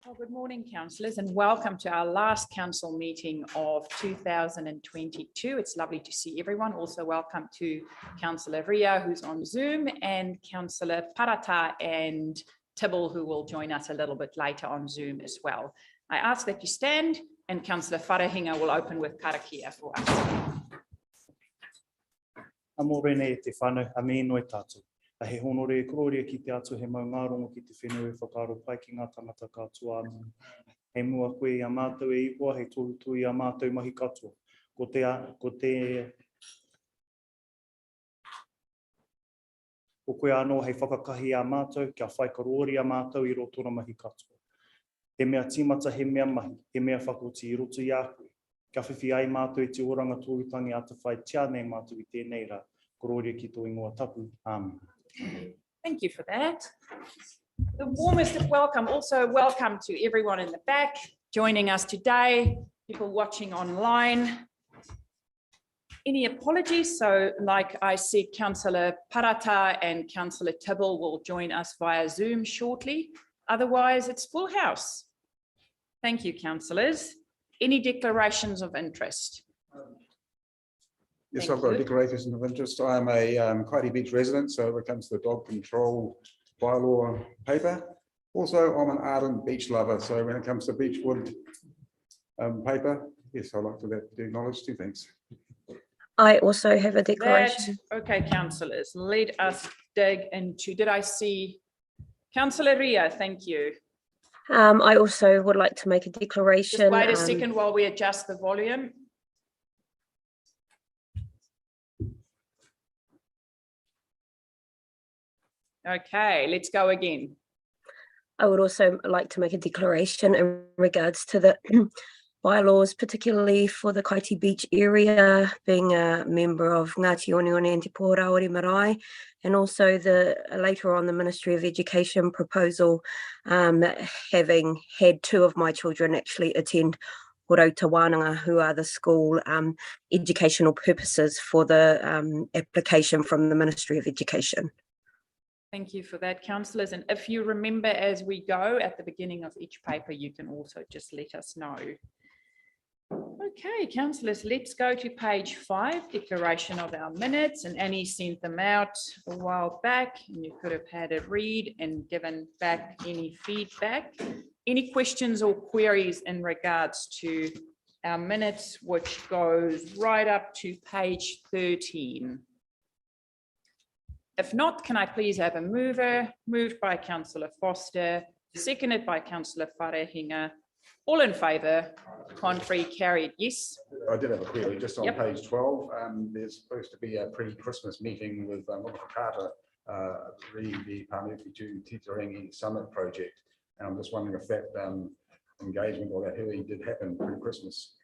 Well, good morning, councillors, and welcome to our last council meeting of 2022. It's lovely to see everyone. Also welcome to Councillor Ria, who's on Zoom, and Councillor Parata and Tibble, who will join us a little bit later on Zoom as well. I ask that you stand, and Councillor Wharehinga will open with Karakia for us. Amo Renee te whanu, a me noi tātou. A he honore kororia ki te atu he maungarongo ki te whenua e whakaro pai ki ngā tangata katoa anō. He mua koe i a mātou e iwa, he tō i a mātou mahi katoa. Ko koe anō hei whakakahi a mātou, kia whai karori a mātou i roto na mahi katoa. He mea tīmata, he mea mahi, he mea whakoti i roto i a koe. Kia whiwhi ai mātou i te oranga tōhutangi ata whai tia nei mātou i tēnei rā. Kororia ki tō ingoa tapu. Amen. Thank you for that. The warmest of welcome. Also welcome to everyone in the back joining us today, people watching online. Any apologies? So like I said, Councillor Parata and Councillor Tibble will join us via Zoom shortly. Otherwise, it's full house. Thank you, councillors. Any declarations of interest? Yes, I've got a declaration of interest. I'm a Kaiti Beach resident, so when it comes to the dog control bylaw paper. Also, I'm an ardent beach lover, so when it comes to beachwood paper, yes, I'd like to acknowledge two things. I also have a declaration. Okay, councillors, let us dig into, did I see Councillor Ria? Thank you. I also would like to make a declaration. Just wait a second while we adjust the volume. Okay, let's go again. I would also like to make a declaration in regards to the bylaws, particularly for the Kaiti Beach area, being a member of Ngāti Onione and Te Pōraori Marae, and also later on the Ministry of Education proposal, having had two of my children actually attend Horo Tawananga, who are the school educational purposes for the application from the Ministry of Education. Thank you for that, councillors. And if you remember as we go at the beginning of each paper, you can also just let us know. Okay, councillors, let's go to page 5, declaration of our minutes. And Annie sent them out a while back, and you could have had a read and given back any feedback. Any questions or queries in regards to our minutes, which goes right up to page 13? If not, can I please have a mover? Moved by Councillor Foster, seconded by Councillor Wharehinga. All in favour? Contrary? Carried? Yes. I did have a query just on page 12. There's supposed to be a pre-Christmas meeting with Akuhata, the Panuki to Titirangi Summit project. And I'm just wondering if that engagement or that hearing did happen pre-Christmas.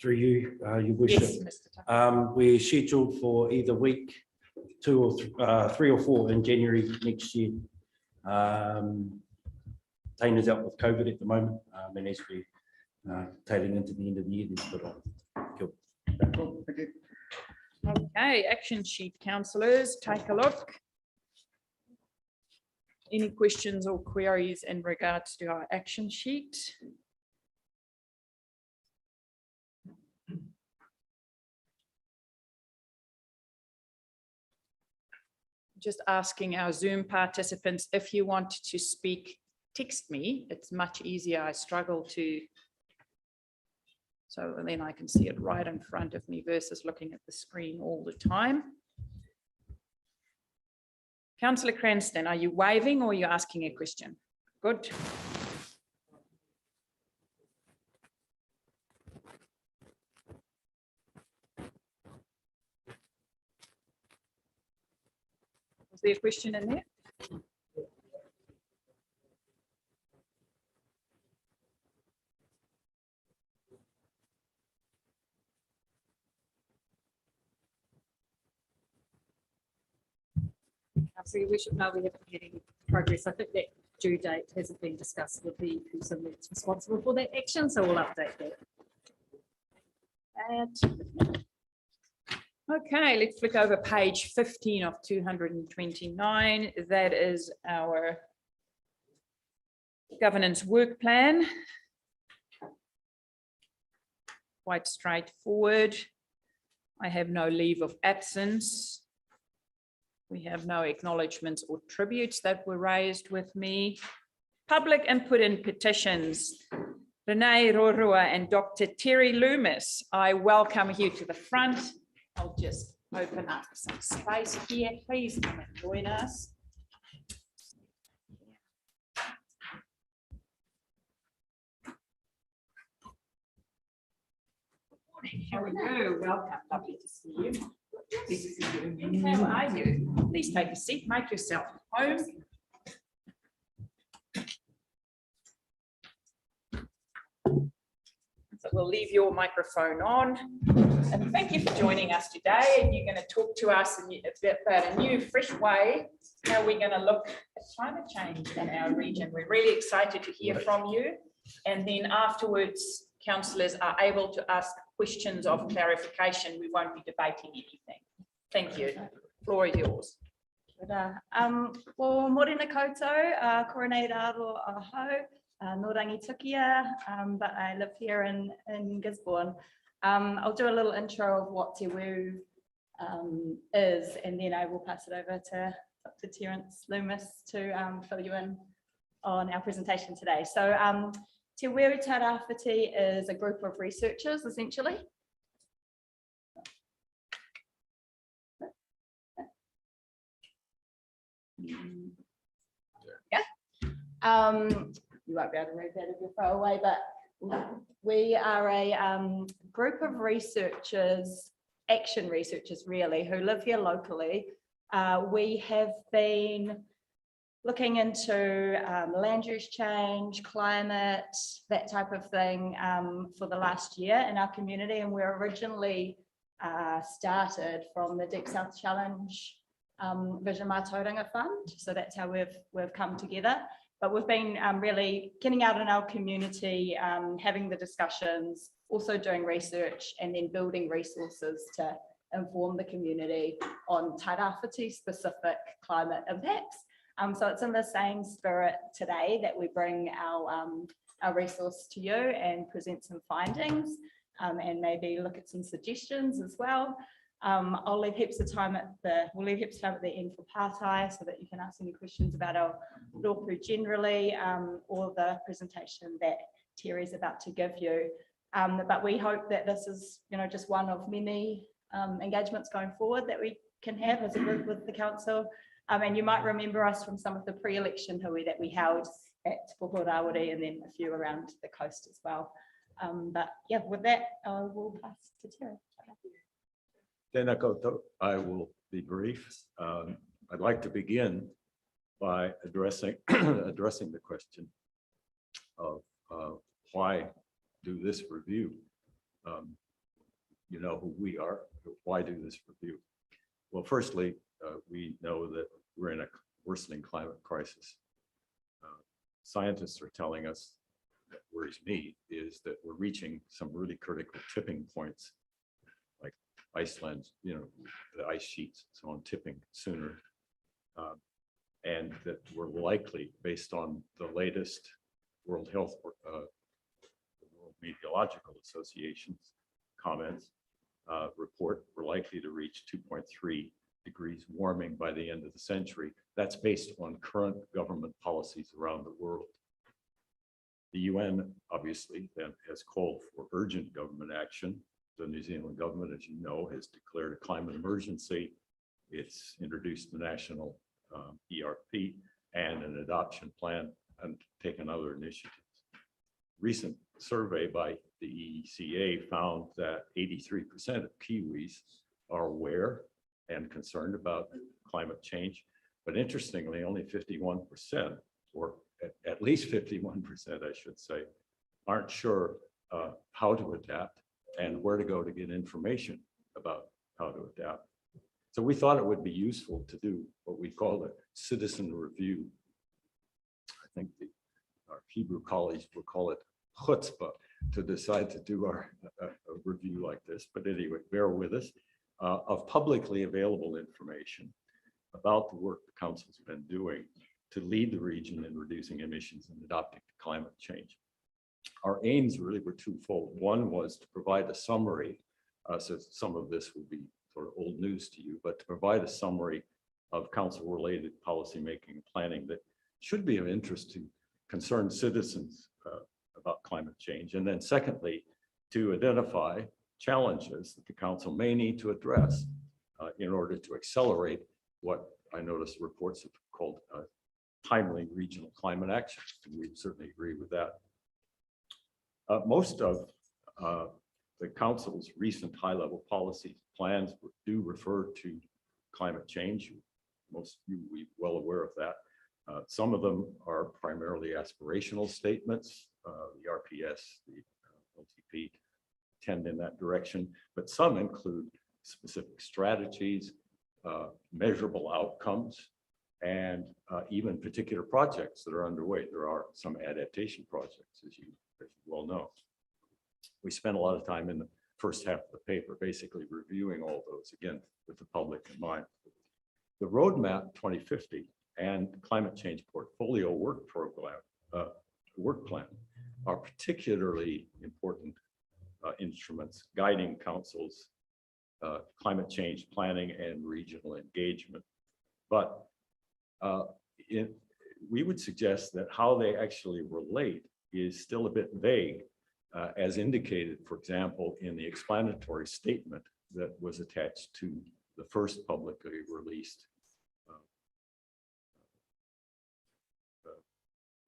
Through you, your worship. Yes, we're scheduled for either week 2 or 3 or 4 in January next year. Tana's out with COVID at the moment, and as we tailing into the end of the year, there's put on. Cool. Thank you. Okay, action sheet, councillors, take a look. Any questions or queries in regards to our action sheet? Just asking our Zoom participants, if you want to speak, text me. It's much easier. I struggle to, so then I can see it right in front of me versus looking at the screen all the time. Councillor Cranston, are you waving or are you asking a question? Good. Was there a question in there? So we should know we haven't had any progress. I think that due date hasn't been discussed with the person that's responsible for that action, so we'll update that. Okay, let's flick over page 15 of 229. That is our governance work plan. Quite straightforward. I have no leave of absence. We have no acknowledgements or tributes that were raised with me. Public input in petitions. Renee, Roroa, and Dr. Terry Loomis, I welcome you to the front. I'll just open up some space here. Please come and join us. How are you? Welcome. Lovely to see you. Lovely to see you. How are you? Please take a seat. Make yourself home. So we'll leave your microphone on. And thank you for joining us today. And you're going to talk to us about a new, fresh way how we're going to look at climate change in our region. We're really excited to hear from you. And then afterwards, councillors are able to ask questions of clarification. We won't be debating anything. Thank you. Floor is yours. Well, morena koutou, koranei raro aho, no rangitukia, but I live here in Gisborne. I'll do a little intro of what Te Weu is, and then I will pass it over to Dr. Terence Loomis to fill you in on our presentation today. So Te Weu Tarawhiti is a group of researchers, essentially. Yeah. You won't be able to read that if you're far away, but we are a group of researchers, action researchers really, who live here locally. We have been looking into land use change, climate, that type of thing for the last year in our community. And we're originally started from the Deep South Challenge Vision Mātauranga Fund. So that's how we've come together. But we've been really getting out in our community, having the discussions, also doing research, and then building resources to inform the community on Tairāwhiti specific climate impacts. So it's in the same spirit today that we bring our resource to you and present some findings and maybe look at some suggestions as well. I'll leave heaps of time we'll leave heaps of time at the end for partai so that you can ask any questions about our rōpū generally or the presentation that Terry's about to give you. But we hope that this is, just one of many engagements going forward that we can have as a group with the council. And you might remember us from some of the pre-election hui that we held at Poultry and then a few around the coast as well. But yeah, with that, I will pass to Terry. Tēnā koutou. I will be brief. I'd like to begin by addressing the question of why do this review. You know who we are. Why do this review? Well, firstly, we know that we're in a worsening climate crisis. Scientists are telling us, that worries me, is that we're reaching some really critical tipping points, like Iceland, the ice sheets, so on, tipping sooner. And that we're likely, based on the latest World Meteorological Association's comments, report, we're likely to reach 2.3 degrees warming by the end of the century. That's based on current government policies around the world. The UN, obviously, then has called for urgent government action. The New Zealand government, as you know, has declared a climate emergency. It's introduced the national ERP and an adoption plan and taken other initiatives. Recent survey by the EECA found that 83% of Kiwis are aware and concerned about climate change. But interestingly, only 51%, or at least 51%, I should say, aren't sure how to adapt and where to go to get information about how to adapt. So we thought it would be useful to do what we call a citizen review. I think our Hebrew colleagues will call it chutzpah to decide to do a review like this. But anyway, bear with us. of publicly available information about the work the council's been doing to lead the region in reducing emissions and adapting to climate change. Our aims really were twofold. One was to provide a summary, so some of this will be sort of old news to you, but to provide a summary of council-related policymaking and planning that should be of interest to concerned citizens about climate change. And then secondly, to identify challenges that the council may need to address in order to accelerate what I noticed reports have called timely regional climate action. And we certainly agree with that. Most of the council's recent high-level policy plans do refer to climate change. Most of you will be well aware of that. Some of them are primarily aspirational statements. The RPS, the LTP tend in that direction, but some include specific strategies, measurable outcomes, and even particular projects that are underway. There are some adaptation projects, as you well know. We spent a lot of time in the first half of the paper, basically reviewing all those, again, with the public in mind. The Roadmap 2050 and Climate Change Portfolio Work Plan are particularly important instruments guiding council's climate change planning and regional engagement. But we would suggest that how they actually relate is still a bit vague, as indicated, for example, in the explanatory statement that was attached to the first publicly released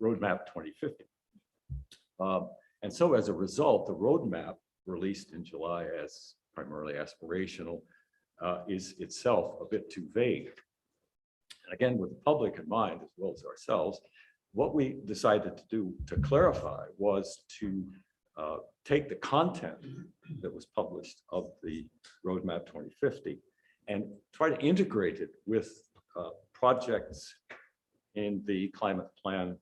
Roadmap 2050. And so as a result, the roadmap released in July as primarily aspirational is itself a bit too vague. And again, with the public in mind, as well as ourselves, what we decided to do to clarify was to take the content that was published of the Roadmap 2050 and try to integrate it with projects in the climate plan,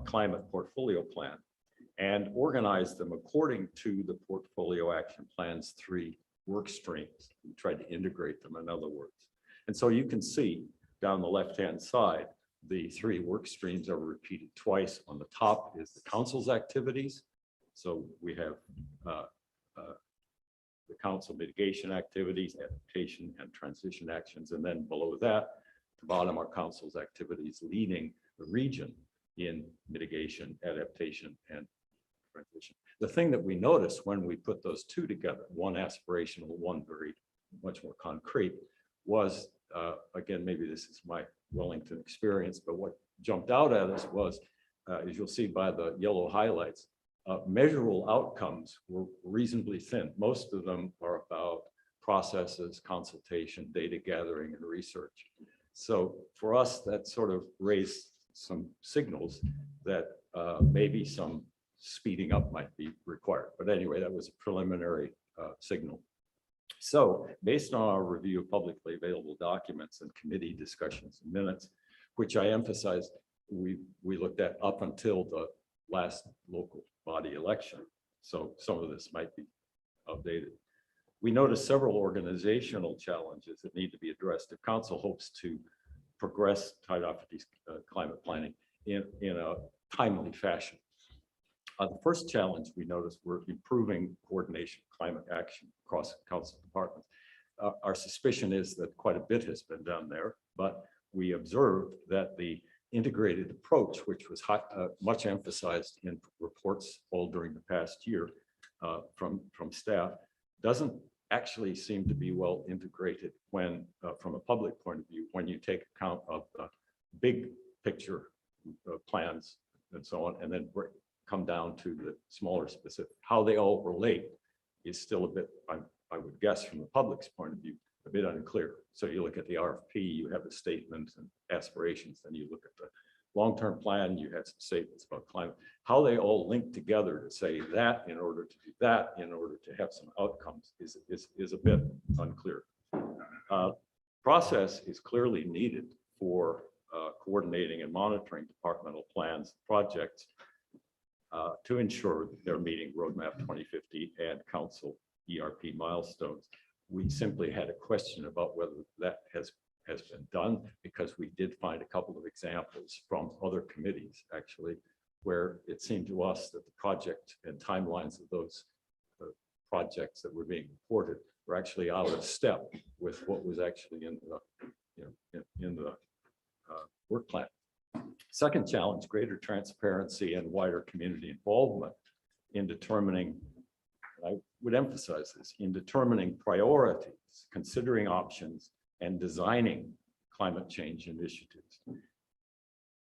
climate portfolio plan, and organize them according to the portfolio action plan's 3 work streams. We tried to integrate them, in other words. And so you can see down the left-hand side, the 3 work streams are repeated twice. On the top is the council's activities. So we have the council mitigation activities, adaptation and transition actions. And then below that, at the bottom are council's activities leading the region in mitigation, adaptation, and transition. The thing that we noticed when we put those 2 together, one aspirational, one very much more concrete, was, again, maybe this is my Wellington experience, but what jumped out at us was, as you'll see by the yellow highlights, measurable outcomes were reasonably thin. Most of them are about processes, consultation, data gathering, and research. So for us, that sort of raised some signals that maybe some speeding up might be required. But anyway, that was a preliminary signal. So based on our review of publicly available documents and committee discussions and minutes, which I emphasized we looked at up until the last local body election. So some of this might be outdated. We noticed several organizational challenges that need to be addressed if council hopes to progress Tairāwhiti's climate planning in a timely fashion. The first challenge we noticed were improving coordination of climate action across council departments. Our suspicion is that quite a bit has been done there, but we observed that the integrated approach, which was much emphasized in reports all during the past year from staff, doesn't actually seem to be well integrated when, from a public point of view, when you take account of the big picture plans and so on, and then come down to the smaller specific. How they all relate is still a bit, I would guess from the public's point of view, a bit unclear. So you look at the RFP, you have the statements and aspirations, then you look at the long-term plan, you have some statements about climate. How they all link together to say that in order to do that, in order to have some outcomes is a bit unclear. Process is clearly needed for coordinating and monitoring departmental plans, projects, to ensure that they're meeting Roadmap 2050 and Council ERP milestones. We simply had a question about whether that has been done, because we did find a couple of examples from other committees, actually, where it seemed to us that the project and timelines of those projects that were being reported were actually out of step with what was actually in the work plan. Second challenge, greater transparency and wider community involvement in determining, I would emphasize this, in determining priorities, considering options, and designing climate change initiatives.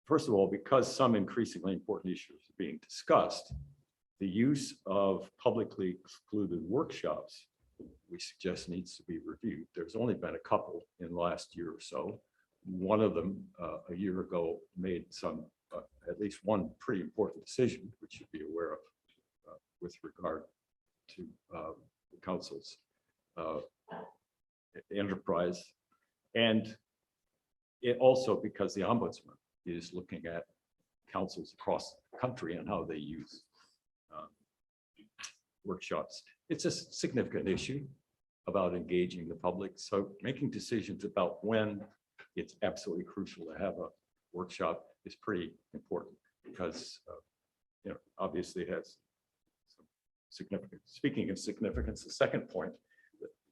First of all, because some increasingly important issues are being discussed, the use of publicly excluded workshops, we suggest, needs to be reviewed. There's only been a couple in the last year or so. One of them a year ago made some, at least one pretty important decision, which you'd be aware of with regard to the council's enterprise. And it also because the ombudsman is looking at councils across the country and how they use workshops. It's a significant issue about engaging the public. So making decisions about when it's absolutely crucial to have a workshop is pretty important, because obviously it has some significance. Speaking of significance, the second point,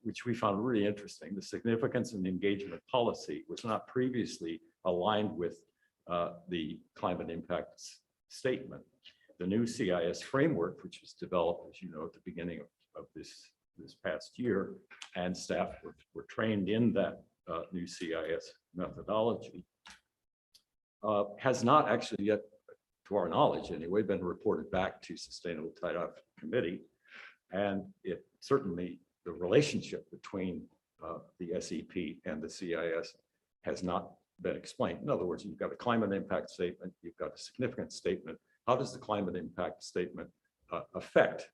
which we found really interesting, the significance and engagement policy was not previously aligned with the climate impacts statement. The new CIS framework, which was developed, as you know, at the beginning of this past year, and staff were trained in that new CIS methodology, has not actually yet, to our knowledge anyway, been reported back to Sustainable Tide-Off Committee. And it certainly, the relationship between the SEP and the CIS has not been explained. In other words, you've got a climate impact statement, you've got a significant statement. How does the climate impact statement affect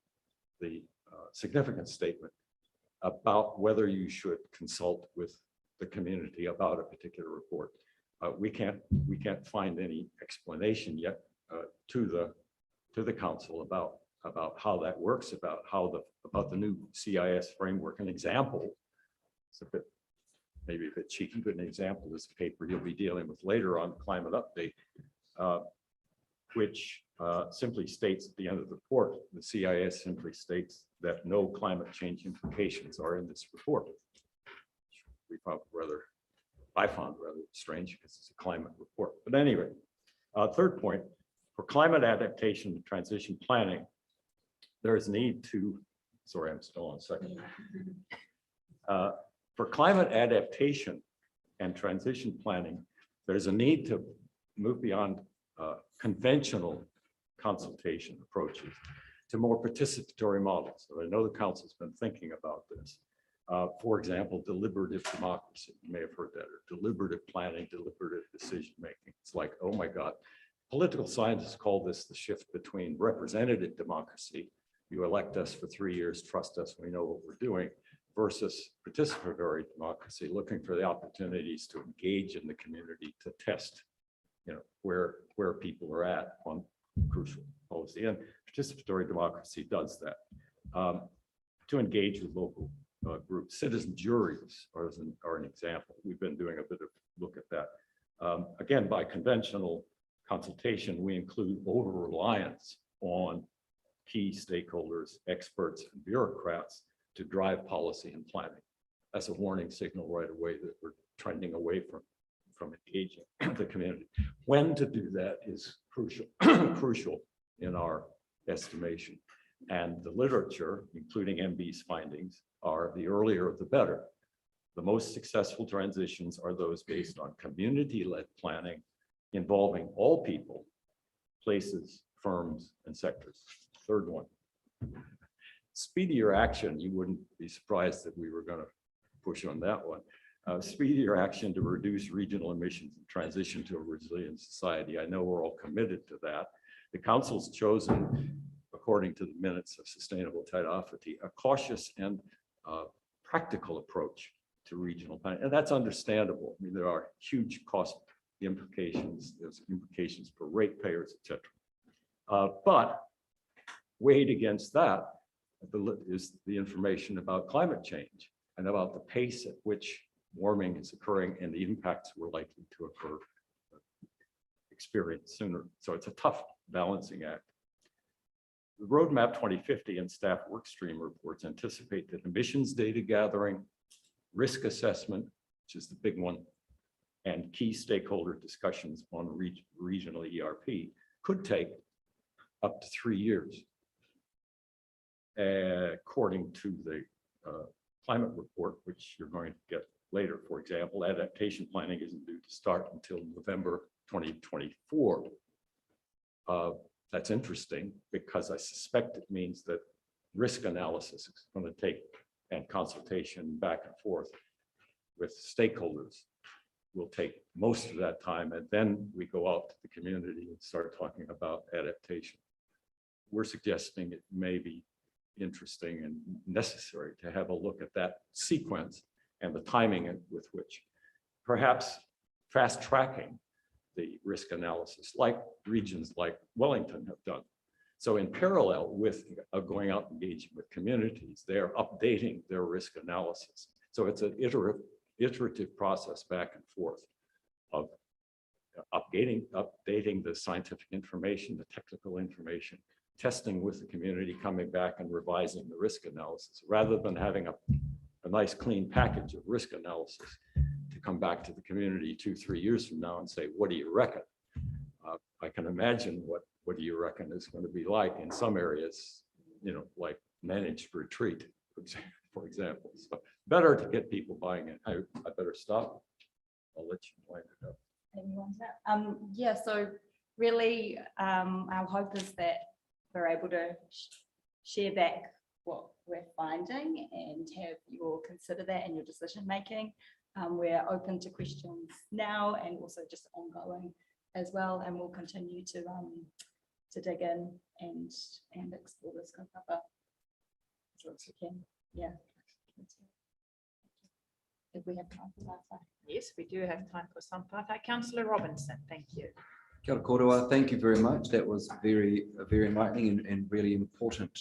the significant statement about whether you should consult with the community about a particular report? We can't find any explanation yet to the council about how that works, about the new CIS framework. An example, it's a bit maybe a bit cheeky, but an example is the paper you'll be dealing with later on, the climate update, which simply states at the end of the report, the CIS simply states that no climate change implications are in this report. I found rather strange because it's a climate report. But anyway, third point, for climate adaptation and transition planning, there is need to, sorry, I'm still on second. For climate adaptation and transition planning, there's a need to move beyond conventional consultation approaches to more participatory models. So I know the council's been thinking about this. For example, deliberative democracy. You may have heard that, or deliberative planning, deliberative decision-making. It's like, oh my God. Political scientists call this the shift between representative democracy, you elect us for 3 years, trust us, we know what we're doing, versus participatory democracy, looking for the opportunities to engage in the community, to test, where people are at on crucial policy. And participatory democracy does that. To engage with local groups. Citizen juries are an example. We've been doing a bit of look at that. Again, by conventional consultation, we include over-reliance on key stakeholders, experts, and bureaucrats to drive policy and planning. That's a warning signal right away that we're trending away from engaging the community. When to do that is crucial, crucial in our estimation. And the literature, including MB's findings, are the earlier the better. The most successful transitions are those based on community-led planning involving all people, places, firms, and sectors. Third one, speedier action. You wouldn't be surprised that we were going to push on that one. Speedier action to reduce regional emissions and transition to a resilient society. I know we're all committed to that. The council's chosen, according to the minutes of Sustainable Tide-Off, a cautious and practical approach to regional planning. And that's understandable. I mean, there are huge cost implications. There's implications for ratepayers, et cetera. But weighed against that is the information about climate change. and about the pace at which warming is occurring and the impacts we're likely to occur, experience sooner. So it's a tough balancing act. The Roadmap 2050 and staff workstream reports anticipate that emissions data gathering, risk assessment, which is the big one, and key stakeholder discussions on regional ERP could take up to 3 years. According to the climate report, which you're going to get later, for example, adaptation planning isn't due to start until November 2024. That's interesting because I suspect it means that risk analysis is going to take, and consultation back and forth with stakeholders will take most of that time, and then we go out to the community and start talking about adaptation. We're suggesting it may be interesting and necessary to have a look at that sequence and the timing with which perhaps fast tracking the risk analysis like regions like Wellington have done. So in parallel with going out and engaging with communities, they're updating their risk analysis. So it's an iterative process back and forth of updating the scientific information, the technical information, testing with the community, coming back and revising the risk analysis, rather than having a nice clean package of risk analysis to come back to the community 2-3 years from now and say, what do you reckon? I can imagine what do you reckon is going to be like in some areas, you know, like managed retreat, for example. So better to get people buying it. I better stop. I'll let you wind it up. Yeah, so really our hope is that we're able to share back what we're finding and have you all consider that in your decision making. We're open to questions now and also just ongoing as well, and we'll continue to dig in and explore this kaupapa as much as we can. Yeah. If we have time for that. Yes, we do have time for some part. Councillor Robinson, thank you. Kia ora kōrua, thank you very much. That was very enlightening and really important.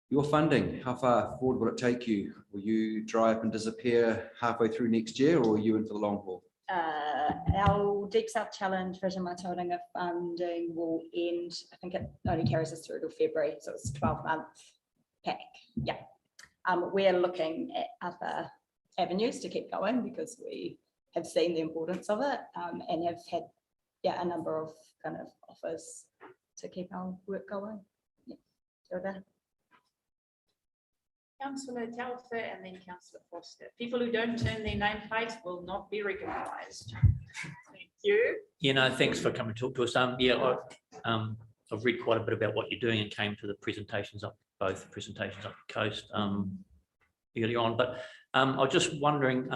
Your funding, how far forward will it take you? Will you dry up and disappear halfway through next year, or are you in for the long haul? Our Deep South Challenge Vision Mātauranga funding will end, I think it only carries us through till February, so it's a 12-month pack. Yeah. We're looking at other avenues to keep going because we have seen the importance of it and have had a number of kind of offers to keep our work going. Yeah. Councillor Telfer and then Councillor Foster. People who don't turn their nameplate will not be recognised. Thank you. You know, thanks for coming to talk to us. I've read quite a bit about what you're doing and came to the presentations up, both presentations up the coast early on. But I was just wondering,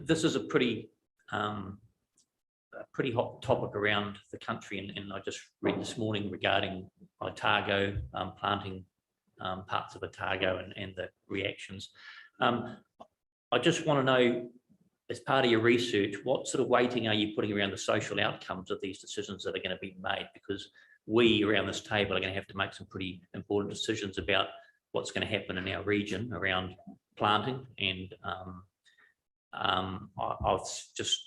this is a pretty hot topic around the country, and I just read this morning regarding Otago planting parts of Otago and the reactions. I just want to know, as part of your research, what sort of weighting are you putting around the social outcomes of these decisions that are going to be made? Because we around this table are going to have to make some pretty important decisions about what's going to happen in our region around planting. And I've just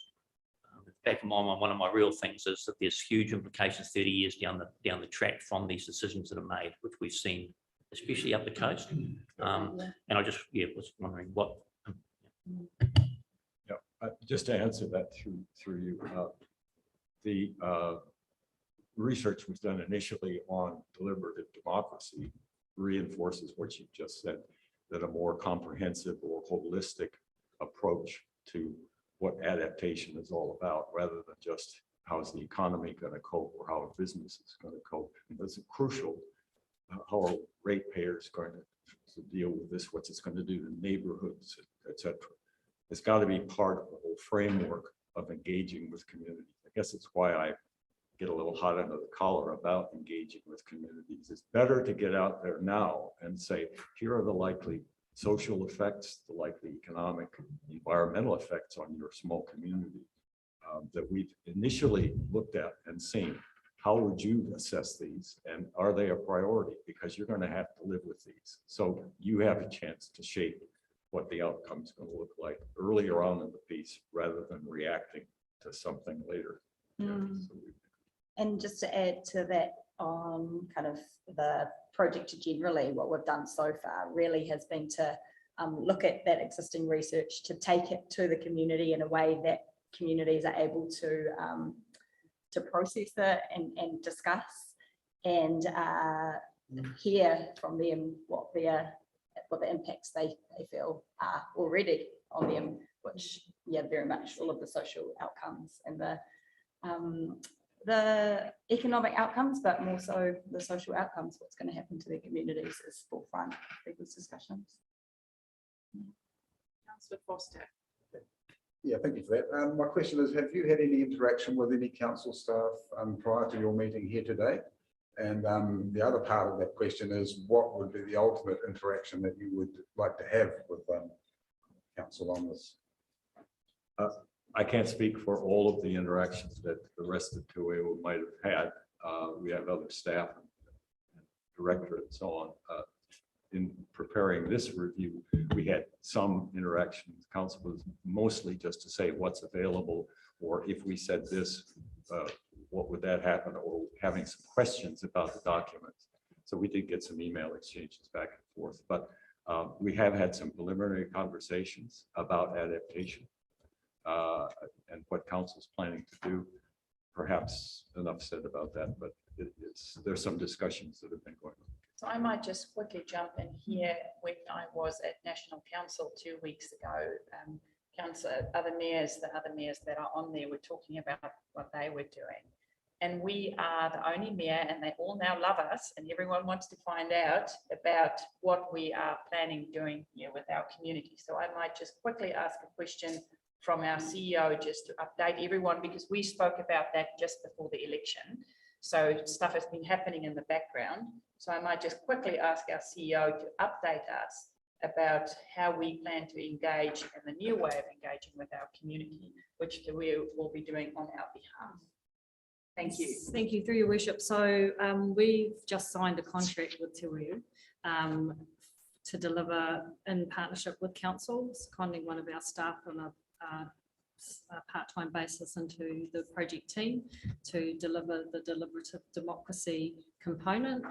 back in my mind, one of my real things is that there's huge implications 30 years down the track from these decisions that are made, which we've seen, especially up the coast. And I just was wondering what. Just to answer that through you, the research was done initially on deliberative democracy, reinforces what you just said, that a more comprehensive or holistic approach to what adaptation is all about, rather than just how's the economy going to cope or how a business is going to cope. And that's crucial. How are ratepayers going to deal with this? What's it's going to do to neighborhoods, etc. It's got to be part of the whole framework of engaging with communities. I guess it's why I get a little hot under the collar about engaging with communities. It's better to get out there now and say, here are the likely social effects, the likely economic, environmental effects on your small community that we've initially looked at and seen. how would you assess these? And are they a priority? Because you're going to have to live with these. So you have a chance to shape what the outcome is going to look like earlier on in the piece rather than reacting to something later. And just to add to that, on kind of the project generally, what we've done so far really has been to look at that existing research, to take it to the community in a way that communities are able to process it and discuss, and hear from them what the impacts they feel are already on them, which very much all of the social outcomes and the economic outcomes, but more so the social outcomes, what's going to happen to their communities is forefront of people's discussions. Councillor Foster. Yeah, thank you for that. My question is, have you had any interaction with any council staff prior to your meeting here today? And the other part of that question is, what would be the ultimate interaction that you would like to have with council on this? I can't speak for all of the interactions that the rest of Tueu might have had. We have other staff, and director, and so on. In preparing this review, we had some interaction with council, was mostly just to say what's available, or if we said this, what would that happen, or having some questions about the documents. So we did get some email exchanges back and forth, but we have had some preliminary conversations about adaptation and what council's planning to do. Perhaps enough said about that, but there's some discussions that have been going on. So I might just quickly jump in here. When I was at National Council 2 weeks ago, the other mayors that are on there were talking about what they were doing. And we are the only mayor, and they all now love us, and everyone wants to find out about what we are planning doing here with our community. So I might just quickly ask a question from our CEO just to update everyone, because we spoke about that just before the election. So stuff has been happening in the background. So I might just quickly ask our CEO to update us about how we plan to engage in the new way of engaging with our community, which we will be doing on our behalf. Thank you. Thank you, through your worship. So we've just signed a contract with Tueu to deliver in partnership with council, seconding one of our staff on a part-time basis into the project team to deliver the deliberative democracy component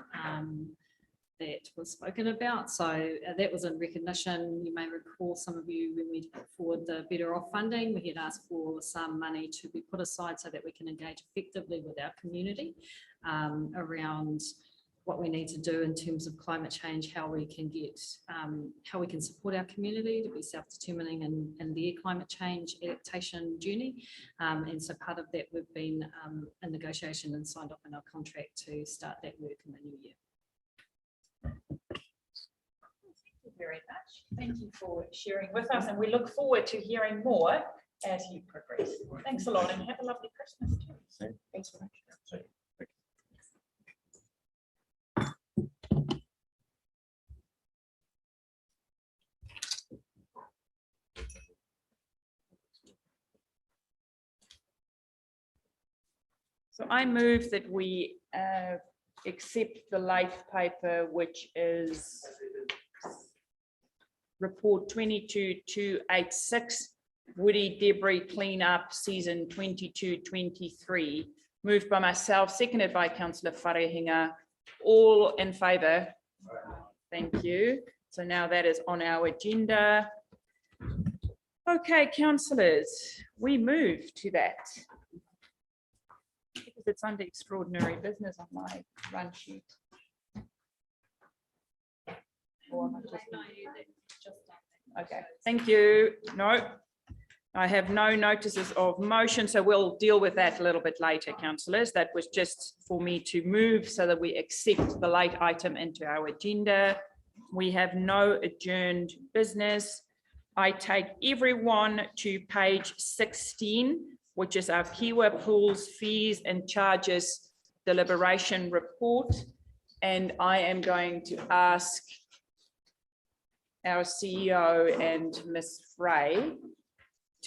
that was spoken about. So that was in recognition. You may recall, some of you, when we put forward the Better Off funding, we had asked for some money to be put aside so that we can engage effectively with our community around what we need to do in terms of climate change, how we can get, how we can support our community to be self-determining in their climate change adaptation journey. And so part of that, we've been in negotiation and signed off in our contract to start that work in the new year. Thank you very much. Thank you for sharing with us, and we look forward to hearing more as you progress. Thanks a lot, and have a lovely Christmas too. Thanks so much. So I move that we accept the late paper, which is report 22286, woody debris cleanup season 22-23, moved by myself, seconded by Councillor Wharehinga. All in favour? Thank you. So now that is on our agenda. Okay, councillors, we move to that. It's under extraordinary business on my run sheet. Okay, thank you. No, I have no notices of motion, so we'll deal with that a little bit later, councillors. That was just for me to move so that we accept the late item into our agenda. We have no adjourned business. I take everyone to page 16, which is our Kiwa pools, fees and charges deliberation report. And I am going to ask our CEO and Ms. Frey.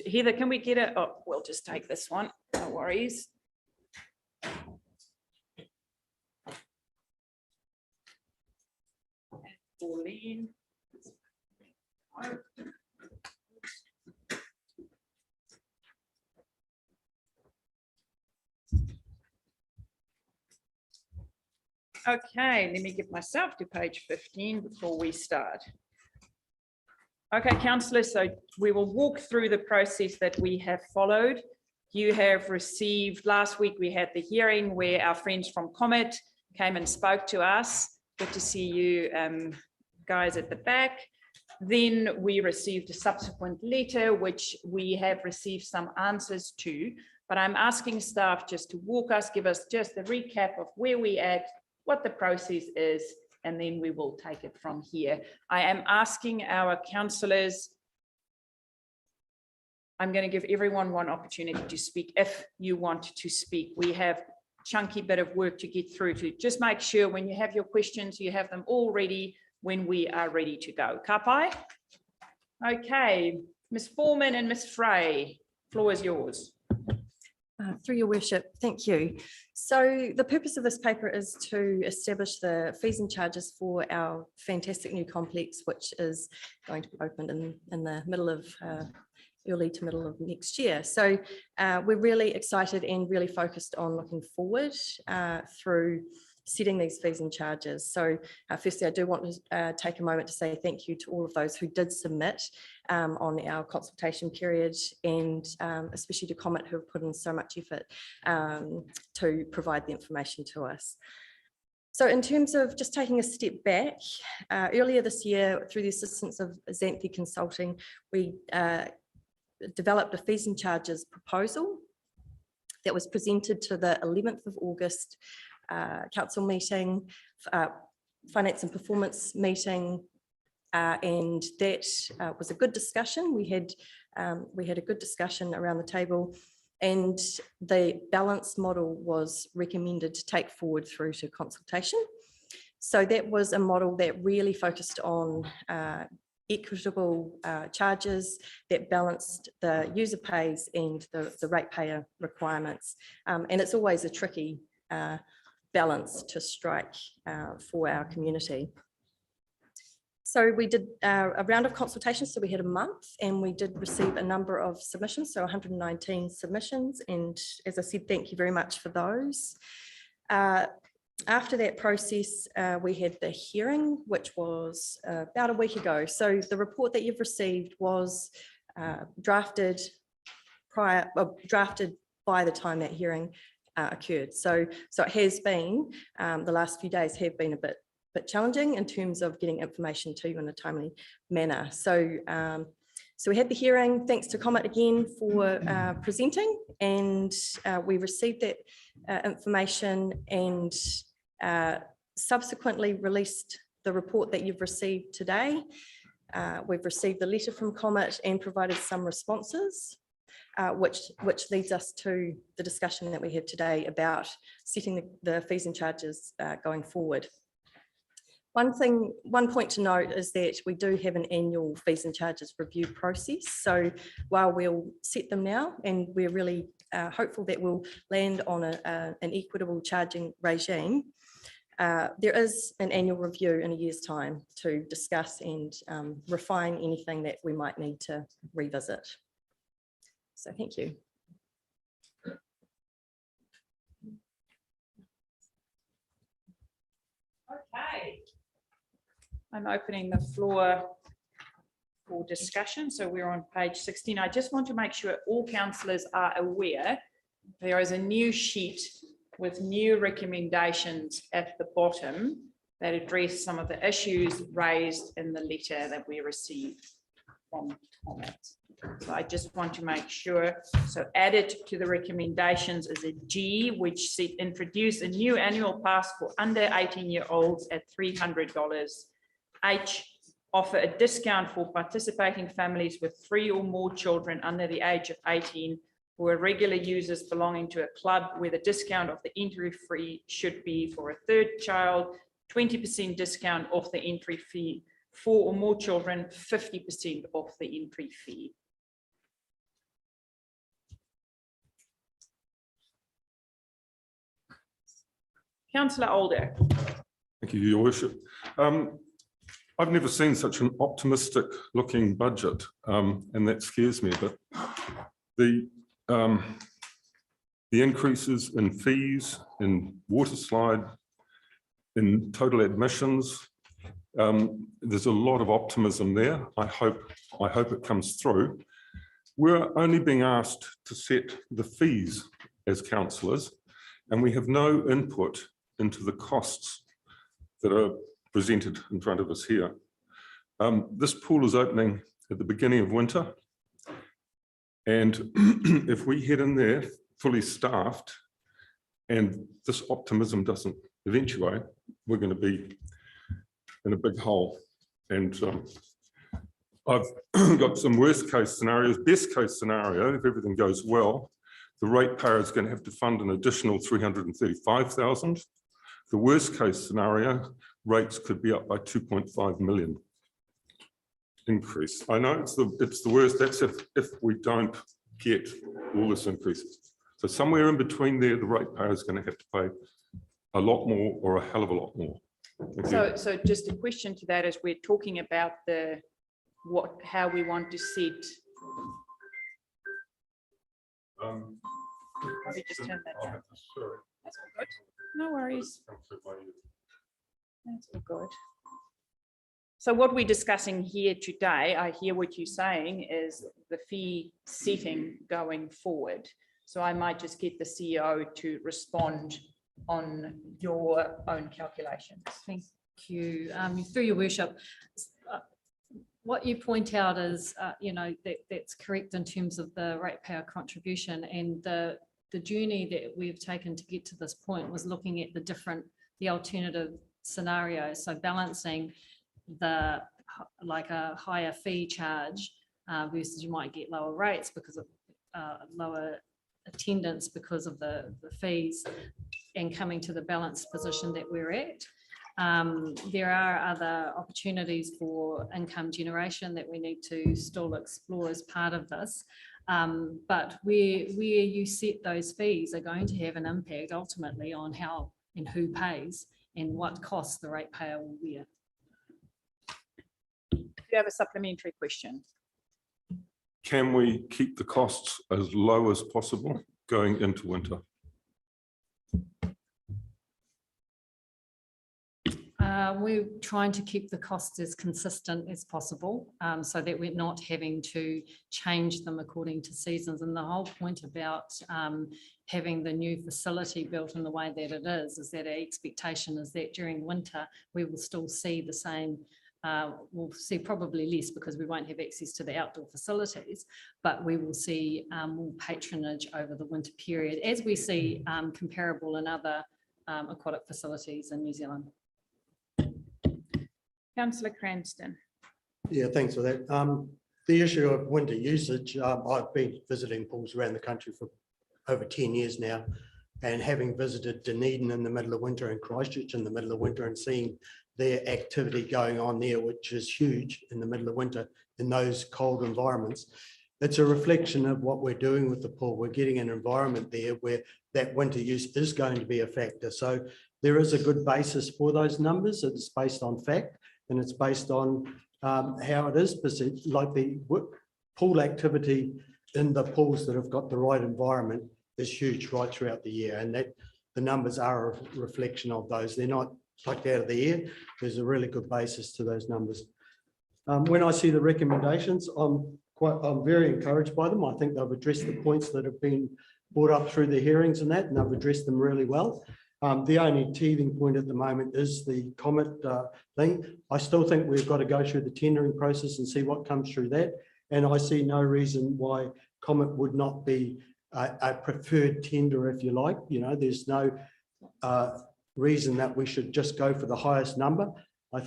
Heather, can we get it? Oh, we'll just take this one, no worries. Pauline. Okay, let me get myself to page 15 before we start. Okay, councillors, so we will walk through the process that we have followed. You have received, last week we had the hearing where our friends from Comet came and spoke to us. Good to see you guys at the back. Then we received a subsequent letter, which we have received some answers to, but I'm asking staff just to walk us, give us just a recap of where we at, what the process is, and then we will take it from here. I am asking our councillors, I'm going to give everyone one opportunity to speak if you want to speak. We have a chunky bit of work to get through to just make sure when you have your questions, you have them all ready when we are ready to go. Kapai? Okay, Ms. Foreman and Ms. Frey, floor is yours. Through your worship, thank you. So the purpose of this paper is to establish the fees and charges for our fantastic new complex, which is going to be opened in the middle of early to middle of next year. So we're really excited and really focused on looking forward through setting these fees and charges. So firstly, I do want to take a moment to say thank you to all of those who did submit on our consultation period, and especially to Comet, who have put in so much effort to provide the information to us. So in terms of just taking a step back, earlier this year, through the assistance of Xanthi Consulting, we developed a fees and charges proposal that was presented to the 11th of August council meeting, finance and performance meeting, and that was a good discussion. We had a good discussion around the table, and the balance model was recommended to take forward through to consultation. So that was a model that really focused on equitable charges that balanced the user pays and the ratepayer requirements. And it's always a tricky balance to strike for our community. So we did a round of consultations, so we had a month, and we did receive a number of submissions, so 119 submissions, and as I said, thank you very much for those. After that process, we had the hearing, which was about a week ago. So the report that you've received was drafted by the time that hearing occurred. So it has been, the last few days have been a bit challenging in terms of getting information to you in a timely manner. So we had the hearing, thanks to Comet again for presenting, and we received that information and subsequently released the report that you've received today. We've received the letter from Comet and provided some responses, which leads us to the discussion that we had today about setting the fees and charges going forward. One point to note is that we do have an annual fees and charges review process. So while we'll set them now, and we're really hopeful that we'll land on an equitable charging regime, there is an annual review in a year's time to discuss and refine anything that we might need to revisit. So thank you. Okay. I'm opening the floor for discussion. So we're on page 16. I just want to make sure all councillors are aware there is a new sheet with new recommendations at the bottom that address some of the issues raised in the letter that we received from Comet. So I just want to make sure. So added to the recommendations is a G, which said introduce a new annual pass for under 18-year-olds at $300. H, offer a discount for participating families with 3 or more children under the age of 18 who are regular users belonging to a club, where the discount of the entry fee should be for a 3rd child, 20% discount off the entry fee, 4 or more children, 50% off the entry fee. Councillor Alder. Thank you, Your Worship. I've never seen such an optimistic looking budget, and that scares me a bit. The increases in fees, in water slide, in total admissions, there's a lot of optimism there. I hope it comes through. We're only being asked to set the fees as councillors, and we have no input into the costs that are presented in front of us here. This pool is opening at the beginning of winter, and if we head in there fully staffed and this optimism doesn't eventuate, we're going to be in a big hole. And I've got some worst case scenarios. Best case scenario, if everything goes well, the ratepayer is going to have to fund an additional 335,000. The worst case scenario, rates could be up by 2.5 million increase. I know it's the worst. That's if we don't get all this increases. So somewhere in between there, the ratepayer is going to have to pay a lot more or a hell of a lot more. So just a question to that is, we're talking about how we want to set. Probably just turn that down. That's all good. No worries. That's all good. So what we're discussing here today, I hear what you're saying, is the fee setting going forward. So I might just get the CEO to respond on your own calculations. Thank you. Through your worship, what you point out is, that's correct in terms of the ratepayer contribution, and the journey that we've taken to get to this point was looking at the alternative scenarios. So balancing like a higher fee charge versus you might get lower rates because of lower attendance because of the fees, and coming to the balanced position that we're at. There are other opportunities for income generation that we need to still explore as part of this. But where you set those fees are going to have an impact ultimately on how and who pays and what costs the ratepayer will bear. Do you have a supplementary question? Can we keep the costs as low as possible going into winter? We're trying to keep the costs as consistent as possible, so that we're not having to change them according to seasons. And the whole point about having the new facility built in the way that it is that our expectation is that during winter we will still see the same. We'll see probably less because we won't have access to the outdoor facilities, but we will see more patronage over the winter period, as we see comparable in other aquatic facilities in New Zealand. Councillor Cranston. Yeah, thanks for that. The issue of winter usage, I've been visiting pools around the country for over 10 years now, and having visited Dunedin in the middle of winter and Christchurch in the middle of winter and seeing their activity going on there, which is huge in the middle of winter in those cold environments, it's a reflection of what we're doing with the pool. We're getting an environment there where that winter use is going to be a factor. So there is a good basis for those numbers. It's based on fact, and it's based on how it is perceived, like the pool activity in the pools that have got the right environment is huge right throughout the year, and that the numbers are a reflection of those. They're not plucked out of the air. There's a really good basis to those numbers. When I see the recommendations, I'm very encouraged by them. I think they've addressed the points that have been brought up through the hearings and that, and they've addressed them really well. The only teething point at the moment is the Comet thing. I still think we've got to go through the tendering process and see what comes through that. And I see no reason why Comet would not be a preferred tender, if you like. You know, there's no reason that we should just go for the highest number. I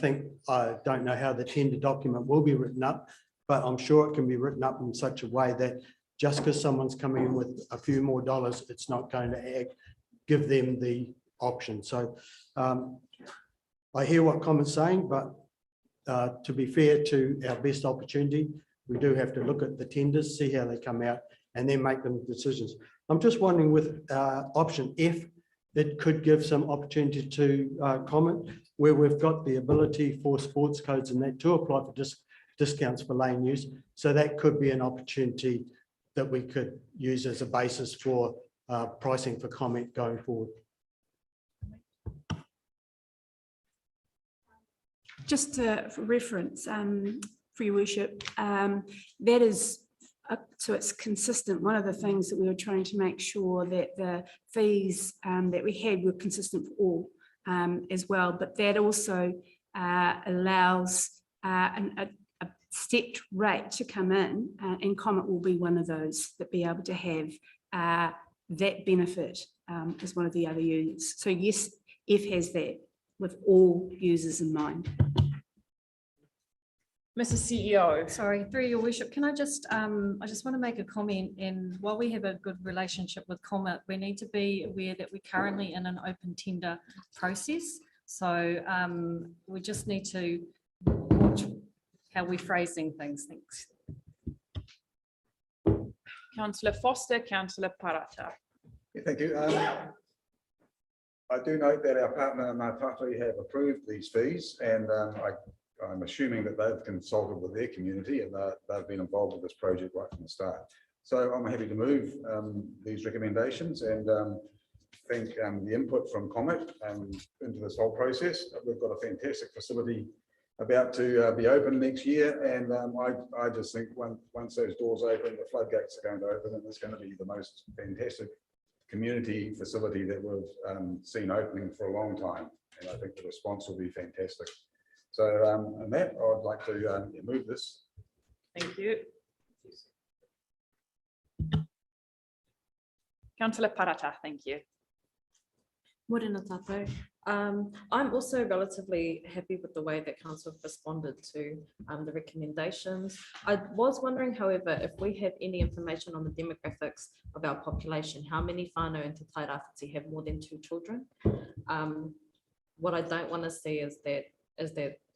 don't know how the tender document will be written up, but I'm sure it can be written up in such a way that just because someone's coming in with a few more dollars, it's not going to give them the option. So I hear what Comet's saying, but to be fair to our best opportunity, we do have to look at the tenders, see how they come out, and then make them decisions. I'm just wondering with option F, that could give some opportunity to comment, where we've got the ability for sports codes and that to apply for discounts for lane use. So that could be an opportunity that we could use as a basis for pricing for comment going forward. Just for reference, for your worship, that is, so it's consistent. One of the things that we were trying to make sure that the fees that we had were consistent for all as well, but that also allows a stepped rate to come in, and comment will be one of those that be able to have that benefit as one of the other users. So yes, F has that with all users in mind. Mrs. CEO. Sorry, through your worship, can I just want to make a comment, and while we have a good relationship with Comet, we need to be aware that we're currently in an open tender process. So we just need to watch how we're phrasing things. Thanks. Councillor Foster, Councillor Parata. Yeah, thank you. I do note that our partner Poultry have approved these fees, and I'm assuming that they've consulted with their community and they've been involved with this project right from the start. So I'm happy to move these recommendations, and think the input from Comet into this whole process. We've got a fantastic facility about to be open next year, and I just think once those doors open, the floodgates are going to open, and it's going to be the most fantastic community facility that we've seen opening for a long time, and I think the response will be fantastic. So and that I'd like to move this. Thank you. Councillor Parata, thank you. Morena tatou. I'm also relatively happy with the way that council responded to the recommendations. I was wondering, however, if we have any information on the demographics of our population, how many whānau in Te Tairāwhiti have more than 2 children? What I don't want to see is that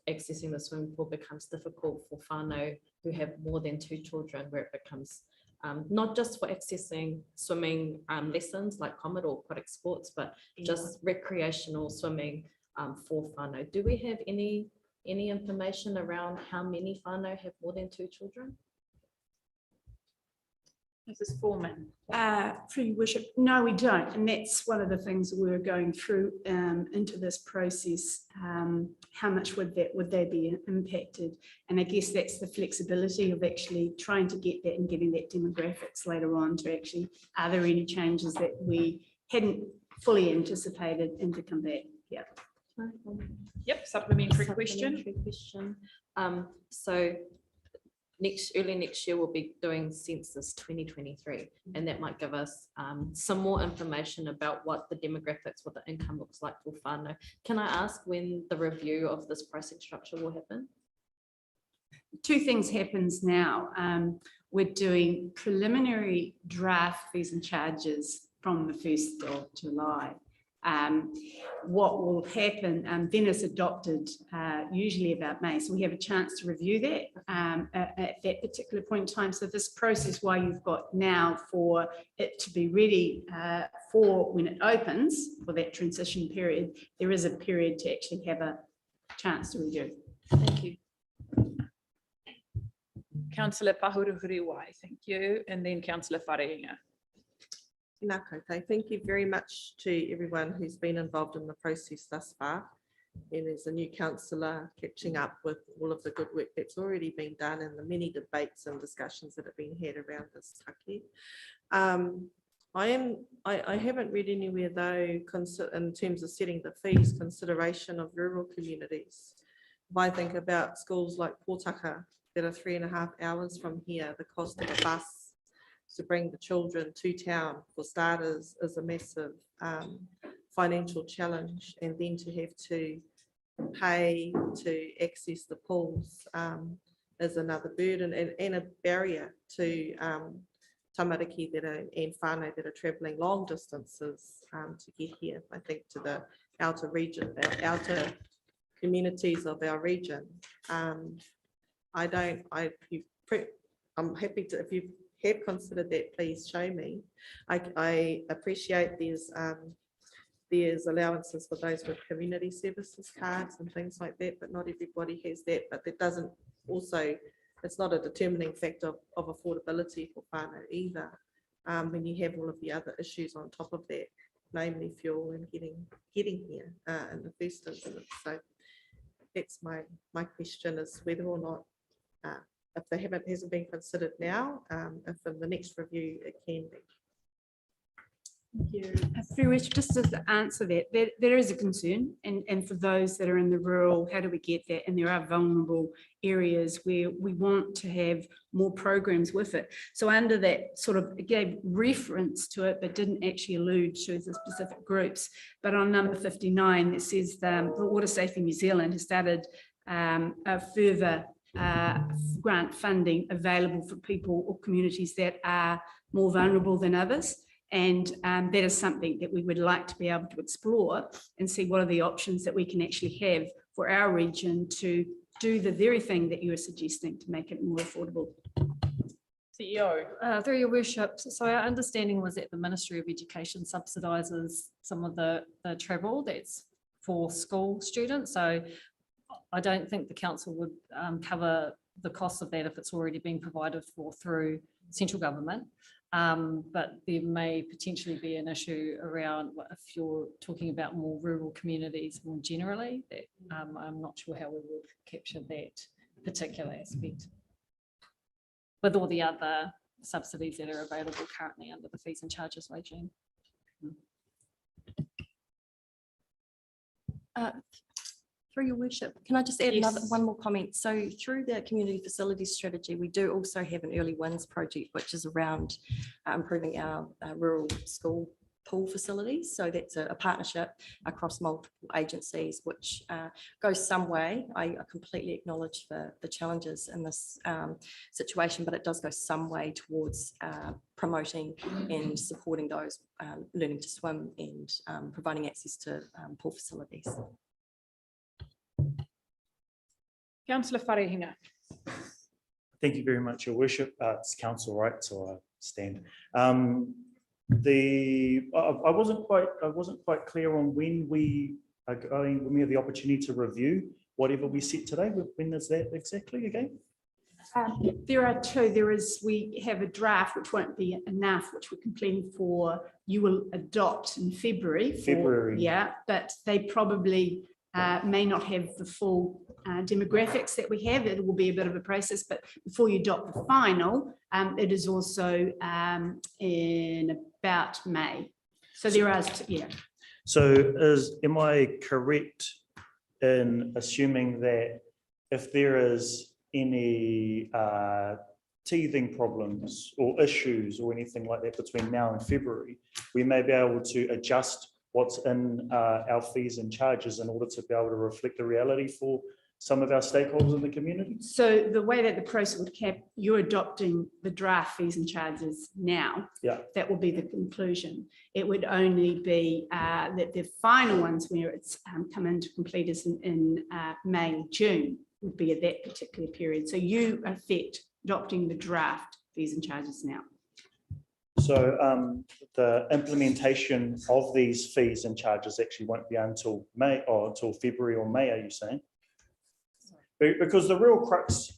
accessing the swimming pool becomes difficult for whānau who have more than 2 children, where it becomes not just for accessing swimming lessons like comet or aquatic sports, but just recreational swimming for whānau. Do we have any information around how many whānau have more than 2 children? Mrs. Foreman. For your worship, no, we don't, and that's one of the things that we're going through into this process. How much would they be impacted? And I guess that's the flexibility of actually trying to get that and getting that demographics later on to actually, are there any changes that we hadn't fully anticipated and to come back? Yeah. Yep, supplementary question. So early next year we'll be doing census 2023, and that might give us some more information about what the demographics, what the income looks like for whānau. Can I ask when the review of this pricing structure will happen? 2 things happens now. We're doing preliminary draft fees and charges from the 1st of July. What will happen, then it's adopted usually about May. So we have a chance to review that at that particular point in time. So this process, why you've got now for it to be ready for when it opens, for that transition period, there is a period to actually have a chance to review. Thank you. Councillor Pahuruhuriwai, thank you. And then Councillor Wharehinga. Thank you very much to everyone who's been involved in the process thus far. And as a new councillor, catching up with all of the good work that's already been done and the many debates and discussions that have been had around this take. I haven't read anywhere though, in terms of setting the fees, consideration of rural communities. If I think about schools like Pōtaka that are 3.5 hours from here, the cost of a bus to bring the children to town, for starters, is a massive financial challenge, and then to have to pay to access the pools is another burden and a barrier to tamariki and whānau that are travelling long distances to get here. I think to the outer outer communities of our region. I'm happy to, if you have considered that, please show me. I appreciate there's there's allowances for those with community services cards and things like that, but not everybody has that. But that doesn't also, it's not a determining factor of affordability for whānau either. When you have all of the other issues on top of that, namely fuel and getting here in the first instance. So that's my question, is whether or not, if they hasn't been considered now, if in the next review it can be. Thank you. Through which, just to answer that, there is a concern, and for those that are in the rural, how do we get that? And there are vulnerable areas where we want to have more programs with it. So under that sort of, it gave reference to it, but didn't actually allude to the specific groups. But on number 59, it says the Water Safety New Zealand has started a further grant funding available for people or communities that are more vulnerable than others. And that is something that we would like to be able to explore and see what are the options that we can actually have for our region to do the very thing that you are suggesting to make it more affordable. CEO. Through your worship, so our understanding was that the Ministry of Education subsidises some of the travel that's for school students. So I don't think the council would cover the cost of that if it's already been provided for through central government. But there may potentially be an issue around if you're talking about more rural communities more generally, that I'm not sure how we would capture that particular aspect with all the other subsidies that are available currently under the fees and charges regime. Through your worship, can I just add one more comment? So through the community facilities strategy, we do also have an early wins project, which is around improving our rural school pool facilities. So that's a partnership across multiple agencies, which goes some way. I completely acknowledge the challenges in this situation, but it does go some way towards promoting and supporting those learning to swim and providing access to pool facilities. Councillor Wharehinga. Thank you very much, Your Worship. It's council, right? So I stand. I wasn't quite clear on when we are going, when we have the opportunity to review whatever we set today. When is that exactly again? There are two. We have a draft which won't be enough, which we're completing for, you will adopt in February. Yeah, but they probably may not have the full demographics that we have. It will be a bit of a process, but before you adopt the final, it is also in about May. So there are, yeah. So am I correct in assuming that if there is any teething problems or issues or anything like that between now and February, we may be able to adjust what's in our fees and charges in order to be able to reflect the reality for some of our stakeholders in the community? So the way that the process would cap, you're adopting the draft fees and charges now. Yeah. That will be the conclusion. It would only be that the final ones where it's come into complete is in May, June would be at that particular period. So you affect adopting the draft fees and charges now. So the implementation of these fees and charges actually won't be until May or until February or May, are you saying? Because the real crux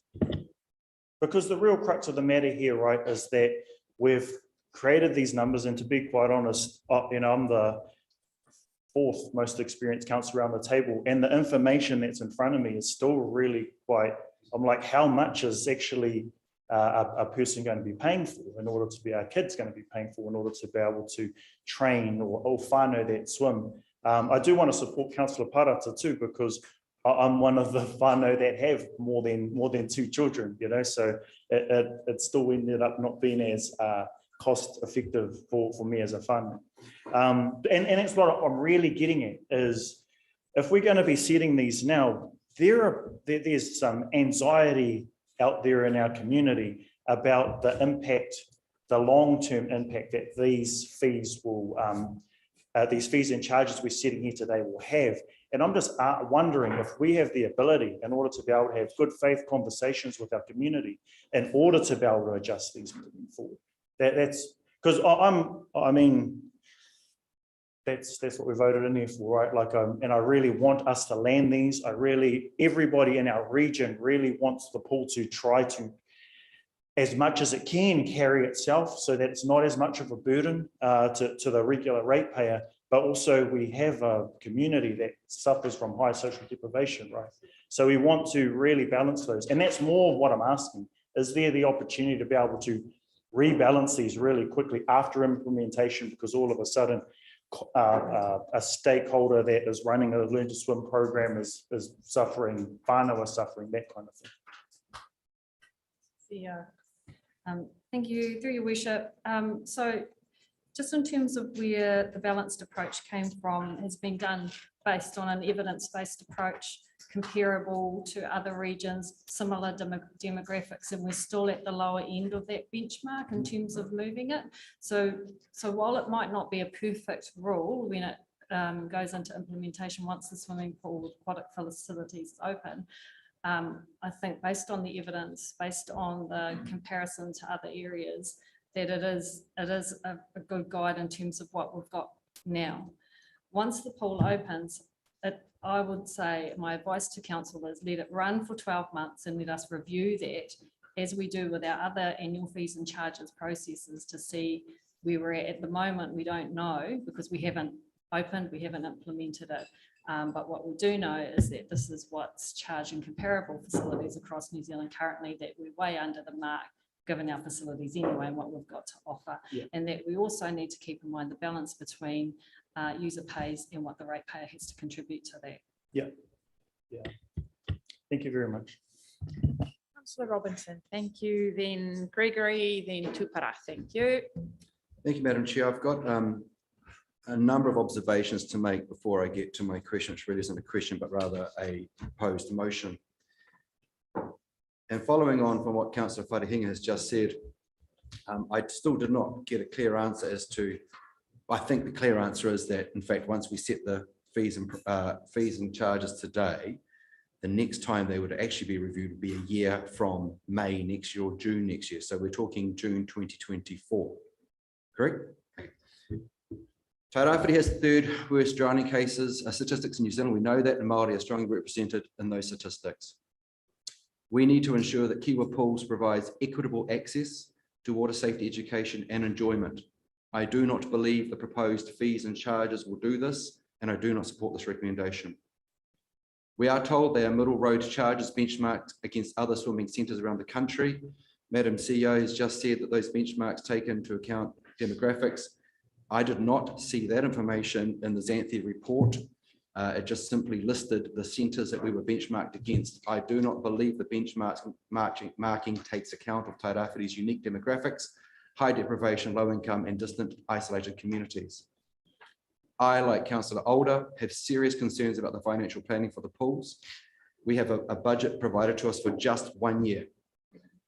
of the matter here, right, is that we've created these numbers, and to be quite honest, you know, I'm the fourth most experienced councillor around the table, and the information that's in front of me is still really quite, I'm like, how much is actually a person going to be paying for in order to be, our kids going to be paying for in order to be able to train or whānau that swim. I do want to support Councillor Parata too, because I'm one of the whānau that have more than 2 children, you know, so it still ended up not being as cost effective for me as a whānau. And that's what I'm really getting at, is if we're going to be setting these now, there's some anxiety out there in our community about the impact, the long-term impact that these fees will, these fees and charges we're setting here today will have. And I'm just wondering if we have the ability, in order to be able to have good faith conversations with our community, in order to be able to adjust these moving forward. That's because I mean, that's what we voted in there for, right? Like, and I really want us to land these. Everybody in our region really wants the pool to try to, as much as it can, carry itself so that it's not as much of a burden to the regular ratepayer, but also we have a community that suffers from high social deprivation, right? So we want to really balance those. And that's more what I'm asking. Is there the opportunity to be able to rebalance these really quickly after implementation, because all of a sudden a stakeholder that is running a Learn to Swim program is suffering, whānau are suffering, that kind of thing. Yeah. Thank you, through your worship. So just in terms of where the balanced approach came from, has been done based on an evidence-based approach comparable to other regions, similar demographics, and we're still at the lower end of that benchmark in terms of moving it. So while it might not be a perfect rule when it goes into implementation once the swimming pool aquatic facilities is open, I think based on the evidence, based on the comparison to other areas, that it is a good guide in terms of what we've got now. Once the pool opens, I would say my advice to council is let it run for 12 months and let us review that as we do with our other annual fees and charges processes to see where we're at the moment. We don't know because we haven't opened, we haven't implemented it. But what we do know is that this is what's charging comparable facilities across New Zealand currently, that we're way under the mark given our facilities anyway and what we've got to offer. Yeah. And that we also need to keep in mind the balance between user pays and what the ratepayer has to contribute to that. Yeah. Yeah. Thank you very much. Councillor Robinson, thank you. Then Gregory, then Tupara, thank you. Thank you, Madam Chair. I've got a number of observations to make before I get to my question, which really isn't a question, but rather a proposed motion. And following on from what Councillor Wharehinga has just said, I still did not get a clear answer as to, I think the clear answer is that, in fact, once we set the fees and charges today, the next time they would actually be reviewed would be a year from May next year or June next year. So we're talking June 2024, correct? Tairāwhiti has the third worst drowning cases statistics in New Zealand. We know that, and Māori are strongly represented in those statistics. We need to ensure that Kiwa Pools provides equitable access to water safety education and enjoyment. I do not believe the proposed fees and charges will do this, and I do not support this recommendation. We are told they are middle road charges benchmarked against other swimming centres around the country. Madam CEO has just said that those benchmarks take into account demographics. I did not see that information in the Xanthi report. It just simply listed the centres that we were benchmarked against. I do not believe the marking takes account of Tairāwhiti's unique demographics, high deprivation, low income and distant isolated communities. I, like Councillor Older, have serious concerns about the financial planning for the pools. We have a budget provided to us for just 1 year.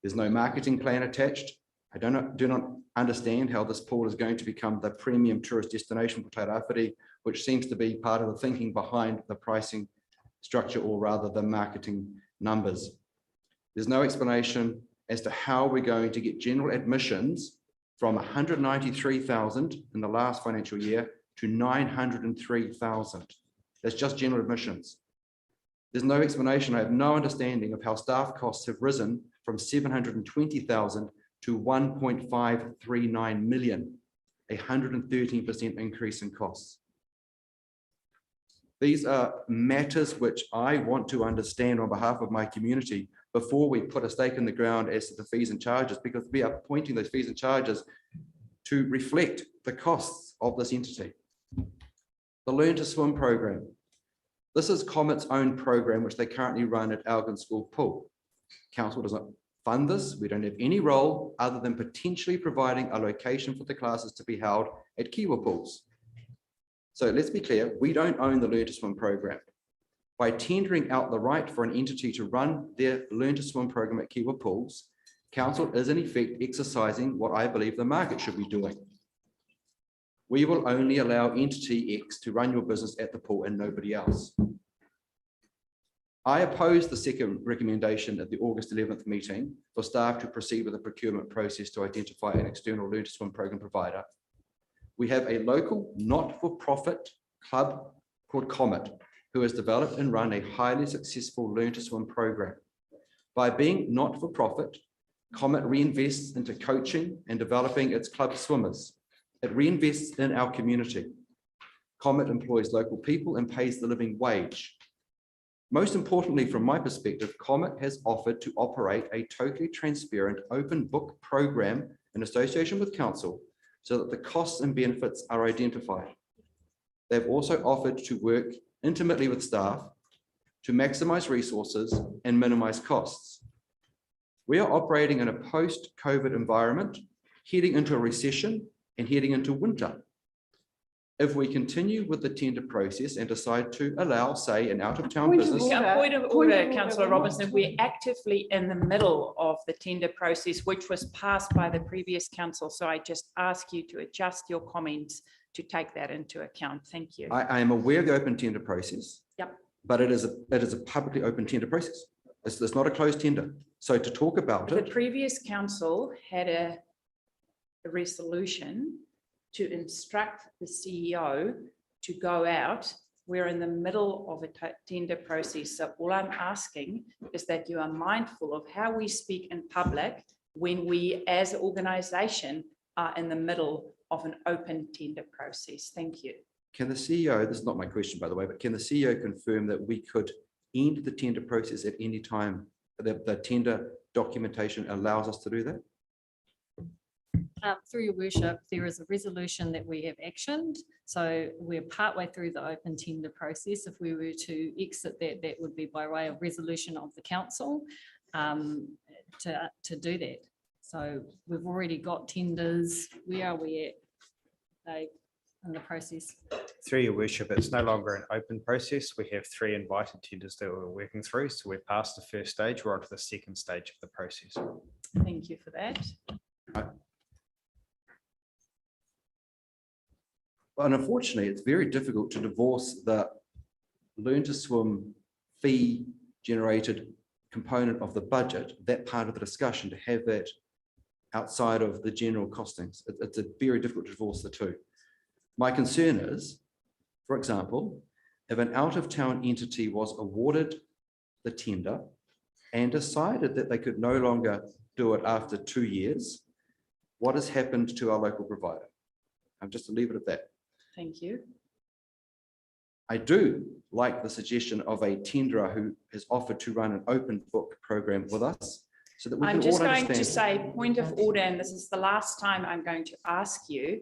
There's no marketing plan attached. I do not understand how this pool is going to become the premium tourist destination for Tairāwhiti, which seems to be part of the thinking behind the pricing structure, or rather the marketing numbers. There's no explanation as to how we're going to get general admissions from 193,000 in the last financial year to 903,000. That's just general admissions. There's no explanation. I have no understanding of how staff costs have risen from 720,000 to 1.539 million, a 113% increase in costs. These are matters which I want to understand on behalf of my community before we put a stake in the ground as to the fees and charges, because we are pointing those fees and charges to reflect the costs of this entity. The Learn to Swim program. This is Comet's own program, which they currently run at Algon School Pool. Council does not fund this. We don't have any role other than potentially providing a location for the classes to be held at Kiwa Pools. So let's be clear, we don't own the Learn to Swim program. By tendering out the right for an entity to run their Learn to Swim program at Kiwa Pools, Council is in effect exercising what I believe the market should be doing. We will only allow entity X to run your business at the pool and nobody else. I oppose the second recommendation at the August 11th meeting for staff to proceed with the procurement process to identify an external Learn to Swim program provider. We have a local not-for-profit club called Comet, who has developed and run a highly successful Learn to Swim program. By being not-for-profit, Comet reinvests into coaching and developing its club swimmers. It reinvests in our community. Comet employs local people and pays the living wage. Most importantly, from my perspective, Comet has offered to operate a totally transparent open book program in association with council so that the costs and benefits are identified. They've also offered to work intimately with staff to maximize resources and minimize costs. We are operating in a post-COVID environment, heading into a recession and heading into winter. If we continue with the tender process and decide to allow, say, an out-of-town business. Point of order, Councillor Robinson, we're actively in the middle of the tender process, which was passed by the previous council. So I just ask you to adjust your comments to take that into account. Thank you. I am aware of the open tender process. Yep. But it is a publicly open tender process. It's not a closed tender. So to talk about The it. previous council had a resolution to instruct the CEO to go out. We're in the middle of a tender process. So all I'm asking is that you are mindful of how we speak in public when we as an organisation are in the middle of an open tender process. Thank you. Can the CEO, this is not my question, by the way, but can the CEO confirm that we could end the tender process at any time? The tender documentation allows us to do that? Through your worship, there is a resolution that we have actioned. So we're partway through the open tender process. If we were to exit that, that would be by way of resolution of the council to do that. So we've already got tenders. Where are we at, Dave, in the process? Through your worship, it's no longer an open process. We have 3 invited tenders that we're working through. So we're past the first stage. We're on to the second stage of the process. Thank you for that. And unfortunately, it's very difficult to divorce the Learn to Swim fee generated component of the budget, that part of the discussion, to have that outside of the general costings. It's very difficult to divorce the two. My concern is, for example, if an out-of-town entity was awarded the tender and decided that they could no longer do it after 2 years, what has happened to our local provider? I'm just to leave it at that. Thank you. I do like the suggestion of a tenderer who has offered to run an open book program with us so that we can I'm just all going to understand. say, point of order, and this is the last time I'm going to ask you.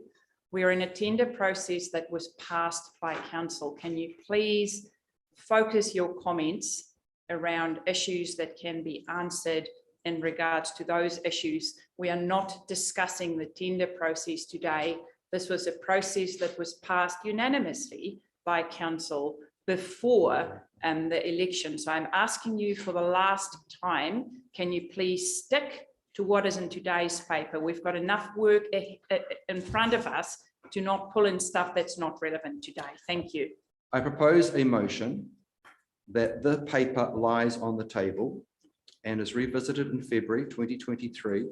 We're in a tender process that was passed by council. Can you please focus your comments around issues that can be answered in regards to those issues? We are not discussing the tender process today. This was a process that was passed unanimously by council before the election. So I'm asking you for the last time, can you please stick to what is in today's paper? We've got enough work in front of us to not pull in stuff that's not relevant today. Thank you. I propose a motion that the paper lies on the table and is revisited in February 2023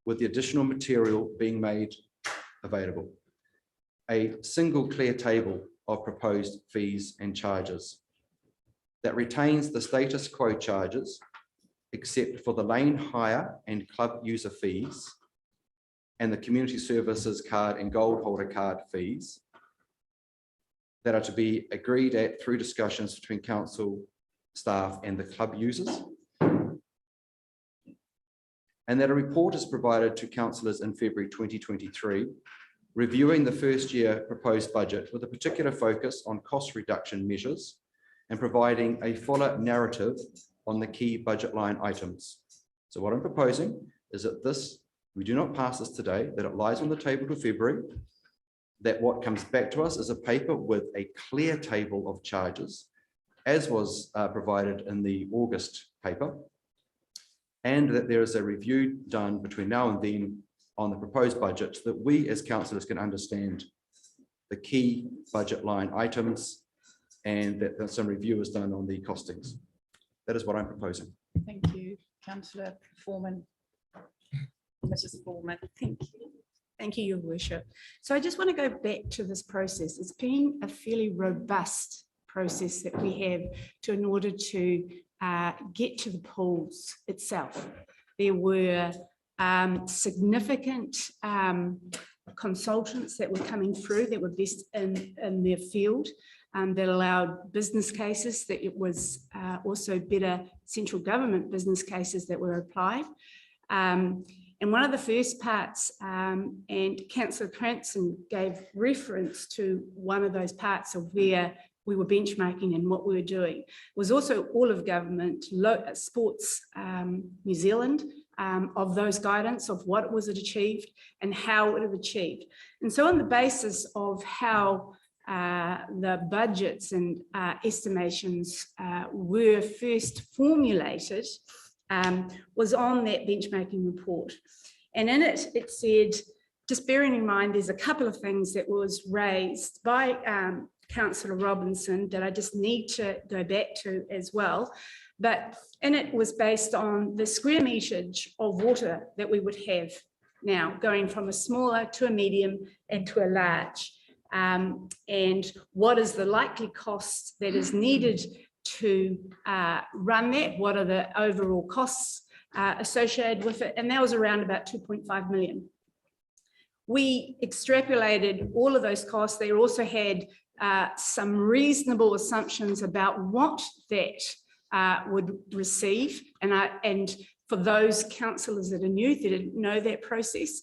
with the additional material being made available. A single clear table of proposed fees and charges that retains the status quo charges except for the lane hire and club user fees and the community services card and gold holder card fees that are to be agreed at through discussions between council staff and the club users. And that a report is provided to councillors in February 2023, reviewing the first year proposed budget with a particular focus on cost reduction measures and providing a fuller narrative on the key budget line items. So what I'm proposing is that we do not pass this today, that it lies on the table to February, that what comes back to us is a paper with a clear table of charges, as was provided in the August paper, and that there is a review done between now and then on the proposed budget so that we as councillors can understand the key budget line items and that some review is done on the costings. That is what I'm proposing. Thank you, Councillor Foreman. Mrs. Foreman, thank you. Thank you, Your Worship. So I just want to go back to this process. It's been a fairly robust process that we have in order to get to the pools itself. There were significant consultants that were coming through that were best in their field, that allowed business cases, that it was also better central government business cases that were applied. And one of the first parts, and Councillor Cranston gave reference to one of those parts of where we were benchmarking and what we were doing, was also all of government, Sports New Zealand, of those guidance of what was it achieved and how it was achieved. And so on the basis of how the budgets and estimations were first formulated, was on that benchmarking report. And in it, it said, just bearing in mind, there's a couple of things that was raised by Councillor Robinson that I just need to go back to as well. But in it was based on the square meterage of water that we would have now, going from a smaller to a medium and to a large. And what is the likely cost that is needed to run that? What are the overall costs associated with it? And that was around about 2.5 million. We extrapolated all of those costs. They also had some reasonable assumptions about what that would receive. And for those councillors that are new, that didn't know that process,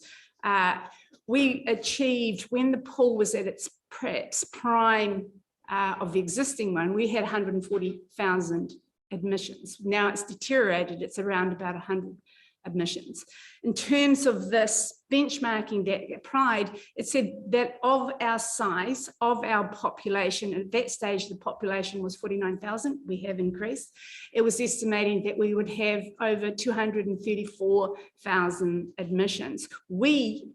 we achieved, when the pool was at its perhaps prime of the existing one, we had 140,000 admissions. Now it's deteriorated, it's around about 100 admissions. In terms of this benchmarking that applied, it said that of our size, of our population, at that stage the population was 49,000, we have increased. It was estimating that we would have over 234,000 admissions. We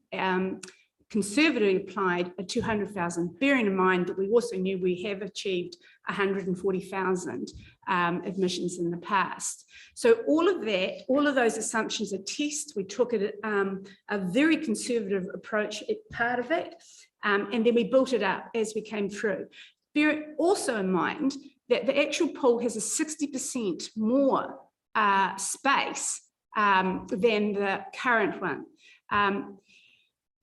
conservatively applied a 200,000, bearing in mind that we also knew we have achieved 140,000 admissions in the past. So all of that, all of those assumptions are test. We took it a very conservative approach at part of it, and then we built it up as we came through. Bear also in mind that the actual pool has a 60% more space than the current one.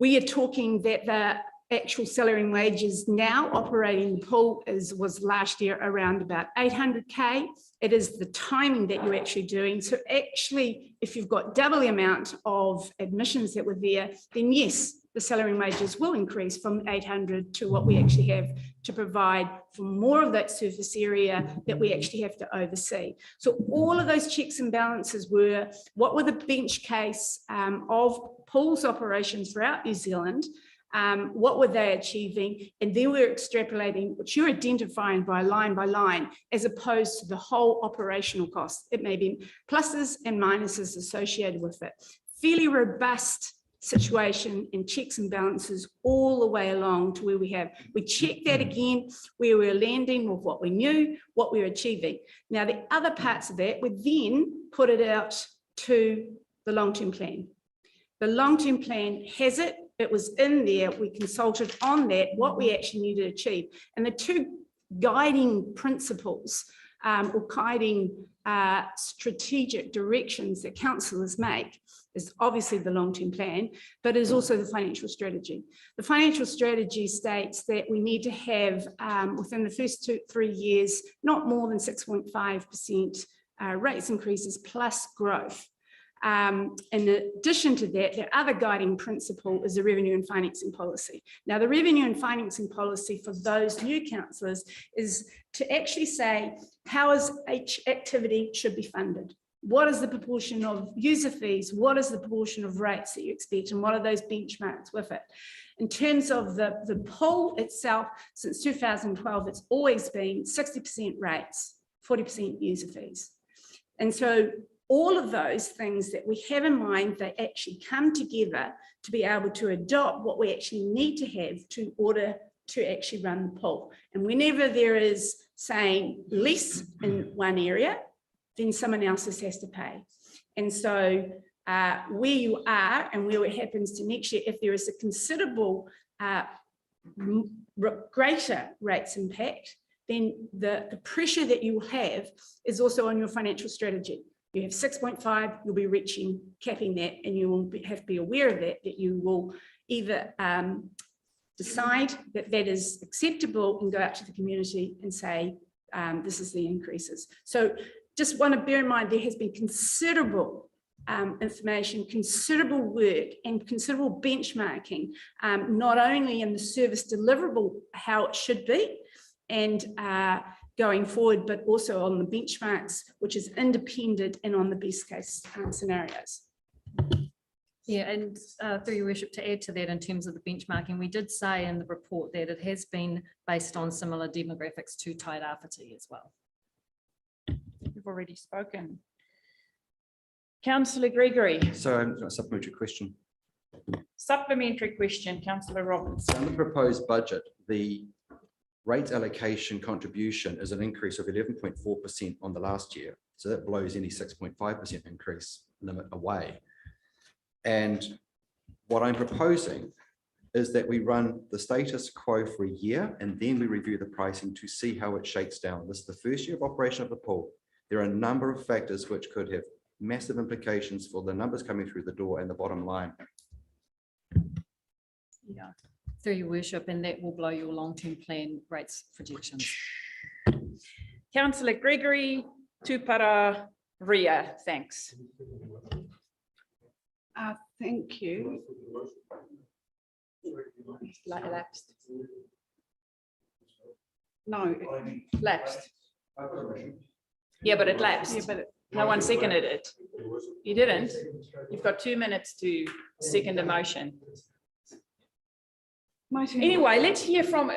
We are talking that the actual salary and wages now operating the pool was last year around about 800K. It is the timing that you're actually doing. So actually, if you've got double the amount of admissions that were there, then yes, the salary and wages will increase from 800 to what we actually have to provide for more of that surface area that we actually have to oversee. So all of those checks and balances were, what were the bench case of pools operations throughout New Zealand, what were they achieving, and then we're extrapolating, which you're identifying by line, as opposed to the whole operational cost. It may be pluses and minuses associated with it. Fairly robust situation and checks and balances all the way along to where we checked that again, where we're landing with what we knew, what we were achieving. Now, the other parts of that, we then put it out to the long-term plan. The long-term plan has it. It was in there. We consulted on that, what we actually needed to achieve. And the two guiding principles or guiding strategic directions that councillors make is obviously the long-term plan, but is also the financial strategy. The financial strategy states that we need to have within the first 3 years, not more than 6.5% rates increases plus growth. In addition to that, the other guiding principle is the revenue and financing policy. Now, the revenue and financing policy for those new councillors is to actually say how each activity should be funded. What is the proportion of user fees? What is the proportion of rates that you expect? And what are those benchmarks with it? In terms of the pool itself, since 2012, it's always been 60% rates, 40% user fees. And so all of those things that we have in mind, they actually come together to be able to adopt what we actually need to have in order to actually run the pool. And whenever there is saying less in one area, then someone else has to pay. And so where you are and where it happens to next year, if there is a considerable greater rates impact, then the pressure that you have is also on your financial strategy. You have 6.5, you'll be capping that, and you will have to be aware of that you will either decide that that is acceptable and go out to the community and say, this is the increases. So just want to bear in mind, there has been considerable information, considerable work and considerable benchmarking, not only in the service deliverable, how it should be, and going forward, but also on the benchmarks, which is independent and on the best case scenarios. Yeah, and through your worship, to add to that in terms of the benchmarking, we did say in the report that it has been based on similar demographics to Tairāwhiti as well. You've already spoken. Councillor Gregory. So a supplementary question. Supplementary question, Councillor Robbins. On the proposed budget, the rate allocation contribution is an increase of 11.4% on the last year. So that blows any 6.5% increase limit away. And what I'm proposing is that we run the status quo for a year and then we review the pricing to see how it shakes down. This is the first year of operation of the pool. There are a number of factors which could have massive implications for the numbers coming through the door and the bottom line. Yeah, through your worship, and that will blow your long-term plan rates projections. Councillor Gregory, Tupara, Ria, thanks. Thank you. Lapsed. No, lapsed. Yeah, but it lapsed. Yeah, but no one seconded it. You didn't. You've got 2 minutes to second a motion. Anyway, let's hear from,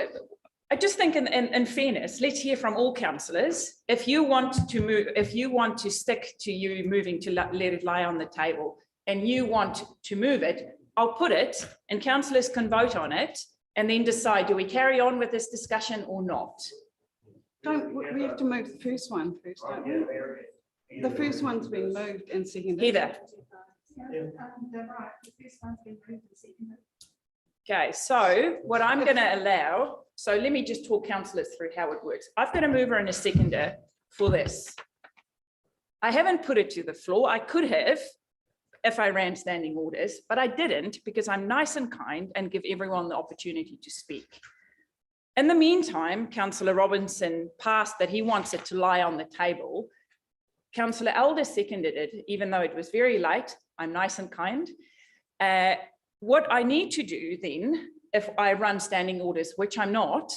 I just think in fairness, let's hear from all councillors. If you want to move, if you want to stick to you moving to let it lie on the table and you want to move it, I'll put it and councillors can vote on it and then decide, do we carry on with this discussion or not? we have to move the first one first, don't we? The first one's been moved and seconded. Heather. Okay, so what I'm going to allow, so let me just talk councillors through how it works. I've got a mover and a seconder for this. I haven't put it to the floor. I could have if I ran standing orders, but I didn't because I'm nice and kind and give everyone the opportunity to speak. In the meantime, Councillor Robinson passed that he wants it to lie on the table. Councillor Elder seconded it, even though it was very late. I'm nice and kind. What I need to do then, if I run standing orders, which I'm not,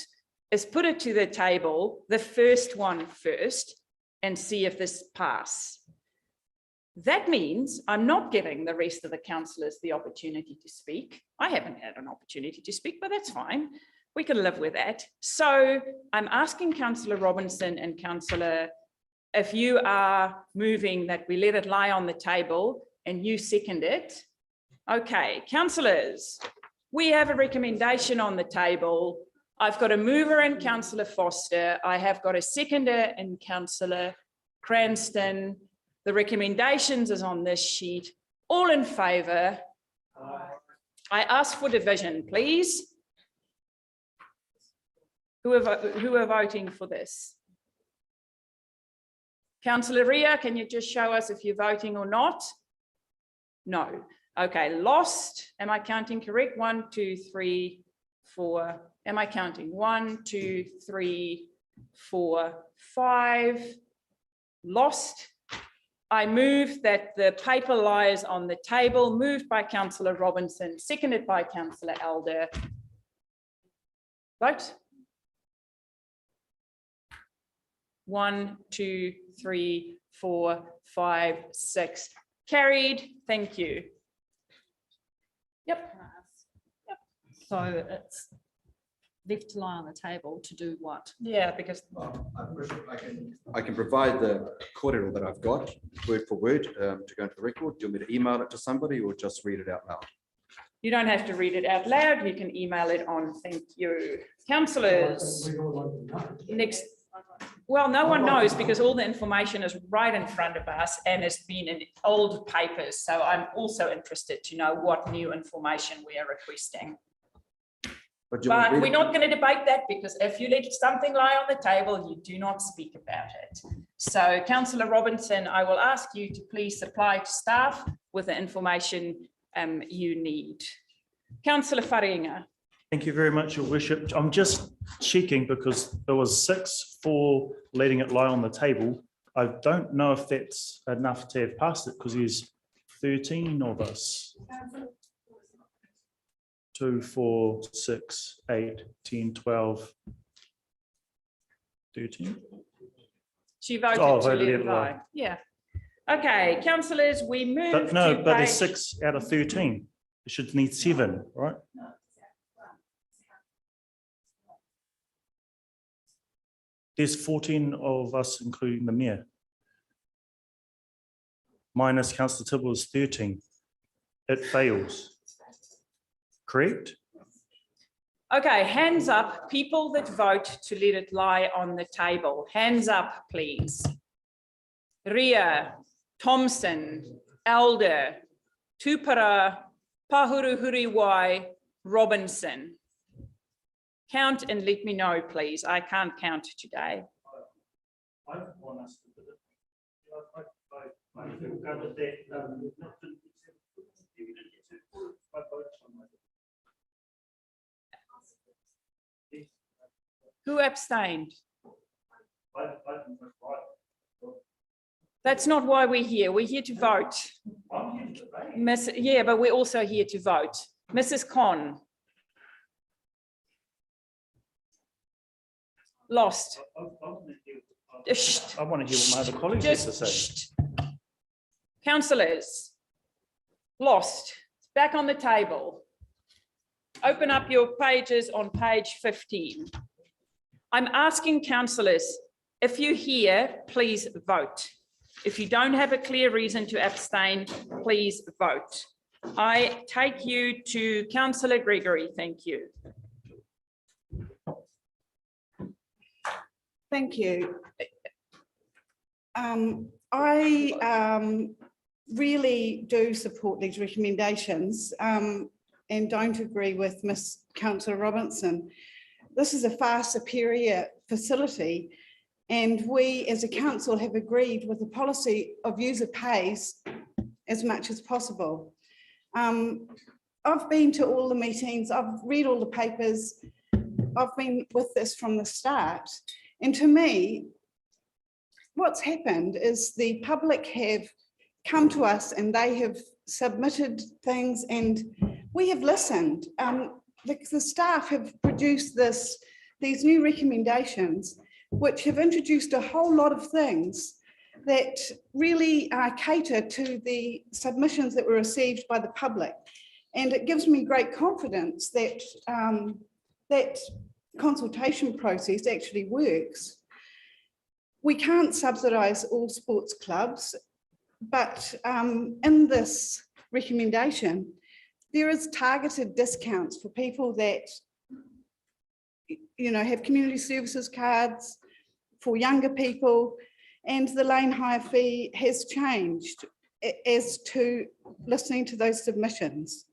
is put it to the table, the first one first, and see if this passes. That means I'm not giving the rest of the councillors the opportunity to speak. I haven't had an opportunity to speak, but that's fine. We can live with that. So I'm asking Councillor Robinson and Councillor, if you are moving that we let it lie on the table and you second it. Okay, councillors, we have a recommendation on the table. I've got a mover in Councillor Foster. I have got a seconder in Councillor Cranston. The recommendations is on this sheet. All in favour? I ask for division, please. Who are voting for this? Councillor Ria, can you just show us if you're voting or not? No. Okay, lost. Am I counting correct? 1, 2, 3, 4. Am I counting? 1, 2, 3, 4, 5. Lost. I move that the paper lies on the table, moved by Councillor Robinson, seconded by Councillor Elder. Vote. 1, 2, 3, 4, 5, 6. Carried. Thank you. Yep. So it's left to lie on the table to do what? Yeah, because I can provide the corridor that I've got word for word to go into the record. Do you want me to email it to somebody or just read it out loud? you don't have to read it out loud. You can email it on. Thank you. Councillors. Next. Well, no one knows because all the information is right in front of us and it's been in old papers. So I'm also interested to know what new information we are requesting. But you want to But read we're it? not going to debate that because if you let something lie on the table, you do not speak about it. So Councillor Robinson, I will ask you to please supply to staff with the information you need. Councillor Faringa. Thank you very much, Your Worship. I'm just checking because there was 6 for letting it lie on the table. I don't know if that's enough to have passed it because there's 13 of us. 2, 4, 6, 8, 10, 12, 13. She voted Oh, to voted let it it lie. lie. Yeah. Okay, councillors, we move But no, to but there's page- 6 out of 13. It should need 7, right? There's 14 of us, including the mayor. Minus councillor Tibble is 13. It fails. Correct? Okay, hands up, people that vote to let it lie on the table. Hands up, please. Ria, Thompson, Elder, Tupara, Pahuruhuriwai, Robinson. Count and let me know, please. I can't count today. Who abstained? That's not why we're here. We're here to vote. Yeah, but we're also here to vote. Mrs. Con. Lost. I want to hear what my other colleagues have to say. Just councillors. Lost. Back on the table. Open up your pages on page 15. I'm asking councillors, if you're here, please vote. If you don't have a clear reason to abstain, please vote. I take you to Councillor Gregory. Thank you. Thank you. I really do support these recommendations and don't agree with Ms. Councillor Robinson. This is a far superior facility and we as a council have agreed with the policy of user pays as much as possible. I've been to all the meetings, I've read all the papers, I've been with this from the start. And to me, what's happened is the public have come to us and they have submitted things and we have listened. The staff have produced these new recommendations, which have introduced a whole lot of things that really cater to the submissions that were received by the public. And it gives me great confidence that that consultation process actually works. We can't subsidise all sports clubs, but in this recommendation, there is targeted discounts for people that have community services cards, for younger people, and the lane hire fee has changed as to listening to those submissions.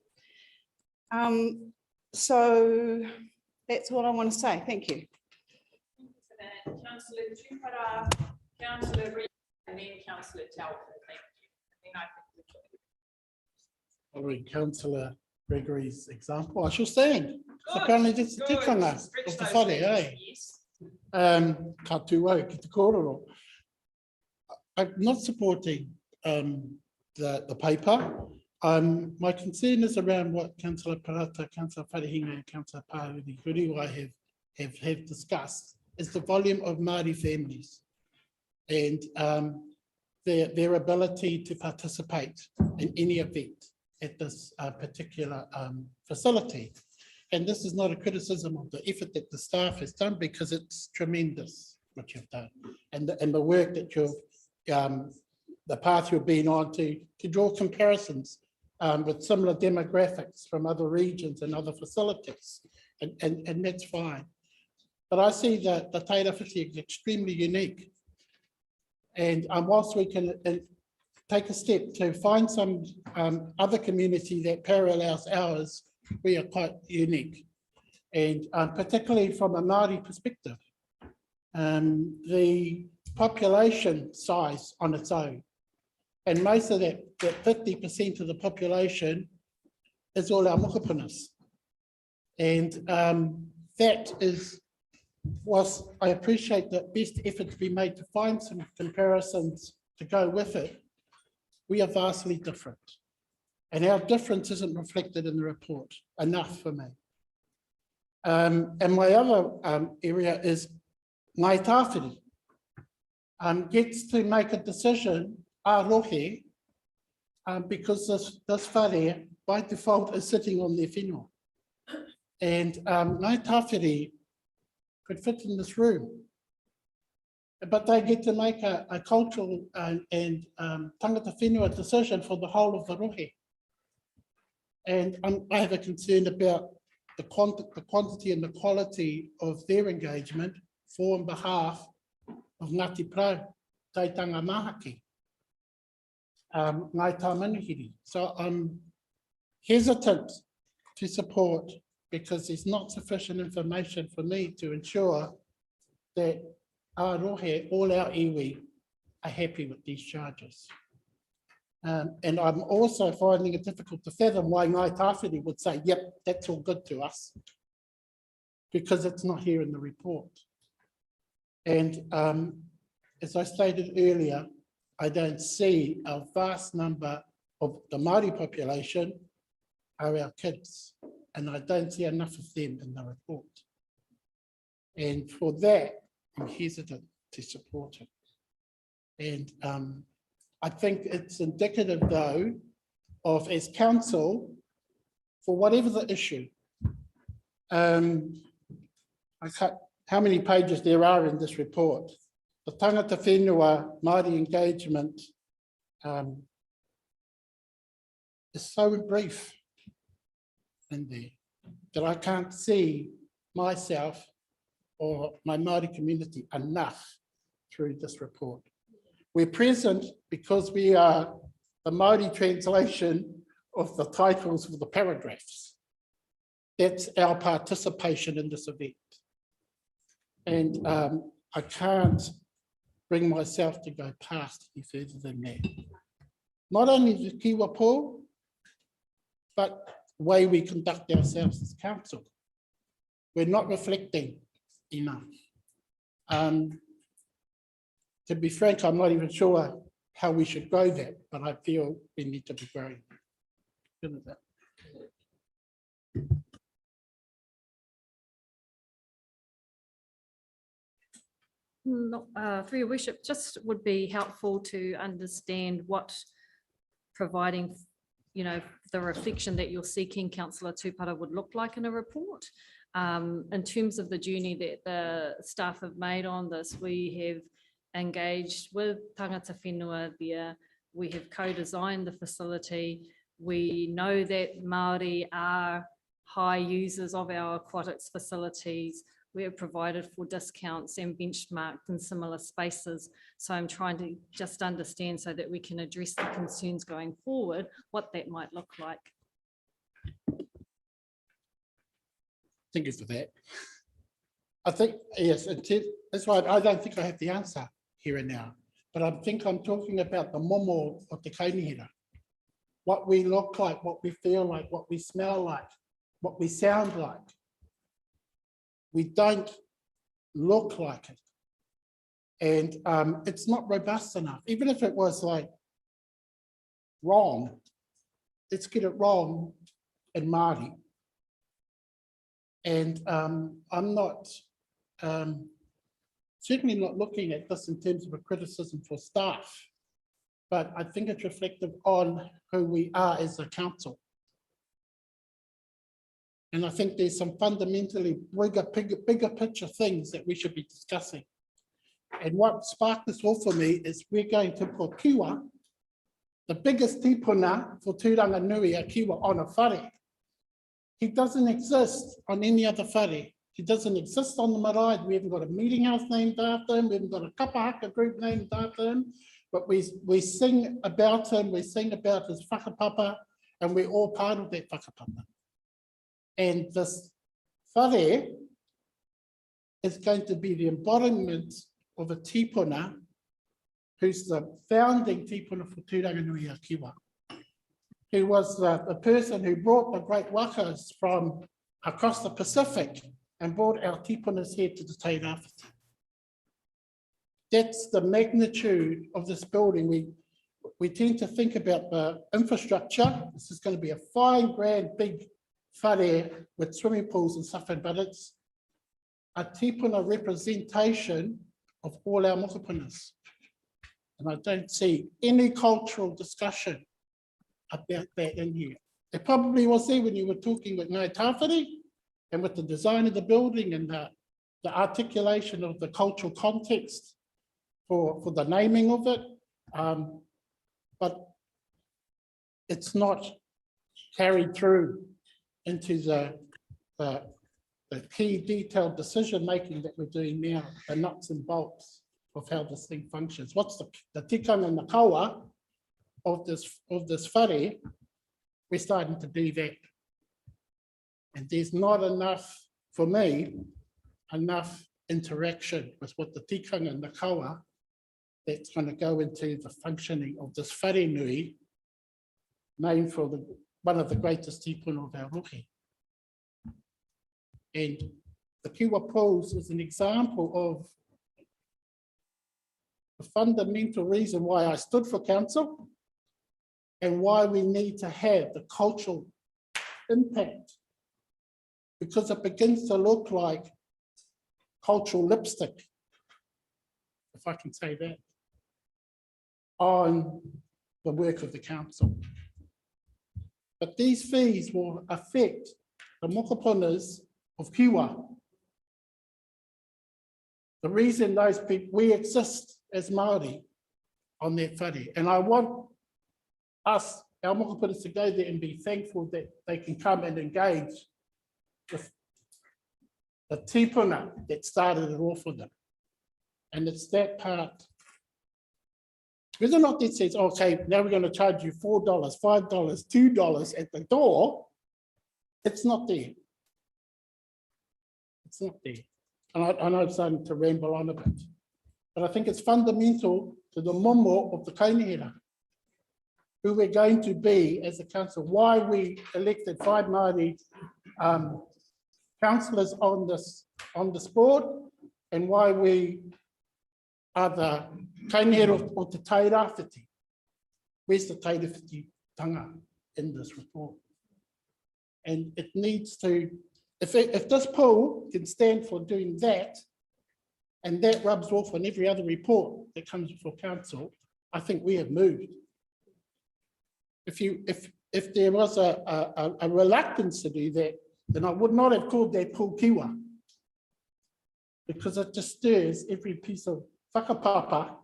So that's what I want to say. Thank you. Councillor Tupara, Councillor Reid, and then Councillor Telford. Thank you. I'll read Councillor Gregory's example. I shall stand. Good, Apparently this is good. tikanga Stretch of the those whare, legs, eh? yes. Ka tu au ki te kōrero. I'm not supporting the paper. My concern is around what Councillor Parata, Councillor Wharehinga and Councillor Pāhuri have discussed, is the volume of Māori families and their ability to participate in any event at this particular facility. And this is not a criticism of the effort that the staff has done, because it's tremendous what you've done and the work that you've, the path you've been on to draw comparisons with similar demographics from other regions and other facilities. And that's fine. But I see that the taira whiti is extremely unique. And whilst we can take a step to find some other community that parallels ours, we are quite unique. And particularly from a Māori perspective, the population size on its own, and most of that 50% of the population is all our mokapunas. And that is, whilst I appreciate that best effort to be made to find some comparisons to go with it, we are vastly different. And our difference isn't reflected in the report enough for me. And my other area is Ngāi Tāwhiri gets to make a decision ārohe because this whare by default is sitting on their whenua. And Ngāi Tāwhiri could fit in this room, but they get to make a cultural and tangata whenua decision for the whole of the rohe. And I have a concern about the quantity and the quality of their engagement for and behalf of Ngāti Prau, Taitanga Mahaki, Ngāi Tāmanihiri. So I'm hesitant to support because there's not sufficient information for me to ensure that our rohe, all our iwi, are happy with these charges. And I'm also finding it difficult to fathom why Ngāi Tāwhiri would say, yep, that's all good to us, because it's not here in the report. And as I stated earlier, I don't see a vast number of the Māori population are our kids, and I don't see enough of them in the report. And for that, I'm hesitant to support it. And I think it's indicative, though, of as council, for whatever the issue, how many pages there are in this report, the tangata whenua Māori engagement is so brief in there that I can't see myself or my Māori community enough through this report. We're present because we are the Māori translation of the titles of the paragraphs. That's our participation in this event. And I can't bring myself to go past any further than that. Not only the Kiwa Paul, but the way we conduct ourselves as council. We're not reflecting enough. To be frank, I'm not even sure how we should grow that, but I feel we need to be growing. Through your worship, just would be helpful to understand what providing, the reflection that you're seeking, Councillor Tupara, would look like in a report. In terms of the journey that the staff have made on this, we have engaged with tangata whenua there. We have co-designed the facility. We know that Māori are high users of our aquatics facilities. We have provided for discounts and benchmarked in similar spaces. So I'm trying to just understand so that we can address the concerns going forward, what that might look like. Thank you for that. I think, yes, that's why I don't think I have the answer here and now, but I think I'm talking about the momo of the kainihira. What we look like, what we feel like, what we smell like, what we sound like. We don't look like it. And it's not robust enough. Even if it was like wrong, let's get it wrong in Māori. And I'm not, certainly not looking at this in terms of a criticism for staff, but I think it's reflective on who we are as a council. And I think there's some fundamentally bigger picture things that we should be discussing. And what sparked this all for me is we're going to put Kiwa, the biggest tipuna for Tūranga Nui a Kiwa, on a whare. He doesn't exist on any other whare He doesn't exist on the marae. We haven't got a meeting house named after him. We haven't got a kapahaka group named after him. But we sing about him, we sing about his whakapapa, and we're all part of that whakapapa. And this whare is going to be the embodiment of a tipuna who's the founding tipuna for Tūranganui a Kiwa, who was the person who brought the great wakas from across the Pacific and brought our tipunas here to the Te Rāwhiti. That's the magnitude of this building. We tend to think about the infrastructure. This is going to be a fine, grand, big whare with swimming pools and stuff, but it's a tipuna representation of all our mokupunas. And I don't see any cultural discussion about that in here. It probably was there when you were talking with Ngāi Tāwhiri and with the design of the building and the articulation of the cultural context for the naming of it. But it's not carried through into the key detailed decision-making that we're doing now, the nuts and bolts of how this thing functions. What's the tikanga and the kaua of this whare? We're starting to do that. And there's not enough, for me, enough interaction with what the tikanga and the kaua that's going to go into the functioning of this whare nui, named for one of the greatest tipuna of our rohe. And the Kiwa pools is an example of the fundamental reason why I stood for council and why we need to have the cultural impact, because it begins to look like cultural lipstick, if I can say that, on the work of the council. But these fees will affect the mokupunas of Kiwa. The reason those people, we exist as Māori on that whare. And I want us, our mokupunas, to go there and be thankful that they can come and engage with the tipuna that started it all for them. And it's that part. Whether or not that says, okay, now we're going to charge you $4, $5, $2 at the door, it's not there. It's not there. And I know I'm starting to ramble on a bit, but I think it's fundamental to the momo of the kainihira, who we're going to be as a council, why we elected 5 Māori councillors on this board, and why we are the kainihira of the Te Rāwhiti. Where's the Te Rāwhiti tanga in this report? And it needs to, if this pool can stand for doing that, and that rubs off on every other report that comes before council, I think we have moved. If there was a reluctance to do that, then I would not have called that pool Kiwa, because it just stirs every piece of whakapapa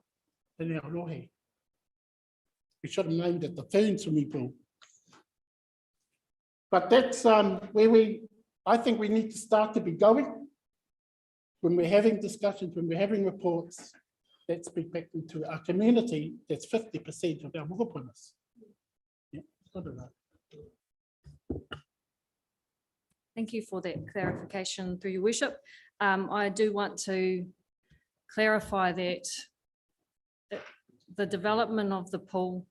in our rohe. We should have named it the Fern swimming pool. But that's where I think we need to start to be going. When we're having discussions, when we're having reports, that speak back into our community, that's 50% of our mokupunas. Yeah, I don't know. Thank you for that clarification through your worship. I do want to clarify that the development of the pool,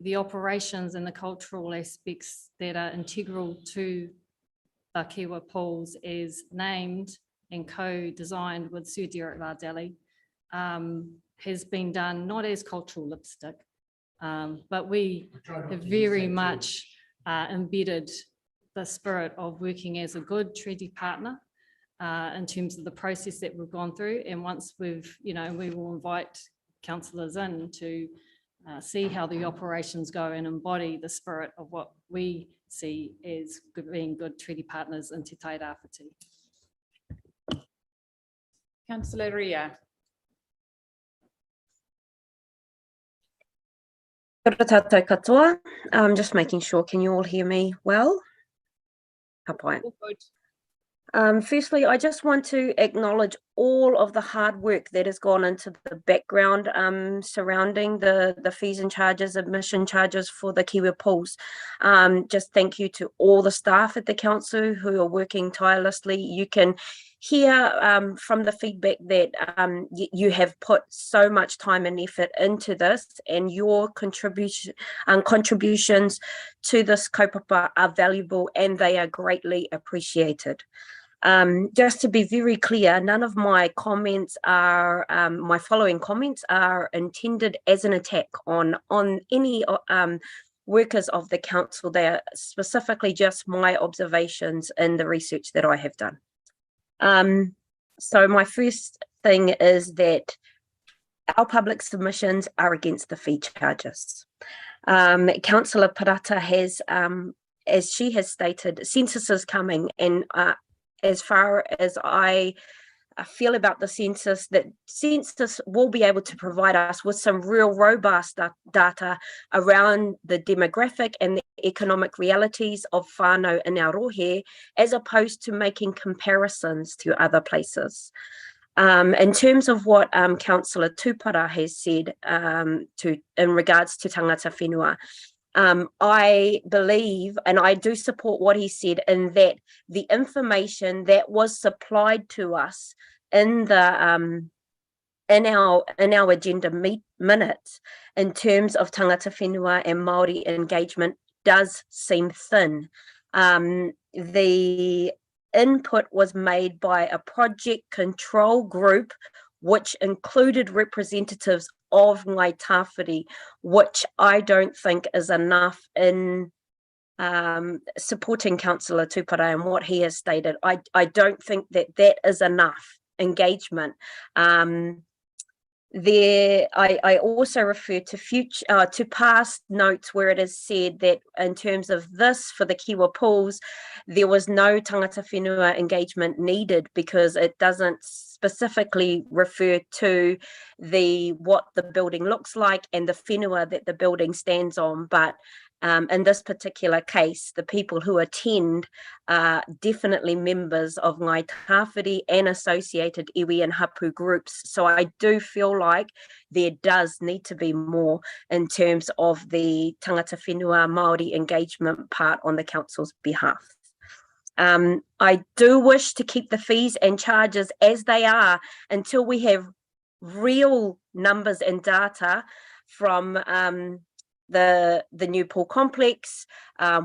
the operations and the cultural aspects that are integral to the Kiwa pools is named and co-designed with Sir Derek Lardeli, has been done not as cultural lipstick, but we have very much embedded the spirit of working as a good treaty partner in terms of the process that we've gone through. And once we've, we will invite councillors in to see how the operations go and embody the spirit of what we see as being good treaty partners in Te Tai Rāwhiti. Councillor Ria. Kia ora tātou katoa. I'm just making sure, can you all hear me well? Hapai. All good. Firstly, I just want to acknowledge all of the hard work that has gone into the background surrounding the fees and charges, admission charges for the Kiwa pools. Just thank you to all the staff at the council who are working tirelessly. You can hear from the feedback that you have put so much time and effort into this, and your contributions to this kaupapa are valuable and they are greatly appreciated. Just to be very clear, none of my comments are, my following comments are intended as an attack on any workers of the council. They are specifically just my observations in the research that I have done. So my first thing is that our public submissions are against the fee charges. Councillor Parata has, as she has stated, census is coming, and as far as I feel about the census, that census will be able to provide us with some real robust data around the demographic and the economic realities of whānau in our rohe, as opposed to making comparisons to other places. In terms of what Councillor Tupara has said in regards to tangata whenua, I believe, and I do support what he said, in that the information that was supplied to us in the in our agenda minutes in terms of tangata whenua and Māori engagement does seem thin. The input was made by a project control group which included representatives of Ngai Tāwhiri, which I don't think is enough in supporting Councillor Tupara and what he has stated. I don't think that that is enough engagement. I also refer to to past notes where it is said that in terms of this for the Kiwa pools, there was no tangata whenua engagement needed because it doesn't specifically refer to what the building looks like and the whenua that the building stands on. But in this particular case, the people who attend are definitely members of Ngai Tāwhiri and associated iwi and hapu groups. So I do feel like there does need to be more in terms of the tangata whenua Māori engagement part on the council's behalf. I do wish to keep the fees and charges as they are until we have real numbers and data from the new pool complex,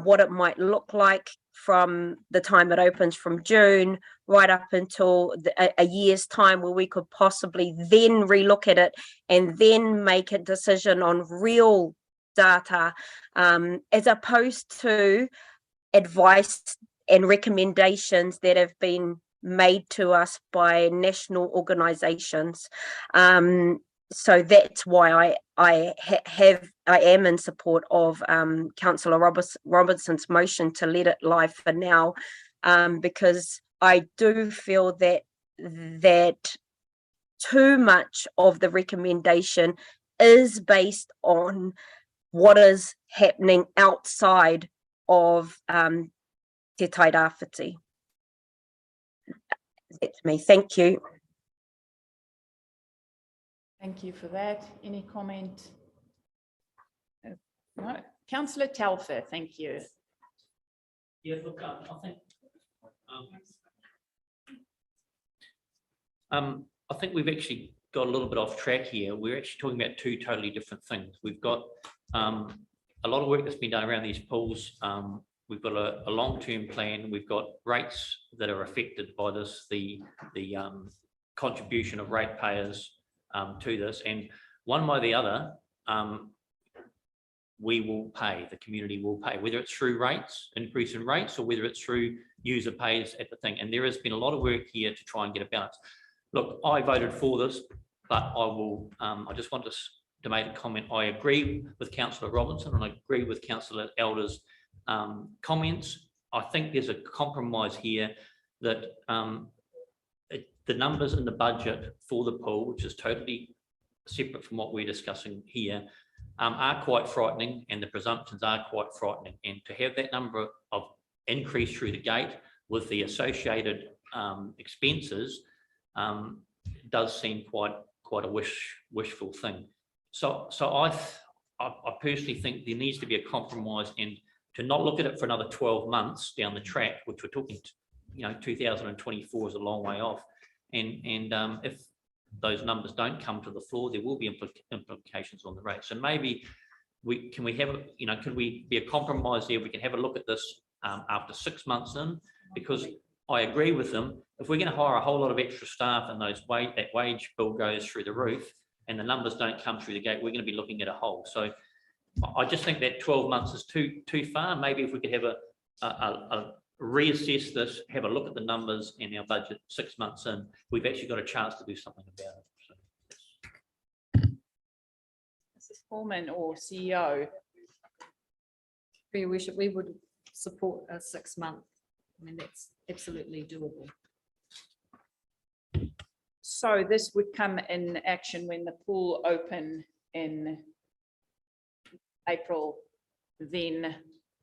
what it might look like from the time it opens from June right up until a year's time, where we could possibly then relook at it and then make a decision on real data, as opposed to advice and recommendations that have been made to us by national organisations. So that's why I am in support of Councillor Robertson's motion to let it lie for now, because I do feel that too much of the recommendation is based on what is happening outside of Te Tai Rāwhiti. That's me. Thank you. Thank you for that. Any comment? No. Councillor Telfer, thank you. Yeah, look, I think we've actually got a little bit off track here. We're actually talking about two totally different things. We've got a lot of work that's been done around these pools. We've got a long-term plan. We've got rates that are affected by this, the contribution of ratepayers to this, and one way or the other, we will pay, the community will pay, whether it's through rates, increase in rates, or whether it's through user pays at the thing. And there has been a lot of work here to try and get a balance. Look, I voted for this, but I will, I just want to make a comment. I agree with Councillor Robinson and I agree with Councillor Elder's comments. I think there's a compromise here that the numbers in the budget for the pool, which is totally separate from what we're discussing here, are quite frightening, and the presumptions are quite frightening. And to have that number of increase through the gate, with the associated expenses does seem quite a wishful thing. So I personally think there needs to be a compromise, and to not look at it for another 12 months down the track, which we're talking, 2024 is a long way off. And if those numbers don't come to the floor, there will be implications on the rate. So maybe can we be a compromise there? We can have a look at this after 6 months in, because I agree with them. If we're going to hire a whole lot of extra staff and that wage bill goes through the roof and the numbers don't come through the gate, we're going to be looking at a hole. So I just think that 12 months is too far. Maybe if we could have a reassess this, have a look at the numbers in our budget 6 months in, we've actually got a chance to do something about it. So. Mrs. Foreman or CEO? For your worship, we would support a 6 month. I mean, that's absolutely doable. So this would come in action when the pool open in April, then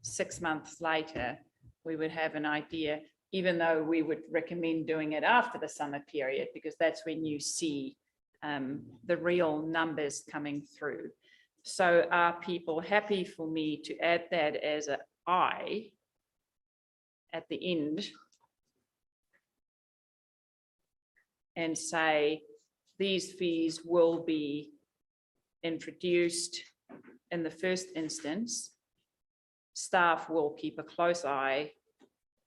6 months later, we would have an idea, even though we would recommend doing it after the summer period, because that's when you see the real numbers coming through. So are people happy for me to add that as an I at the end and say these fees will be introduced in the first instance, staff will keep a close eye,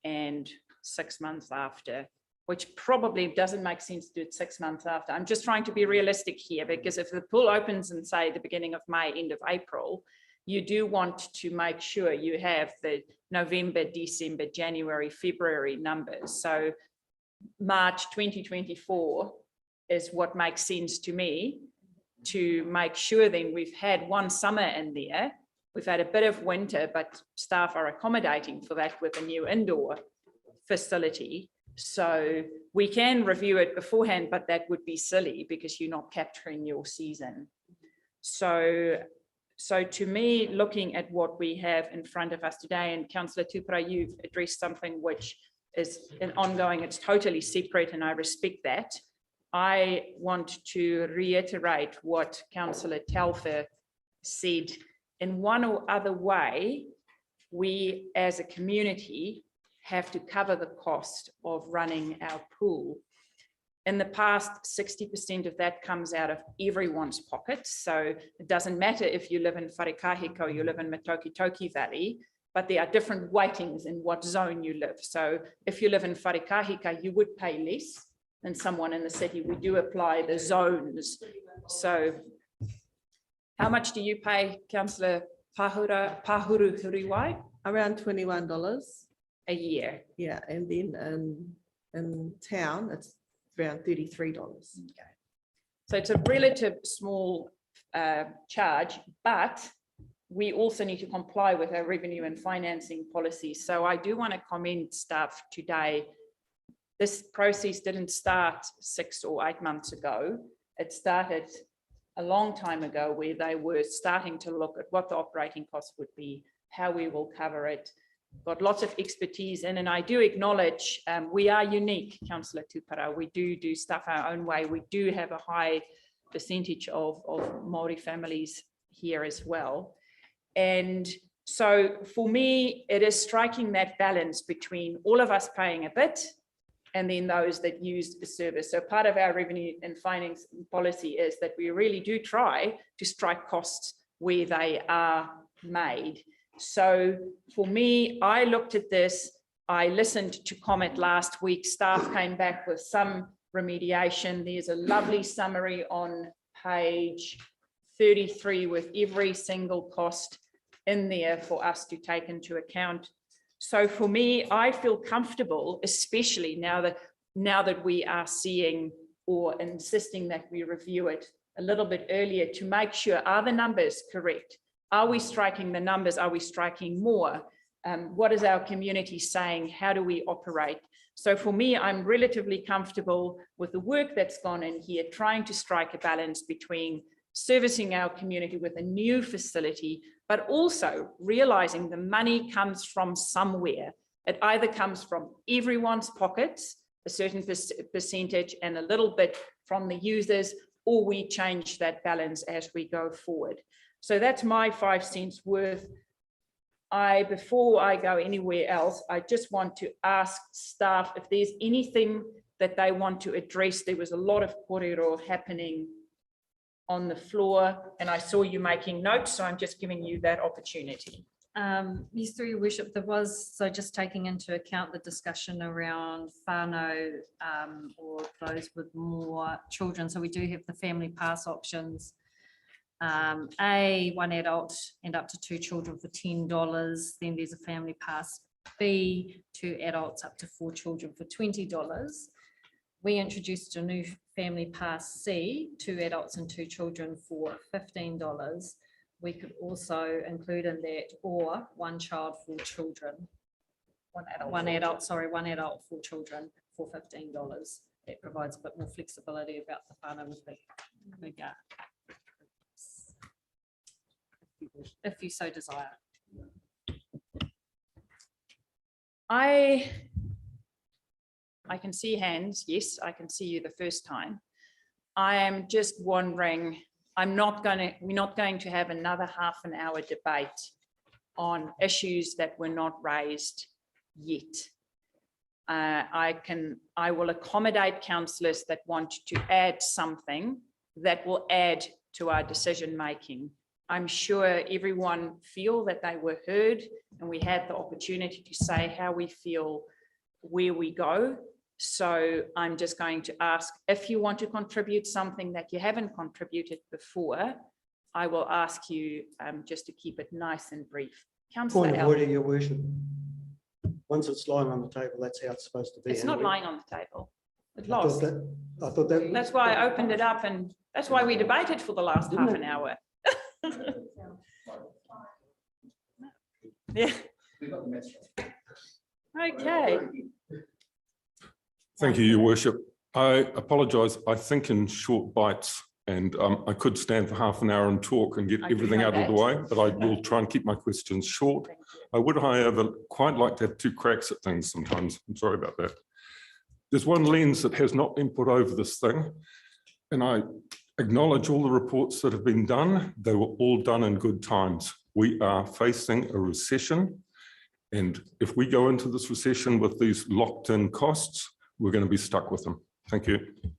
and 6 months after, which probably doesn't make sense to do it 6 months after. I'm just trying to be realistic here, because if the pool opens in, say, the beginning of May, end of April, you do want to make sure you have the November, December, January, February numbers. So March 2024 is what makes sense to me, to make sure then we've had one summer in there. We've had a bit of winter, but staff are accommodating for that with a new indoor facility. So we can review it beforehand, but that would be silly because you're not capturing your season. So to me, looking at what we have in front of us today, and Councillor Tupara, you've addressed something which is an ongoing, it's totally separate, and I respect that. I want to reiterate what Councillor Telfer said. In one or other way, we as a community have to cover the cost of running our pool. In the past, 60% of that comes out of everyone's pocket. So it doesn't matter if you live in Wharekahika or you live in Matokitoki Valley, but there are different weightings in what zone you live. So if you live in Wharekahika, you would pay less than someone in the city. We do apply the zones. So how much do you pay, Councillor Pahuru Huriwai? Around $21 a year. Yeah, and then in town, it's around $33. Okay. So it's a relative small charge, but we also need to comply with our revenue and financing policies. So I do want to commend staff today. This process didn't start 6 or 8 months ago. It started a long time ago, where they were starting to look at what the operating costs would be, how we will cover it. Got lots of expertise in, and I do acknowledge we are unique, Councillor Tupara. We do stuff our own way. We do have a high percentage of Māori families here as well. And so for me, it is striking that balance between all of us paying a bit and then those that use the service. So part of our revenue and finance policy is that we really do try to strike costs where they are made. So for me, I looked at this, I listened to comment last week, staff came back with some remediation. There's a lovely summary on page 33 with every single cost in there for us to take into account. So for me, I feel comfortable, especially now that we are seeing or insisting that we review it a little bit earlier to make sure, are the numbers correct? Are we striking the numbers? Are we striking more? What is our community saying? How do we operate? So for me, I'm relatively comfortable with the work that's gone in here, trying to strike a balance between servicing our community with a new facility, but also realizing the money comes from somewhere. It either comes from everyone's pockets, a certain percentage, and a little bit from the users, or we change that balance as we go forward. So that's my 5 cents worth. Before I go anywhere else, I just want to ask staff if there's anything that they want to address. There was a lot of kōrero happening on the floor, and I saw you making notes, so I'm just giving you that opportunity. Yes, through your worship, there was, so just taking into account the discussion around whānau or those with more children. So we do have the family pass options. One adult and up to 2 children for $10. Then there's a family pass B, 2 adults up to 4 children for $20. We introduced a new family pass C, 2 adults and 2 children for $15. We could also include in that, or 1 child, 4 children. One adult, 4 children for $15. That provides a bit more flexibility about the whānau with the bigger, if you so desire. I can see hands. Yes, I can see you the first time. I am just wondering, we're not going to have another half an hour debate on issues that were not raised yet. I will accommodate councillors that want to add something that will add to our decision making. I'm sure everyone feel that they were heard, and we had the opportunity to say how we feel, where we go. So I'm just going to ask, if you want to contribute something that you haven't contributed before, I will ask you just to keep it nice and brief. Councillor Point of order, Your Worship. Once it's lying on the table, that's how it's supposed to be. It's not lying on the table. It I lost. thought that. That's why I opened it up, and that's why we debated for the last half an hour. Yeah. Okay. Thank you, Your Worship. I apologise. I think in short bites, and I could stand for half an hour and talk and get everything out of the way, but I will try and keep my questions short. I would, however, quite like to have 2 cracks at things sometimes. I'm sorry about that. There's one lens that has not been put over this thing, and I acknowledge all the reports that have been done. They were all done in good times. We are facing a recession, and if we go into this recession with these locked-in costs, we're going to be stuck with them. Thank you.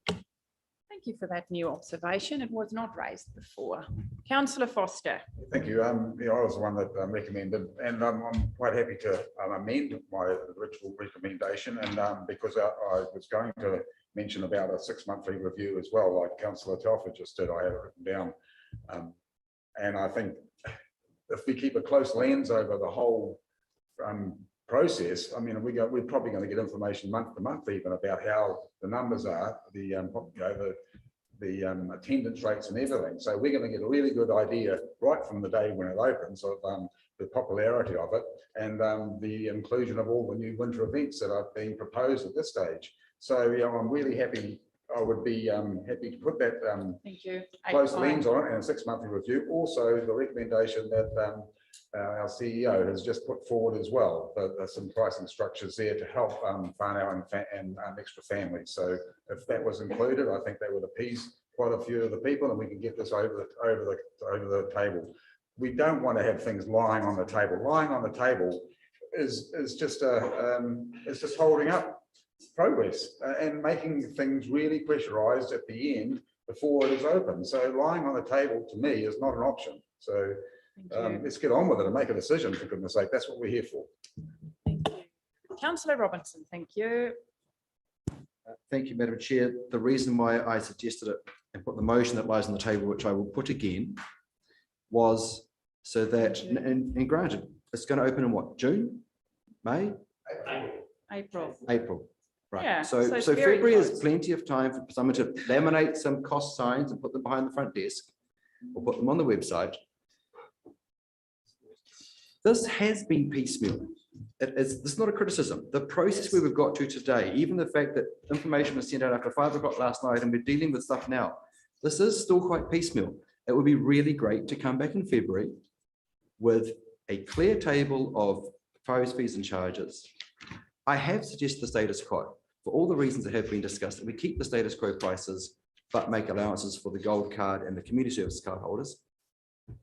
Thank you for that new observation. It was not raised before. Councillor Foster. Thank you. I was the one that recommended, and I'm quite happy to amend my original recommendation. And because I was going to mention about a 6-monthly review as well, like Councillor Telford just did. I have it written down, and I think if we keep a close lens over the whole process, I mean, we're probably going to get information month to month even about how the numbers are, the attendance rates and everything. So we're going to get a really good idea right from the day when it opens of the popularity of it, and the inclusion of all the new winter events that are being proposed at this stage. So yeah, I'm really happy. I would be happy to put that Thank you. close lens on it and a 6-monthly review. Also, the recommendation that our CEO has just put forward as well. There's some pricing structures there to help whānau and extra families. So if that was included, I think that would appease quite a few of the people, and we can get this over the table. We don't want to have things lying on the table. Lying on the table is just it's just holding up progress and making things really pressurized at the end before it is open. So lying on the table to me is not an option. So let's get on with it and make a decision, for goodness sake. That's what we're here for. Thank you. Councillor Robinson, thank you. Thank you, Madam Chair. The reason why I suggested it and put the motion that lies on the table, which I will put again, was so that, and granted, it's going to open in what, June, May? April. Right. Yeah, so February is plenty of time for someone to laminate some cost signs and put them behind the front desk or put them on the website. This has been piecemeal. This is not a criticism. The process where we've got to today, even the fact that information was sent out after 5 o'clock last night and we're dealing with stuff now, this is still quite piecemeal. It would be really great to come back in February with a clear table of proposed fees and charges, I have suggested the status quo for all the reasons that have been discussed, that we keep the status quo prices, but make allowances for the gold card and the community service card holders,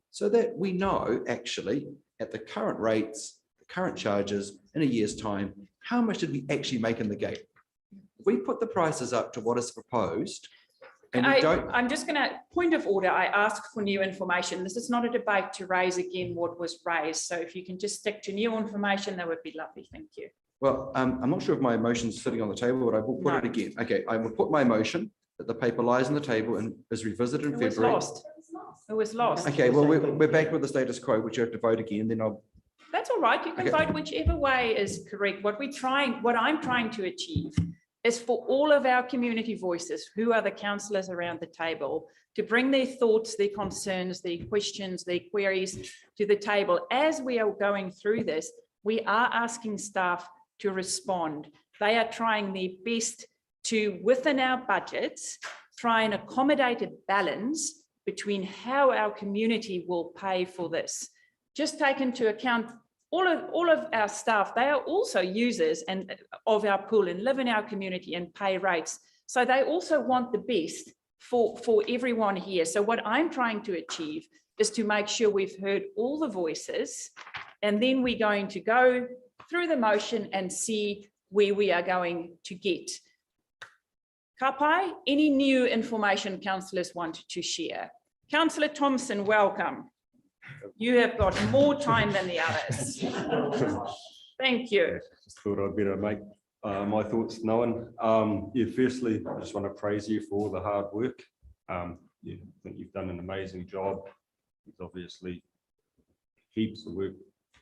so that we know actually at the current rates, the current charges in a year's time, how much did we actually make in the gate? If we put the prices up to what is proposed, and we don't. I'm just going to, point of order, I ask for new information. This is not a debate to raise again what was raised. So if you can just stick to new information, that would be lovely. Thank you. Well, I'm not sure if my motion's sitting on the table, but I will put it again. Okay, I will put my motion that the paper lies on the table and is revisited in February. It was lost. Okay, well, we're back with the status quo, which you have to vote again, then I'll. That's all right. You can Okay. vote whichever way is correct. What I'm trying to achieve is for all of our community voices, who are the councillors around the table, to bring their thoughts, their concerns, their questions, their queries to the table. As we are going through this, we are asking staff to respond. They are trying their best to, within our budgets, try and accommodate a balance between how our community will pay for this. Just take into account all of our staff, they are also users of our pool and live in our community and pay rates. So they also want the best for everyone here. So what I'm trying to achieve is to make sure we've heard all the voices, and then we're going to go through the motion and see where we are going to get. Kapai, any new information councillors want to share? Councillor Thompson, welcome. You have got more time than the others. Thank you. Just thought I'd better make my thoughts known. Yeah, firstly, I just want to praise you for all the hard work. Yeah, I think you've done an amazing job. There's obviously heaps of work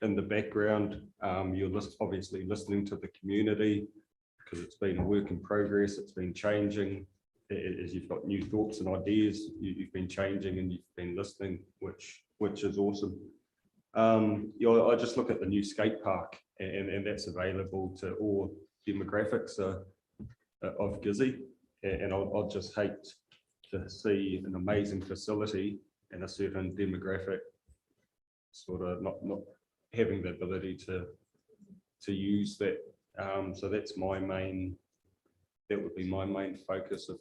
in the background. You're obviously listening to the community because it's been a work in progress. It's been changing. As you've got new thoughts and ideas, you've been changing and you've been listening, which is awesome. I just look at the new skate park, and that's available to all demographics of Gizzy, and I'd just hate to see an amazing facility and a certain demographic sort of not having the ability to use that. So that's that would be my main focus of.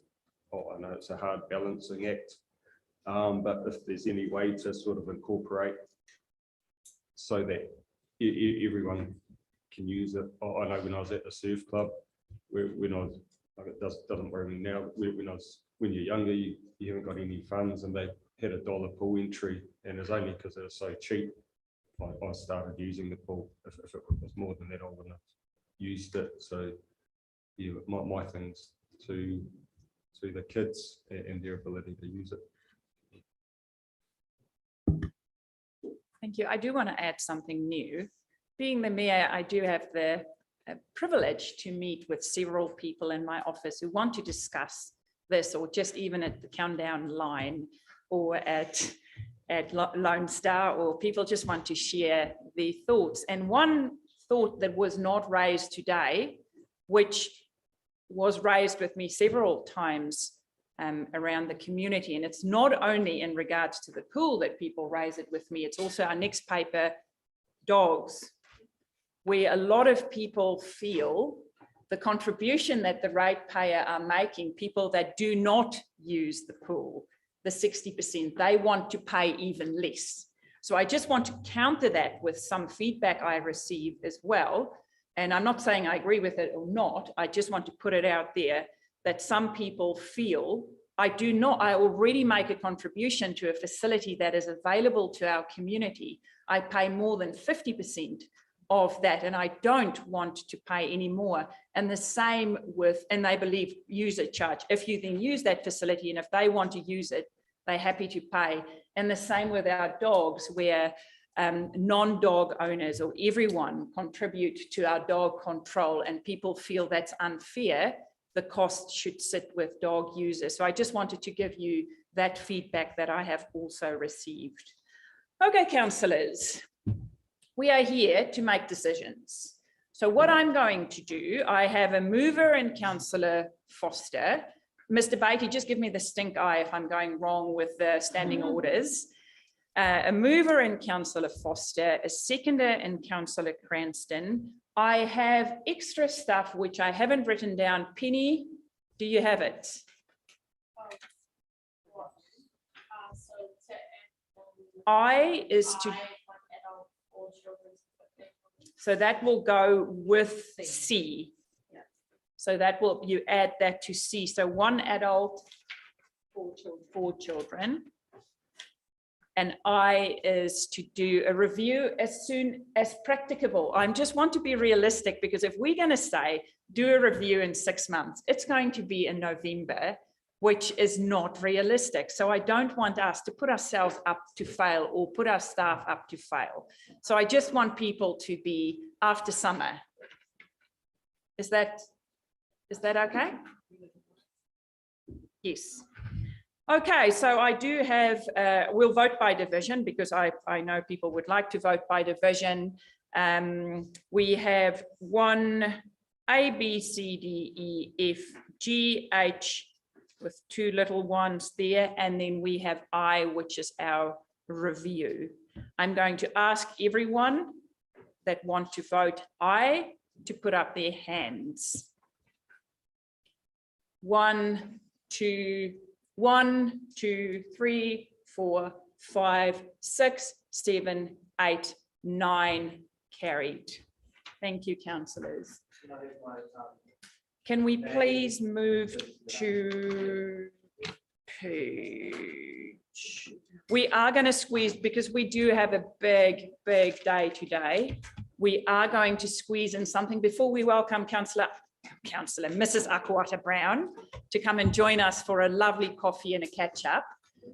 I know it's a hard balancing act, but if there's any way to sort of incorporate so that everyone can use it. I know when I was at the surf club, when I was, like it doesn't worry me now, when you're younger, you haven't got any funds, and they had $1 pool entry, and it's only because it was so cheap I started using the pool. If it was more than that, I wouldn't have used it. So yeah, my things to the kids and their ability to use it. Thank you. I do want to add something new. Being the mayor, I do have the privilege to meet with several people in my office who want to discuss this, or just even at the countdown line or at Lone Star, or people just want to share their thoughts. And one thought that was not raised today, which was raised with me several times around the community, and it's not only in regards to the pool that people raise it with me, it's also our next paper, dogs, where a lot of people feel the contribution that the ratepayer are making, people that do not use the pool, the 60%, they want to pay even less. So I just want to counter that with some feedback I receive as well. And I'm not saying I agree with it or not, I just want to put it out there that some people feel I already make a contribution to a facility that is available to our community. I pay more than 50% of that, and I don't want to pay any more. And the same with, and they believe user charge. If you then use that facility, and if they want to use it, they're happy to pay. And the same with our dogs, where non-dog owners or everyone contribute to our dog control, and people feel that's unfair. The cost should sit with dog users. So I just wanted to give you that feedback that I have also received. Okay, councillors, we are here to make decisions. So what I'm going to do, I have a mover in Councillor Foster. Mr. Beatty, just give me the stink eye if I'm going wrong with the standing orders. A mover in Councillor Foster, a seconder in Councillor Cranston. I have extra stuff which I haven't written down. Penny, do you have it? I is to, so that will go with C. So that will, you add that to C. So 1 adult, 4 children. And I is to do a review as soon as practicable. I just want to be realistic, because if we're going to say do a review in 6 months, it's going to be in November, which is not realistic. So I don't want us to put ourselves up to fail or put our staff up to fail. So I just want people to be after summer. Is that okay? Yes. Okay, so I do have, we'll vote by division, because I know people would like to vote by division. We have 1 A, B, C, D, E, F, G, H, with 2 little ones there, and then we have I, which is our review. I'm going to ask everyone that want to vote I to put up their hands. 1, 2, 3, 4, 5, 6, 7, 8, 9 carried. Thank you, councillors. Can we please move to page? We are going to squeeze, because we do have a big day today. We are going to squeeze in something before we welcome Councillor Mrs. Akuhata Brown to come and join us for a lovely coffee and a catch up.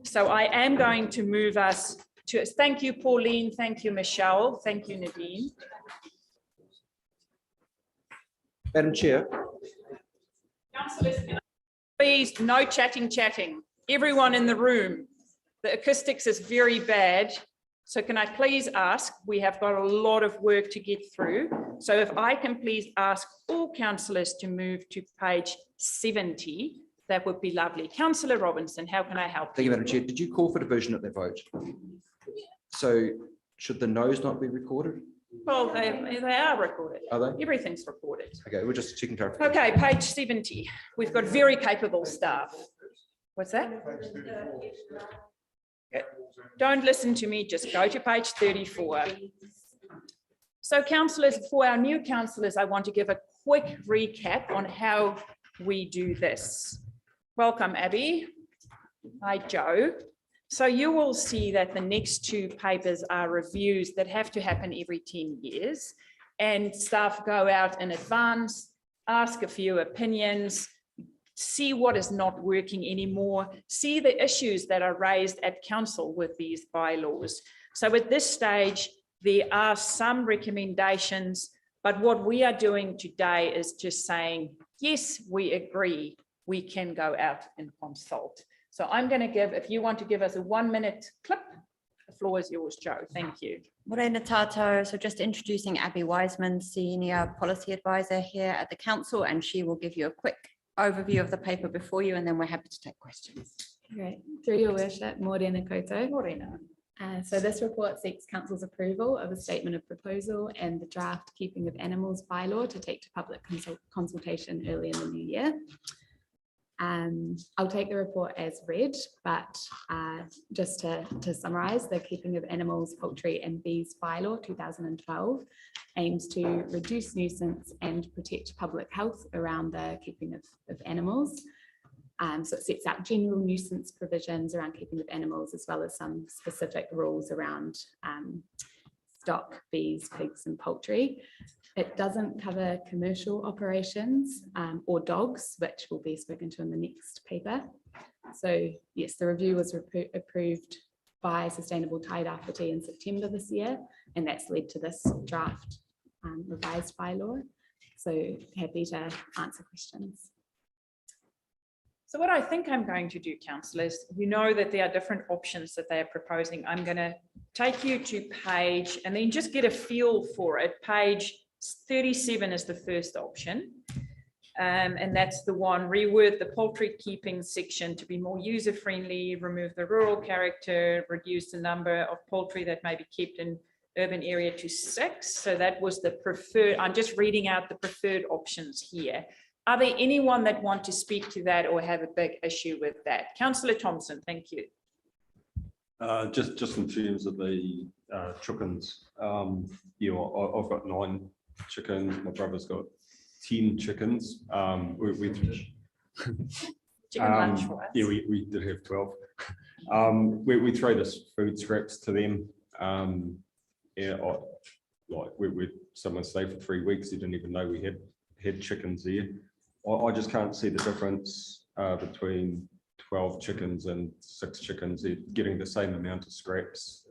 So I am going to move us to, thank you, Pauline. Thank you, Michelle. Thank you, Nadine. Madam Chair. Councillors, please, no chatting. Everyone in the room, the acoustics is very bad. So can I please ask, we have got a lot of work to get through. So if I can please ask all councillors to move to page 70, that would be lovely. Councillor Robinson, how can I help? Thank you, Madam Chair. Did you call for division at the vote? So should the noes not be recorded? Well, they are recorded. Are they? Everything's recorded. Okay, we're just checking clarification. Okay, page 70. We've got very capable staff. What's that? Okay. Don't listen to me, just go to page 34. So councillors, for our new councillors, I want to give a quick recap on how we do this. Welcome, Abby. Hi, Joe. So you will see that the next 2 papers are reviews that have to happen every 10 years. And staff go out in advance, ask a few opinions, see what is not working anymore, see the issues that are raised at council with these bylaws. So at this stage, there are some recommendations, but what we are doing today is just saying, yes, we agree, we can go out and consult. So I'm going to give, if you want to give us a 1-minute clip, the floor is yours, Joe. Thank you. Morena tato. So just introducing Abby Wiseman, Senior Policy Advisor here at the Council, and she will give you a quick overview of the paper before you, and then we're happy to take questions. Great. Through your worship, Morena koto. Morena. So this report seeks Council's approval of a statement of proposal and the draft Keeping of Animals bylaw to take to public consultation early in the new year. I'll take the report as read, but just to summarise, the Keeping of Animals, Poultry and Bees bylaw 2012 aims to reduce nuisance and protect public health around the keeping of animals. So it sets out general nuisance provisions around keeping of animals, as well as some specific rules around stock, bees, pigs and poultry. It doesn't cover commercial operations or dogs, which will be spoken to in the next paper. So yes, the review was approved by Sustainable Tide Awhiti in September this year, and that's led to this draft revised bylaw. So happy to answer questions. So what I think I'm going to do, councillors, you know that there are different options that they are proposing. I'm going to take you to page, and then just get a feel for it. Page 37 is the first option. And that's the one, reword the poultry keeping section to be more user-friendly, remove the rural character, reduce the number of poultry that may be kept in urban area to 6. So that was the preferred, I'm just reading out the preferred options here. Are there anyone that want to speak to that or have a big issue with that? Councillor Thompson, thank you. Just in terms of the chickens, you know, I've got 9 chickens. My brother's got 10 chickens. Chicken lunch for us. Yeah, we did have 12. We throw this food scraps to them. Yeah, like someone stayed for 3 weeks. He didn't even know we had chickens there. I just can't see the difference between 12 chickens and 6 chickens. They're getting the same amount of scraps.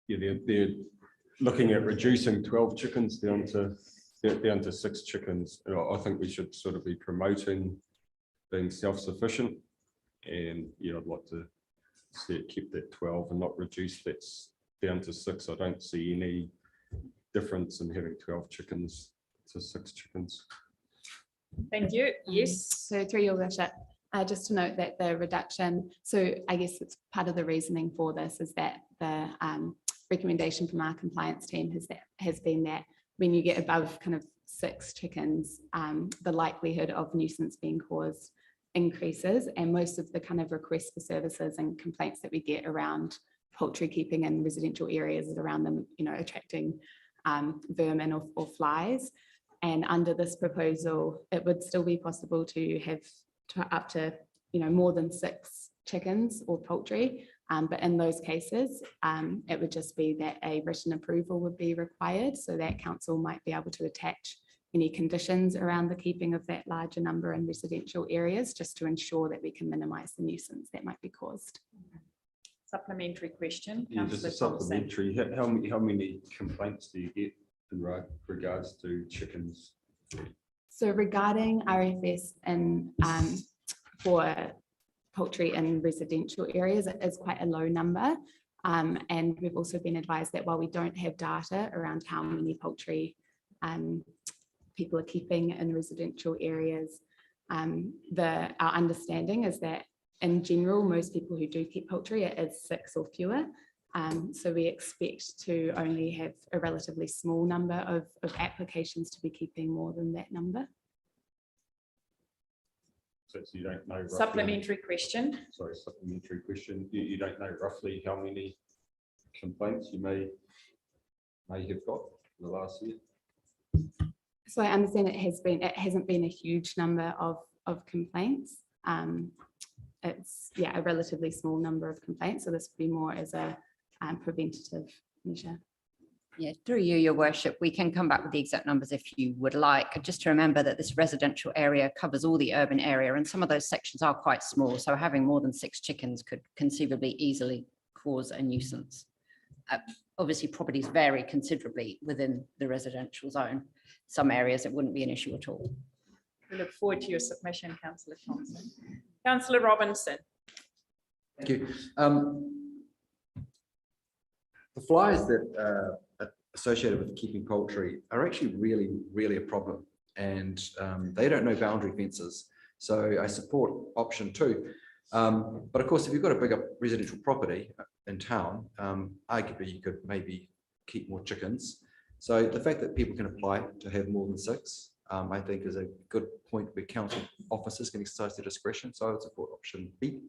Yeah, they're looking at reducing 12 chickens down to 6 chickens. I think we should sort of be promoting being self-sufficient, and yeah, I'd like to see it kept at 12 and not reduce that down to 6. I don't see any difference in having 12 chickens to 6 chickens. Thank you. Yes. So through your worship, just to note that the reduction, so I guess it's part of the reasoning for this is that the recommendation from our compliance team has been that when you get above kind of 6 chickens, the likelihood of nuisance being caused increases, and most of the kind of requests for services and complaints that we get around poultry keeping in residential areas is around them, you know, attracting vermin or flies. And under this proposal, it would still be possible to have up to, you know, more than 6 chickens or poultry. But in those cases, it would just be that a written approval would be required, so that council might be able to attach any conditions around the keeping of that larger number in residential areas, just to ensure that we can minimise the nuisance that might be caused. Supplementary question. Yeah, just a supplementary. How many complaints do you get in regards to chickens? So regarding RFS and for poultry in residential areas, it is quite a low number. And we've also been advised that while we don't have data around how many poultry people are keeping in residential areas, our understanding is that in general, most people who do keep poultry, it is 6 or fewer. So we expect to only have a relatively small number of applications to be keeping more than that number. So you don't know roughly, supplementary question. Sorry, supplementary question. You don't know roughly how many complaints you may have got in the last year? So I understand it hasn't been a huge number of complaints. It's a relatively small number of complaints. So this would be more as a preventative measure. Yeah, through you, your worship, we can come back with the exact numbers if you would like. Just to remember that this residential area covers all the urban area, and some of those sections are quite small. So having more than 6 chickens could conceivably easily cause a nuisance. Obviously, properties vary considerably within the residential zone. Some areas it wouldn't be an issue at all. We look forward to your submission, Councillor Thompson. Councillor Robinson. Thank you. The flies that are associated with keeping poultry are actually really a problem, and they don't know boundary fences. So I support option 2. But of course, if you've got a bigger residential property in town, arguably you could maybe keep more chickens. So the fact that people can apply to have more than 6, I think is a good point where council officers can exercise their discretion. So I would support option B.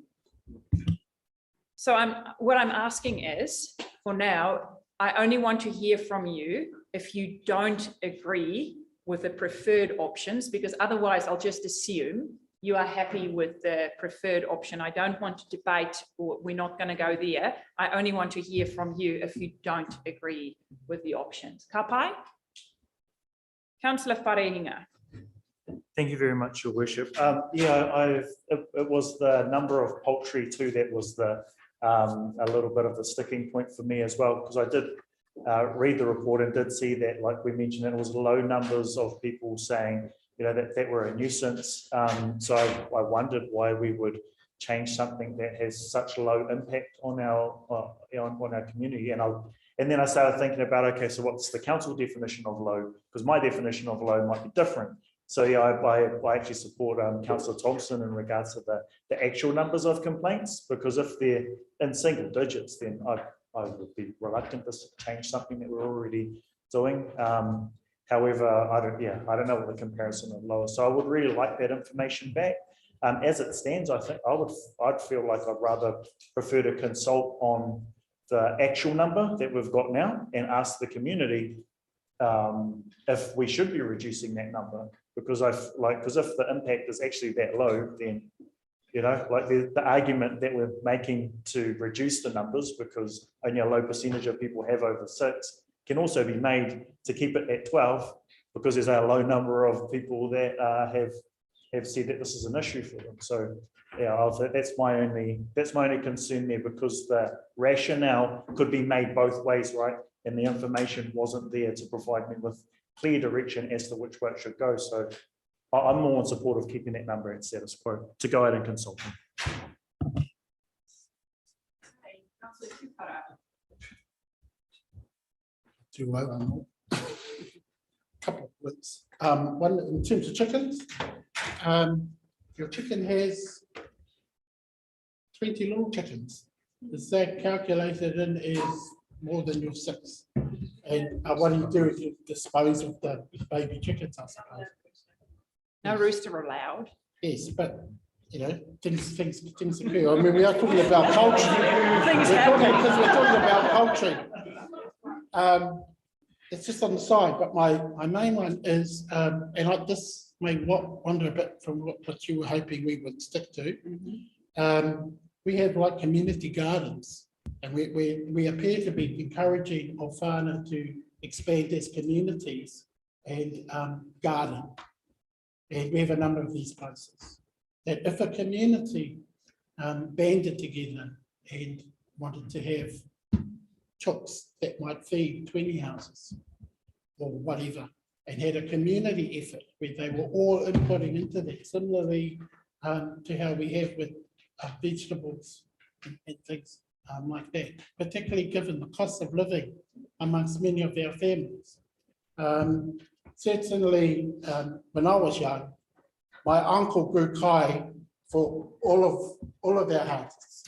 So what I'm asking is, for now, I only want to hear from you if you don't agree with the preferred options, because otherwise I'll just assume you are happy with the preferred option. I don't want to debate, or we're not going to go there. I only want to hear from you if you don't agree with the options. Kapai? Councillor Wharehinga. Thank you very much, Your Worship. It was the number of poultry too that was a little bit of the sticking point for me as well, because I did read the report and did see that, like we mentioned, it was low numbers of people saying, you know, that were a nuisance. So I wondered why we would change something that has such low impact on our community. And then I started thinking about, okay, so what's the council definition of low? Because my definition of low might be different. So yeah, I actually support Councillor Thompson in regards to the actual numbers of complaints, because if they're in single digits, then I would be reluctant to change something that we're already doing. However, I don't know what the comparison of lower. So I would really like that information back. As it stands, I think I'd feel like I'd rather prefer to consult on the actual number that we've got now and ask the community if we should be reducing that number, because if the impact is actually that low, then like the argument that we're making to reduce the numbers because only a low percentage of people have over 6 can also be made to keep it at 12 because there's a low number of people that have said that this is an issue for them. So yeah, that's my only concern there, because the rationale could be made both ways, right? And the information wasn't there to provide me with clear direction as to which way it should go. So I'm more in support of keeping that number at status quo to go out and consult them. Couple of points. One, in terms of chickens, your chicken has 20 little chickens. Is that calculated in as more than your 6? And what do you do if you dispose of the baby chickens, I suppose? No rooster allowed. Yes, but things occur. I mean, we are talking about poultry. We're talking about poultry. It's just on the side, but my main one is, and this may wander a bit from what you were hoping we would stick to. We have like community gardens, and we appear to be encouraging Ofana to expand as communities and garden. And we have a number of these places that if a community banded together and wanted to have chooks that might feed 20 houses or whatever, and had a community effort where they were all inputting into that, similarly to how we have with vegetables and things like that, particularly given the cost of living amongst many of our families. Certainly, when I was young, my uncle grew kai for all of our houses.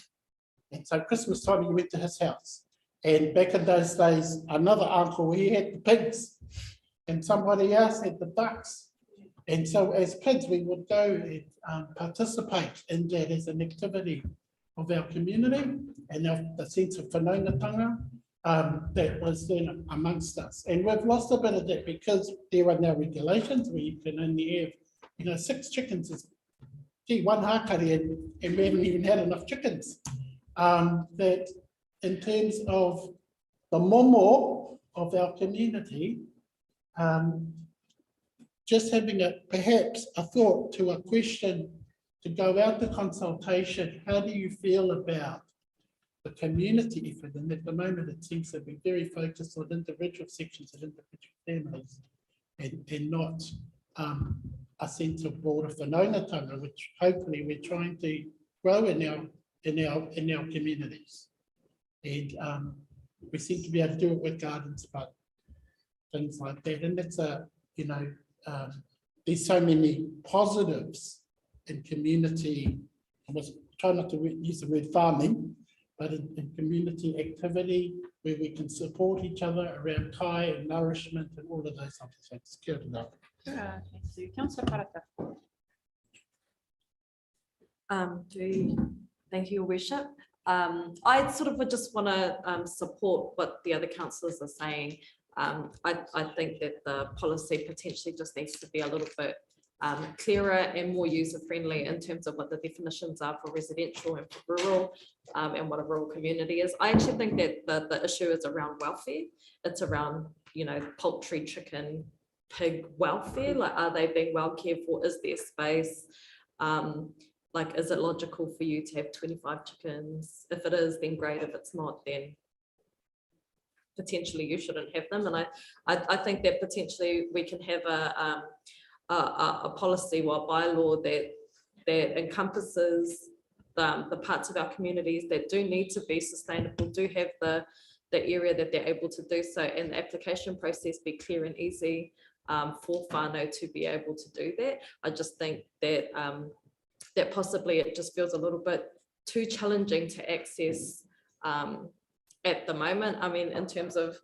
And so Christmas time, you went to his house. And back in those days, another uncle, he had the pigs and somebody else had the ducks. And so as kids, we would go and participate in that as an activity of our community and the sense of whanaungatanga that was then amongst us. And we've lost a bit of that because there are now regulations where you can only have 6 chickens is one hakari, and we haven't even had enough chickens. That in terms of the momo of our community, just having perhaps a thought to a question to go out to consultation. How do you feel about the community effort? And at the moment, it seems to be very focused on individual sections and individual families, and not a sense of broader whanaungatanga, which hopefully we're trying to grow in our communities. And we seem to be able to do it with gardens, but things like that. And that's there's so many positives in community. I was trying not to use the word farming, but in community activity where we can support each other around kai and nourishment and all of those other things. Kia ora. Thank you. Councillor Parata. Thank you, Your Worship. I sort of would just want to support what the other councillors are saying. I think that the policy potentially just needs to be a little bit clearer and more user-friendly in terms of what the definitions are for residential and for rural, and what a rural community is. I actually think that the issue is around welfare. It's around, poultry, chicken, pig welfare. Like, are they being well cared for? Is there space? Like, is it logical for you to have 25 chickens? If it is, then great. If it's not, then potentially you shouldn't have them. And I think that potentially we can have a policy or bylaw that encompasses the parts of our communities that do need to be sustainable, do have the area that they're able to do so, and the application process be clear and easy for whānau to be able to do that. I just think that that possibly it just feels a little bit too challenging to access at the moment. I mean, in terms of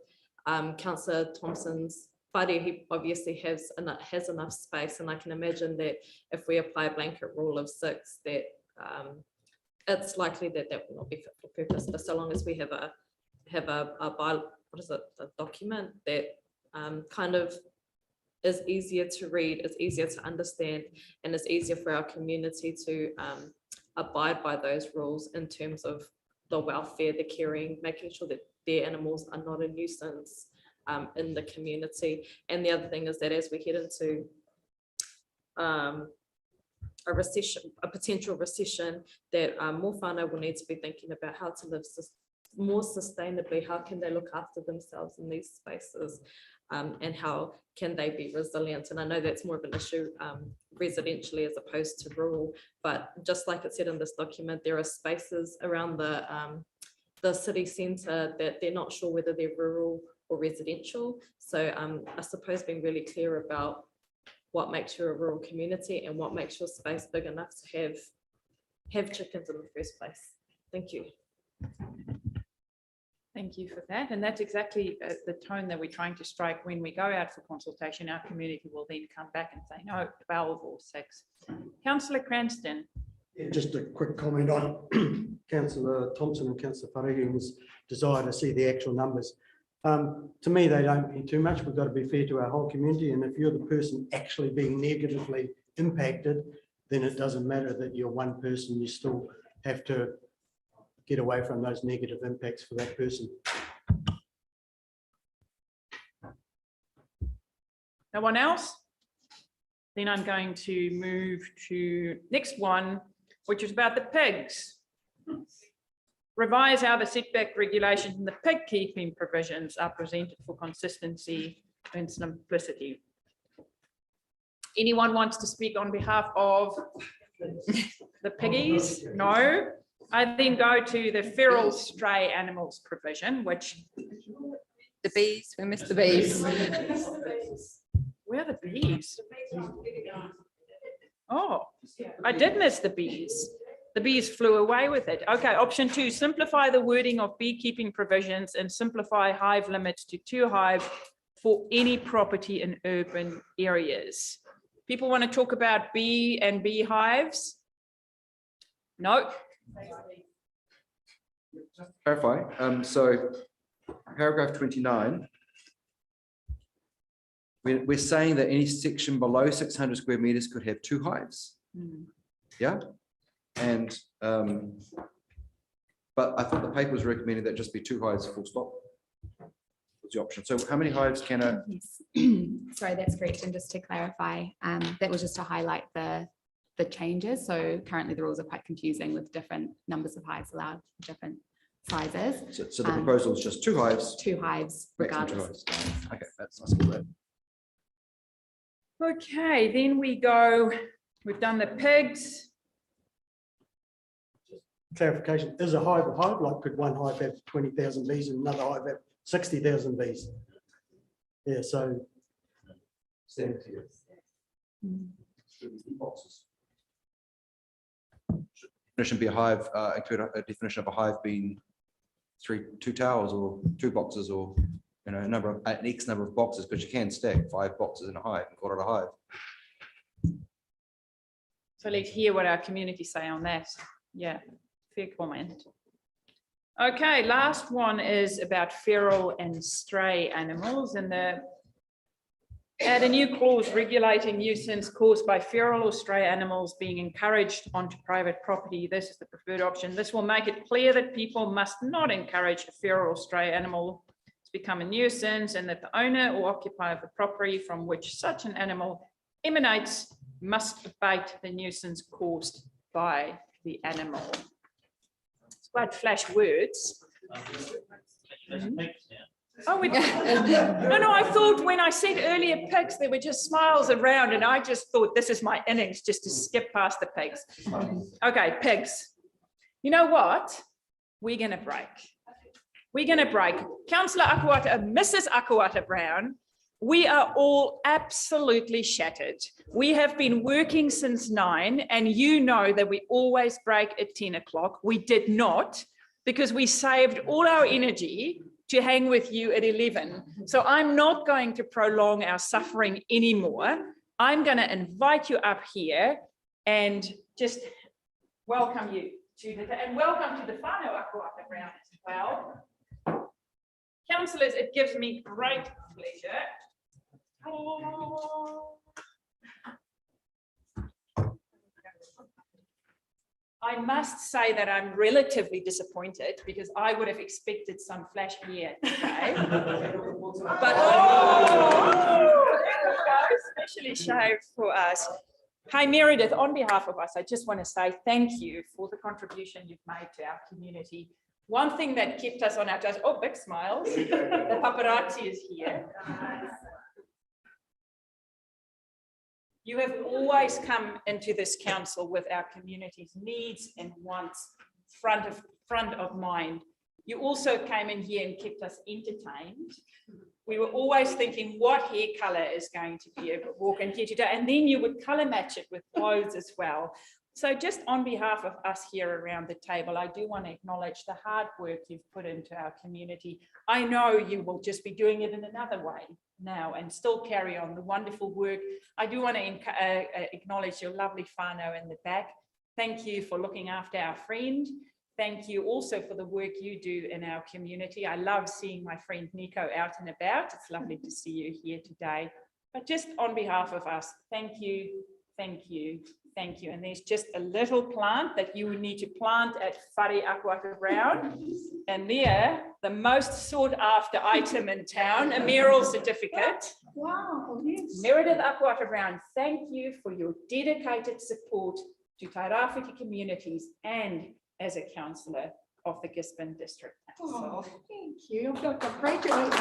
Councillor Thompson's whare, he obviously has enough space, and I can imagine that if we apply a blanket rule of 6, that it's likely that that will not be fit for purpose. But so long as we have a document that kind of is easier to read, is easier to understand, and is easier for our community to abide by those rules in terms of the welfare, the caring, making sure that their animals are not a nuisance in the community. And the other thing is that as we head into a recession, a potential recession, that more whānau will need to be thinking about how to live more sustainably, how can they look after themselves in these spaces, and how can they be resilient. And I know that's more of an issue residentially as opposed to rural, but just like it said in this document, there are spaces around the city centre that they're not sure whether they're rural or residential. So I suppose being really clear about what makes you a rural community and what makes your space big enough to have chickens in the first place. Thank you. Thank you for that. And that's exactly the tone that we're trying to strike when we go out for consultation. Our community will then come back and say, no, 12 or 6. Councillor Cranston. Yeah, just a quick comment on Councillor Thompson and Councillor Whare's desire to see the actual numbers. To me, they don't mean too much. We've got to be fair to our whole community. And if you're the person actually being negatively impacted, then it doesn't matter that you're one person. You still have to get away from those negative impacts for that person. No one else? Then I'm going to move to next one, which is about the pigs. Revise how the setback regulations and the pig keeping provisions are presented for consistency and simplicity. Anyone wants to speak on behalf of the piggies? No. I then go to the feral stray animals provision, which... The bees, we missed the bees. Where are the bees? Oh, I did miss the bees. The bees flew away with it. Okay, option 2, simplify the wording of beekeeping provisions and simplify hive limits to 2 hives for any property in urban areas. People want to talk about bee and beehives? No. Clarify. So paragraph 29, we're saying that any section below 600 square meters could have 2 hives. Yeah. And but I thought the paper was recommending that just be 2 hives full stop was the option. So how many hives can a... Yes. Sorry, that's correct. And just to clarify, that was just to highlight the changes. So currently the rules are quite confusing with different numbers of hives allowed, different sizes. So the proposal is just 2 hives. 2 hives, regardless. Okay, that's nice. Okay, then we go, we've done the pigs. Clarification, is a hive, like could one hive have 20,000 bees and another hive have 60,000 bees? Yeah, so. Definition be a hive, include a definition of a hive being 2 towers or 2 boxes, or an X number of boxes, because you can stack 5 boxes in a hive and call it a hive. So let's hear what our community say on that. Yeah, fair comment. Okay, last one is about feral and stray animals, and add a new clause regulating nuisance caused by feral or stray animals being encouraged onto private property. This is the preferred option. This will make it clear that people must not encourage a feral or stray animal to become a nuisance, and that the owner or occupier of the property from which such an animal emanates must abate the nuisance caused by the animal. It's quite flash words. Oh, no, I thought when I said earlier pigs, there were just smiles around, and I just thought this is my innings just to skip past the pigs. Okay, pigs. You know what? We're going to break. We're going to break. Councillor Akuhata, Mrs. Akuhata Brown, we are all absolutely shattered. We have been working since 9, and you know that we always break at 10 o'clock. We did not. because we saved all our energy to hang with you at 11. So I'm not going to prolong our suffering anymore. I'm going to invite you up here and just welcome you to and welcome to the whānau Akuhata round as well. Councillors, it gives me great pleasure. I must say that I'm relatively disappointed because I would have expected some flash hair today. But especially shaved for us. Hi Meredith, on behalf of us, I just want to say thank you for the contribution you've made to our community. One thing that kept us on our toes, oh, big smiles. The paparazzi is here. You have always come into this council with our community's needs and wants front of mind. You also came in here and kept us entertained. We were always thinking what hair color is going to be a walk in here today, and then you would color match it with clothes as well. So just on behalf of us here around the table, I do want to acknowledge the hard work you've put into our community. I know you will just be doing it in another way now and still carry on the wonderful work. I do want to acknowledge your lovely whānau in the back. Thank you for looking after our friend. Thank you also for the work you do in our community. I love seeing my friend Nico out and about. It's lovely to see you here today. But just on behalf of us, thank you, thank you, thank you. And there's just a little plant that you need to plant at Whare Akuhata Round. And there, the most sought after item in town, a mayoral certificate. Wow, yes. Meredith Akuhata Round, thank you for your dedicated support to Tairāwhiti communities and as a councillor of the Gisborne District Council. Oh, thank you. I've got congratulations.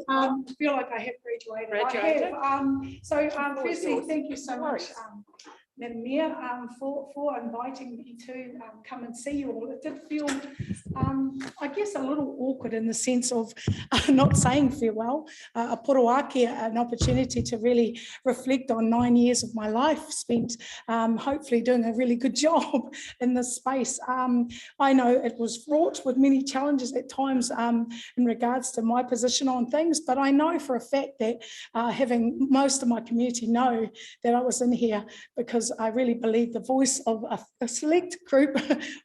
I feel like I have graduated. Firstly, thank you so much, Madam Mayor, for inviting me to come and see you all. It did feel, I guess, a little awkward in the sense of not saying farewell. A poroake, an opportunity to really reflect on 9 years of my life spent hopefully doing a really good job in this space. I know it was fraught with many challenges at times in regards to my position on things, but I know for a fact that having most of my community know that I was in here because I really believe the voice of a select group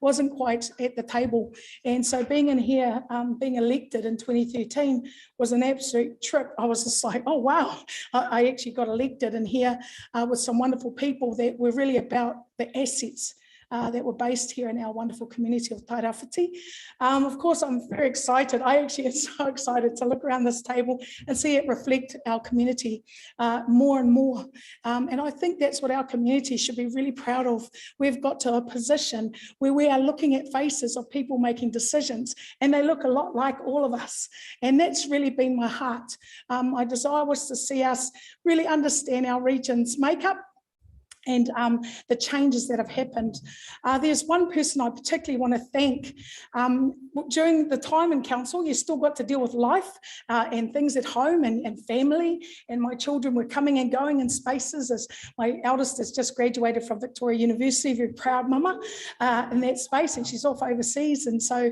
wasn't quite at the table. And so being in here, being elected in 2013 was an absolute trip. I was just like, oh, wow, I actually got elected in here with some wonderful people that were really about the assets that were based here in our wonderful community of Tairāwhiti. Of course, I'm very excited. I actually am so excited to look around this table and see it reflect our community more and more. And I think that's what our community should be really proud of. We've got to a position where we are looking at faces of people making decisions, and they look a lot like all of us. And that's really been my heart. My desire was to see us really understand our region's makeup and the changes that have happened. There's one person I particularly want to thank. During the time in council, you still got to deal with life and things at home and family, and my children were coming and going in spaces. As my eldest has just graduated from Victoria University, very proud mama in that space, and she's off overseas, and so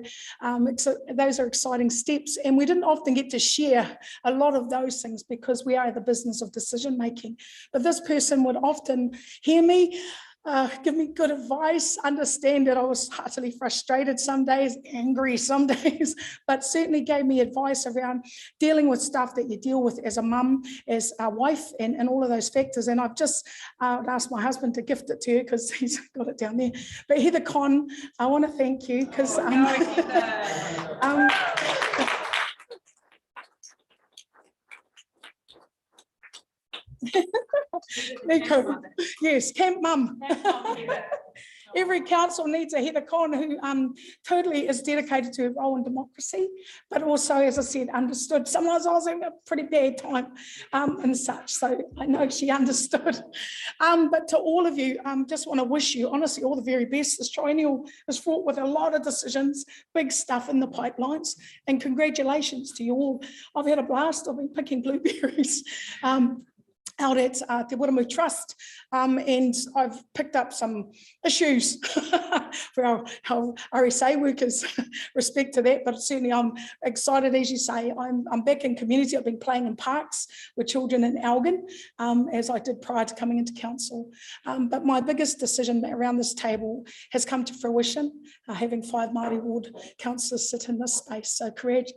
those are exciting steps, and we didn't often get to share a lot of those things because we are the business of decision making. But this person would often hear me, give me good advice, understand that I was utterly frustrated some days, angry some days, but certainly gave me advice around dealing with stuff that you deal with as a mum, as a wife, and all of those factors. And I've just asked my husband to gift it to you because he's got it down there. But Heather Con, I want to thank you because Nico, yes, Camp Mum. Every council needs a Heather Con who totally is dedicated to her role in democracy, but also, as I said, understood. Sometimes I was having a pretty bad time and such, so I know she understood. But to all of you, just want to wish you, honestly, all the very best. This triennial is fraught with a lot of decisions, big stuff in the pipelines, and congratulations to you all. I've had a blast. I've been picking blueberries. out at Te Waramu Trust, and I've picked up some issues for our RSA workers, respect to that, but certainly I'm excited, as you say, I'm back in community. I've been playing in parks with children in Elgin, as I did prior to coming into council. But my biggest decision around this table has come to fruition, having 5 Māori ward councillors sit in this space. So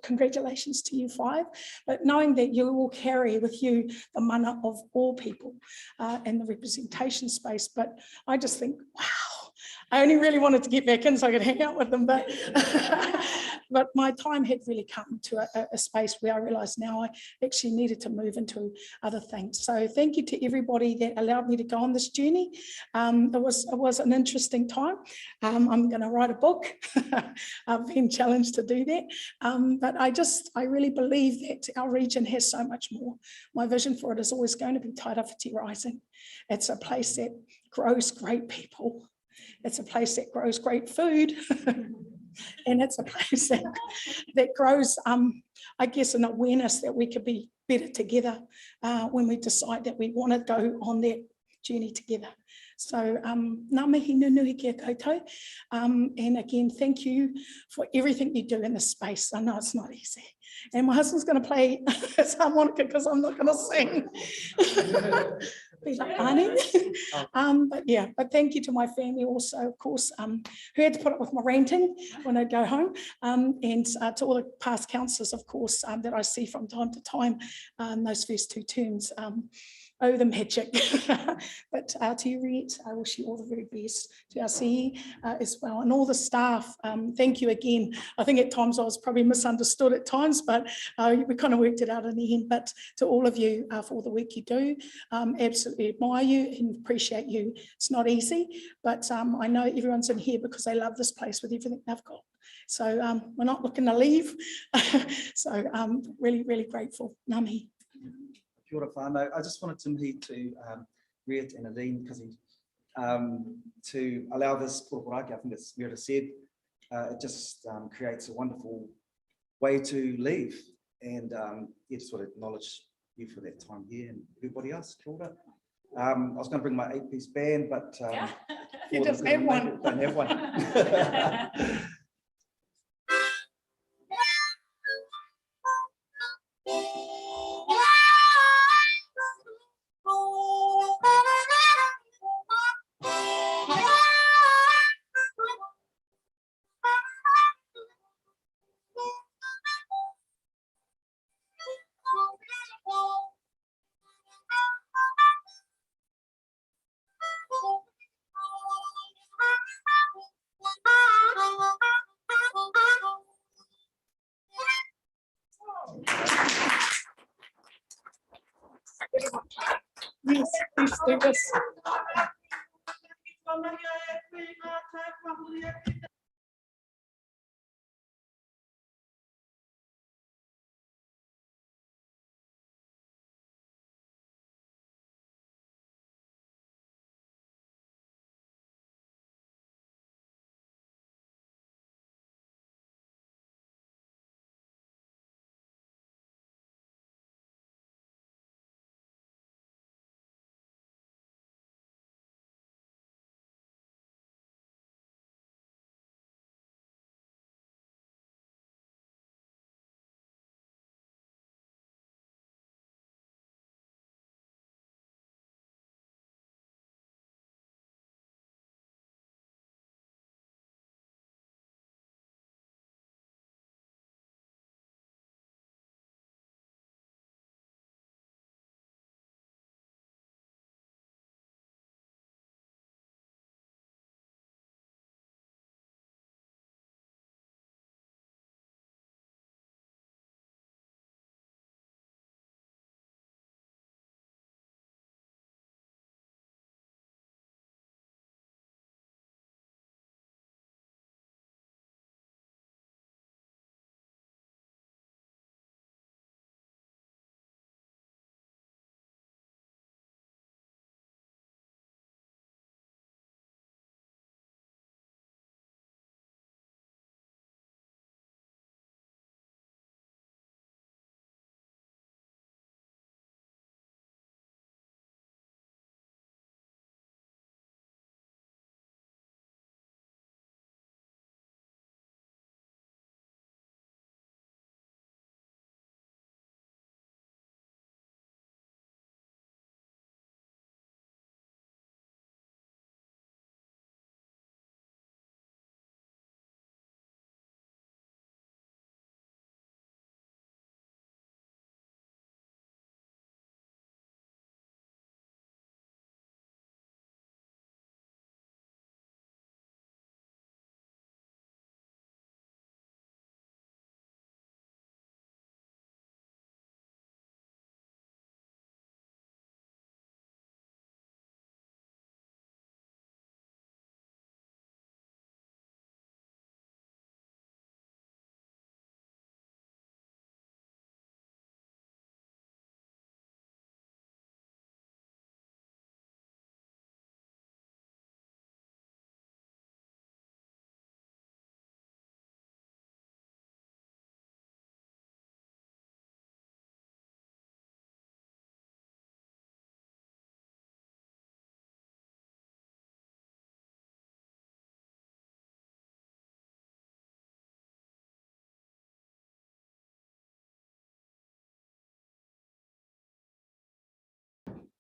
congratulations to you 5, but knowing that you will carry with you the mana of all people in the representation space. But I just think, wow, I only really wanted to get back in so I could hang out with them, but but my time had really come to a space where I realised now I actually needed to move into other things. So thank you to everybody that allowed me to go on this journey. It was an interesting time. I'm going to write a book. I've been challenged to do that. But I really believe that our region has so much more. My vision for it is always going to be Tairawhiti Rising. It's a place that grows great people. It's a place that grows great food. And it's a place that grows, I guess, an awareness that we could be better together when we decide that we want to go on that journey together. So ngā mihi nunui kia koutou. And again, thank you for everything you do in this space. I know it's not easy. And my husband's going to play his harmonica because I'm not going to sing. Be like Barney. But yeah, but thank you to my family also, of course, who had to put up with my ranting when I go home. And to all the past councillors, of course, that I see from time to time, those first 2 terms. Oh, the magic. But to you, Rhett, I wish you all the very best. To our CE as well, and all the staff, thank you again. I think at times I was probably misunderstood at times, but we kind of worked it out in the end. But to all of you for all the work you do, absolutely admire you and appreciate you. It's not easy, but I know everyone's in here because they love this place with everything they've got. So we're not looking to leave. So really, really grateful. Ngā mihi. Kia ora whānau. I just wanted to mihi to Rhett and Nadine because to allow this kōrapōraki, I think as Meredith said, it just creates a wonderful way to leave. And yeah, just want to acknowledge you for that time here and everybody else. Kia ora. I was going to bring my 8-piece band, but you just have one. Don't have one. Yes, please do this.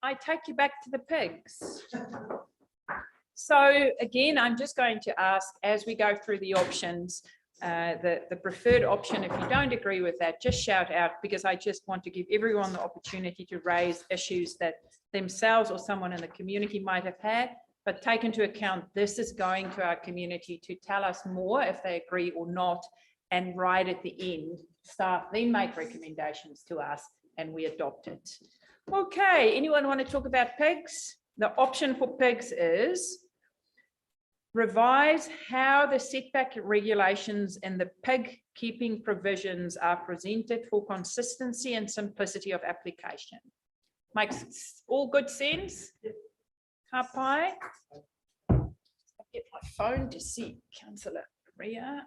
I take you back to the pigs. So again, I'm just going to ask, as we go through the options, the preferred option, if you don't agree with that, just shout out, because I just want to give everyone the opportunity to raise issues that themselves or someone in the community might have had, but take into account this is going to our community to tell us more if they agree or not, and right at the end, staff then make recommendations to us and we adopt it. Okay, anyone want to talk about pigs? The option for pigs is revise how the setback regulations and the pig keeping provisions are presented for consistency and simplicity of application. Makes all good sense? Kapai? I'll get my phone to see Councillor Ria.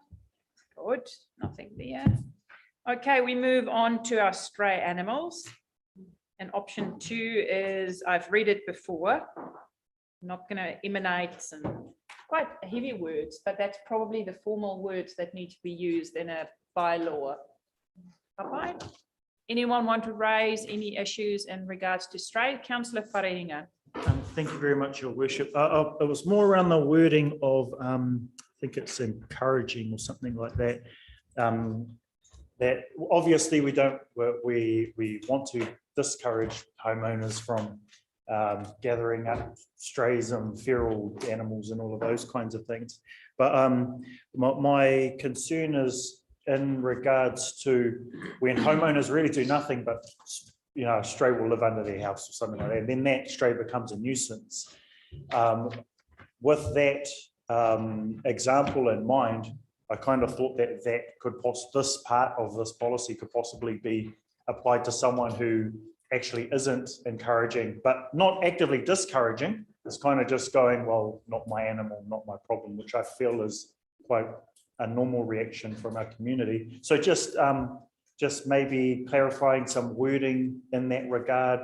Good, nothing there. Okay, we move on to our stray animals. And option 2 is, I've read it before, I'm not going to emanate and quite heavy words, but that's probably the formal words that need to be used in a bylaw. Okay. Anyone want to raise any issues in regards to stray? Councillor Faringa. Thank you very much, Your Worship. It was more around the wording of, I think it's encouraging or something like that. That obviously we want to discourage homeowners from gathering up strays and feral animals and all of those kinds of things. But my concern is in regards to when homeowners really do nothing but, you know, a stray will live under their house or something like that, and then that stray becomes a nuisance. With that example in mind, I kind of thought that this part of this policy could possibly be applied to someone who actually isn't encouraging, but not actively discouraging. It's kind of just going, well, not my animal, not my problem, which I feel is quite a normal reaction from our community. So just maybe clarifying some wording in that regard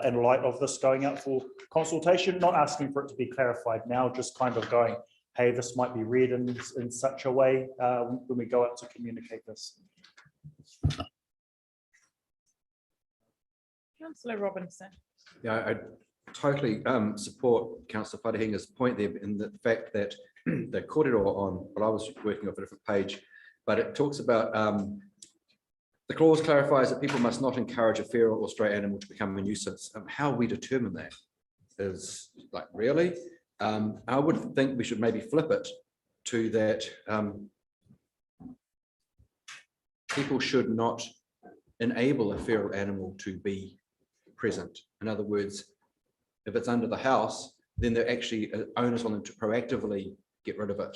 in light of this going out for consultation, not asking for it to be clarified now, just kind of going, hey, this might be read in such a way when we go out to communicate this. Councillor Robinson. Yeah, I totally support Councillor Wharehinga's point there in the fact that the kōrero on, well, I was working off a different page, but it talks about the clause clarifies that people must not encourage a feral or stray animal to become a nuisance. How we determine that is like, really? I would think we should maybe flip it to that people should not enable a feral animal to be present. In other words, if it's under the house, then they're actually onus on them to proactively get rid of it,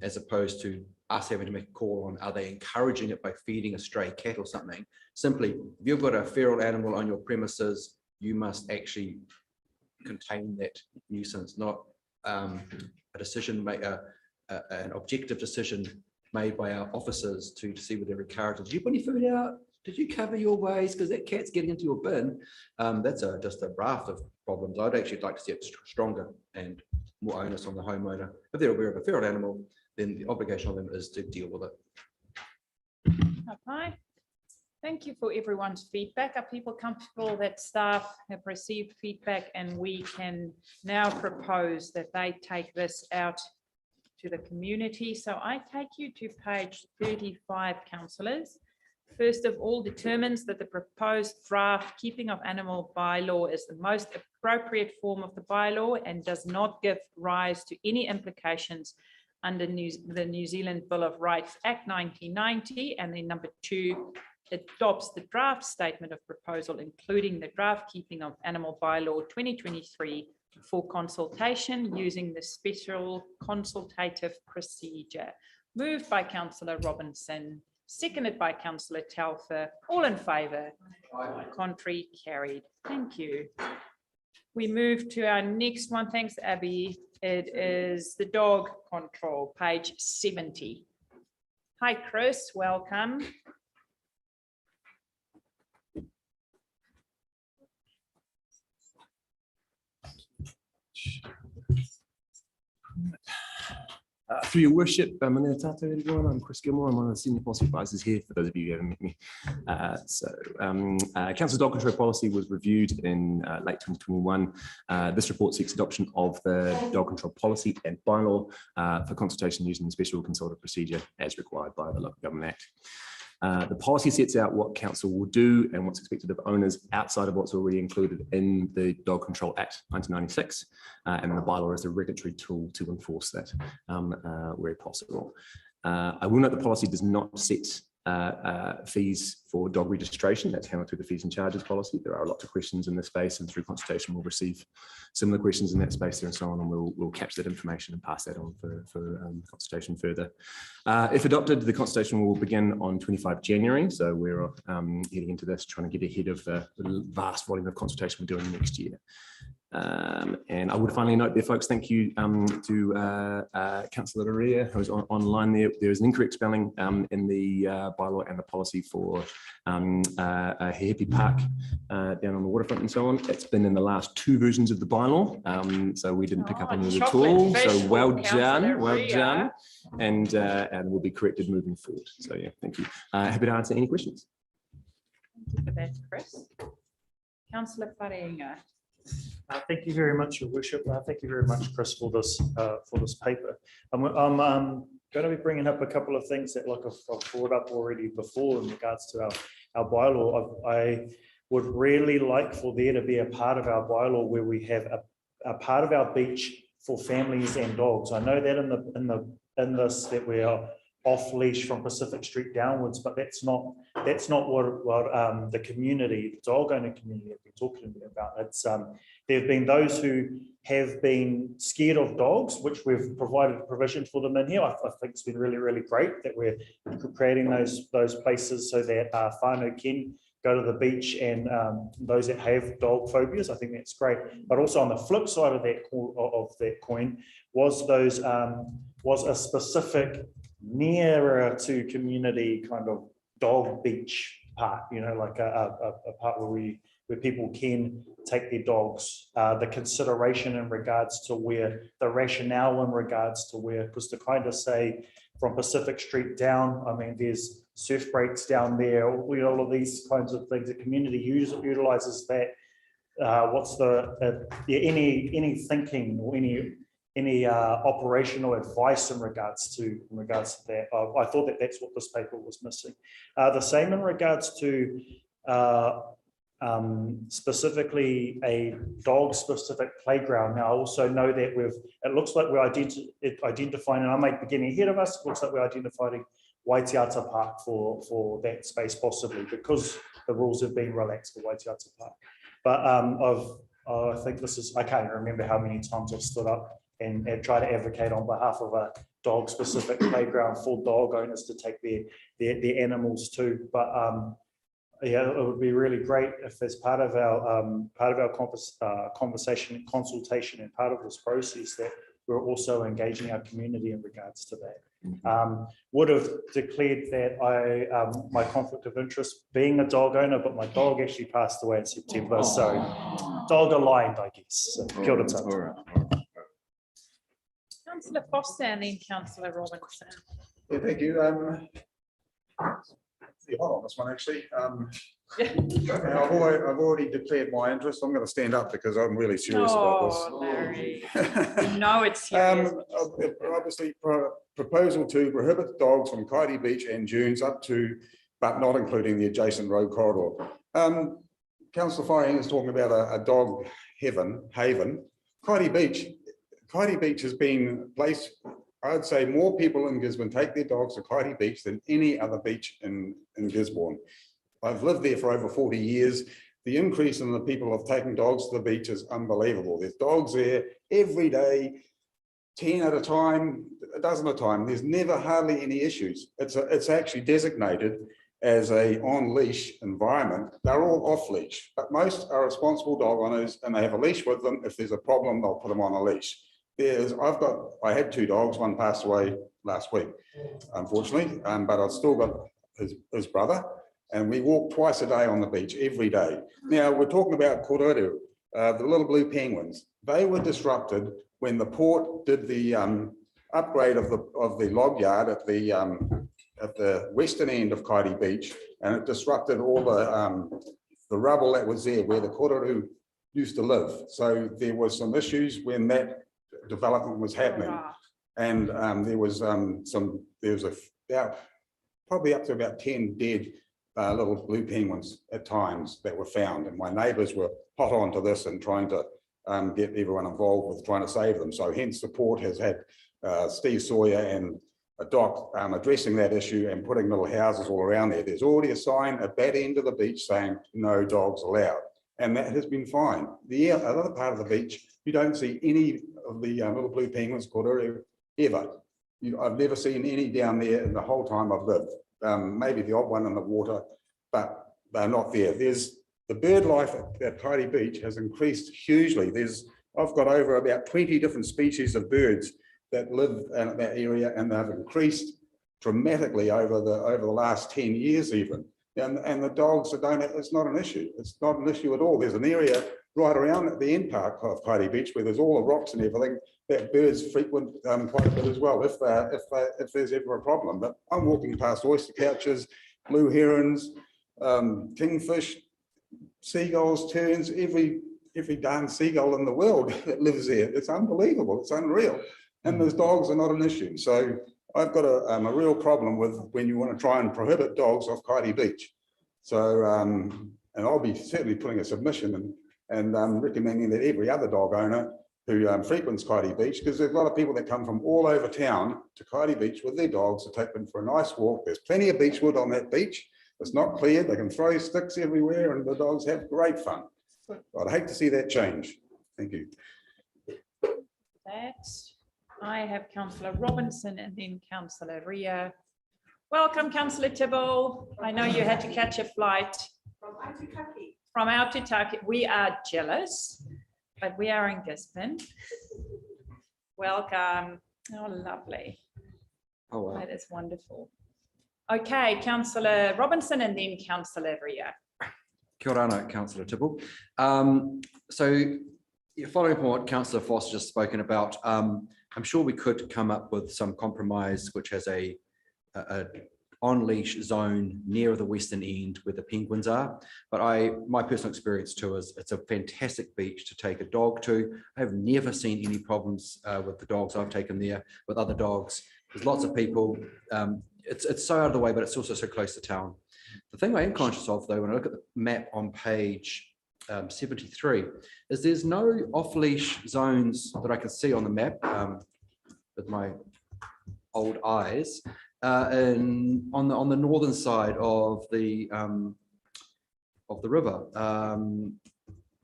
as opposed to us having to make a call on, are they encouraging it by feeding a stray cat or something? Simply, if you've got a feral animal on your premises, you must actually contain that nuisance, not a decision, an objective decision made by our officers to see whether they're encouraged. Did you put any food out? Did you cover your ways? Because that cat's getting into your bin. That's just a raft of problems. I'd actually like to see it stronger and more onus on the homeowner. If they're aware of a feral animal, then the obligation on them is to deal with it. Okay. Thank you for everyone's feedback. Are people comfortable that staff have received feedback and we can now propose that they take this out to the community? So I take you to page 35, councillors. First of all, determines that the proposed draft keeping of animal bylaw is the most appropriate form of the bylaw and does not give rise to any implications under the New Zealand Bill of Rights Act 1990. And then number 2, adopts the draft statement of proposal, including the draft keeping of animal bylaw 2023 for consultation using the special consultative procedure. Moved by Councillor Robinson, seconded by Councillor Telfer. All in favour? Contrary? Carried. Thank you. We move to our next one. Thanks, Abby. It is the dog control, page 70. Hi, Chris. Welcome. Through your worship, Manea Tato, everyone. I'm Chris Gilmore. I'm one of the senior policy advisors here, for those of you who haven't met me. Council's dog control policy was reviewed in late 2021. This report seeks adoption of the dog control policy and bylaw for consultation using the special consultative procedure as required by the Local Government Act. The policy sets out what council will do and what's expected of owners outside of what's already included in the Dog Control Act 1996, and then the bylaw is a regulatory tool to enforce that where possible. I will note the policy does not set fees for dog registration. That's handled through the fees and charges policy. There are lots of questions in this space, and through consultation we'll receive similar questions in that space there and so on, and we'll capture that information and pass that on for consultation further. If adopted, the consultation will begin on 25 January. So we're heading into this, trying to get ahead of the vast volume of consultation we're doing next year. And I would finally note there, folks, thank you to Councillor Roroa, who's online there. There is an incorrect spelling in the bylaw and the policy for Happy Park down on the waterfront and so on. It's been in the last 2 versions of the bylaw, so we didn't pick up on it at all. So well done, well done. And will be corrected moving forward. So yeah, thank you. Happy to answer any questions. Thank you for that, Chris. Councillor Wharenga. Thank you very much, Your Worship. Thank you very much, Chris, for this paper. I'm going to be bringing up a couple of things that, like I've brought up already before in regards to our bylaw. I would really like for there to be a part of our bylaw where we have a part of our beach for families and dogs. I know that in this that we are off leash from Pacific Street downwards, but that's not what the community, the dog owner community, have been talking about. It's there have been those who have been scared of dogs, which we've provided provision for them in here. I think it's been really, really great that we're creating those places so that whānau can go to the beach, and those that have dog phobias. I think that's great. But also on the flip side of that coin was a specific nearer to community kind of dog beach part, you know, like a part where people can take their dogs, the consideration in regards to where, the rationale in regards to where, because to kind of say from Pacific Street down, I mean, there's surf breaks down there, all of these kinds of things. The community utilizes that. What's any thinking or any operational advice in regards to that? I thought that that's what this paper was missing. The same in regards to specifically a dog-specific playground. Now, I also know that it looks like we're identifying, and I might be getting ahead of us, it looks like we're identifying Waitiata Park for that space, possibly because the rules have been relaxed for Waitiata Park. But I think this is, I can't remember how many times I've stood up and try to advocate on behalf of a dog-specific playground for dog owners to take their animals to. But yeah, it would be really great if, as part of our conversation, consultation, and part of this process, that we're also engaging our community in regards to that. Would have declared that my conflict of interest being a dog owner, but my dog actually passed away in September, so dog aligned, I guess. So, kia ora tātou. Councillor Foster and then Councillor Robinson. Yeah, thank you. Pretty hot on this one, actually. I've already declared my interest. I'm going to stand up because I'm really serious about this. Larry. No, it's serious. Obviously, proposal to prohibit dogs from Kaiti Beach and dunes up to, but not including the adjacent road corridor. Councillor Wharenga is talking about a dog haven. Kaiti Beach has been placed. I'd say more people in Gisborne take their dogs to Kaiti Beach than any other beach in Gisborne. I've lived there for over 40 years. The increase in the people of taking dogs to the beach is unbelievable. There's dogs there every day, 10 at a time, a dozen at a time. There's never hardly any issues. It's actually designated as a on-leash environment. They're all off-leash, but most are responsible dog owners, and they have a leash with them. If there's a problem, they'll put them on a leash. I had 2 dogs, one passed away last week, unfortunately, but I've still got his brother, and we walk twice a day on the beach, every day. Now, we're talking about Kororu, the little blue penguins. They were disrupted when the port did the upgrade of the log yard at the western end of Kaiti Beach, and it disrupted all the rubble that was there where the kororū used to live. So there was some issues when that development was happening, and there was probably up to about 10 dead little blue penguins at times that were found, and my neighbours were hot onto this and trying to get everyone involved with trying to save them. So hence the port has had Steve Sawyer and Doc addressing that issue and putting little houses all around there. There's already a sign at that end of the beach saying no dogs allowed, and that has been fine. The other part of the beach, you don't see any of the little blue penguins kororū ever. I've never seen any down there in the whole time I've lived. Maybe the odd one in the water, but they're not there. There's the bird life at Kaiti Beach has increased hugely. I've got over about 20 different species of birds that live in that area, and they've increased dramatically over the last 10 years even. And the dogs it's not an issue. It's not an issue at all. There's an area right around at the end park of Kaiti Beach where there's all the rocks and everything that birds frequent quite a bit as well if there's ever a problem. But I'm walking past oyster couches, blue herons, kingfish, seagulls, terns, every darn seagull in the world that lives there. It's unbelievable. It's unreal. And those dogs are not an issue. So I've got a real problem with when you want to try and prohibit dogs off Kaiti Beach. So, and I'll be certainly putting a submission and recommending that every other dog owner who frequents Kaiti Beach, because there's a lot of people that come from all over town to Kaiti Beach with their dogs to take them for a nice walk. There's plenty of beechwood on that beach. It's not cleared. They can throw sticks everywhere and the dogs have great fun. I'd hate to see that change. Thank you. I have Councillor Robinson and then Councillor Ria. Welcome, Councillor Tibble. I know you had to catch a flight. From Aotutaki. We are jealous, but we are in Gisborne. Welcome. Oh, lovely. Oh, wow. That is wonderful. Okay, Councillor Robinson and then Councillor Ria. Kia ora ana, Councillor Tibble. So following from what Councillor Foster just spoken about, I'm sure we could come up with some compromise which has a on-leash zone near the western end where the penguins are. But my personal experience too is it's a fantastic beach to take a dog to. I've never seen any problems with the dogs I've taken there with other dogs. There's lots of people. It's so out of the way, but it's also so close to town. The thing I am conscious of though, when I look at the map on page 73, is there's no off-leash zones that I can see on the map with my old eyes on the northern side of the river.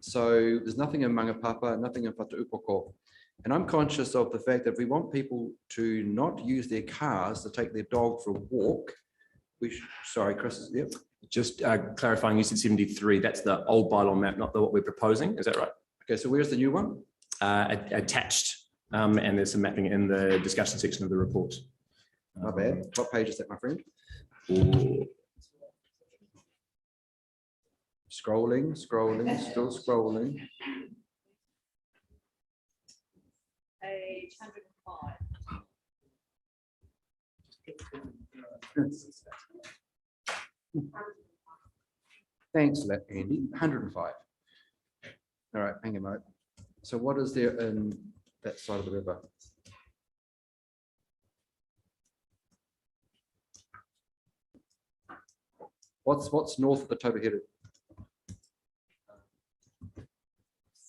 So there's nothing in Mangapapa, nothing in Whatuupoko. And I'm conscious of the fact that if we want people to not use their cars to take their dog for a walk, sorry, Chris, yep. Just clarifying, you said 73, that's the old bylaw map, not what we're proposing, is that right? Okay, so where's the new one? Attached, and there's some mapping in the discussion section of the report. Not bad. What page is that, my friend? Ooh. Scrolling, still scrolling. Page 105. Thanks, Andy. 105. All right, hang on a moment. So what is there in that side of the river? What's north of the Topaheru?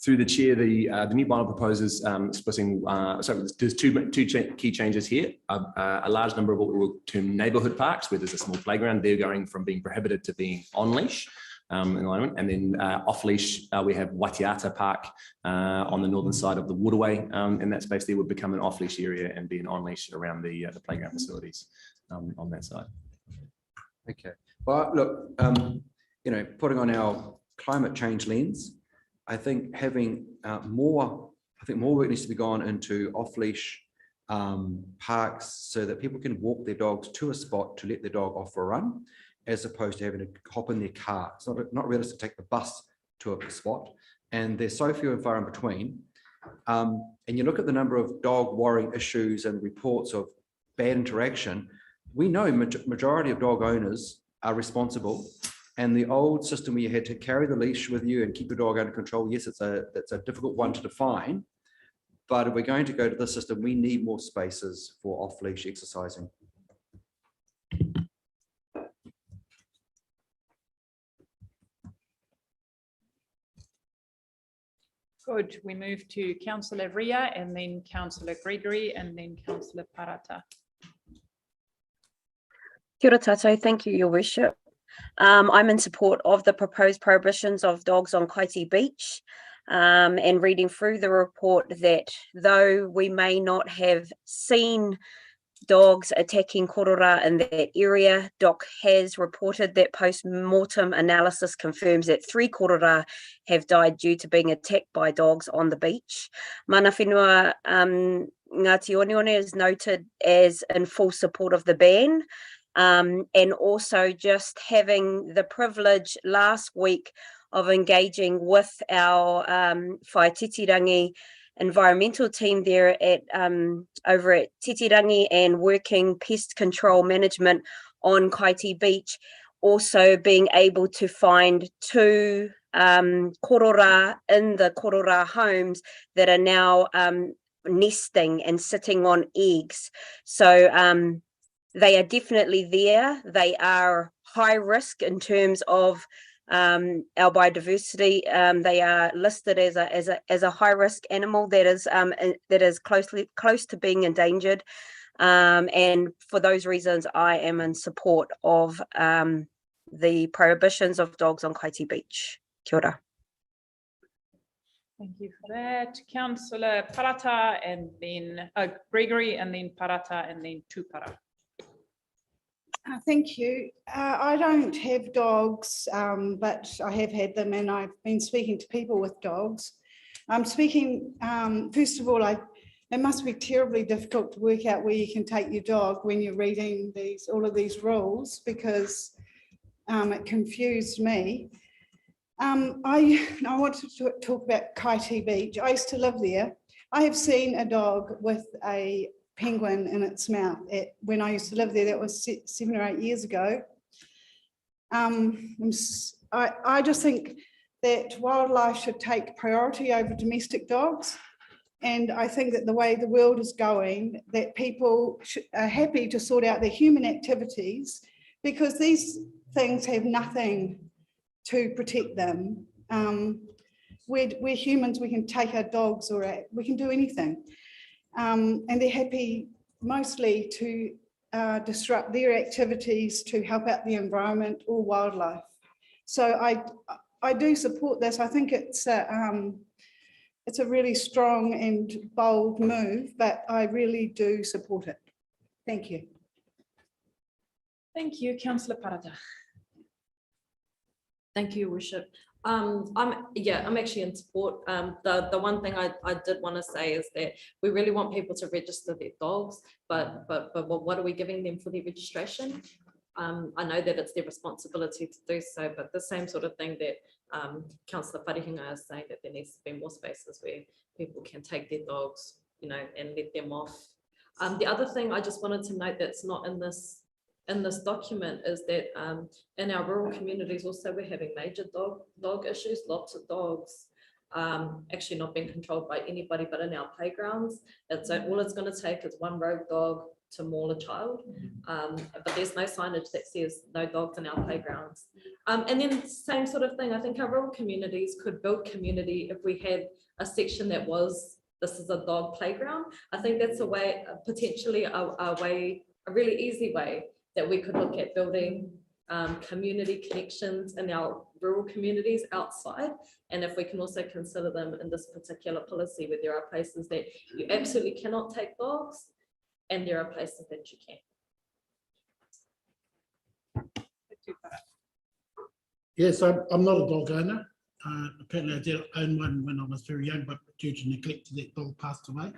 Through the chair, the new bylaw proposes splitting. So there's two key changes here. A large number of what we will term neighbourhood parks, where there's a small playground, they're going from being prohibited to being on leash in alignment. And then off leash, we have Watiata Park on the northern side of the waterway. And that space there would become an off leash area and be an on leash around the playground facilities on that side. Okay. Well, look, putting on our climate change lens, I think having more work needs to be gone into off-leash parks so that people can walk their dogs to a spot to let their dog off for a run, as opposed to having to hop in their car. It's not realistic to take the bus to a spot, and there's so few and far in between. And you look at the number of dog worry issues and reports of bad interaction, we know majority of dog owners are responsible. And the old system where you had to carry the leash with you and keep your dog under control, yes, it's a difficult one to define. But if we're going to go to this system, we need more spaces for off-leash exercising. Good. We move to Councillor Ria and then Councillor Gregory and then Councillor Parata. Kia ora tātou, thank you, Your Worship. I'm in support of the proposed prohibitions of dogs on Kaiti Beach, and reading through the report that though we may not have seen dogs attacking korora in that area, DOC has reported that post-mortem analysis confirms that 3 korora have died due to being attacked by dogs on the beach. Mana whenua Ngāti Onione is noted as in full support of the ban. And also just having the privilege last week of engaging with our Whai Titirangi environmental team there at over at Titirangi and working pest control management on Kaiti Beach, also being able to find 2 korora in the korora homes that are now nesting and sitting on eggs. So they are definitely there. They are high risk in terms of our biodiversity. They are listed as a high risk animal that is close to being endangered. And for those reasons, I am in support of the prohibitions of dogs on Kaiti Beach. Kia ora. Thank you for that. Councillor Parata and then Gregory and then Parata and then Tupara. Thank you. I don't have dogs, but I have had them and I've been speaking to people with dogs. I'm speaking, first of all, it must be terribly difficult to work out where you can take your dog when you're reading all of these rules, because it confused me. I want to talk about Kaiti Beach. I used to live there. I have seen a dog with a penguin in its mouth when I used to live there. That was 7 or 8 years ago. I just think that wildlife should take priority over domestic dogs. And I think that the way the world is going, that people are happy to sort out their human activities, because these things have nothing to protect them. We're humans, we can take our dogs or we can do anything. And they're happy mostly to disrupt their activities to help out the environment or wildlife. So I do support this. I think it's a really strong and bold move, but I really do support it. Thank you. Thank you, Councillor Parata. Thank you, Worship. I'm actually in support. The one thing I did want to say is that we really want people to register their dogs, but what are we giving them for their registration? I know that it's their responsibility to do so, but the same sort of thing that Councillor Wharehunga is saying, that there needs to be more spaces where people can take their dogs, and let them off. The other thing I just wanted to note that's not in this document is that in our rural communities also we're having major dog issues, lots of dogs actually not being controlled by anybody but in our playgrounds. All it's going to take is one rogue dog to maul a child, but there's no signage that says no dogs in our playgrounds. And then same sort of thing, I think our rural communities could build community if we had a section that was, this is a dog playground. I think that's a way, potentially a really easy way that we could look at building community connections in our rural communities outside. And if we can also consider them in this particular policy where there are places that you absolutely cannot take dogs and there are places that you can. Yes, I'm not a dog owner. Apparently I did own one when I was very young, but due to neglect, that dog passed away.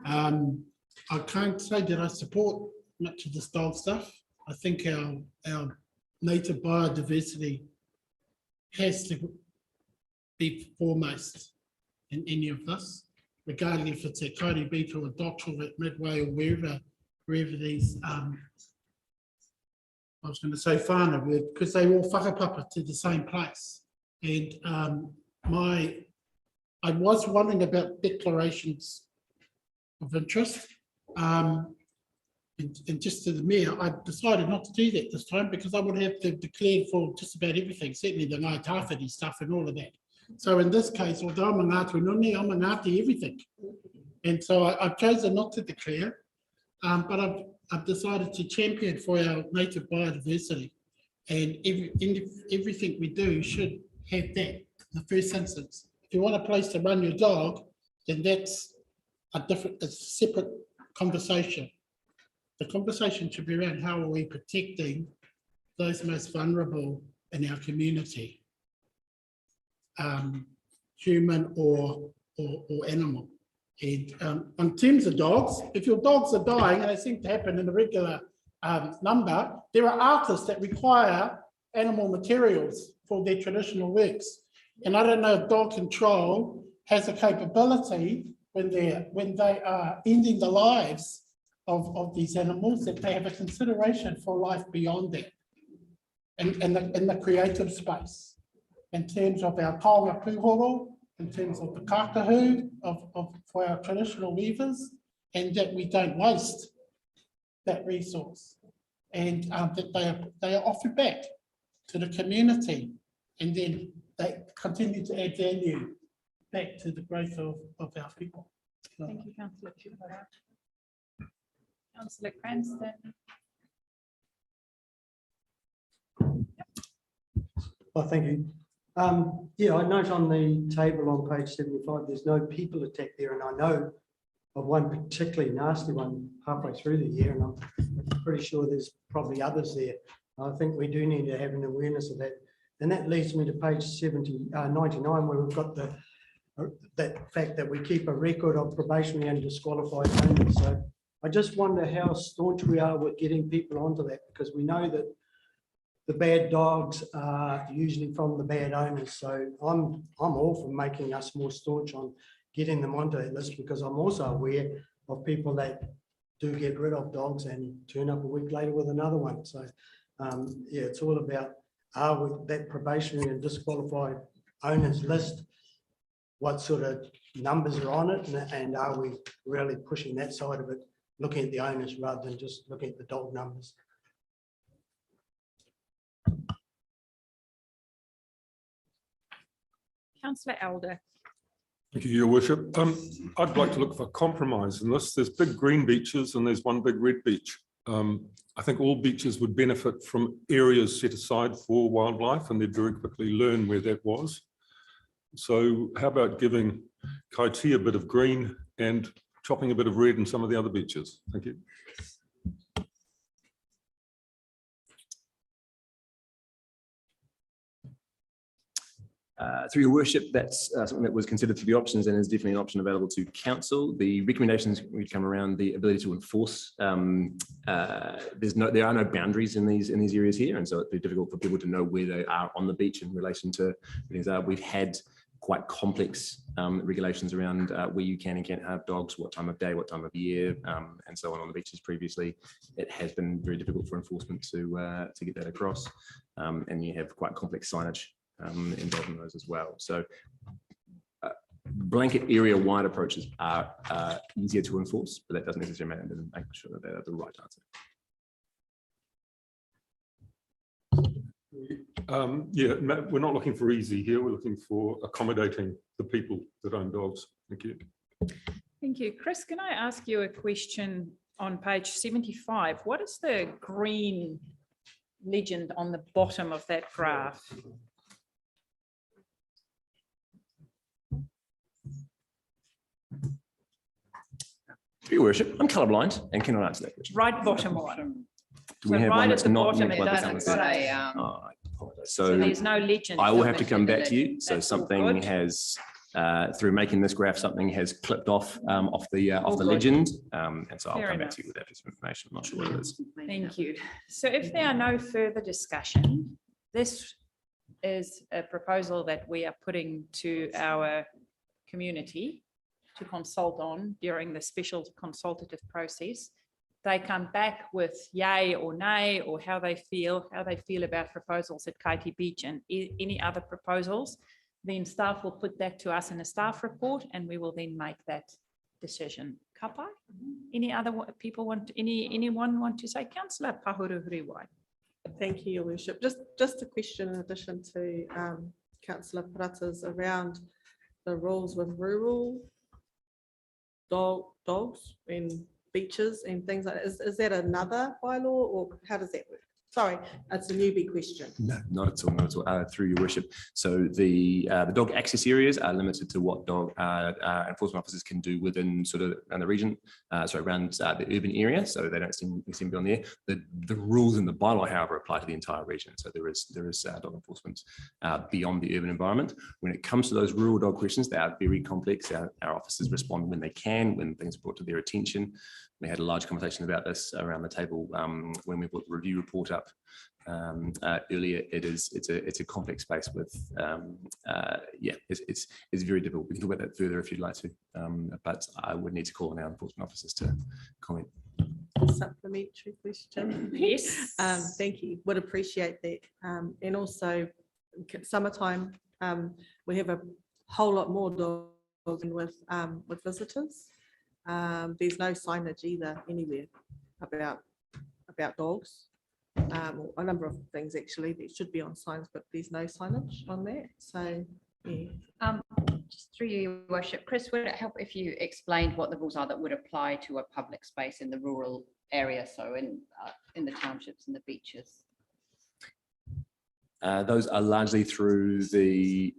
I can't say that I support much of this dog stuff. I think our native biodiversity has to be foremost in any of this. regardless if it's at Kauri Beach or Doctrine at Midway or wherever these, I was going to say whānau, because they all whakapapa to the same place. And I was wondering about declarations of interest. And just to the mayor, I decided not to do that this time because I would have to declare for just about everything, certainly the Ngāi Tāwhiti stuff and all of that. So in this case, although I'm a Ngāti Nuni, I'm a Ngāti everything. And so I've chosen not to declare, but I've decided to champion for our native biodiversity. And everything we do should have that in the first instance. If you want a place to run your dog, then that's a separate conversation. The conversation should be around how are we protecting those most vulnerable in our community, human or animal. And in terms of dogs, if your dogs are dying, and they seem to happen in a regular number, there are artists that require animal materials for their traditional works. And I don't know if dog control has a capability when they are ending the lives of these animals, that they have a consideration for life beyond that, in the creative space, in terms of our taonga pūhoro, in terms of the kākahu for our traditional weavers, and that we don't waste that resource, and that they are offered back to the community, and then they continue to add value back to the growth of our people. Thank you, Councillor Kiwa. Councillor Cranston. Oh, thank you. Yeah, I note on the table on page 75, there's no people attack there, and I know of one particularly nasty one halfway through the year, and I'm pretty sure there's probably others there. I think we do need to have an awareness of that. And that leads me to page 99, where we've got that fact that we keep a record of probationary and disqualified owners. So I just wonder how staunch we are with getting people onto that, because we know that the bad dogs are usually from the bad owners. So I'm all for making us more staunch on getting them onto that list, because I'm also aware of people that do get rid of dogs and turn up a week later with another one. So yeah, it's all about, are we that probationary and disqualified owners list, what sort of numbers are on it, and are we really pushing that side of it, looking at the owners rather than just looking at the dog numbers? Councillor Elder. Thank you, Your Worship. I'd like to look for compromise in this. There's big green beaches and there's one big red beach. I think all beaches would benefit from areas set aside for wildlife, and they'd very quickly learn where that was. So how about giving Kaiti a bit of green and chopping a bit of red in some of the other beaches? Thank you. Through Your Worship, that's something that was considered for the options and is definitely an option available to council. The recommendations which come around the ability to enforce, there are no boundaries in these areas here, and so it'd be difficult for people to know where they are on the beach in relation to things. We've had quite complex regulations around where you can and can't have dogs, what time of day, what time of year, and so on the beaches previously. It has been very difficult for enforcement to get that across, and you have quite complex signage involved in those as well. So blanket area wide approaches are easier to enforce, but that doesn't necessarily matter in making sure that they're the right answer. Yeah, we're not looking for easy here. We're looking for accommodating the people that own dogs. Thank you. Thank you. Chris, can I ask you a question on page 75? What is the green legend on the bottom of that graph? Your Worship, I'm colourblind and cannot answer that question. Right bottom one. Do we have right one at that's the not bottom, met it by the doesn't say. So there's no legend. I will have to come back to you. So That's all something good. has, through making this graph, something has clipped off the All good. legend, and so I'll Fair come back enough. to you with that piece of information. I'm not sure what it is. Thank you. So if there are no further discussion, this is a proposal that we are putting to our community to consult on during the special consultative process. They come back with yay or nay, or how they feel about proposals at Kaiti Beach and any other proposals. Then staff will put that to us in a staff report, and we will then make that decision. Kapai? Any other people anyone want to say? Councillor Pahuru-Huriwai. Thank you, Your Worship. Just a question in addition to Councillor Parata's around the rules with rural dogs and beaches and things like that. Is that another bylaw, or how does that work? Sorry, it's a newbie question. No, not at all, not at all, through your worship. So the dog access areas are limited to what dog enforcement officers can do within sort of around the region, around the urban area. So they don't extend beyond there. The rules in the bylaw, however, apply to the entire region. So there is dog enforcement beyond the urban environment. When it comes to those rural dog questions, they are very complex. Our officers respond when they can, when things are brought to their attention. We had a large conversation about this around the table when we put the review report up earlier. It's a complex space with it's very difficult. We can talk about that further if you'd like to, but I would need to call on our enforcement officers to comment. Supplementary question. Yes. Thank you. Would appreciate that. And also summertime, we have a whole lot more dogs with visitors. There's no signage either anywhere about dogs. A number of things actually that should be on signs, but there's no signage on that. So yeah. Just through your worship, Chris, would it help if you explained what the rules are that would apply to a public space in the rural area, so in the townships and the beaches? Those are largely through the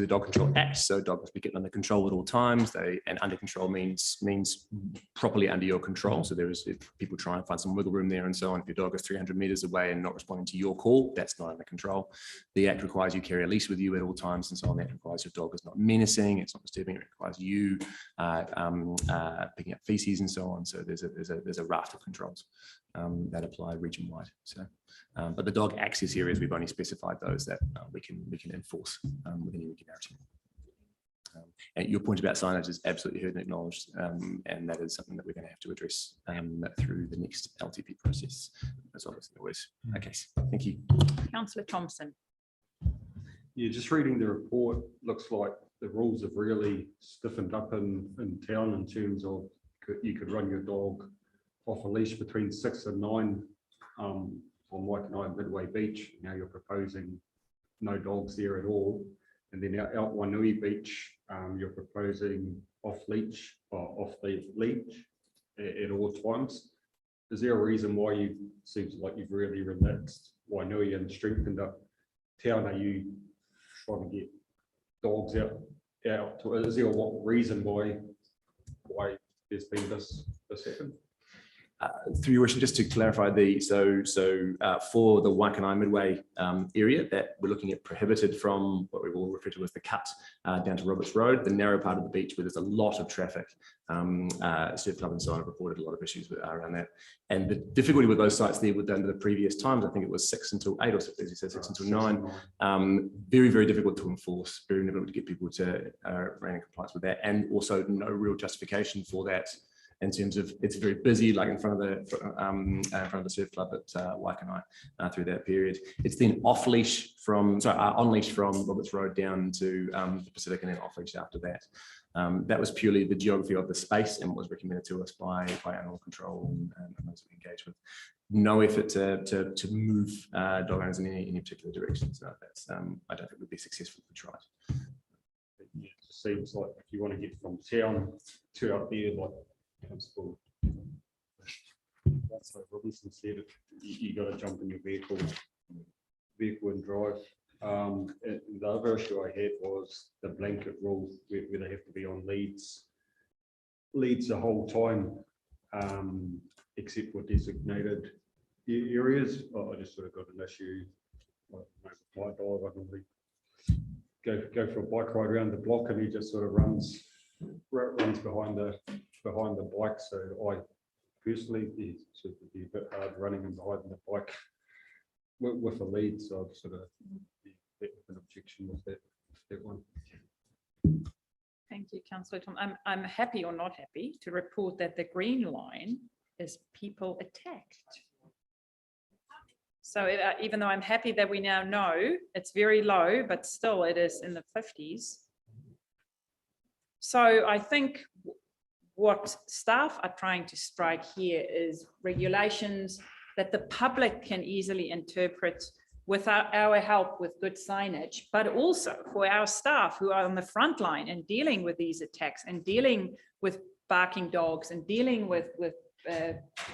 Dog Control Act. So dogs must be kept under control at all times. And under control means properly under your control. So if people try and find some wiggle room there and so on. If your dog is 300 meters away and not responding to your call, that's not under control. The Act requires you carry a leash with you at all times and so on. That requires your dog is not menacing, it's not disturbing. It requires you picking up feces and so on. So there's a raft of controls that apply region-wide. So. But the dog access areas, we've only specified those that we can enforce with any regularity. And your point about signage is absolutely heard and acknowledged, and that is something that we're going to have to address through the next LTP process. That's obviously always a case. Thank you. Councillor Thompson. Yeah, just reading the report, looks like the rules have really stiffened up in town in terms of you could run your dog off a leash between 6 and 9 on Waikanae Midway Beach. Now you're proposing no dogs there at all. And then out Wanui Beach, you're proposing off the leash at all times. Is there a reason why seems like you've really relaxed Wanui and strengthened up town? Are you trying to get dogs out? Is there a reason why there's been this happen? Through your worship, just to clarify, for the Waikanae Midway area that we're looking at prohibited from what we will refer to as the cut down to Roberts Road, the narrow part of the beach where there's a lot of traffic. Surf Club and so on have reported a lot of issues around that. And the difficulty with those sites there under the previous times, I think it was 6 until 8 or 6, as you said, 6 until 9. Very, very difficult to enforce, very difficult to get people to remain in compliance with that, and also no real justification for that. In terms of it's very busy, like in front of the surf club at Waikanae through that period. It's then on leash from Roberts Road down to the Pacific, and then off leash after that. That was purely the geography of the space and was recommended to us by animal control and those we engage with. No effort to move dog owners in any particular direction. So that's I don't think would be successful if we tried. Yeah, it seems like if you want to get from town to up there, like that's what Robinson said. You got to jump in your vehicle and drive. And the other issue I had was the blanket rule where they have to be on leads the whole time, except for designated areas. I just sort of got an issue. My dog, I normally go for a bike ride around the block, and he just sort of runs behind the bike. So I personally be a bit hard running and behind the bike with a lead. So I've sort of an objection with that one. Thank you, Councillor Tom. I'm happy or not happy to report that the green line is people attacked. So even though I'm happy that we now know it's very low, but still it is in the 50s. So I think what staff are trying to strike here is regulations that the public can easily interpret without our help with good signage, but also for our staff who are on the front line and dealing with these attacks and dealing with barking dogs and dealing with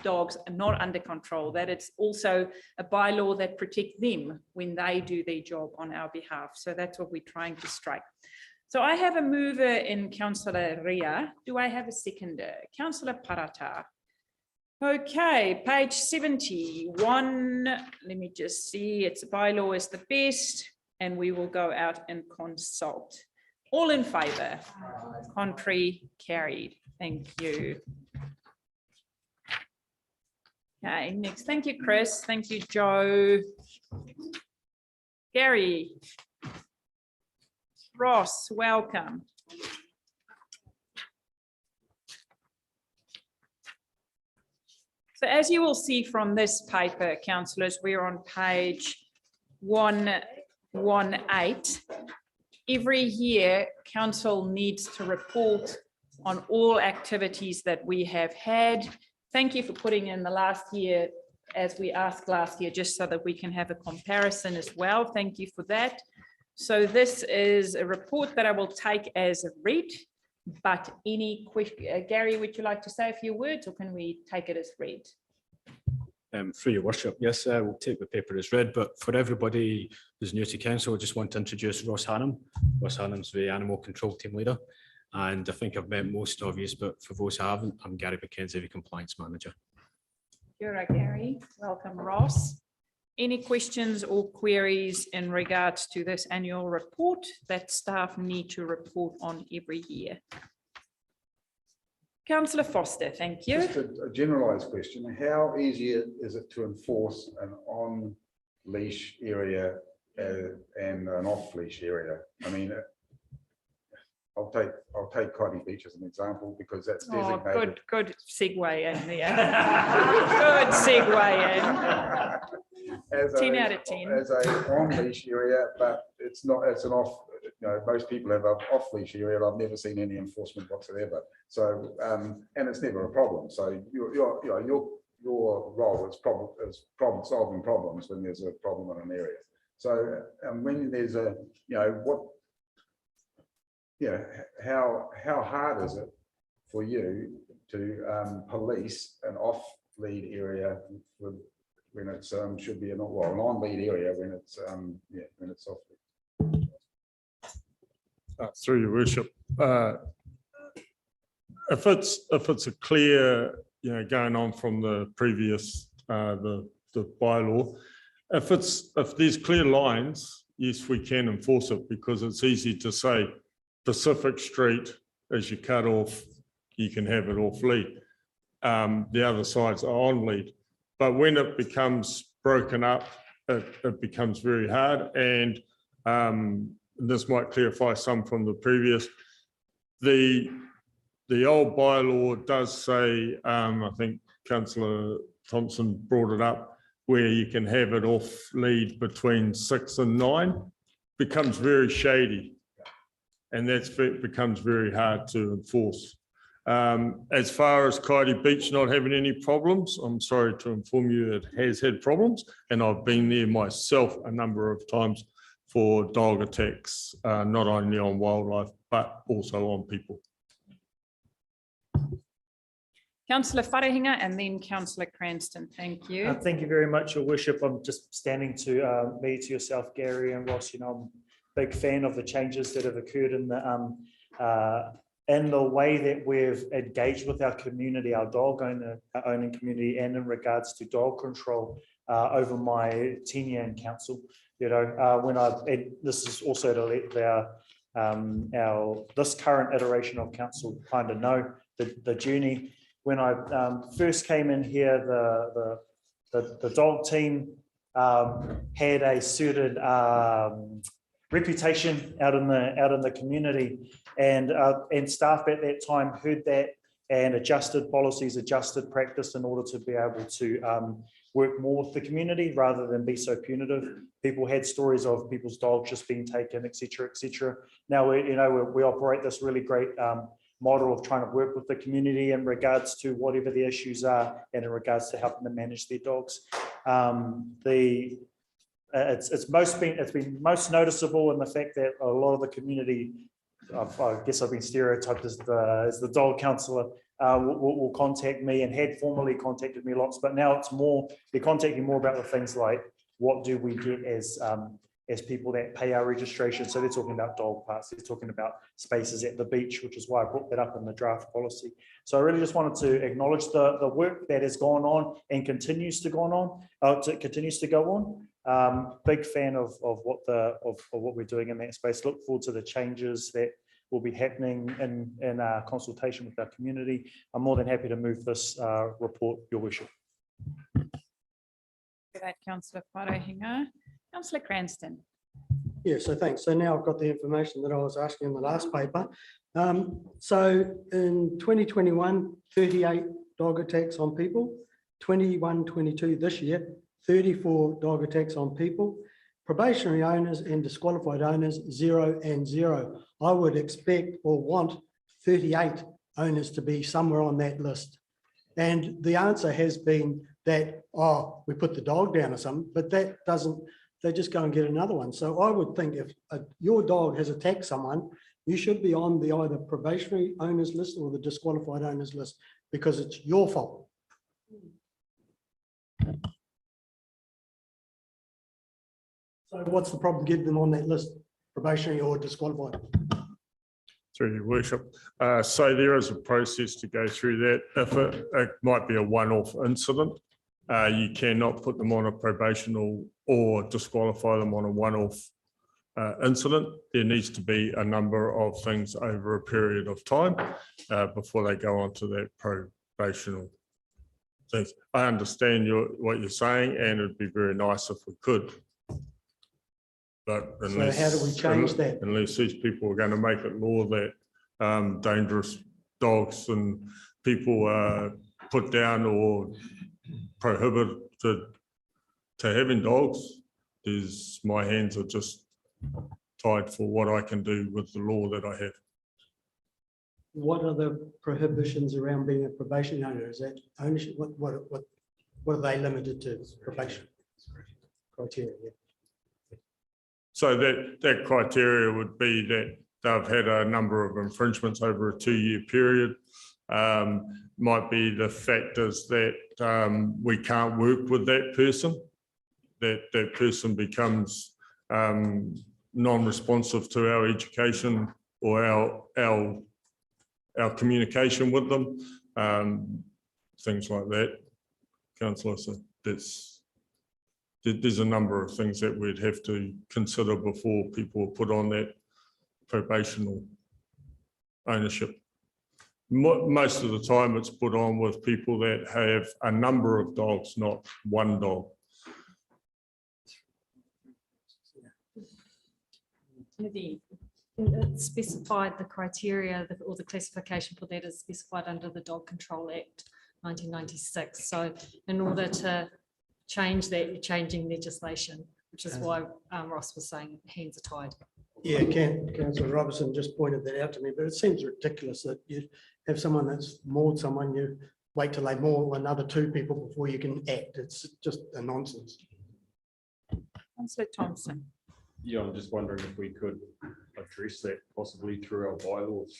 dogs not under control, that it's also a bylaw that protects them when they do their job on our behalf. So that's what we're trying to strike. So I have a mover in Councillor Ria. Do I have a seconder? Councillor Parata. Okay, page 71. Let me just see. It's a bylaw is the best, and we will go out and consult. All in favour? Contrary? Carried. Thank you. Okay, next. Thank you, Chris. Thank you, Joe. Gary. Ross, welcome. So as you will see from this paper, councillors, we're on page 118. Every year, council needs to report on all activities that we have had. Thank you for putting in the last year, as we asked last year, just so that we can have a comparison as well. Thank you for that. So this is a report that I will take as read, but any question, Gary, would you like to say a few words, or can we take it as read? Through your worship, yes, we'll take the paper as read, but for everybody who's new to council, I just want to introduce Ross Hannam. Ross Hannam's the animal control team leader, and I think I've met most of you, but for those who haven't, I'm Gary McKenzie, the compliance manager. You're right, Gary. Welcome, Ross. Any questions or queries in regards to this annual report that staff need to report on every year? Councillor Foster, thank you. Just a generalised question. How easy is it to enforce an on-leash area and an off-leash area? I mean, I'll take Cotty Beach as an example because that's designated. Good segue in there. Good segue in. 10 out of 10. As a on-leash area, but it's not. It's an off. You know, most people have an off-leash area. And I've never seen any enforcement whatsoever. So, and it's never a problem. So your role is problem solving problems when there's a problem in an area. So when there's a, how hard is it for you to police an off-lead area when it's should be an on-lead area when it's off-lead? Through your worship, if it's a clear, going on from the previous the bylaw, if there's clear lines, yes, we can enforce it because it's easy to say Pacific Street as you cut off, you can have it off lead. The other sides are on lead, but when it becomes broken up, it becomes very hard. And this might clarify some from the previous. The old bylaw does say, I think Councillor Thompson brought it up, where you can have it off lead between 6 and 9, becomes very shady. And that becomes very hard to enforce. As far as Kaiti Beach not having any problems, I'm sorry to inform you it has had problems, and I've been there myself a number of times for dog attacks, not only on wildlife, but also on people. Councillor Wharehinga and then Councillor Cranston, thank you. Thank you very much, Your Worship. I'm just standing to me, to yourself, Gary and Ross. I'm a big fan of the changes that have occurred in the way that we've engaged with our community, our dog owning community, and in regards to dog control over my tenure in council. This is also to let this current iteration of council kind of know the journey. When I first came in here, the dog team had a certain reputation out in the community, and staff at that time heard that and adjusted policies, adjusted practice in order to be able to work more with the community rather than be so punitive. People had stories of people's dogs just being taken, et cetera, et cetera. Now we operate this really great model of trying to work with the community in regards to whatever the issues are and in regards to helping them manage their dogs. It's been most noticeable in the fact that a lot of the community, I guess I've been stereotyped as the dog counsellor, will contact me and had formerly contacted me lots, but now it's more, they're contacting more about the things like what do we get as people that pay our registration. So they're talking about dog parks, they're talking about spaces at the beach, which is why I brought that up in the draft policy. So I really just wanted to acknowledge the work that has gone on and continues to go on. Big fan of what we're doing in that space. Look forward to the changes that will be happening in consultation with our community. I'm more than happy to move this report, Your Worship. That Councillor Wharehinga. Councillor Cranston. Yeah, so thanks. So now I've got the information that I was asking in the last paper. So in 2021, 38 dog attacks on people, 21-22 this year, 34 dog attacks on people, probationary owners and disqualified owners, 0 and 0. I would expect or want 38 owners to be somewhere on that list. And the answer has been that, oh, we put the dog down or something, but that doesn't, they just go and get another one. So I would think if your dog has attacked someone, you should be on the either probationary owners list or the disqualified owners list because it's your fault. So what's the problem getting them on that list, probationary or disqualified? Through your worship. So there is a process to go through that. If it might be a one-off incident, you cannot put them on a probational or disqualify them on a one-off incident. There needs to be a number of things over a period of time before they go on to that probational things. I understand what you're saying, and it'd be very nice if we could. But unless, so how do we change that? Unless these people are going to make it law that dangerous dogs and people are put down or prohibited to having dogs, my hands are just tied for what I can do with the law that I have. What are the prohibitions around being a probation owner? Is that ownership? What are they limited to? Probation criteria. Yeah. So that criteria would be that they've had a number of infringements over a 2-year period. Might be the factors that we can't work with that person, that person becomes non-responsive to our education or our communication with them, things like that, Councillor. So there's a number of things that we'd have to consider before people are put on that probational ownership. Most of the time it's put on with people that have a number of dogs, not one dog. It's specified the criteria or the classification for that is specified under the Dog Control Act 1996. So in order to change that, you're changing legislation, which is why Ross was saying hands are tied. Yeah, Councillor Robertson just pointed that out to me, but it seems ridiculous that you have someone that's mauled someone, you wait till they maul another 2 people before you can act. It's just a nonsense. Councillor Thompson. Yeah, I'm just wondering if we could address that possibly through our bylaws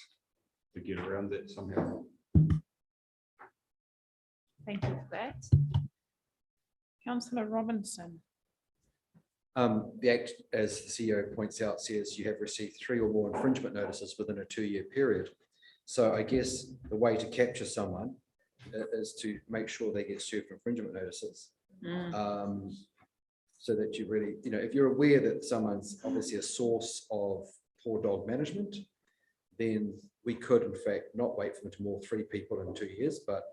to get around that somehow. Thank you for that. Councillor Robinson. The Act, as the CEO points out, says you have received 3 or more infringement notices within a 2-year period. So I guess the way to capture someone is to make sure they get served infringement notices. So that you really, if you're aware that someone's obviously a source of poor dog management, then we could in fact not wait for them to maul 3 people in 2 years, but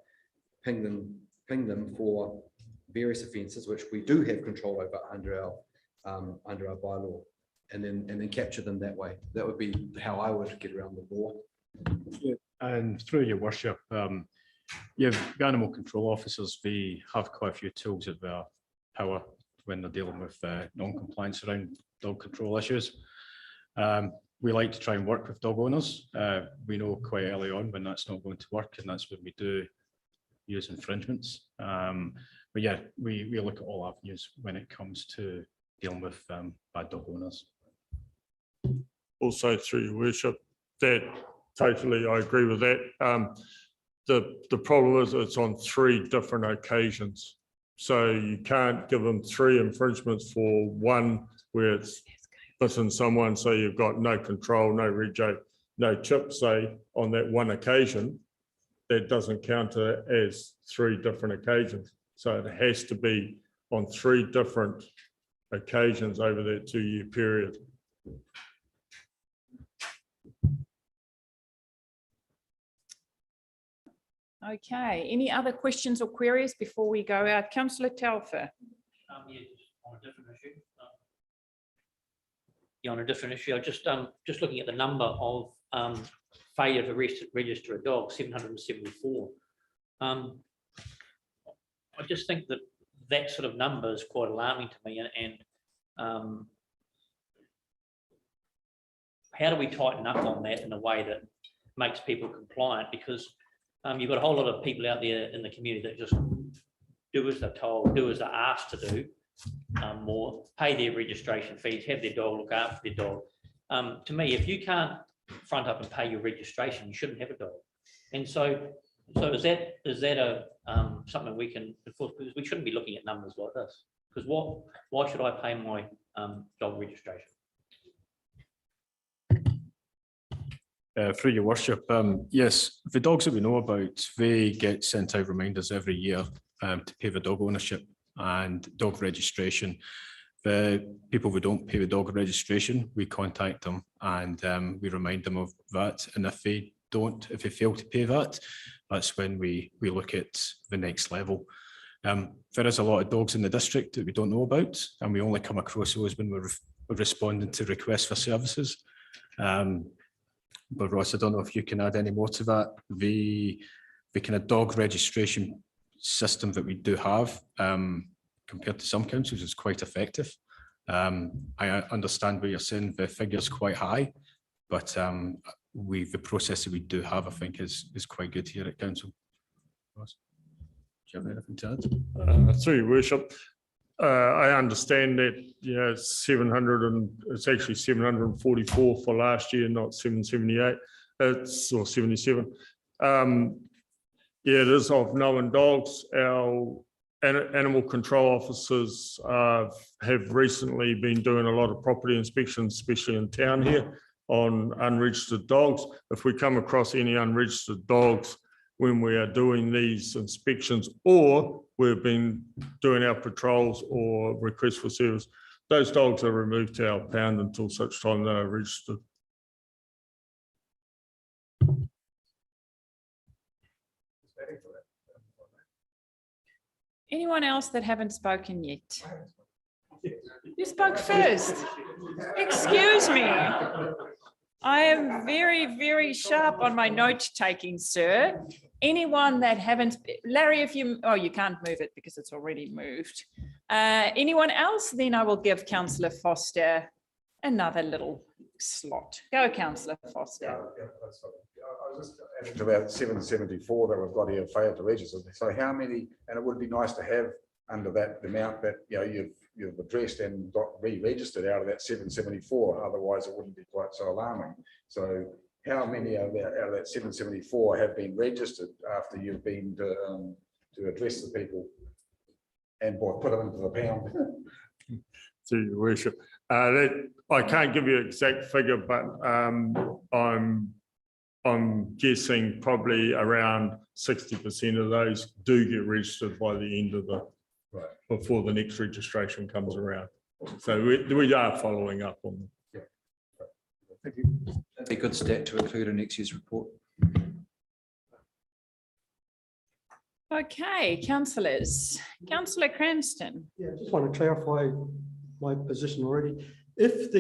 ping them for various offences, which we do have control over under our bylaw. and then capture them that way. That would be how I would get around the law. Yeah, and through your worship, yeah, the animal control officers, they have quite a few tools at their power when they're dealing with non-compliance around dog control issues. We like to try and work with dog owners. We know quite early on when that's not going to work, and that's when we do use infringements. But yeah, we look at all avenues when it comes to dealing with bad dog owners. Also, through your worship, that totally, I agree with that. The problem is it's on 3 different occasions. So you can't give them 3 infringements for one where it's bitten someone, so you've got no control, no rego, no chip, say, on that one occasion. That doesn't count as 3 different occasions. So it has to be on 3 different occasions over that 2-year period. Okay, any other questions or queries before we go out? Councillor Telfer. Yeah, just on a different issue. Yeah, on a different issue. I just looking at the number of failure to register a dog, 774. I just think that sort of number is quite alarming to me. And how do we tighten up on that in a way that makes people compliant? Because you've got a whole lot of people out there in the community that just do as they're told, do as they're asked to do, more, pay their registration fees, have their dog, look after their dog. To me, if you can't front up and pay your registration, you shouldn't have a dog. And so is that a something we can enforce? Because we shouldn't be looking at numbers like this. Because why should I pay my dog registration? Through your worship, yes, the dogs that we know about, they get sent out reminders every year to pay the dog ownership and dog registration. The people who don't pay the dog registration, we contact them and we remind them of that. And if they fail to pay that, that's when we look at the next level. There is a lot of dogs in the district that we don't know about, and we only come across those when we're responding to requests for services. But Ross, I don't know if you can add any more to that. The kind of dog registration system that we do have, compared to some councils, is quite effective. I understand what you're saying, the figure's quite high, but the process that we do have, I think, is quite good here at council. Ross, do you have anything to add? Through your worship, I understand that, you know, it's actually 744 for last year, not 778. It's or 77. Yeah, it is of known dogs. Our animal control officers have recently been doing a lot of property inspections, especially in town here, on unregistered dogs. If we come across any unregistered dogs when we are doing these inspections, or we've been doing our patrols or requests for service, those dogs are removed to our pound until such time they are registered. Anyone else that haven't spoken yet? You spoke first. Excuse me. I am very, very sharp on my note taking, sir. Anyone that haven't, Larry, if you, oh, you can't move it because it's already moved. Anyone else? Then I will give Councillor Foster another little slot. Go, Councillor Foster. I was just adding to about 774 that we've got here failed to register. So how many, and it would be nice to have under that the amount that, you know, you've addressed and got re-registered out of that 774, otherwise it wouldn't be quite so alarming. So how many out of that 774 have been registered after you've been to address the people and put them into the pound? Through your worship, I can't give you an exact figure, but I'm guessing probably around 60% of those do get registered by the end of the, before the next registration comes around. So we are following up on them. Yeah. Thank you. That'd be a good stat to include in next year's report. Okay, councillors. Councillor Cranston. Yeah, I just want to clarify my position already. If the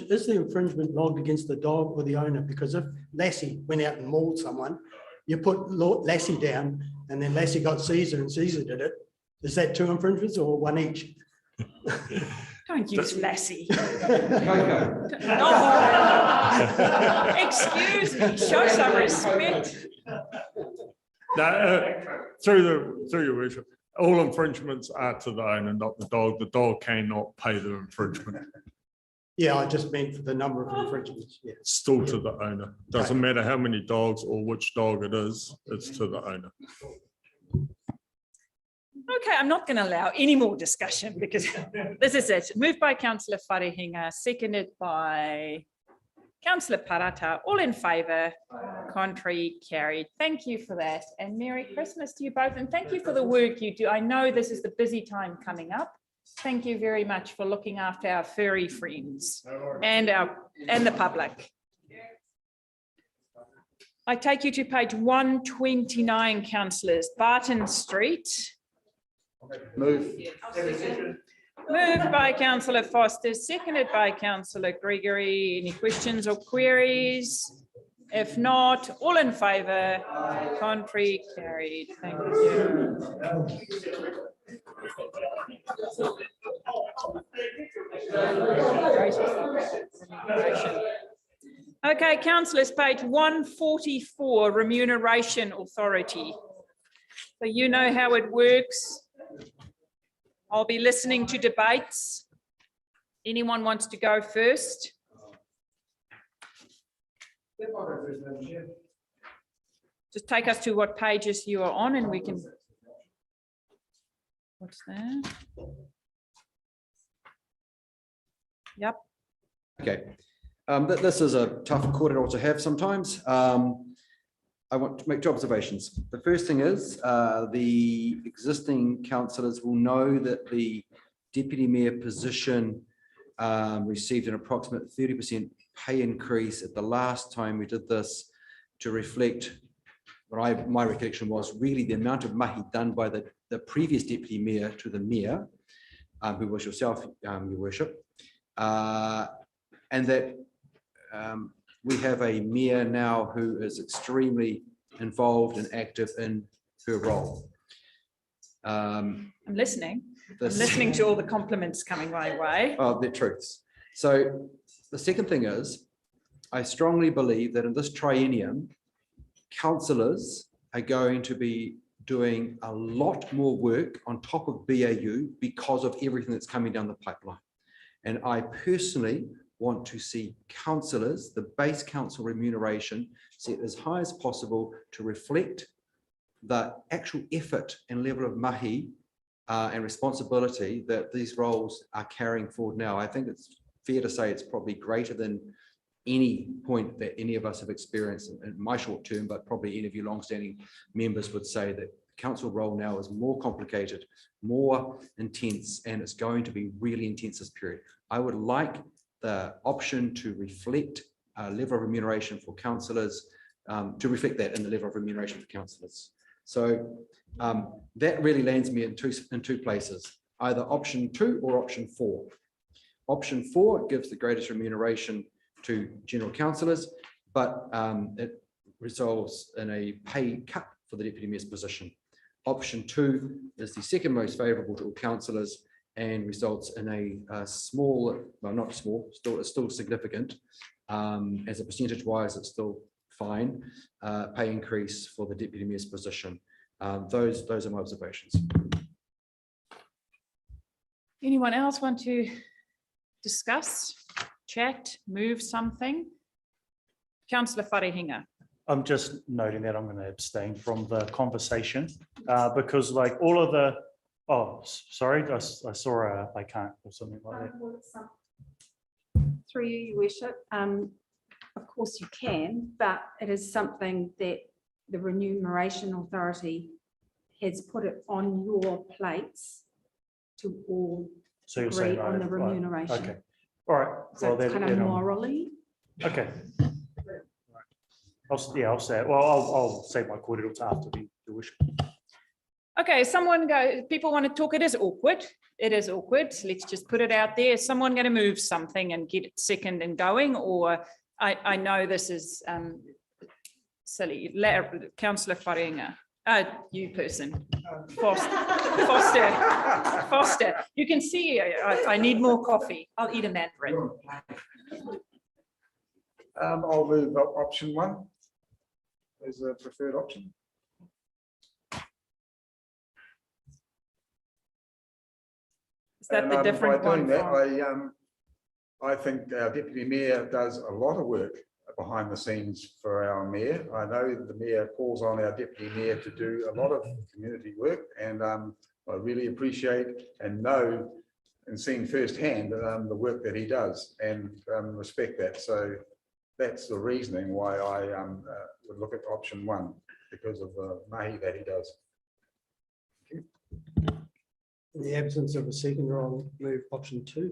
is the infringement logged against the dog or the owner? Because if Lassie went out and mauled someone, you put Lassie down and then Lassie got Caesar and Caesar did it. Is that 2 infringements or 1 each? Don't use Lassie. Coco. No. Excuse me, show some respect. Through your worship, all infringements are to the owner, not the dog. The dog cannot pay the infringement. Yeah, I just meant for the number of infringements. Yeah. Still to the owner. Doesn't matter how many dogs or which dog it is, it's to the owner. Okay, I'm not going to allow any more discussion because this is it. Moved by Councillor Wharehinga, seconded by Councillor Parata. All in favour, contrary, carried. Thank you for that. And Merry Christmas to you both. And thank you for the work you do. I know this is the busy time coming up. Thank you very much for looking after our furry friends and the public. I take you to page 129, councillors. Barton Street. Move. Moved by Councillor Foster, seconded by Councillor Gregory. Any questions or queries? If not, all in favour, contrary, carried. Thank you. Okay, councillors, page 144, Remuneration Authority. So you know how it works. I'll be listening to debates. Anyone wants to go first? Just take us to what pages you are on and we can. What's that? Yep. Okay. This is a tough corridor to have sometimes. I want to make 2 observations. The first thing is the existing councillors will know that the deputy mayor position received an approximate 30% pay increase at the last time we did this to reflect what my recollection was really the amount of mahi done by the previous deputy mayor to the mayor, who was yourself, your worship, and that we have a mayor now who is extremely involved and active in her role. I'm listening. I'm listening to all the compliments coming my way. Oh, they're truths. So the second thing is, I strongly believe that in this triennium, councillors are going to be doing a lot more work on top of BAU because of everything that's coming down the pipeline. And I personally want to see councillors, the base council remuneration, set as high as possible to reflect the actual effort and level of mahi and responsibility that these roles are carrying forward now. I think it's fair to say it's probably greater than any point that any of us have experienced in my short term, but probably any of you long-standing members would say that council role now is more complicated, more intense, and it's going to be really intense this period. I would like the option to reflect a level of remuneration for councillors, to reflect that in the level of remuneration for councillors. So that really lands me in two places, either option 2 or option 4. Option 4 gives the greatest remuneration to general councillors, but it results in a pay cut for the deputy mayor's position. Option 2 is the second most favourable to all councillors and results in a small, well, not small, it's still significant. As a percentage wise, it's still fine. Pay increase for the deputy mayor's position. Those are my observations. Anyone else want to discuss, chat, move something? Councillor Wharehinga. I'm just noting that I'm going to abstain from the conversation because like all of the, oh, sorry, I saw I can't or something like that. Through you, Your Worship, of course you can, but it is something that the Remuneration Authority has put it on your plates to all agree on the remuneration. Okay, all right. So it's kind of morally. Okay. I'll say it. Well, I'll say my cordial to after the worship. Okay, someone go, people want to talk, it is awkward. It is awkward. Let's just put it out there. Is someone going to move something and get it second and going? Or I know this is silly. Councillor Wharenga, you person, Foster. You can see I need more coffee. I'll eat a mandarin. I'll move option 1 as a preferred option. Is that the different by doing one? that, I think our deputy mayor does a lot of work behind the scenes for our mayor. I know the mayor calls on our deputy mayor to do a lot of community work, and I really appreciate and know and seen firsthand the work that he does, and respect that. So that's the reasoning why I would look at option 1, because of the mahi that he does. In the absence of a seconder, I'll move option 2.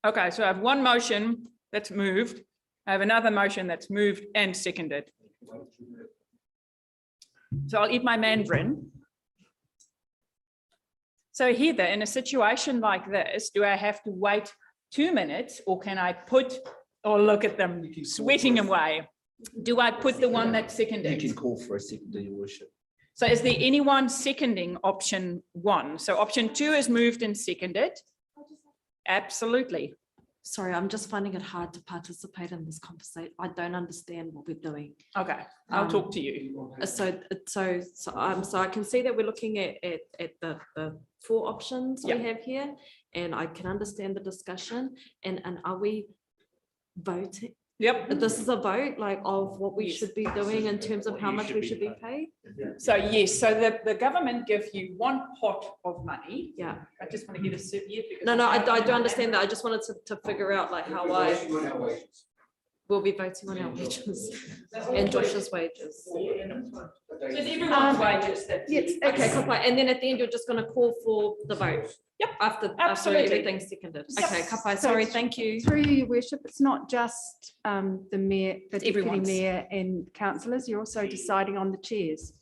Okay, so I have one motion that's moved. I have another motion that's moved and seconded. So I'll eat my mandarin. So Heather, in a situation like this, do I have to wait 2 minutes, or can I put, or look at them sweating away? Do I put the one that's seconded? You can call for a seconder, your worship. So is there anyone seconding option 1? So option 2 is moved and seconded. Absolutely. Sorry, I'm just finding it hard to participate in this conversation. I don't understand what we're doing. Okay, I'll talk to you. So I can see that we're looking at the 4 options we have here, and I can understand the discussion. And are we voting? Yep. This is a vote like of what we should be doing in terms of how much we should be paid. So yes, so the government gives you one pot of money. Yeah. I just want to get a serviette. No, I do understand that. I just wanted to figure out like how I will be voting on our wages and Josh's wages. So it's everyone's wages. Yes, okay, kapai. And then at the end, you're just going to call for the vote. Yep. After Absolutely. everything's seconded. Okay, kapai. Sorry, thank you. Through you, your worship, it's not just the mayor, the deputy Everyone's. mayor and councillors, you're also deciding on the chairs.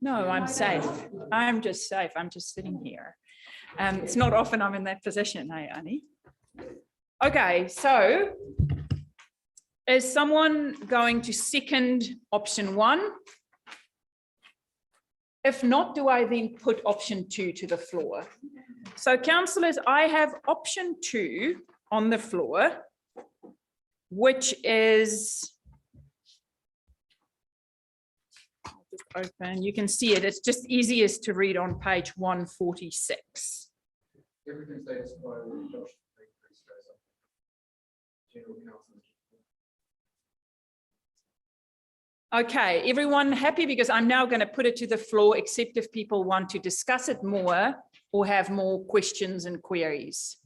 No, I'm safe. I'm just safe. I'm just sitting here. It's not often I'm in that position, hey, Annie? Okay, so is someone going to second option 1? If not, do I then put option 2 to the floor? So councillors, I have option 2 on the floor, which is, I'll just open, you can see it, it's just easiest to read on page 146. Everything status quo with Josh. General counsel. Okay, everyone happy? Because I'm now going to put it to the floor, except if people want to discuss it more or have more questions and queries.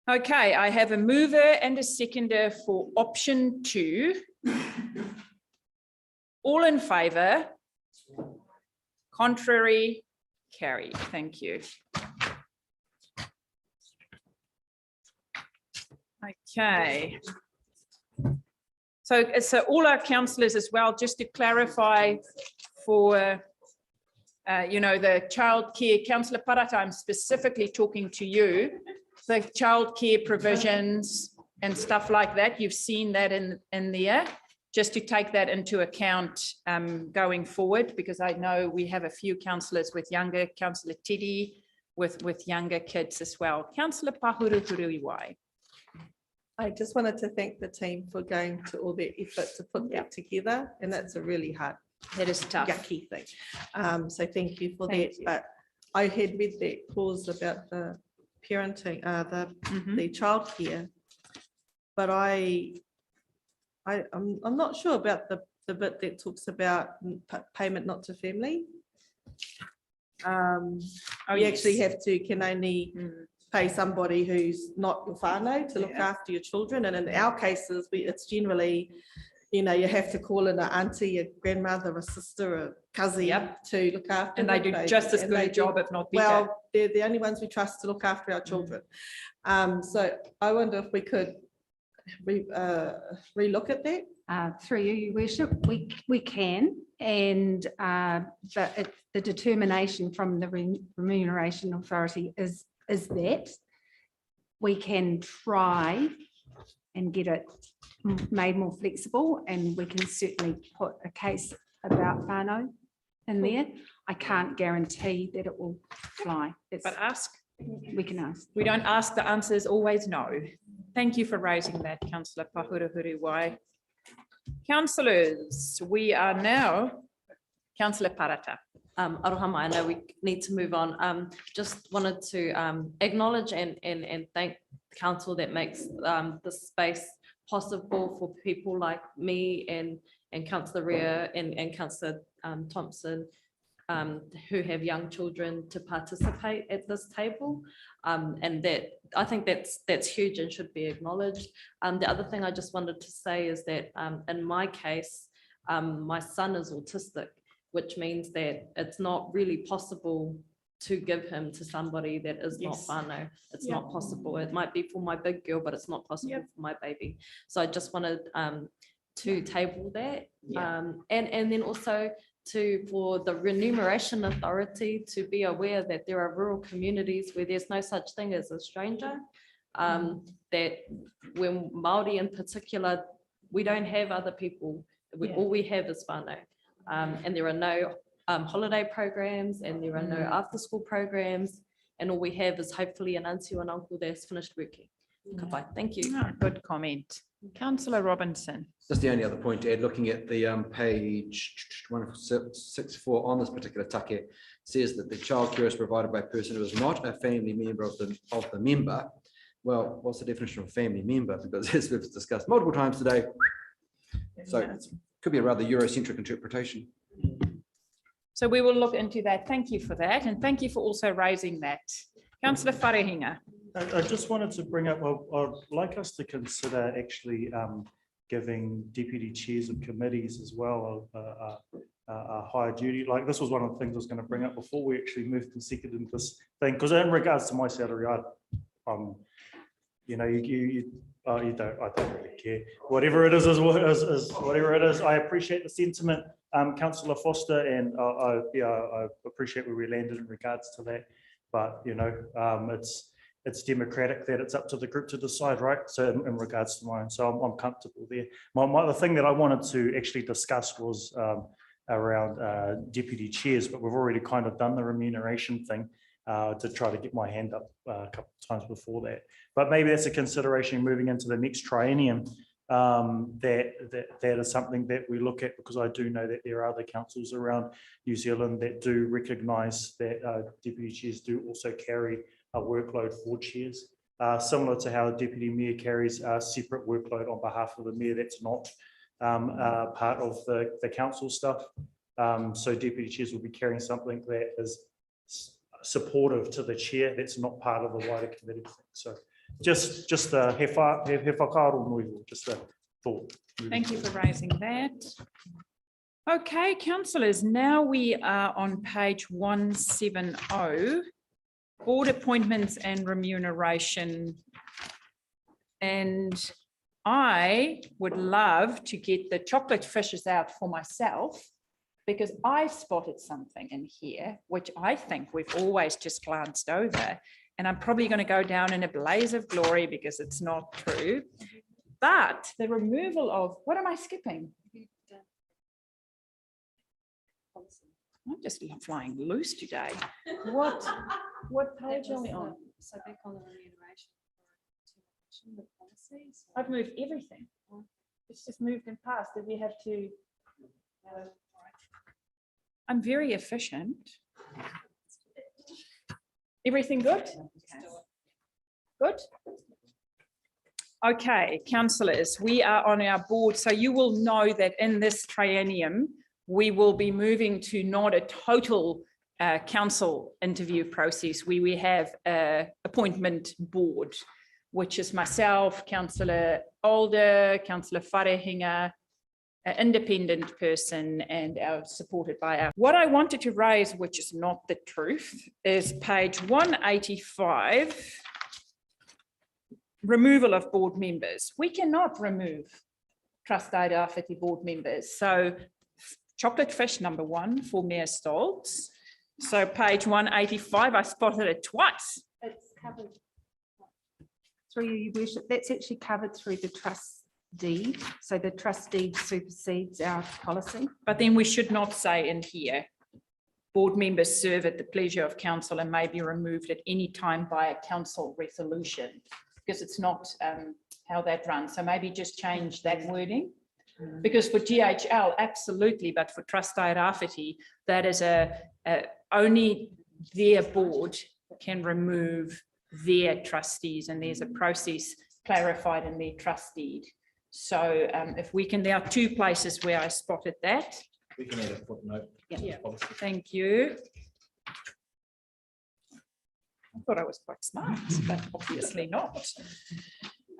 Okay, I have a mover and a seconder for option 2. All in favour? Contrary? Carried. Thank you. Okay. So all our councillors as well, just to clarify for, the childcare, Councillor Parata, I'm specifically talking to you, the childcare provisions and stuff like that. You've seen that in there, just to take that into account going forward, because I know we have a few councillors with younger, Councillor Teddy, with younger kids as well. Councillor Pahuru. I just wanted to thank the team for going to all their effort to put that together, and that's a really hard, that is tough, yucky thing. So thank you for Thank that. you. But I had read that clause about the parenting, the childcare, but I'm not sure about the bit that talks about payment not to family. You actually can only pay somebody who's not your whānau to look after your children. And in our cases, it's generally you know, you have to call in an auntie, a grandmother, a sister, a cousin to look after. And they them. do just as and good a they do- job, if not better. Well, they're the only ones we trust to look after our children. So I wonder if we could relook at that. Through you, Your Worship, we can, and the determination from the Remuneration Authority is that we can try and get it made more flexible, and we can certainly put a case about whānau in there. I can't guarantee that it will fly. But ask. We can ask. We don't ask, the answer is always no. Thank you for raising that, Councillor Pahurahuriwai. Councillors, we are now, Councillor Parata. Arohama, I know we need to move on. Just wanted to acknowledge and thank the council that makes this space possible for people like me and Councillor Rea and Councillor Thompson, who have young children to participate at this table. And that I think that's huge and should be acknowledged. The other thing I just wanted to say is that in my case, my son is autistic, which means that it's not really possible to give him to somebody that is not whānau. It's not possible. It might be for my big girl, but it's not possible for my baby. So I just wanted to table that. And then also for the Remuneration Authority to be aware that there are rural communities where there's no such thing as a stranger. That when Māori in particular, we don't have other people. All we have is whānau. And there are no holiday programs, and there are no after-school programs, and all we have is hopefully an auntie or an uncle that's finished working. Goodbye. Thank you. Good comment. Councillor Robinson. Just the only other point to add, looking at the page 164 on this particular take, says that the childcare is provided by a person who is not a family member of the member. Well, what's the definition of a family member? Because as we've discussed multiple times today, so it could be a rather Eurocentric interpretation. So we will look into that. Thank you for that. And thank you for also raising that. Councillor Wharehinga. I just wanted to bring up, I'd like us to consider actually giving deputy chairs of committees as well a higher duty. Like, this was one of the things I was going to bring up before we actually moved and seconded this thing, because in regards to my salary, you know, I don't really care. Whatever it is whatever it is. I appreciate the sentiment, Councillor Foster, and I appreciate where we landed in regards to that. But you know, it's democratic that it's up to the group to decide, right? So in regards to mine, so I'm comfortable there. The thing that I wanted to actually discuss was around deputy chairs, but we've already kind of done the remuneration thing. To try to get my hand up a couple of times before that. But maybe that's a consideration moving into the next triennium. That is something that we look at, because I do know that there are other councils around New Zealand that do recognise that deputy chairs do also carry a workload for chairs. Similar to how a deputy mayor carries a separate workload on behalf of the mayor that's not part of the council stuff. So deputy chairs will be carrying something that is supportive to the chair that's not part of the wider committee thing. So just just a thought. Thank you for raising that. Okay, councillors, now we are on page 170, board appointments and remuneration. And I would love to get the chocolate fishes out for myself, because I spotted something in here, which I think we've always just glanced over. And I'm probably going to go down in a blaze of glory because it's not true. But the removal of, what am I skipping? I'm just flying loose today. What page are we on? So back on the remuneration. The policies. I've moved everything. It's just moved and passed. Did we have to? I'm very efficient. Everything good? Good. Okay, councillors, we are on our board. So you will know that in this triennium, we will be moving to not a total council interview process. We have an appointment board, which is myself, Councillor Alder, Councillor Wharehinga, an independent person and supported by our. What I wanted to raise, which is not the truth, is page 185. Removal of board members. We cannot remove Trust Tairāwhiti board members. So chocolate fish number 1 for Mayor Stoltz. So page 185, I spotted it twice. It's covered through your worship. That's actually covered through the trust deed. So the trust deed supersedes our policy. But then we should not say in here, board members serve at the pleasure of council and may be removed at any time by a council resolution, because it's not how that runs. So maybe just change that wording. Because for GHL, absolutely, but for Trust Tairāwhiti, that is only their board can remove their trustees, and there's a process clarified in their trust deed. So if we can, there are 2 places where I spotted that. We can add a footnote. Yeah. Thank you. I thought I was quite smart, but obviously not.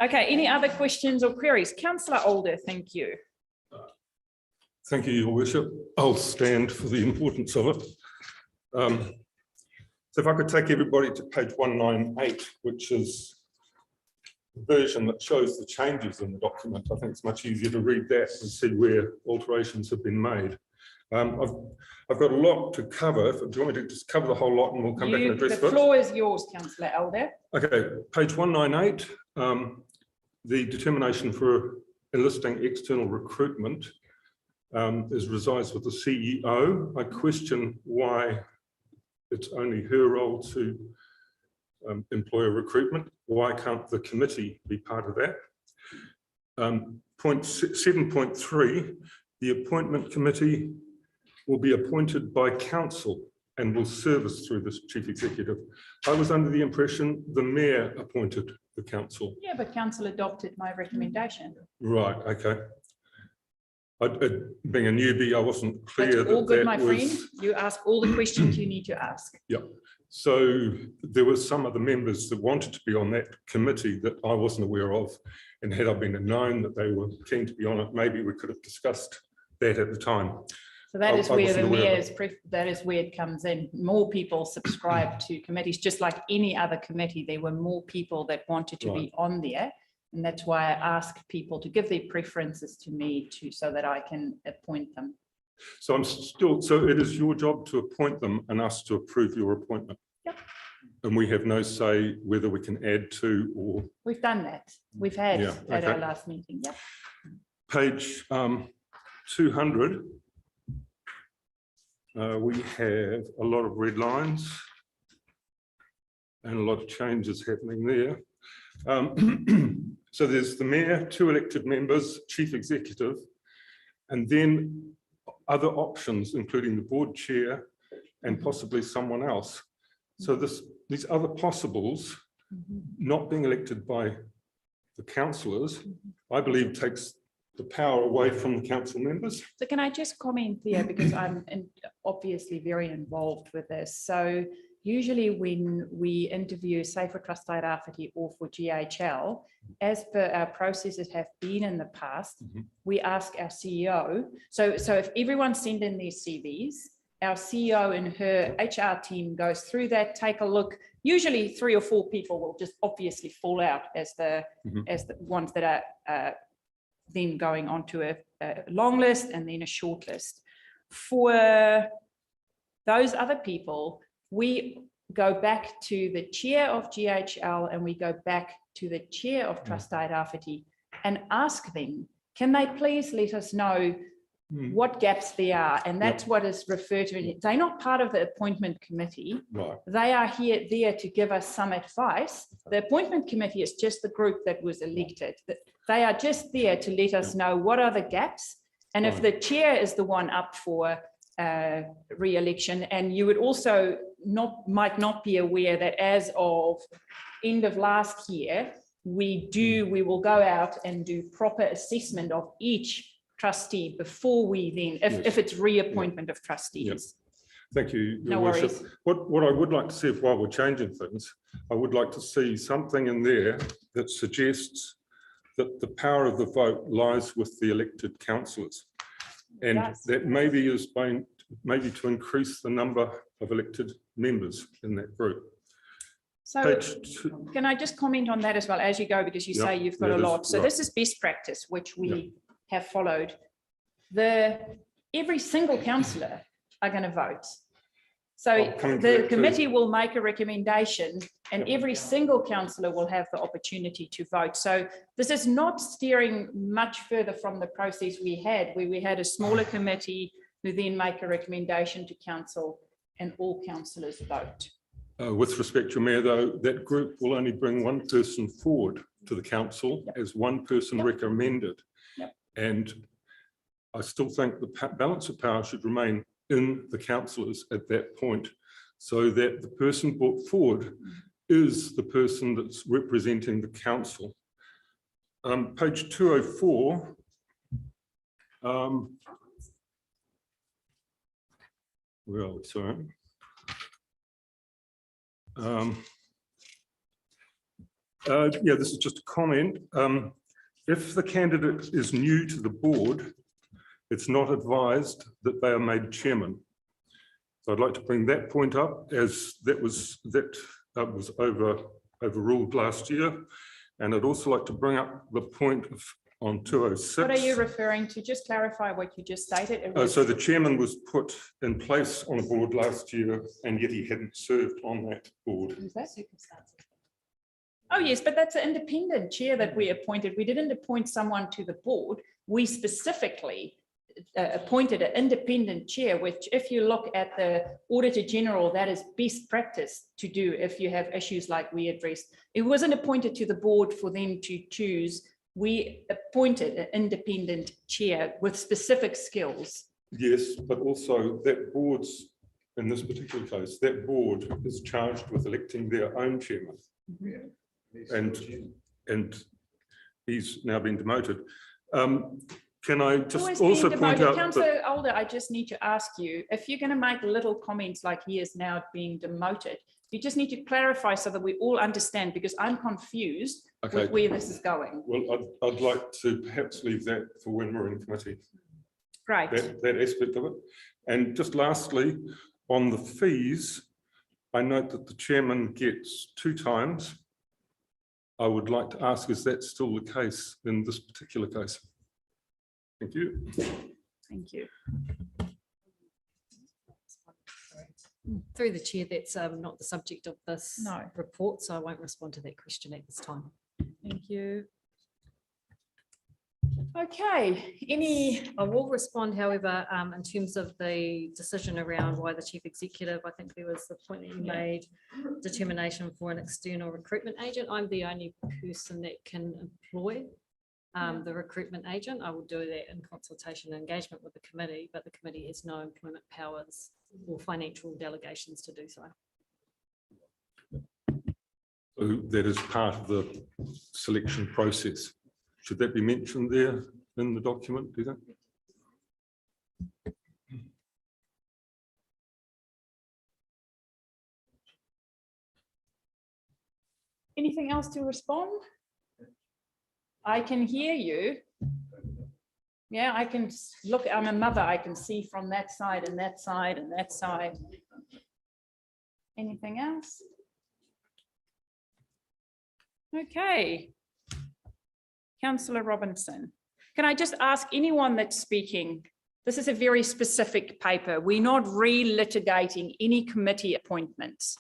Okay, any other questions or queries? Councillor Alder, thank you. Thank you, Your Worship. I'll stand for the importance of it. So if I could take everybody to page 198, which is the version that shows the changes in the document. I think it's much easier to read that and see where alterations have been made. I've got a lot to cover. Do you want me to just cover the whole lot and we'll come back and address it? The floor is yours, Councillor Alder. Okay, page 198, the determination for enlisting external recruitment resides with the CEO. I question why it's only her role to employer recruitment. Why can't the committee be part of that? Point 7.3, the appointment committee will be appointed by council and will service through this chief executive. I was under the impression the mayor appointed the council. Yeah, but council adopted my recommendation. Right, okay. Being a newbie, I wasn't clear. That's all good, my was... friend. You ask all the questions you need to ask. Yeah. So there were some of the members that wanted to be on that committee that I wasn't aware of. And had I been known that they were keen to be on it, maybe we could have discussed that at the time. So that is where the mayor's, that is where it comes in. More people subscribe to committees, just like any other committee. There were more people that wanted to be on there. And that's why I asked people to give their preferences to me so that I can appoint them. So so it is your job to appoint them and us to approve your appointment. Yep. And we have no say whether we can add to or. We've done that. We've had at our last meeting. Yep. Page 200. We have a lot of red lines and a lot of changes happening there. So there's the mayor, 2 elected members, chief executive, and then other options, including the board chair and possibly someone else. So these other possibles, not being elected by the councillors, I believe takes the power away from the council members. So can I just comment there, because I'm obviously very involved with this. So usually when we interview, say for Trust Tairāwhiti or for GHL, as per our processes have been in the past, we ask our CEO. So if everyone send in their CVs, our CEO and her HR team goes through that, take a look. Usually 3 or 4 people will just obviously fall out as the ones that are then going on to a long list and then a short list. For those other people, we go back to the chair of GHL and we go back to the chair of Trust Tairāwhiti and ask them, can they please let us know what gaps there are? And that's what is referred to. They're not part of the appointment committee. Right. They are there to give us some advice. The appointment committee is just the group that was elected. They are just there to let us know what are the gaps. And if the chair is the one up for re-election, and you would also might not be aware that as of end of last year, we will go out and do proper assessment of each trustee before we then, if it's reappointment of trustees. Thank you, Your No Worship. worries. What I would like to see, if while we're changing things, I would like to see something in there that suggests that the power of the vote lies with the elected councillors. And does. that maybe is maybe to increase the number of elected members in that group. So can I just comment on that as well as you go, because you Yep, say you've got that a is lot. So right. this is best practice, which we have followed. Every single councillor are going to vote. So the committee will make a recommendation and every single councillor will have the opportunity to vote. So this is not steering much further from the process we had, where we had a smaller committee who then make a recommendation to council and all councillors vote. With respect to Mayor, though, that group will only bring one person forward to the council as one person recommended. And I still think the balance of power should remain in the councillors at that point, so that the person brought forward is the person that's representing the council. Page 204. Well, sorry. Yeah, this is just a comment. If the candidate is new to the board, it's not advised that they are made chairman. So I'd like to bring that point up, as that was overruled last year. And I'd also like to bring up the point on 206. What are you referring to? Just clarify what you just stated. It was- So the chairman was put in place on a board last year, and yet he hadn't served on that board. Is that circumstances? Oh, yes, but that's an independent chair that we appointed. We didn't appoint someone to the board. We specifically appointed an independent chair, which if you look at the Auditor General, that is best practice to do if you have issues like we addressed. It wasn't appointed to the board for them to choose. We appointed an independent chair with specific skills. Yes, but also that board's, in this particular case, that board is charged with electing their own chairman. And he's now been demoted. Can I just also point out Councillor Older, I just need to ask you, if you're going to make little comments like he is now being demoted, you just need to clarify so that we all understand, because I'm confused with where this is going. Well, I'd like to perhaps leave that for when we're in committee. Right. That aspect of it. And just lastly, on the fees, I note that the chairman gets 2 times. I would like to ask, is that still the case in this particular case? Thank you. Thank you. Through the chair, that's not the subject of this report, so I won't respond to that question at this time. Thank you. Okay, I will respond, however, in terms of the decision around why the chief executive, I think there was the point that you made, determination for an external recruitment agent. I'm the only person that can employ the recruitment agent. I will do that in consultation and engagement with the committee, but the committee has no employment powers or financial delegations to do so. So that is part of the selection process. Should that be mentioned there in the document, do you think? anything else to respond? I can hear you. Yeah, I can look, I'm a mother, I can see from that side and that side and that side. Anything else? Okay. Councillor Robinson, can I just ask anyone that's speaking, this is a very specific paper. We're not re-litigating any committee appointments.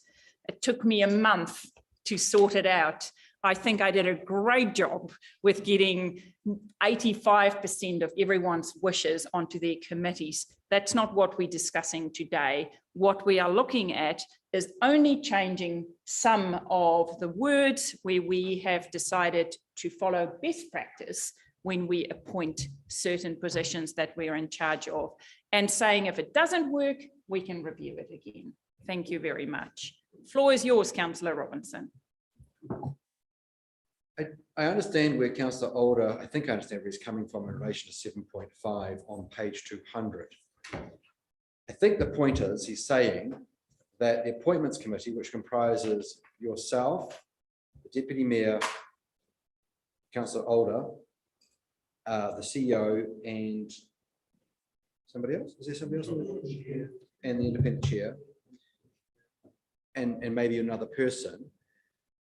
It took me a month to sort it out. I think I did a great job with getting 85% of everyone's wishes onto their committees. That's not what we're discussing today. What we are looking at is only changing some of the words where we have decided to follow best practice when we appoint certain positions that we're in charge of, and saying if it doesn't work, we can review it again. Thank you very much. Floor is yours, Councillor Robinson. I understand where Councillor Older, I think I understand where he's coming from in relation to 7.5 on page 200. I think the point is he's saying that the appointments committee, which comprises yourself, the deputy mayor, Councillor Older, the CEO, and Somebody else? Is there somebody else? And the independent chair. And maybe another person,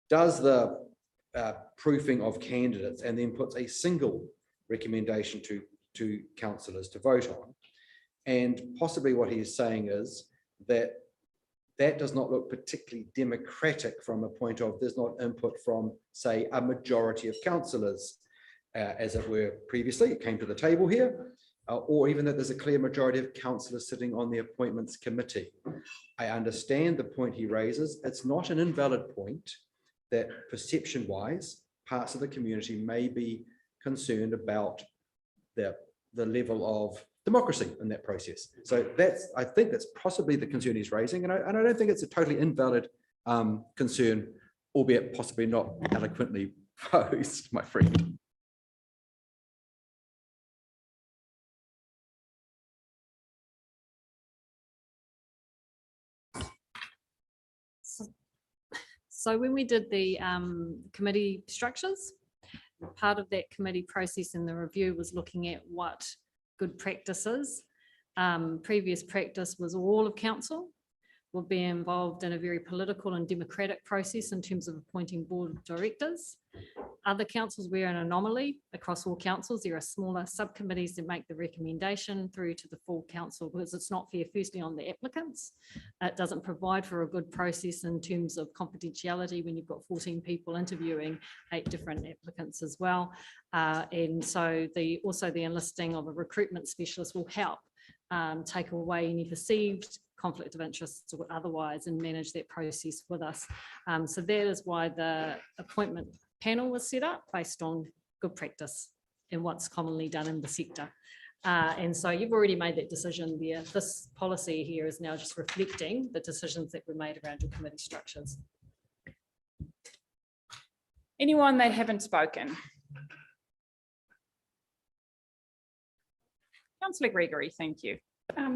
does the proofing of candidates and then puts a single recommendation to councillors to vote on. And possibly what he is saying is that that does not look particularly democratic from a point of there's not input from, say, a majority of councillors, as it were previously, it came to the table here, or even that there's a clear majority of councillors sitting on the appointments committee. I understand the point he raises. It's not an invalid point that perception-wise, parts of the community may be concerned about the level of democracy in that process. So I think that's possibly the concern he's raising, and I don't think it's a totally invalid concern, albeit possibly not eloquently posed, my friend. So when we did the committee structures, part of that committee process in the review was looking at what good practices. Previous practice was all of council would be involved in a very political and democratic process in terms of appointing board of directors. Other councils were an anomaly across all councils. There are smaller subcommittees that make the recommendation through to the full council because it's not fair, firstly, on the applicants. It doesn't provide for a good process in terms of confidentiality when you've got 14 people interviewing 8 different applicants as well. And so also the enlisting of a recruitment specialist will help take away any perceived conflict of interest or otherwise and manage that process with us. So that is why the appointment panel was set up based on good practice and what's commonly done in the sector. And so you've already made that decision there. This policy here is now just reflecting the decisions that were made around your committee structures. Anyone that haven't spoken? Councillor Gregory, thank you.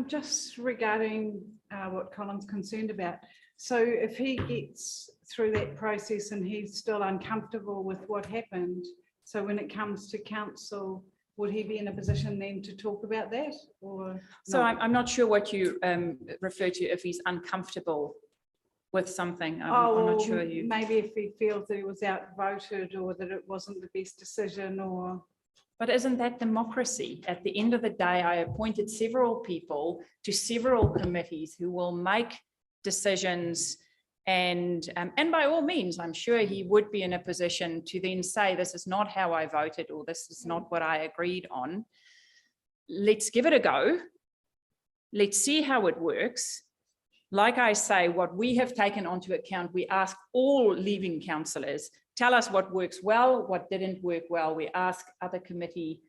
Just regarding what Colin's concerned about. So if he gets through that process and he's still uncomfortable with what happened, so when it comes to council, would he be in a position then to talk about that? Or so I'm not sure what you refer to if he's uncomfortable with something. I'm not sure you. Maybe if he feels that he was outvoted or that it wasn't the best decision or. But isn't that democracy? At the end of the day, I appointed several people to several committees who will make decisions, and by all means, I'm sure he would be in a position to then say, this is not how I voted, or this is not what I agreed on. Let's give it a go. Let's see how it works. Like I say, what we have taken onto account, we ask all leaving councillors, tell us what works well, what didn't work well. We ask other community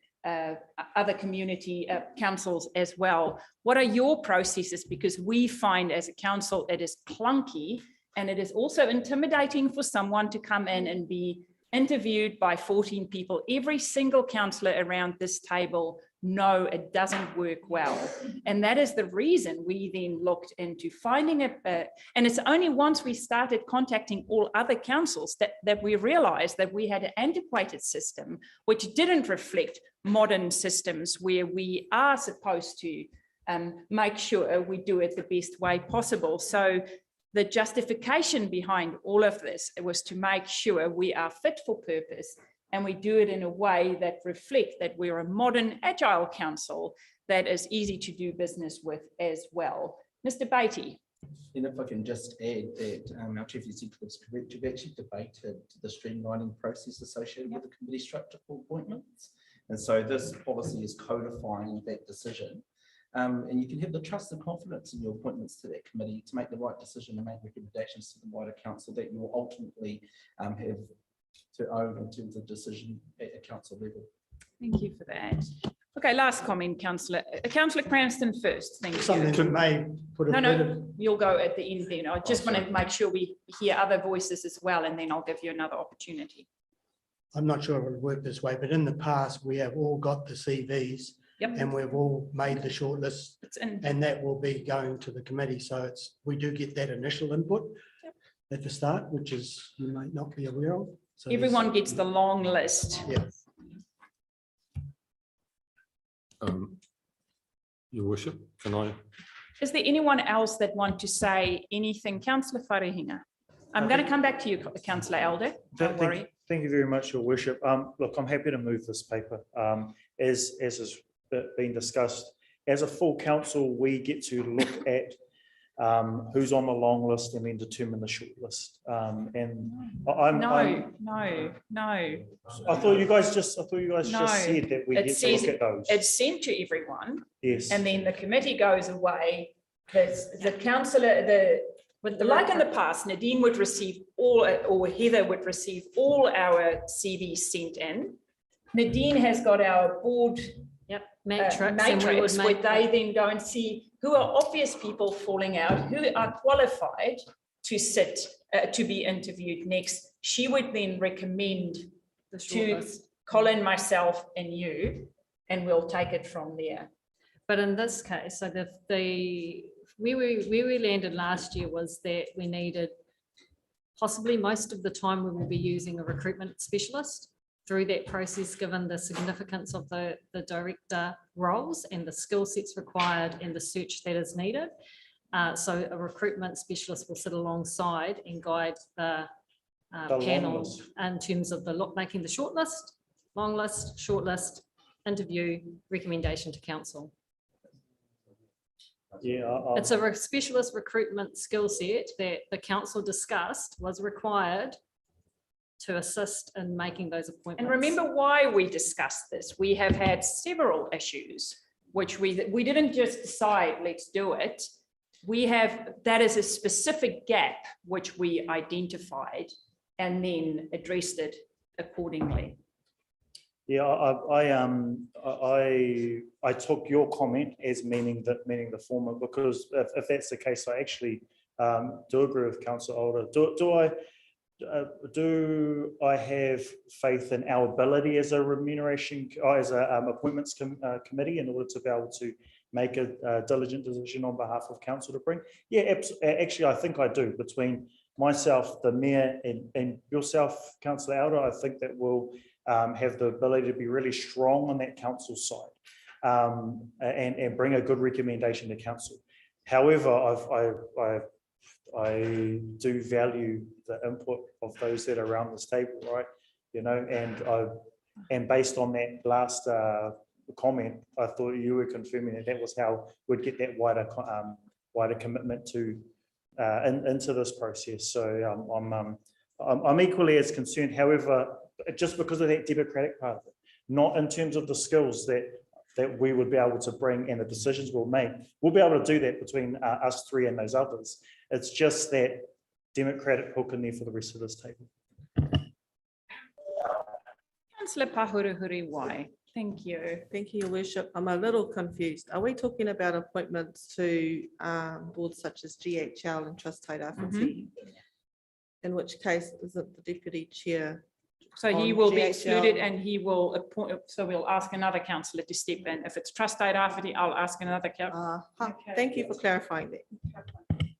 councils as well. What are your processes? Because we find as a council, it is clunky and it is also intimidating for someone to come in and be interviewed by 14 people. Every single councillor around this table, no, it doesn't work well. And that is the reason we then looked into finding it. And it's only once we started contacting all other councils that we realized that we had an antiquated system, which didn't reflect modern systems where we are supposed to make sure we do it the best way possible. So the justification behind all of this was to make sure we are fit for purpose and we do it in a way that reflects that we're a modern, agile council that is easy to do business with as well. Mr. Beatty. And if I can just add that our chief executive is correct, you've actually debated the streamlining process associated with the committee structure for appointments. And so this policy is codifying that decision. And you can have the trust and confidence in your appointments to that committee to make the right decision and make recommendations to the wider council that you will ultimately have to own in terms of decision at a council level. Thank you for that. Okay, last comment, Councillor. Councillor Cranston first. Thank you. Something that may put a bit of. You'll go at the end then. I just want to make sure we hear other voices as well, and then I'll give you another opportunity. I'm not sure it will work this way, but in the past, we have all got the CVs. Yep. And we've all made the shortlist, and that will be going to the committee. So we do get that initial input at the start, which is you might not be aware of. So everyone gets the long list. Yeah. Your worship, can I? Is there anyone else that want to say anything? Councillor Wharehinga. I'm going to come back to you, Councillor Elder. Don't worry. Thank you very much, Your Worship. Look, I'm happy to move this paper. As has been discussed, as a full council, we get to look at who's on the long list and then determine the short list. And No. I thought you guys just said that we It get to says look at those. It's sent to everyone. Yes. And then the committee goes away. The councillor, like in the past, Nadine would receive all, or Heather would receive all our CVs sent in. Nadine has got our board matrix where they then go and see who are obvious people falling out, who are qualified to sit, to be interviewed next. She would then recommend to Colin, myself and you, and we'll take it from there. But in this case, so where we landed last year was that we needed, possibly most of the time we will be using a recruitment specialist through that process, given the significance of the director roles and the skill sets required and the search that is needed. So a recruitment specialist will sit alongside and guide the panel in terms of making the short list, long list, short list, interview, recommendation to council. Yeah, it's a specialist recruitment skill set that the council discussed was required to assist in making those appointments. And remember why we discussed this. We have had several issues, which we didn't just decide, let's do it. That is a specific gap which we identified and then addressed it accordingly. Yeah, I took your comment as meaning the former, because if that's the case, I actually do agree with Councillor Older. Do I have faith in our ability as a remuneration, as a appointments committee, in order to be able to make a diligent decision on behalf of council to bring? Yeah, actually, I think I do. Between myself, the mayor, and yourself, Councillor Elder, I think that we'll have the ability to be really strong on that council side and bring a good recommendation to council. However, I do value the input of those that are around this table, right? You know, and based on that last comment, I thought you were confirming that was how we'd get that wider commitment to into this process. So I'm equally as concerned. However, just because of that democratic part of it, not in terms of the skills that we would be able to bring and the decisions we'll make. We'll be able to do that between us three and those others. It's just that democratic hook in there for the rest of this table. Councillor Pahurihuri, why? Thank you. Thank you, Your Worship. I'm a little confused. Are we talking about appointments to boards such as GHL and Trust Tairāwhiti? In which case, is it the deputy chair? So he will be excluded and he will appoint, so we'll ask another councillor to step in. If it's Trust Tairāwhiti, I'll ask another councillor. Thank you for clarifying that.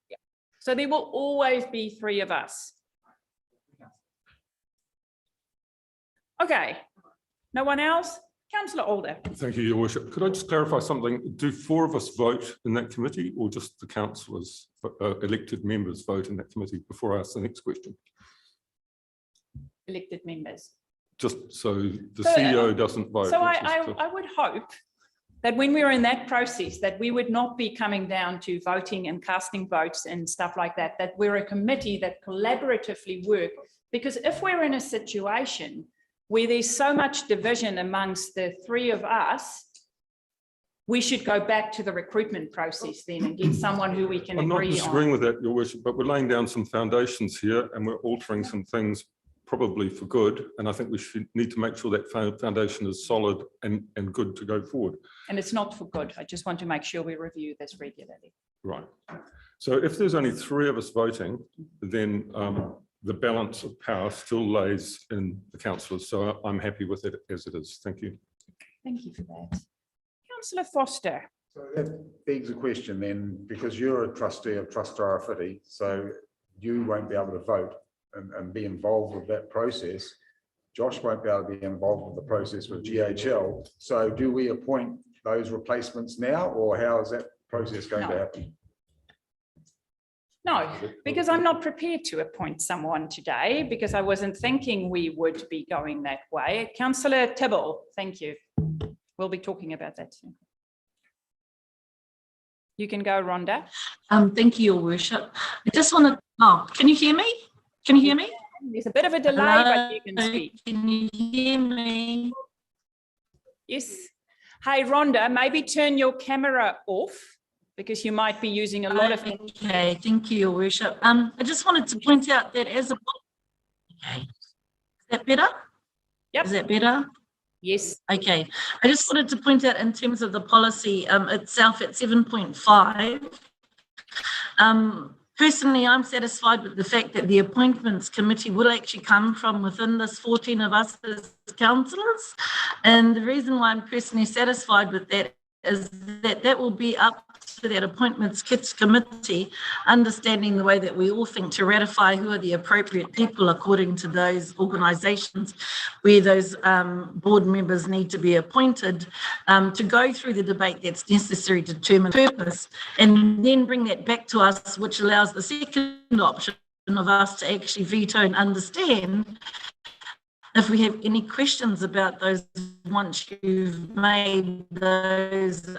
Yeah. So there will always be three of us. Okay, no one else? Councillor Alder. Thank you, Your Worship. Could I just clarify something? Do 4 of us vote in that committee, or just the councillors, elected members vote in that committee, before I ask the next question? Elected members. Just so the CEO doesn't vote. So I would hope that when we were in that process, that we would not be coming down to voting and casting votes and stuff like that, that we're a committee that collaboratively work. Because if we're in a situation where there's so much division amongst the three of us, we should go back to the recruitment process then and get someone who we can agree on. I'm not disagreeing with that, Your Worship, but we're laying down some foundations here and we're altering some things probably for good. And I think we should need to make sure that foundation is solid and good to go forward. And it's not for good. I just want to make sure we review this regularly. Right. So if there's only 3 of us voting, then the balance of power still lays in the councillors. So I'm happy with it as it is. Thank you. Thank you for that. Councillor Foster. So that begs a question then, because you're a trustee of Trust Tairāwhiti, so you won't be able to vote and be involved with that process. Josh won't be able to be involved with the process with GHL. So do we appoint those replacements now, or how is that process going to No. happen? No, because I'm not prepared to appoint someone today because I wasn't thinking we would be going that way. Councillor Tibble, thank you. We'll be talking about that soon. You can go, Rhonda. Thank you, Your Worship. I just want to, oh, can you hear me? Can you hear me? There's a bit of a delay, but you can speak. Can you hear me? Yes. Hey, Rhonda, maybe turn your camera off because you might be using a lot of. Okay, thank you, Your Worship. I just wanted to point out that as a, okay, is that better? Yep. Is that better? Yes. Okay, I just wanted to point out in terms of the policy itself at 7.5. Personally, I'm satisfied with the fact that the appointments committee will actually come from within this 14 of us as councillors. And the reason why I'm personally satisfied with that is that that will be up to that appointments kits committee, understanding the way that we all think to ratify who are the appropriate people according to those organisations where those board members need to be appointed, to go through the debate that's necessary to determine purpose and then bring that back to us, which allows the second option of us to actually veto and understand if we have any questions about those once you've made those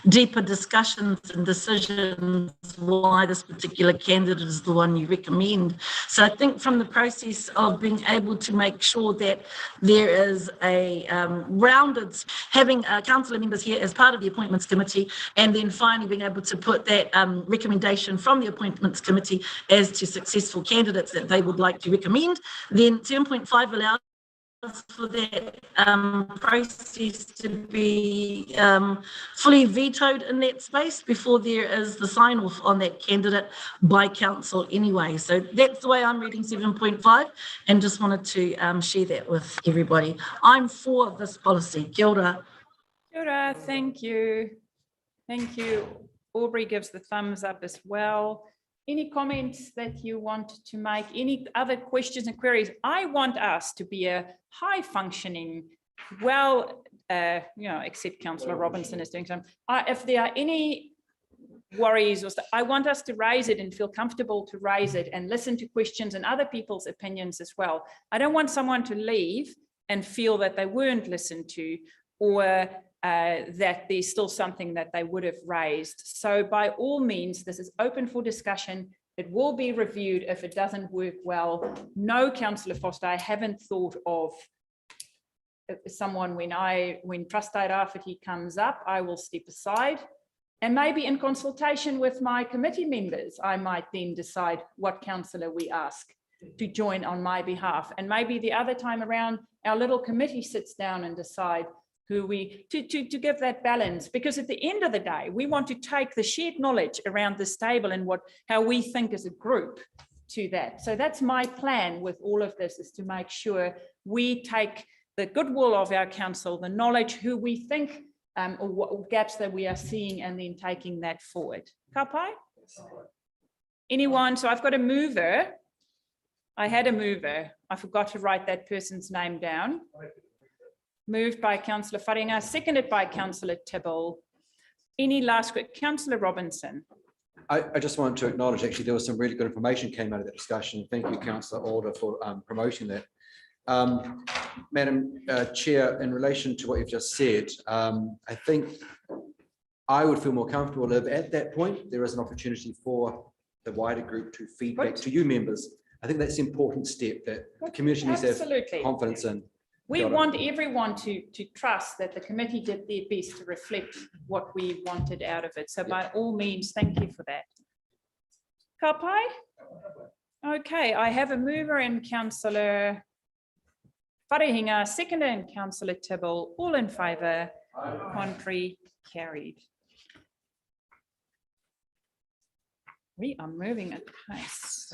deeper discussions and decisions why this particular candidate is the one you recommend. So I think from the process of being able to make sure that there is a rounded, having councillor members here as part of the appointments committee, and then finally being able to put that recommendation from the appointments committee as to successful candidates that they would like to recommend, then 7.5 allows for that process to be fully vetoed in that space before there is the sign off on that candidate by council anyway. So that's the way I'm reading 7.5 and just wanted to share that with everybody. I'm for this policy. Kia ora. Kia ora, thank you. Thank you. Aubrey gives the thumbs up as well. Any comments that you want to make? Any other questions and queries? I want us to be a high functioning, well, except Councillor Robinson is doing some. If there are any worries or stuff, I want us to raise it and feel comfortable to raise it and listen to questions and other people's opinions as well. I don't want someone to leave and feel that they weren't listened to or that there's still something that they would have raised. So by all means, this is open for discussion. It will be reviewed if it doesn't work well. No, Councillor Foster, I haven't thought of someone when Trustee Rafferty comes up, I will step aside. And maybe in consultation with my committee members, I might then decide what councillor we ask to join on my behalf. And maybe the other time around, our little committee sits down and decide who we, to give that balance, because at the end of the day, we want to take the shared knowledge around this table and how we think as a group to that. So that's my plan with all of this, is to make sure we take the goodwill of our council, the knowledge, who we think, or what gaps that we are seeing, and then taking that forward. Kapai? Anyone? So I've got a mover. I had a mover. I forgot to write that person's name down. Moved by Councillor Wharenga, seconded by Councillor Tibble. Any last quick? Councillor Robinson. I just want to acknowledge, actually, there was some really good information came out of that discussion. Thank you, Councillor Alder, for promoting that. Madam Chair, in relation to what you've just said, I think I would feel more comfortable if at that point there is an opportunity for the wider group to feedback to you members. I think that's an important step that the community needs to have confidence in. We want everyone to trust that the committee did their best to reflect what we wanted out of it. So by all means, thank you for that. Kapai? Okay, I have a mover in Councillor Wharenga, second and Councillor Tibble, all in favour, contrary, carried. We are moving at pace.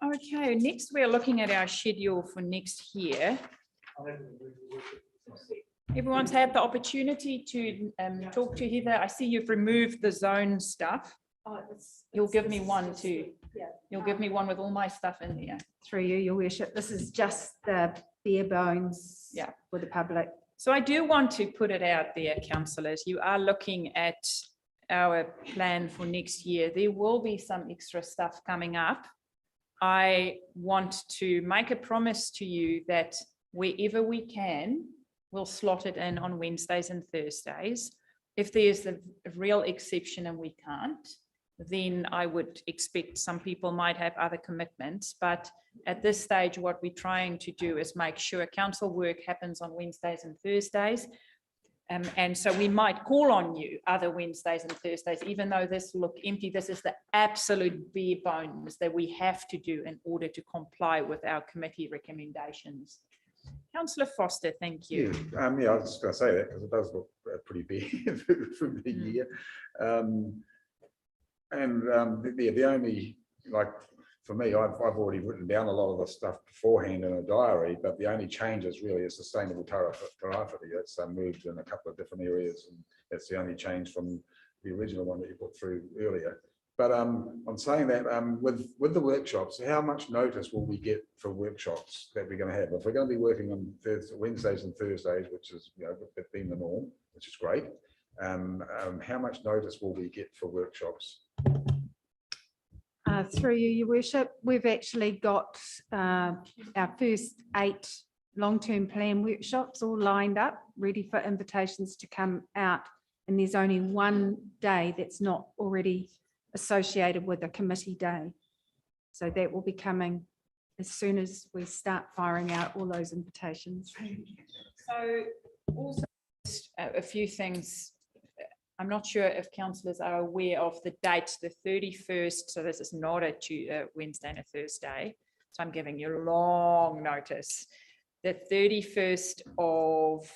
Okay, next we are looking at our schedule for next year. Everyone's had the opportunity to talk to Heather. I see you've removed the zone stuff. You'll give me one too. Yeah. You'll give me one with all my stuff in there. Through you, Your Worship. This is just the bare bones Yeah. for the public. So I do want to put it out there, councillors, you are looking at our plan for next year. There will be some extra stuff coming up. I want to make a promise to you that wherever we can, we'll slot it in on Wednesdays and Thursdays. If there's a real exception and we can't, then I would expect some people might have other commitments. But at this stage, what we're trying to do is make sure council work happens on Wednesdays and Thursdays. And so we might call on you other Wednesdays and Thursdays, even though this look empty. This is the absolute bare bones that we have to do in order to comply with our committee recommendations. Councillor Foster, thank you. Yeah, I was just going to say that because it does look pretty big from the year. The only, like, for me, I've already written down a lot of the stuff beforehand in a diary, but the only changes really is sustainable taraifiti. That's moved in a couple of different areas, and that's the only change from the original one that you put through earlier. But on saying that, with the workshops, how much notice will we get for workshops that we're going to have? If we're going to be working on Wednesdays and Thursdays, which is, you know, been the norm, which is great, how much notice will we get for workshops? Through you, Your Worship, we've actually got our first 8 long-term plan workshops all lined up, ready for invitations to come out. And there's only one day that's not already associated with a committee day. So that will be coming as soon as we start firing out all those invitations. So also a few things. I'm not sure if councillors are aware of the dates, the 31st. So this is not a Wednesday and a Thursday. So I'm giving you long notice. The 31st of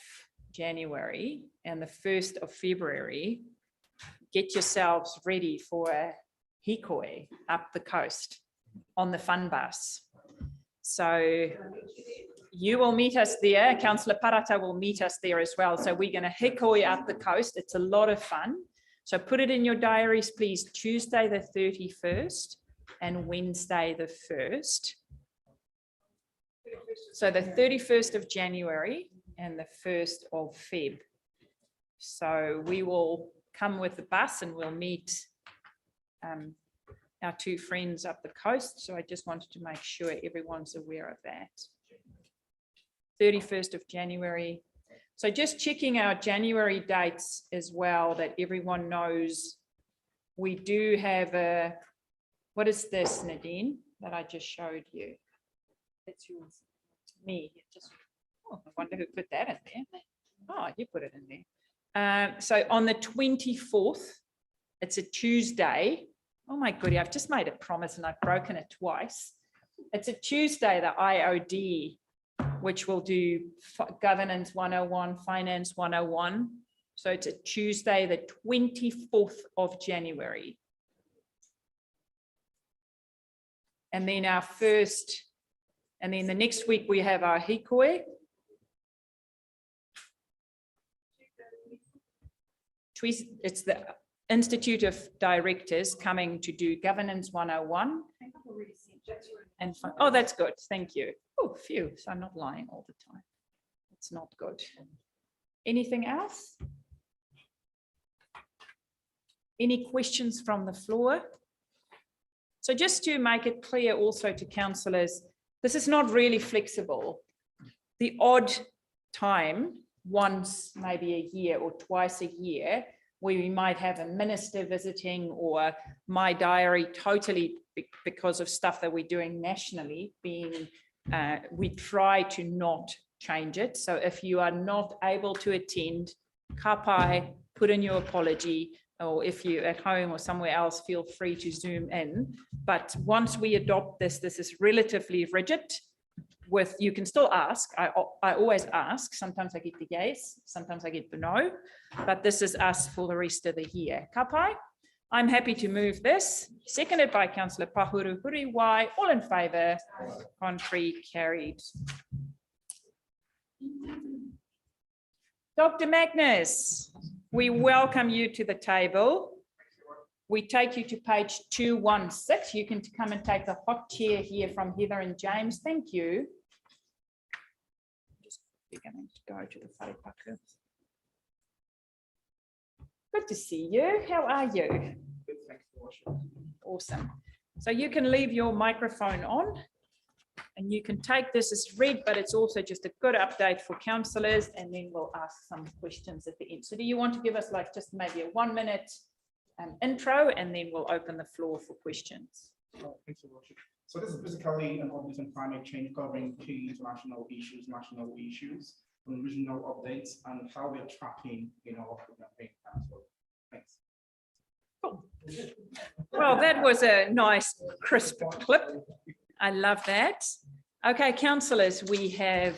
January and the 1st of February, get yourselves ready for a hikoi up the coast on the fun bus. So you will meet us there. Councillor Parata will meet us there as well. So we're going to hikoi up the coast. It's a lot of fun. So put it in your diaries, please. Tuesday the 31st and Wednesday the 1st. So the 31st of January and the 1st of Feb. So we will come with the bus and we'll meet our 2 friends up the coast. So I just wanted to make sure everyone's aware of that. 31st of January. So just checking our January dates as well, that everyone knows we do have a, what is this, Nadine, that I just showed you? That's yours. Me. Just, oh, I wonder who put that in there. Oh, you put it in there. So on the 24th, it's a Tuesday. Oh my goodie, I've just made a promise and I've broken it twice. It's a Tuesday, the IOD, which will do Governance 101, Finance 101. So it's a Tuesday, the 24th of January. And then our first, and then the next week we have our hikoi. It's the Institute of Directors coming to do Governance 101. And oh, that's good. Thank you. Oh, phew. So I'm not lying all the time. It's not good. Anything else? Any questions from the floor? So just to make it clear also to councillors, this is not really flexible. The odd time, once maybe a year or twice a year, where we might have a minister visiting or my diary totally because of stuff that we're doing nationally being, we try to not change it. So if you are not able to attend, kapai, put in your apology, or if you're at home or somewhere else, feel free to Zoom in. But once we adopt this, this is relatively rigid. With, you can still ask, I always ask, sometimes I get the yes, sometimes I get the no, but this is us for the rest of the year. Kapai, I'm happy to move this, seconded by Councillor Pahuru Huriwai, all in favour, contrary, carried. Dr. Magnus, we welcome you to the table. We take you to page 216. You can come and take the hot chair here from Heather and James. Thank you. We're going to go to the wharepaku. Good to see you. How are you? Awesome. So you can leave your microphone on and you can take this as read, but it's also just a good update for councillors, and then we'll ask some questions at the end. So do you want to give us like just maybe a 1 minute intro, and then we'll open the floor for questions? Thanks, Your Worship. So this is basically an update on climate change covering key international issues, national issues, and regional updates, and how we're tracking, our campaign as well. Thanks. Cool. Well, that was a nice crisp clip. I love that. Okay, councillors, we have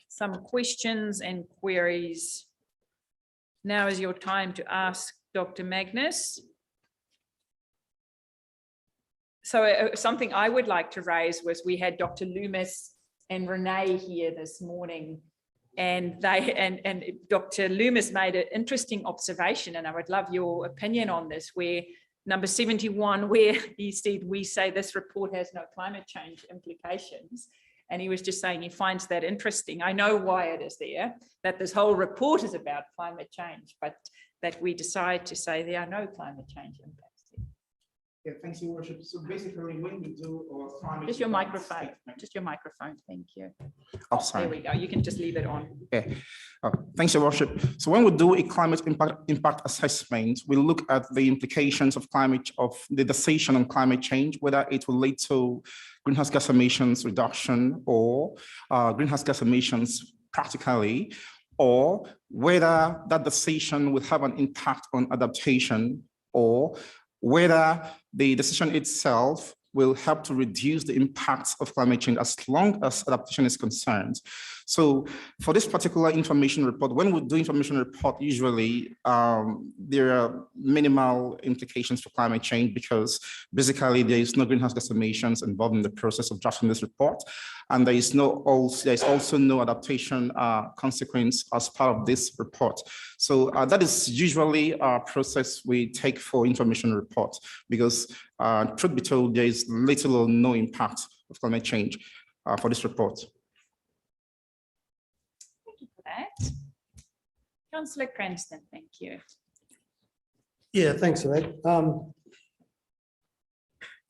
some questions and queries. Now is your time to ask Dr. Magnus. So something I would like to raise was we had Dr. Loomis and Renee here this morning, and Dr. Loomis made an interesting observation, and I would love your opinion on this, where number 71, where he said, we say this report has no climate change implications. And he was just saying he finds that interesting. I know why it is there, that this whole report is about climate change, but that we decide to say there are no climate change impacts. Yeah, thanks, Your Worship. So basically, when we do our climate, Just your microphone, just your microphone. Thank you. Oh, sorry. There we go. You can just leave it on. Yeah. Thanks, Your Worship. So when we do a climate impact assessment, we look at the implications of the decision on climate change, whether it will lead to greenhouse gas emissions reduction or greenhouse gas emissions practically, or whether that decision will have an impact on adaptation, or whether the decision itself will help to reduce the impacts of climate change as long as adaptation is concerned. So for this particular information report, when we do information report, usually there are minimal implications for climate change because basically there is no greenhouse gas emissions involved in the process of drafting this report. And there is also no adaptation consequence as part of this report. So that is usually our process we take for information report, because truth be told, there is little or no impact of climate change for this report. Thank you for that. Councillor Cranston, thank you. Yeah, thanks for that.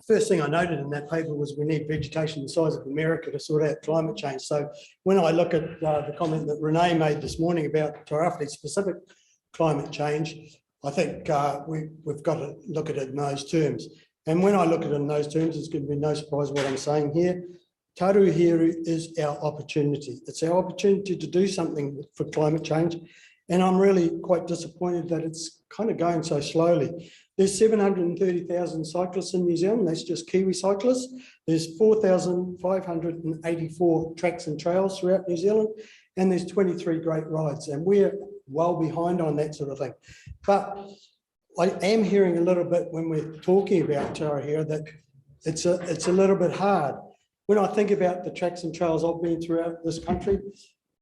First thing I noted in that paper was we need vegetation the size of America to sort out climate change. So when I look at the comment that Renee made this morning about Tairāwhiti specific climate change, I think we've got to look at it in those terms. And when I look at it in those terms, it's going to be no surprise what I'm saying here. Tairāwhiti is our opportunity. It's our opportunity to do something for climate change. And I'm really quite disappointed that it's kind of going so slowly. There's 730,000 cyclists in New Zealand. That's just Kiwi cyclists. There's 4,584 tracks and trails throughout New Zealand. And there's 23 great rides. And we're well behind on that sort of thing. But I am hearing a little bit when we're talking about Tairāwhiti that it's a little bit hard. When I think about the tracks and trails I've been throughout this country,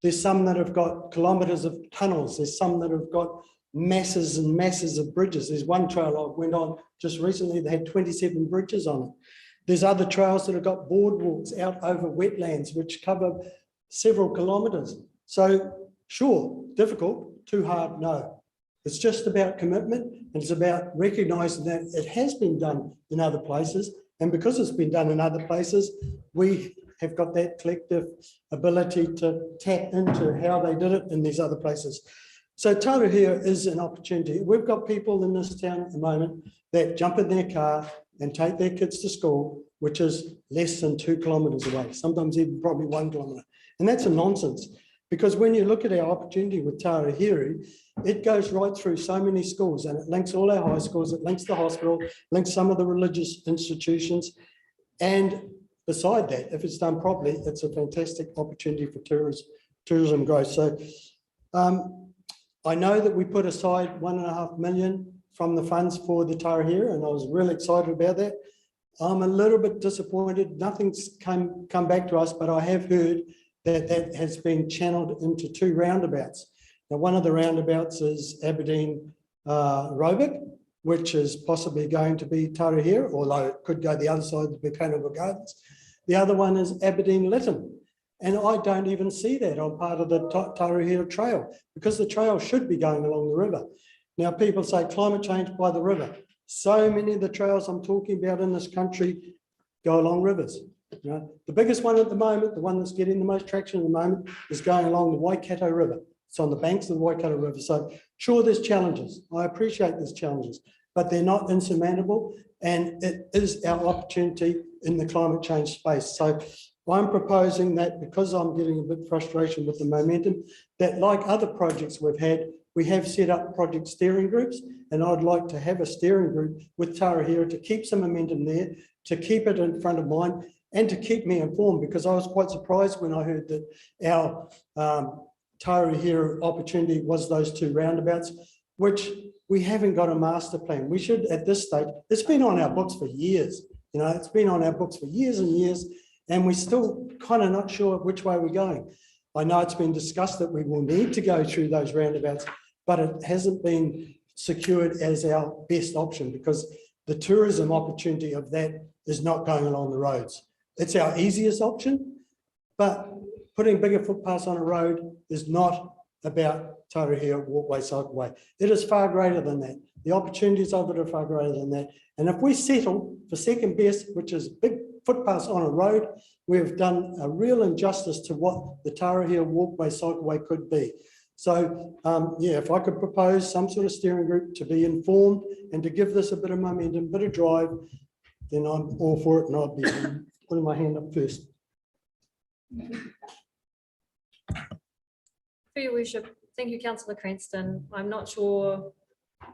there's some that have got kilometres of tunnels. There's some that have got masses and masses of bridges. There's one trail I went on just recently that had 27 bridges on it. There's other trails that have got boardwalks out over wetlands, which cover several kilometres. So sure, difficult, too hard, no. It's just about commitment, and it's about recognising that it has been done in other places. And because it's been done in other places, we have got that collective ability to tap into how they did it in these other places. So Tairāwhiti is an opportunity. We've got people in this town at the moment that jump in their car and take their kids to school, which is less than 2 kilometres away, sometimes even probably 1 kilometre. And that's a nonsense, because when you look at our opportunity with Tairāwhiti, it goes right through so many schools, and it links all our high schools, it links the hospital, links some of the religious institutions. And beside that, if it's done properly, it's a fantastic opportunity for tourism growth. So I know that we put aside $1.5 million from the funds for the Tairāwhiti, and I was really excited about that. I'm a little bit disappointed. Nothing's come back to us, but I have heard that that has been channeled into 2 roundabouts. Now, one of the roundabouts is Aberdeen Roebuck, which is possibly going to be Tairāwhiti, although it could go the other side to be Botanical Gardens. The other one is Aberdeen Lytton. And I don't even see that on part of the Taruhia Trail, because the trail should be going along the river. Now, people say climate change by the river. So many of the trails I'm talking about in this country go along rivers. You know, the biggest one at the moment, the one that's getting the most traction at the moment, is going along the Waikato River. It's on the banks of the Waikato River. So sure, there's challenges. I appreciate there's challenges, but they're not insurmountable. And it is our opportunity in the climate change space. So I'm proposing that, because I'm getting a bit frustration with the momentum, that like other projects we've had, we have set up project steering groups, and I'd like to have a steering group with Taruhia to keep some momentum there, to keep it in front of mind, and to keep me informed, because I was quite surprised when I heard that our Taruhia opportunity was those 2 roundabouts, which we haven't got a master plan. We should, at this stage, it's been on our books for years. You know, it's been on our books for years and years, and we're still kind of not sure which way we're going. I know it's been discussed that we will need to go through those roundabouts, but it hasn't been secured as our best option, because the tourism opportunity of that is not going along the roads. It's our easiest option, but putting bigger footpaths on a road is not about Taruhia walkway, cycleway. It is far greater than that. The opportunities of it are far greater than that. And if we settle for second best, which is big footpaths on a road, we've done a real injustice to what the Taruhia walkway, cycleway could be. So yeah, if I could propose some sort of steering group to be informed and to give this a bit of momentum, a bit of drive, then I'm all for it, and I'll be putting my hand up first. For your worship, thank you, Councillor Cranston. I'm not sure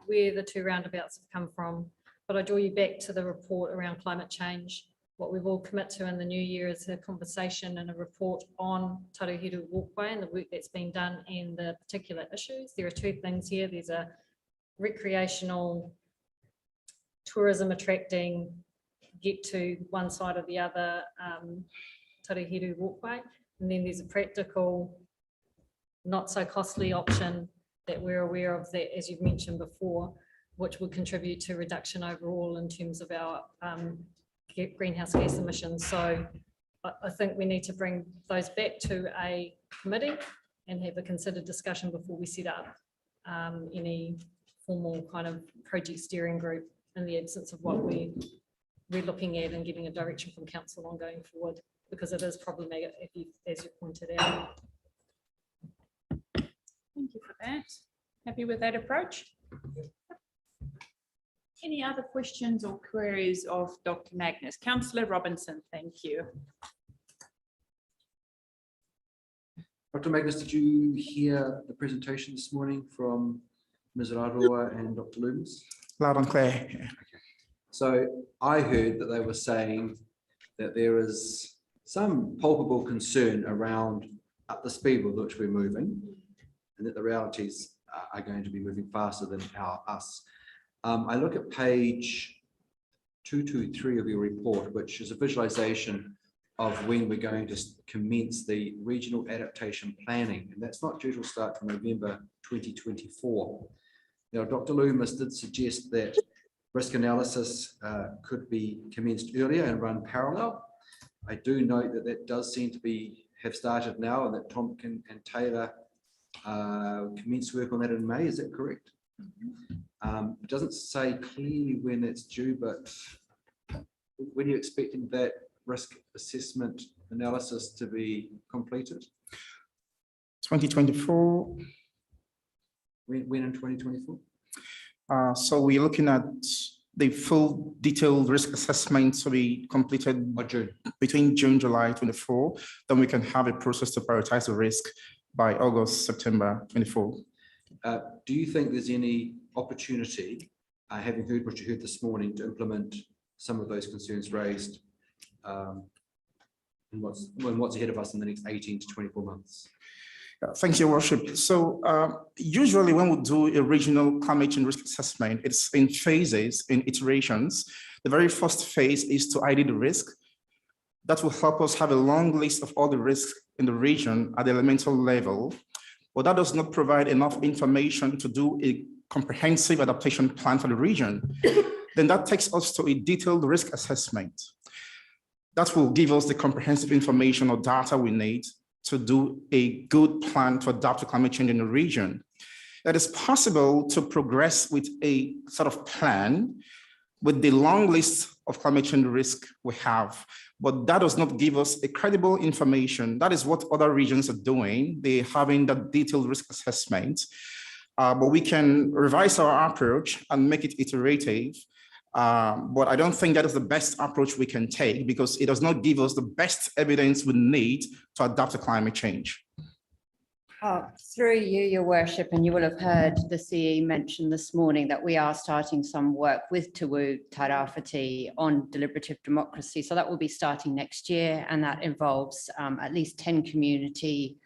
where the 2 roundabouts have come from, but I draw you back to the report around climate change. What we've all commit to in the new year is a conversation and a report on Taruhia Walkway and the work that's been done and the particular issues. There are 2 things here. There's a recreational tourism attracting, get to one side or the other Taruhia Walkway. And then there's a practical, not so costly option that we're aware of, that, as you've mentioned before, which will contribute to reduction overall in terms of our greenhouse gas emissions. So I think we need to bring those back to a committee and have a considered discussion before we set up any formal kind of project steering group, in the absence of what we're looking at and getting a direction from council on going forward, because it is problematic, as you pointed out. Thank you for that. Happy with that approach? Any other questions or queries of Dr. Magnus? Councillor Robinson, thank you. Dr. Magnus, did you hear the presentation this morning from Ms. Roroa and Dr. Loomis? Loud and clear. Okay. So I heard that they were saying that there is some palpable concern around at the speed with which we're moving, and that the realities are going to be moving faster than us. I look at page 223 of your report, which is a visualization of when we're going to commence the regional adaptation planning, and that's not due to start from November 2024. Now, Dr. Loomis did suggest that risk analysis could be commenced earlier and run parallel. I do note that that does seem to have started now, and that Tompkin and Taylor commenced work on that in May. Is that correct? It doesn't say clearly when it's due, but when are you expecting that risk assessment analysis to be completed? 2024. When in 2024? So we're looking at the full detailed risk assessment to be completed between June, July 24. Then we can have a process to prioritize the risk by August, September 24. Do you think there's any opportunity, having heard what you heard this morning, to implement some of those concerns raised in what's ahead of us in the next 18 to 24 months? Thank you, Worship. So usually when we do a regional climate change risk assessment, it's in phases, in iterations. The very first phase is to ID the risk. That will help us have a long list of all the risks in the region at the elemental level, but that does not provide enough information to do a comprehensive adaptation plan for the region. Then that takes us to a detailed risk assessment. that will give us the comprehensive information or data we need to do a good plan to adapt to climate change in the region. It is possible to progress with a sort of plan with the long list of climate change risk we have, but that does not give us a credible information. That is what other regions are doing. They're having that detailed risk assessment, but we can revise our approach and make it iterative. But I don't think that is the best approach we can take because it does not give us the best evidence we need to adapt to climate change. Through you, Your Worship, and you will have heard the CE mention this morning that we are starting some work with Te Wū Tairāwhiti on deliberative democracy. So that will be starting next year, and that involves at least 10 community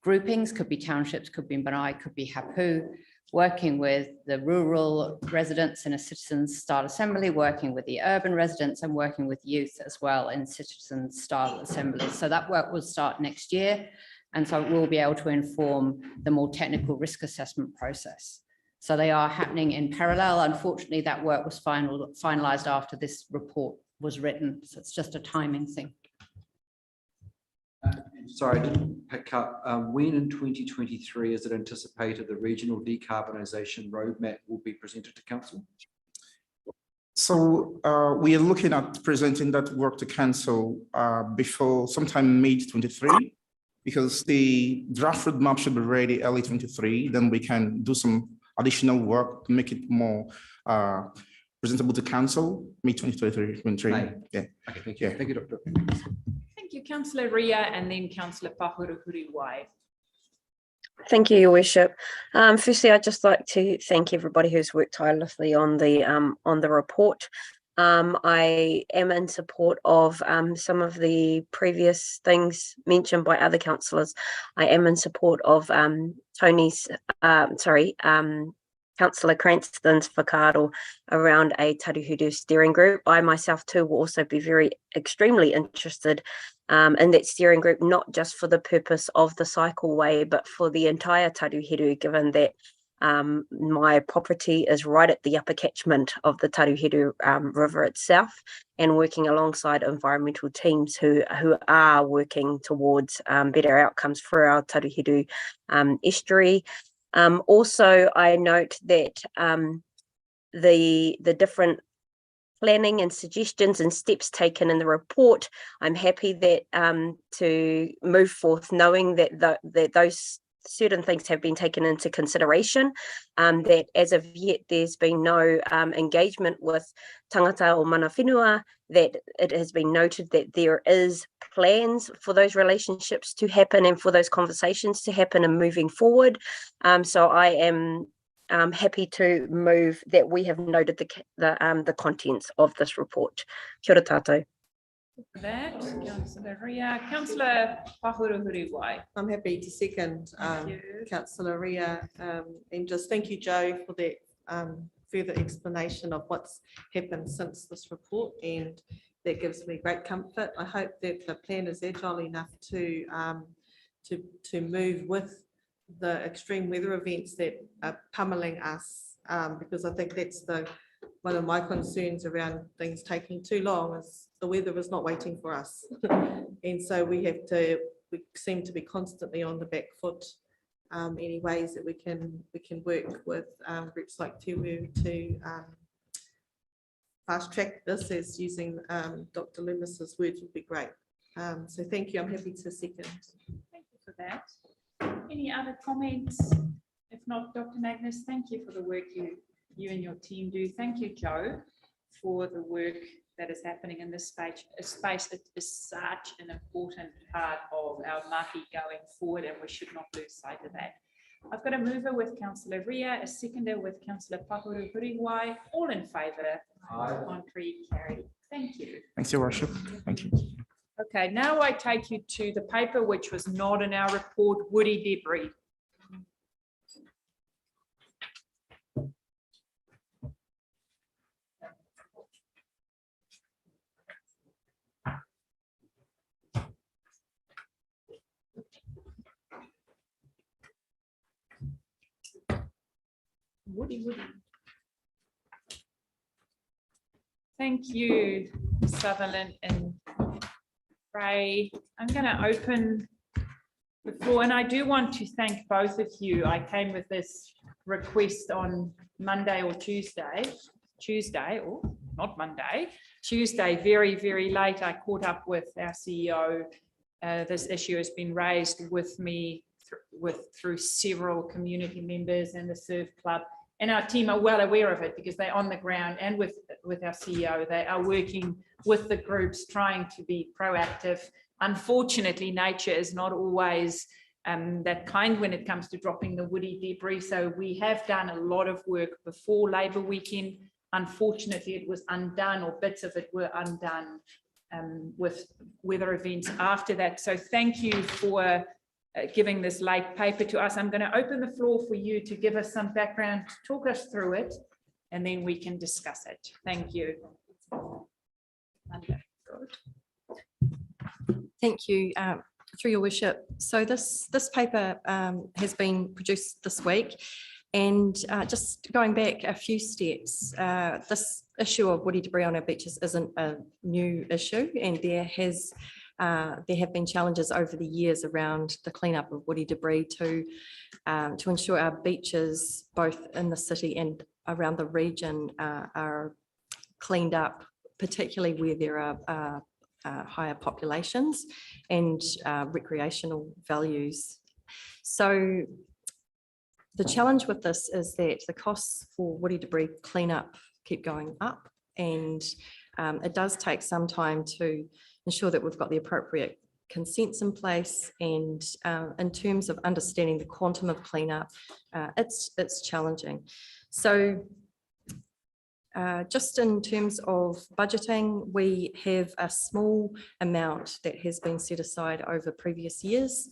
groupings, could be townships, could be marae, could be hapu, working with the rural residents in a citizens style assembly, working with the urban residents and working with youth as well in citizens style assemblies. So that work will start next year. And so it will be able to inform the more technical risk assessment process. So they are happening in parallel. Unfortunately, that work was finalized after this report was written. So it's just a timing thing. Sorry, I didn't pick up. When in 2023 is it anticipated the regional decarbonisation roadmap will be presented to council? So we are looking at presenting that work to council before sometime mid-23. Because the draft roadmap should be ready early 23, then we can do some additional work to make it more presentable to council, mid-2023. Yeah. Okay, thank you. Yeah. Thank you, Dr. Thank you, Councillor Ria, and then Councillor Pahurahuriwai. Thank you, Your Worship. Firstly, I'd just like to thank everybody who's worked tirelessly on the report. I am in support of some of the previous things mentioned by other councillors. I am in support of Councillor Cranston's whakaaro around a Taruhiru steering group. I myself too will also be extremely interested in that steering group, not just for the purpose of the cycleway, but for the entire Taruhiru, given that my property is right at the upper catchment of the Taruhiru River itself, and working alongside environmental teams who are working towards better outcomes for our Taruhiru estuary. Also, I note that the different planning and suggestions and steps taken in the report, I'm happy that to move forth knowing that those certain things have been taken into consideration, that as of yet there's been no engagement with tangata o mana whenua, that it has been noted that there is plans for those relationships to happen and for those conversations to happen and moving forward. So I am happy to move that we have noted the contents of this report. Kia ora tātou. For that, Councillor Ria. Councillor Pahurahuriwai. I'm happy to second Councillor Ria, and just thank you, Joe, for that further explanation of what's happened since this report, and that gives me great comfort. I hope that the plan is agile enough to move with the extreme weather events that are pummeling us, because I think that's one of my concerns around things taking too long is the weather is not waiting for us. And so we seem to be constantly on the back foot. Any ways that we can work with groups like Te Wū to fast track this, as using Dr. Loomis's words, would be great. So thank you. I'm happy to second. Thank you for that. Any other comments? If not, Dr. Magnus, thank you for the work you and your team do. Thank you, Joe, for the work that is happening in this space. It is such an important part of our mahi going forward, and we should not lose sight of that. I've got a mover with Councillor Ria, a seconder with Councillor Pahurahuriwai. All in favour? Contrary, carried. Thank you. Thanks, Your Worship. Thank you. Okay, now I take you to the paper which was not in our report, woody debris. Woody. Thank you, Sutherland and Ray. I'm going to open the floor, and I do want to thank both of you. I came with this request on Monday or Tuesday, or not Monday, Tuesday, very, very late. I caught up with our CEO. This issue has been raised with me through several community members and the Surf Club, and our team are well aware of it because they're on the ground, and with our CEO, they are working with the groups, trying to be proactive. Unfortunately, nature is not always that kind when it comes to dropping the woody debris. So we have done a lot of work before Labour weekend. Unfortunately, it was undone, or bits of it were undone with weather events after that. So thank you for giving this late paper to us. I'm going to open the floor for you to give us some background, talk us through it, and then we can discuss it. Thank you. Thank you, through your worship. So this paper has been produced this week, and just going back a few steps, this issue of woody debris on our beaches isn't a new issue, and there have been challenges over the years around the cleanup of woody debris to ensure our beaches, both in the city and around the region, are cleaned up, particularly where there are higher populations and recreational values. So the challenge with this is that the costs for woody debris cleanup keep going up, and it does take some time to ensure that we've got the appropriate consents in place, and in terms of understanding the quantum of cleanup, it's challenging. So just in terms of budgeting, we have a small amount that has been set aside over previous years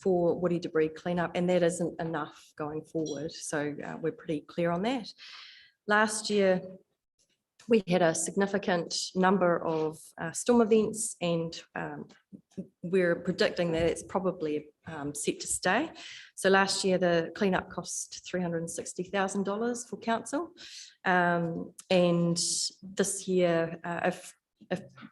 for woody debris cleanup, and that isn't enough going forward. So we're pretty clear on that. Last year, we had a significant number of storm events, and we're predicting that it's probably set to stay. So last year, the cleanup cost $360,000 for council. And this year, if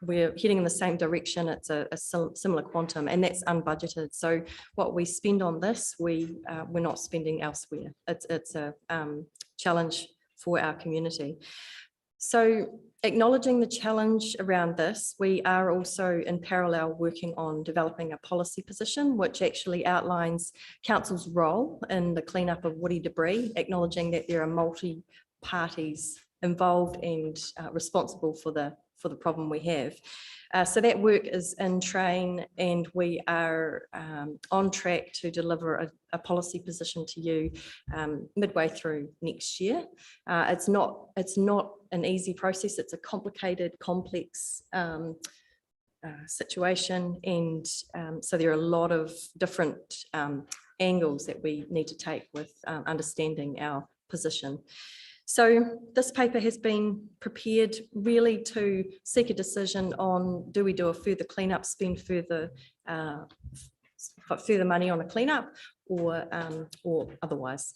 we're heading in the same direction, it's a similar quantum, and that's unbudgeted. So what we spend on this, we're not spending elsewhere. It's a challenge for our community. So acknowledging the challenge around this, we are also in parallel working on developing a policy position, which actually outlines council's role in the cleanup of woody debris, acknowledging that there are multi-parties involved and responsible for the problem we have. So that work is in train, and we are on track to deliver a policy position to you midway through next year. It's not an easy process. It's a complicated, complex situation, and so there are a lot of different angles that we need to take with understanding our position. So this paper has been prepared really to seek a decision on, do we do a further cleanup, spend further money on a cleanup, or otherwise.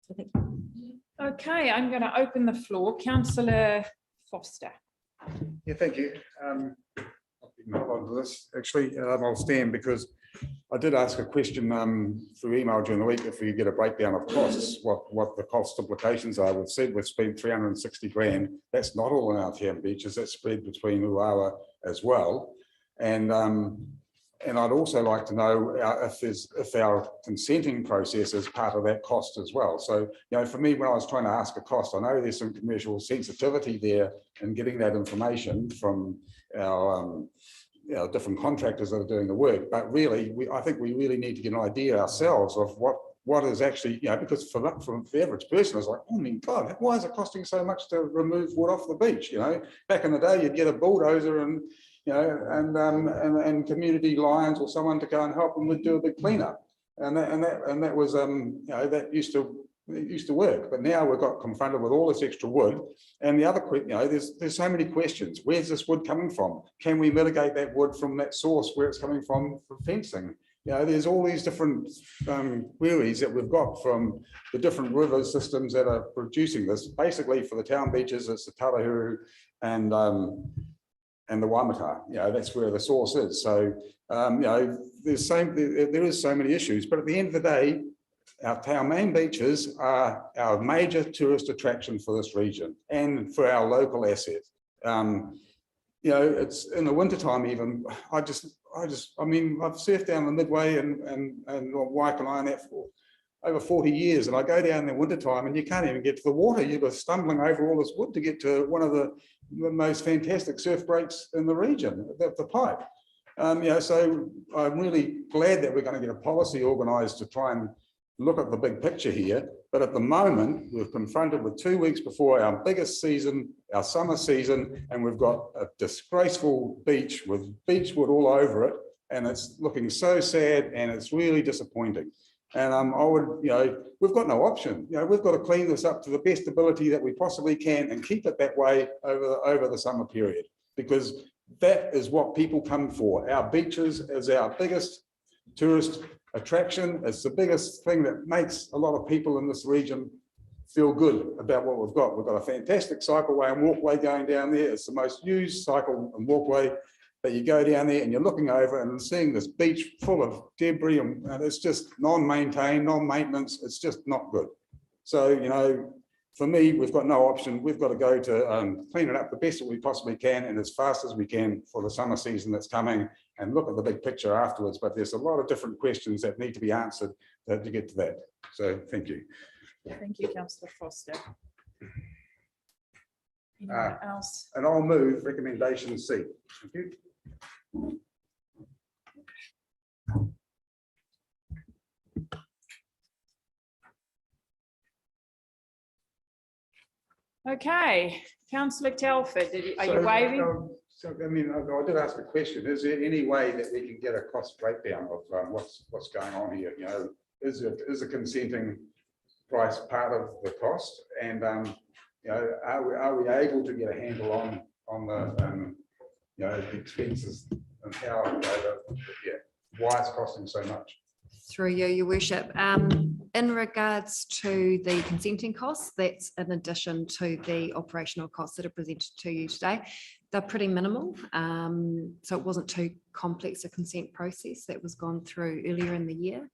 So thank you. Okay, I'm going to open the floor. Councillor Foster. Yeah, thank you. I'll hold on to this. Actually, I'll stand because I did ask a question through email during the week if we get a breakdown of costs, what the cost implications are. We've said we've spent 360 grand. That's not all in our town beaches. That's spread between Roroa as well. And I'd also like to know if our consenting process is part of that cost as well. So, you know, for me, when I was trying to ask a cost, I know there's some commercial sensitivity there in getting that information from our different contractors that are doing the work, but really, I think we really need to get an idea ourselves of what is actually, because for the average person, it's like, oh my God, why is it costing so much to remove wood off the beach? Back in the day, you'd get a bulldozer and and community lions or someone to go and help them with do a big cleanup, and that was that used to work. But now we've got confronted with all this extra wood, and the other there's so many questions. Where's this wood coming from? Can we mitigate that wood from that source where it's coming from for fencing? There's all these different queries that we've got from the different river systems that are producing this. Basically, for the town beaches, it's the Tarahuru and the Waimata. That's where the source is. So, there is so many issues, but at the end of the day, our main beaches are our major tourist attraction for this region and for our local asset. It's in the wintertime even, I've surfed down the Midway and Waikanae and that for over 40 years, and I go down in the wintertime and you can't even get to the water. You're stumbling over all this wood to get to one of the most fantastic surf breaks in the region, the Pipe. So I'm really glad that we're going to get a policy organised to try and look at the big picture here. But at the moment, we're confronted with 2 weeks before our biggest season, our summer season, and we've got a disgraceful beach with beechwood all over it, and it's looking so sad, and it's really disappointing. And we've got no option. We've got to clean this up to the best ability that we possibly can and keep it that way over the summer period, because that is what people come for. Our beaches is our biggest tourist attraction. It's the biggest thing that makes a lot of people in this region feel good about what we've got. We've got a fantastic cycleway and walkway going down there. It's the most used cycle and walkway. But you go down there and you're looking over and seeing this beach full of debris, and it's just non-maintained, non-maintenance. It's just not good. So, for me, we've got no option. We've got to go to clean it up the best that we possibly can and as fast as we can for the summer season that's coming, and look at the big picture afterwards. But there's a lot of different questions that need to be answered to get to that. So thank you. Thank you, Councillor Foster. Anyone else? And I'll move recommendation C. Thank you. Okay, Councillor Telford, are you waving? I did ask a question. Is there any way that we can get a cost breakdown of what's going on here? Is a consenting price part of the cost? And are we able to get a handle on the the expenses and how why it's costing so much? Through you, Your Worship. In regards to the consenting costs, that's in addition to the operational costs that are presented to you today. They're pretty minimal, so it wasn't too complex a consent process that was gone through earlier in the year.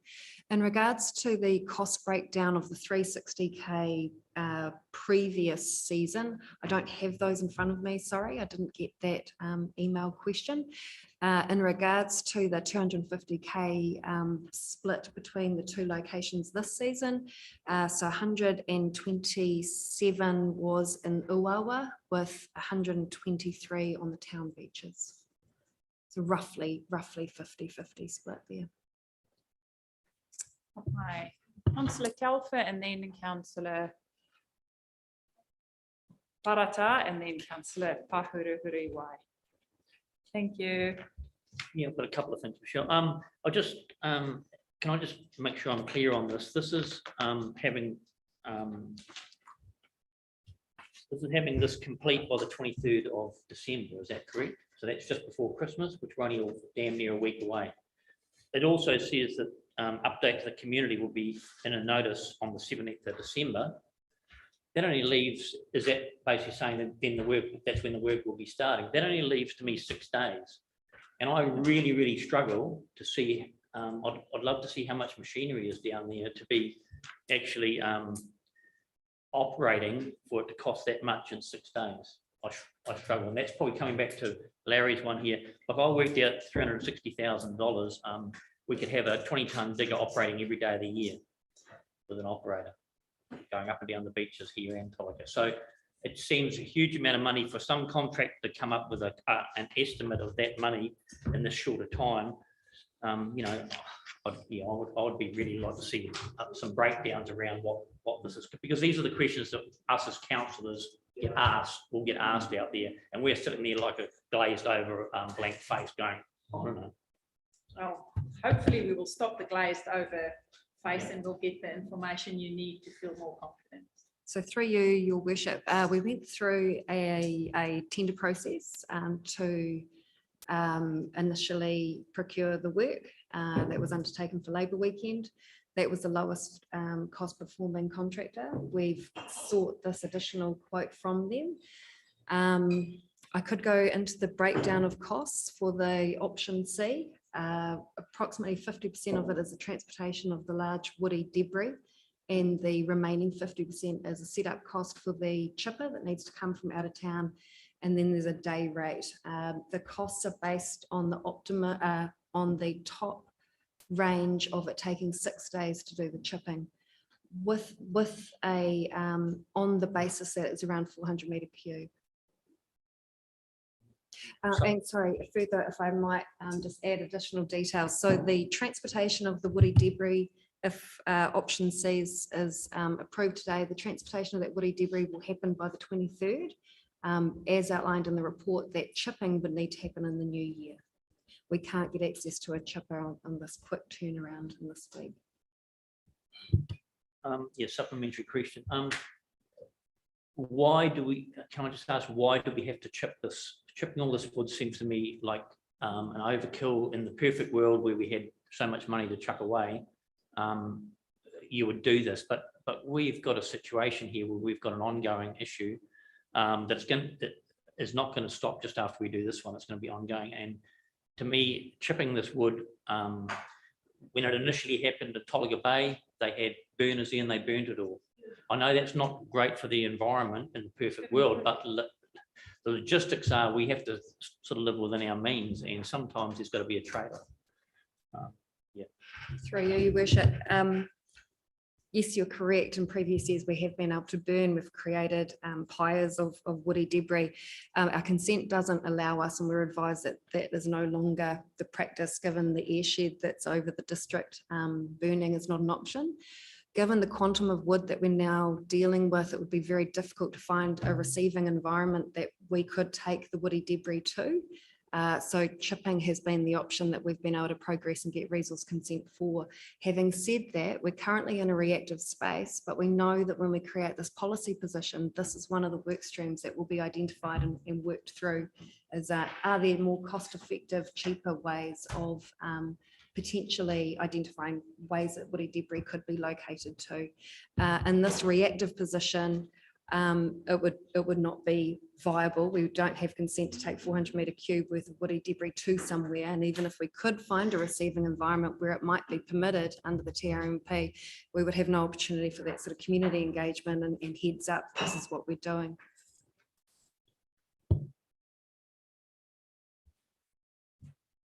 In regards to the cost breakdown of the 360K previous season, I don't have those in front of me, sorry, I didn't get that email question. In regards to the 250K split between the two locations this season, so 127 was in Uawa with 123 on the town beaches. So roughly 50-50 split there. Hi, Councillor Telfer, and then Councillor Parata, and then Councillor Pahurihuriwai. Thank you. Yeah, I've got a couple of things, Michelle. Can I just make sure I'm clear on this? This is having this complete by the 23rd of December, is that correct? So that's just before Christmas, which we're only damn near a week away. It also says that update to the community will be in a notice on the 17th of December. That only leaves, is that basically saying that then that's when the work will be starting? That only leaves to me 6 days. And I really, really struggle to see, I'd love to see how much machinery is down there to be actually operating for it to cost that much in 6 days. I struggle, and that's probably coming back to Larry's one here. If I worked out $360,000, we could have a 20-ton digger operating every day of the year with an operator going up and down the beaches here and Karakia. So it seems a huge amount of money for some contract to come up with an estimate of that money in this shorter time. I would be really like to see some breakdowns around what this is, because these are the questions that us as councillors will get asked out there, and we're sitting there like a glazed over blank face going, I don't know. Well, hopefully we will stop the glazed over face and we'll get the information you need to feel more confident. So through you, Your Worship, we went through a tender process to initially procure the work that was undertaken for Labour Weekend. That was the lowest cost performing contractor. We've sought this additional quote from them. I could go into the breakdown of costs for the option C. Approximately 50% of it is the transportation of the large woody debris, and the remaining 50% is a setup cost for the chipper that needs to come from out of town. And then there's a day rate. The costs are based on the on the top range of it taking 6 days to do the chipping, with a on the basis that it's around 400 metre cube. And sorry, further, if I might just add additional details. So the transportation of the woody debris, if option C is approved today, the transportation of that woody debris will happen by the 23rd. As outlined in the report, that chipping would need to happen in the new year. We can't get access to a chipper on this quick turnaround in this week. Yeah, supplementary question. Why do we, can I just ask, why do we have to chip this? Chipping all this wood seems to me like an overkill. In the perfect world where we had so much money to chuck away, you would do this, but we've got a situation here where we've got an ongoing issue that is not going to stop just after we do this one. It's going to be ongoing. And to me, chipping this wood, when it initially happened at Tolaga Bay, they had burners in, they burnt it all. I know that's not great for the environment in the perfect world, but the logistics are we have to sort of live within our means, and sometimes there's got to be a trade-off. Yeah. Through you, Your Worship. Yes, you're correct. In previous years, we have been able to burn. We've created pyres of woody debris. Our consent doesn't allow us, and we're advised that that is no longer the practice, given the airshed that's over the district. Burning is not an option. Given the quantum of wood that we're now dealing with, it would be very difficult to find a receiving environment that we could take the woody debris to. So chipping has been the option that we've been able to progress and get resource consent for. Having said that, we're currently in a reactive space, but we know that when we create this policy position, this is one of the work streams that will be identified and worked through, is are there more cost-effective, cheaper ways of potentially identifying ways that woody debris could be located to. In this reactive position, it would not be viable. We don't have consent to take 400 metre cube worth of woody debris to somewhere, and even if we could find a receiving environment where it might be permitted under the TRMP, we would have no opportunity for that sort of community engagement and heads up, this is what we're doing.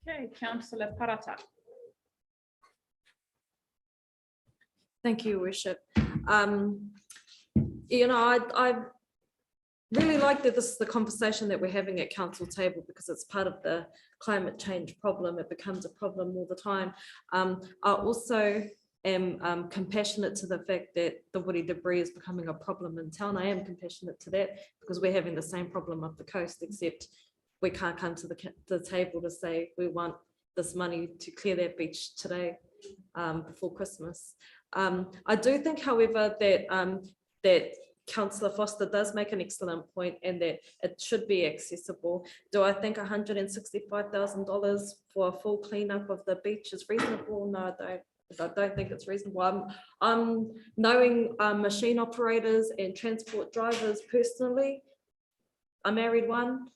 Okay, Councillor Parata. Thank you, Your Worship. You know, I really like that this is the conversation that we're having at council table, because it's part of the climate change problem. It becomes a problem all the time. I also am compassionate to the fact that the woody debris is becoming a problem in town. I am compassionate to that because we're having the same problem up the coast, except we can't come to the table to say we want this money to clear that beach today before Christmas. I do think, however, that Councillor Foster does make an excellent point, and that it should be accessible. Do I think $165,000 for a full cleanup of the beach is reasonable? No, I don't think it's reasonable. I'm knowing machine operators and transport drivers personally. I married one.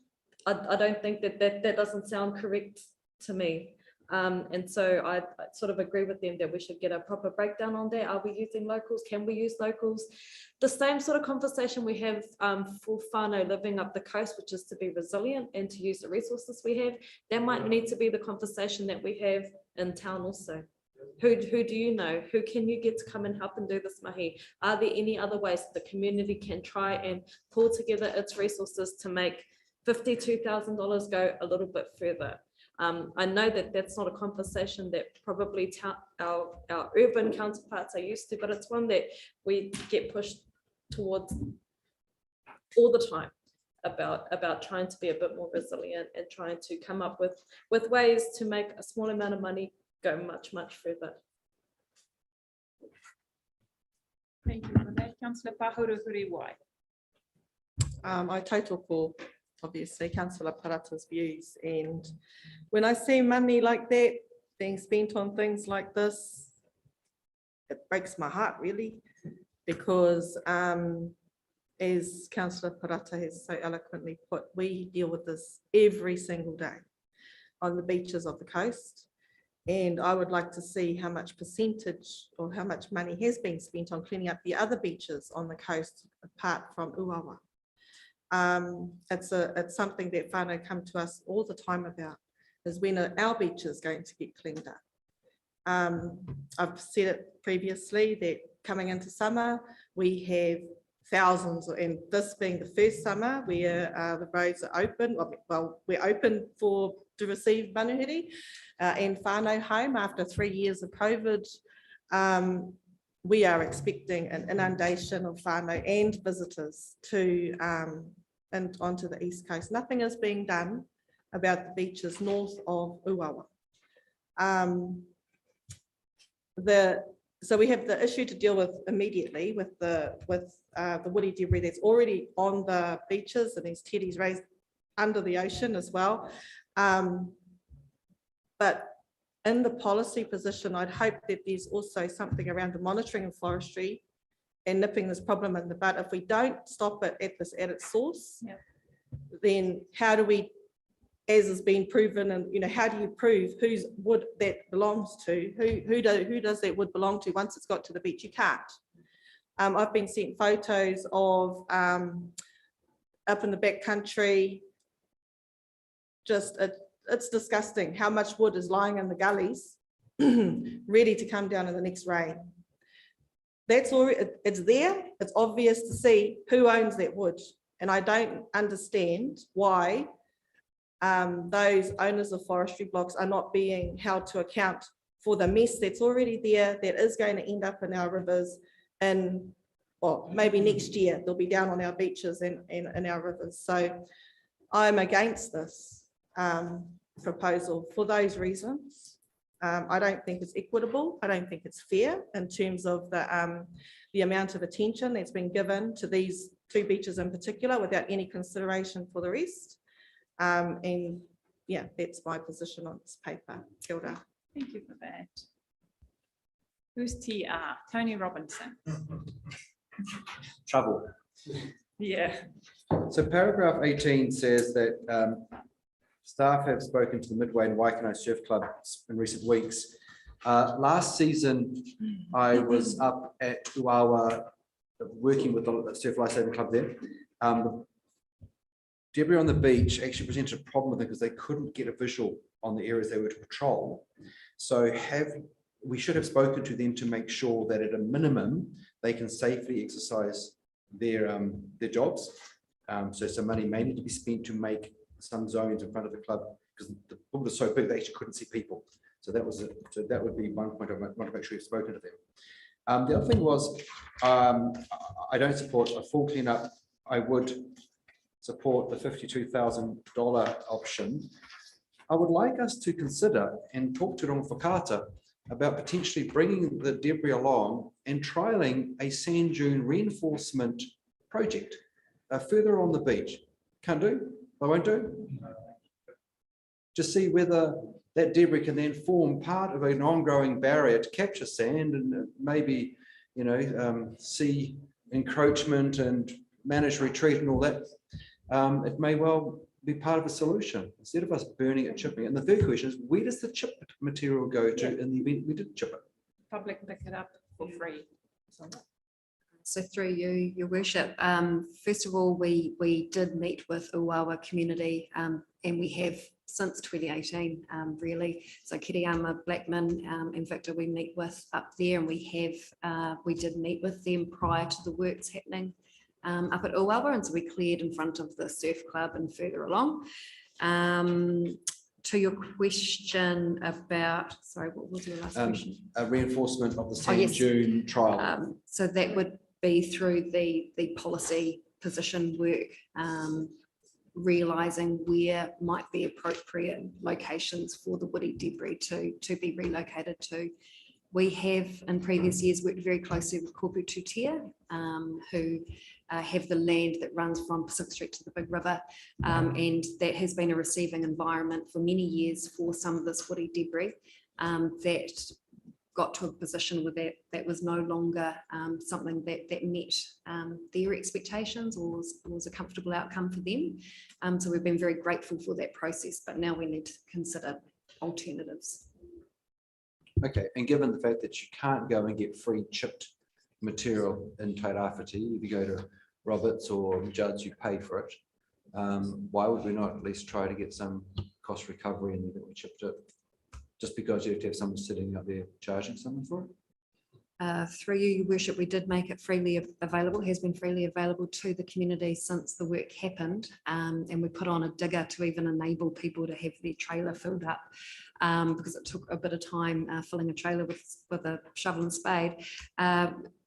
I don't think that doesn't sound correct to me. And so I sort of agree with them that we should get a proper breakdown on that. Are we using locals? Can we use locals? The same sort of conversation we have for whānau living up the coast, which is to be resilient and to use the resources we have. That might need to be the conversation that we have in town also. Who do you know? Who can you get to come and help and do this mahi? Are there any other ways that the community can try and pull together its resources to make $52,000 go a little bit further? I know that that's not a conversation that probably our urban counterparts are used to, but it's one that we get pushed towards all the time about trying to be a bit more resilient and trying to come up with ways to make a small amount of money go much, much further. Thank you for that. Councillor Pahurukuriwai. I total call, obviously, Councillor Parata's views, and when I see money like that being spent on things like this, it breaks my heart really, because as Councillor Parata has so eloquently put, we deal with this every single day on the beaches of the coast. And I would like to see how much percentage or how much money has been spent on cleaning up the other beaches on the coast apart from Uawa. It's something that whānau come to us all the time about, is when are our beaches going to get cleaned up. I've said it previously that coming into summer, we have thousands, and this being the first summer where the roads are open, well, we're open to receive manuhiri and whānau home after 3 years of COVID. We are expecting an inundation of whānau and visitors to and onto the East Coast. Nothing is being done about the beaches north of Uawa. So we have the issue to deal with immediately with the woody debris that's already on the beaches and these teddies raised under the ocean as well. But in the policy position, I'd hope that there's also something around the monitoring of forestry and nipping this problem in the bud. If we don't stop it at its source, then how do we, as has been proven, and how do you prove whose wood that belongs to? Who does that wood belong to once it's got to the beach? You can't. I've been sent photos of up in the back country. Just it's disgusting how much wood is lying in the gullies, ready to come down in the next rain. That's already, it's there. It's obvious to see who owns that wood, and I don't understand why those owners of forestry blocks are not being held to account for the mess that's already there, that is going to end up in our rivers, and well, maybe next year they'll be down on our beaches and in our rivers. So I'm against this proposal for those reasons. I don't think it's equitable. I don't think it's fair in terms of the amount of attention that's been given to these two beaches in particular without any consideration for the rest. And yeah, that's my position on this paper. Kia ora. Thank you for that. Who's TR? Tony Robinson. Trouble. Yeah. So paragraph 18 says that staff have spoken to the Midway and Waikano Surf Clubs in recent weeks. Last season, I was up at Uawa working with the Surf Lifesaving Club there. Debris on the beach actually presented a problem with them because they couldn't get a visual on the areas they were to patrol. So we should have spoken to them to make sure that at a minimum, they can safely exercise their jobs. So some money may need to be spent to make some zones in front of the club because the pool is so big they actually couldn't see people. So that was it. So that would be one point I want to make sure you've spoken to them. The other thing was I don't support a full cleanup. I would support the $52,000 option. I would like us to consider and talk to Rongo Whakaata about potentially bringing the debris along and trialing a sand dune reinforcement project further on the beach. Can't do, I won't do. Just see whether that debris can then form part of an ongoing barrier to capture sand and maybe, see encroachment and manage retreat and all that. It may well be part of a solution instead of us burning and chipping. And the third question is, where does the chip material go to in the event we did chip it? Public pick it up for free. So through you, your worship, first of all, we did meet with Uawa community and we have since 2018, really. So Kiriyama, Blackman and Victor we meet with up there, and we did meet with them prior to the works happening up at Uawa, and so we cleared in front of the surf club and further along. To your question about, sorry, what was your last question? A reinforcement of the sand dune trial. So that would be through the policy position work, realising where might be appropriate locations for the woody debris to be relocated to. We have in previous years worked very closely with Kopu Tutia, who have the land that runs from Pacific Street to the Big River, and that has been a receiving environment for many years for some of this woody debris that got to a position where that was no longer something that met their expectations or was a comfortable outcome for them. So we've been very grateful for that process, but now we need to consider alternatives. Okay, and given the fact that you can't go and get free chipped material in Tairāwhiti, if you go to Roberts or Judd's, you pay for it. Why would we not at least try to get some cost recovery in there that we chipped it? Just because you have to have someone sitting out there charging someone for it? Through you, Your Worship, we did make it freely available, has been freely available to the community since the work happened. And we put on a digger to even enable people to have their trailer filled up because it took a bit of time filling a trailer with a shovel and spade.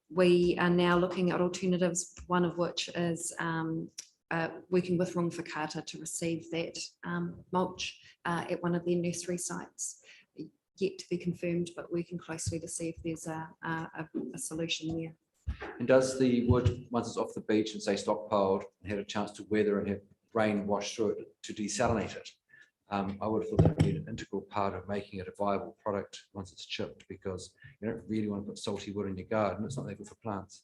We are now looking at alternatives, one of which is working with Roroa to receive that mulch at one of their nursery sites. Yet to be confirmed, but working closely to see if there's a solution there. And does the wood, once it's off the beach and say stockpiled and had a chance to weather and have rain wash through it, to desalinate it? I would have thought that would be an integral part of making it a viable product once it's chipped, because you don't really want to put salty wood in your garden. It's not that good for plants.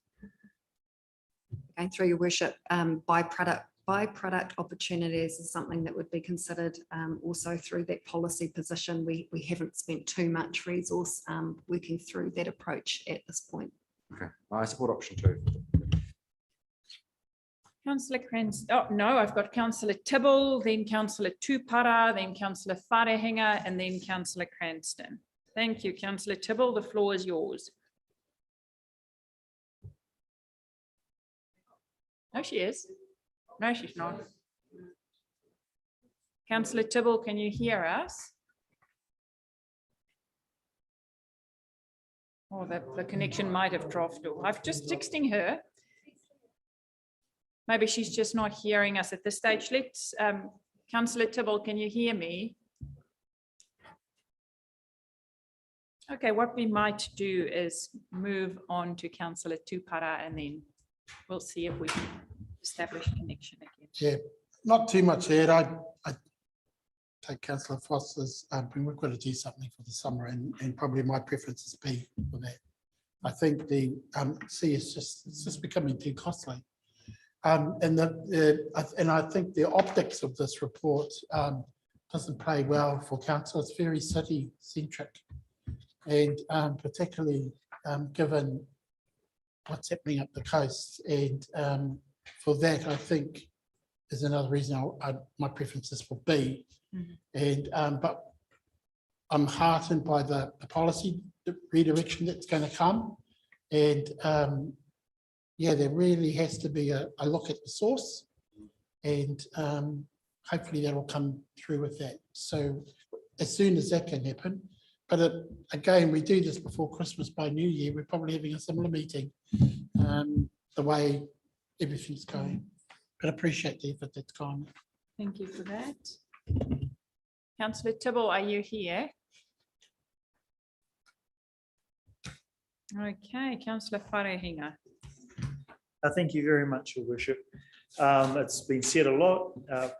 Going through Your Worship, byproduct opportunities is something that would be considered also through that policy position. We haven't spent too much resource working through that approach at this point. Okay, I support option 2. Councillor Cranston, oh no, I've got Councillor Tibble, then Councillor Tupara, then Councillor Wharehinga, and then Councillor Cranston. Thank you, Councillor Tibble, the floor is yours. No, she is. No, she's not. Councillor Tibble, can you hear us? Oh, the connection might have dropped off. I've just texting her. Maybe she's just not hearing us at this stage. Let's, Councillor Tibble, can you hear me? Okay, what we might do is move on to Councillor Tupara and then we'll see if we can establish a connection again. Yeah, not too much there. I take Councillor Foster's we've got to do something for the summer and probably my preference is B for that. I think the C is just becoming too costly. And I think the optics of this report doesn't play well for council. It's very city centric, and particularly given what's happening up the coast. And for that, I think is another reason my preference is for B. And but I'm heartened by the policy redirection that's going to come, and yeah, there really has to be a look at the source, and hopefully that will come through with that. So as soon as that can happen, but again, we do this before Christmas. By New Year, we're probably having a similar meeting, the way everything's going. But appreciate the effort that's gone. Thank you for that. Councillor Tibble, are you here? Okay, Councillor Wharehinga. Thank you very much, Your Worship. It's been said a lot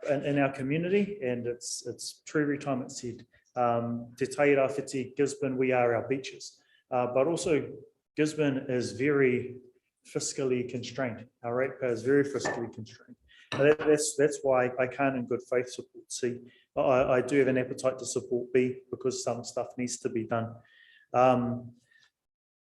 in our community, and it's true every time it's said. Te Tairāwhiti, Gisborne, we are our beaches, but also Gisborne is very fiscally constrained. Our ratepayer is very fiscally constrained. That's why I can't in good faith support C. I do have an appetite to support B because some stuff needs to be done.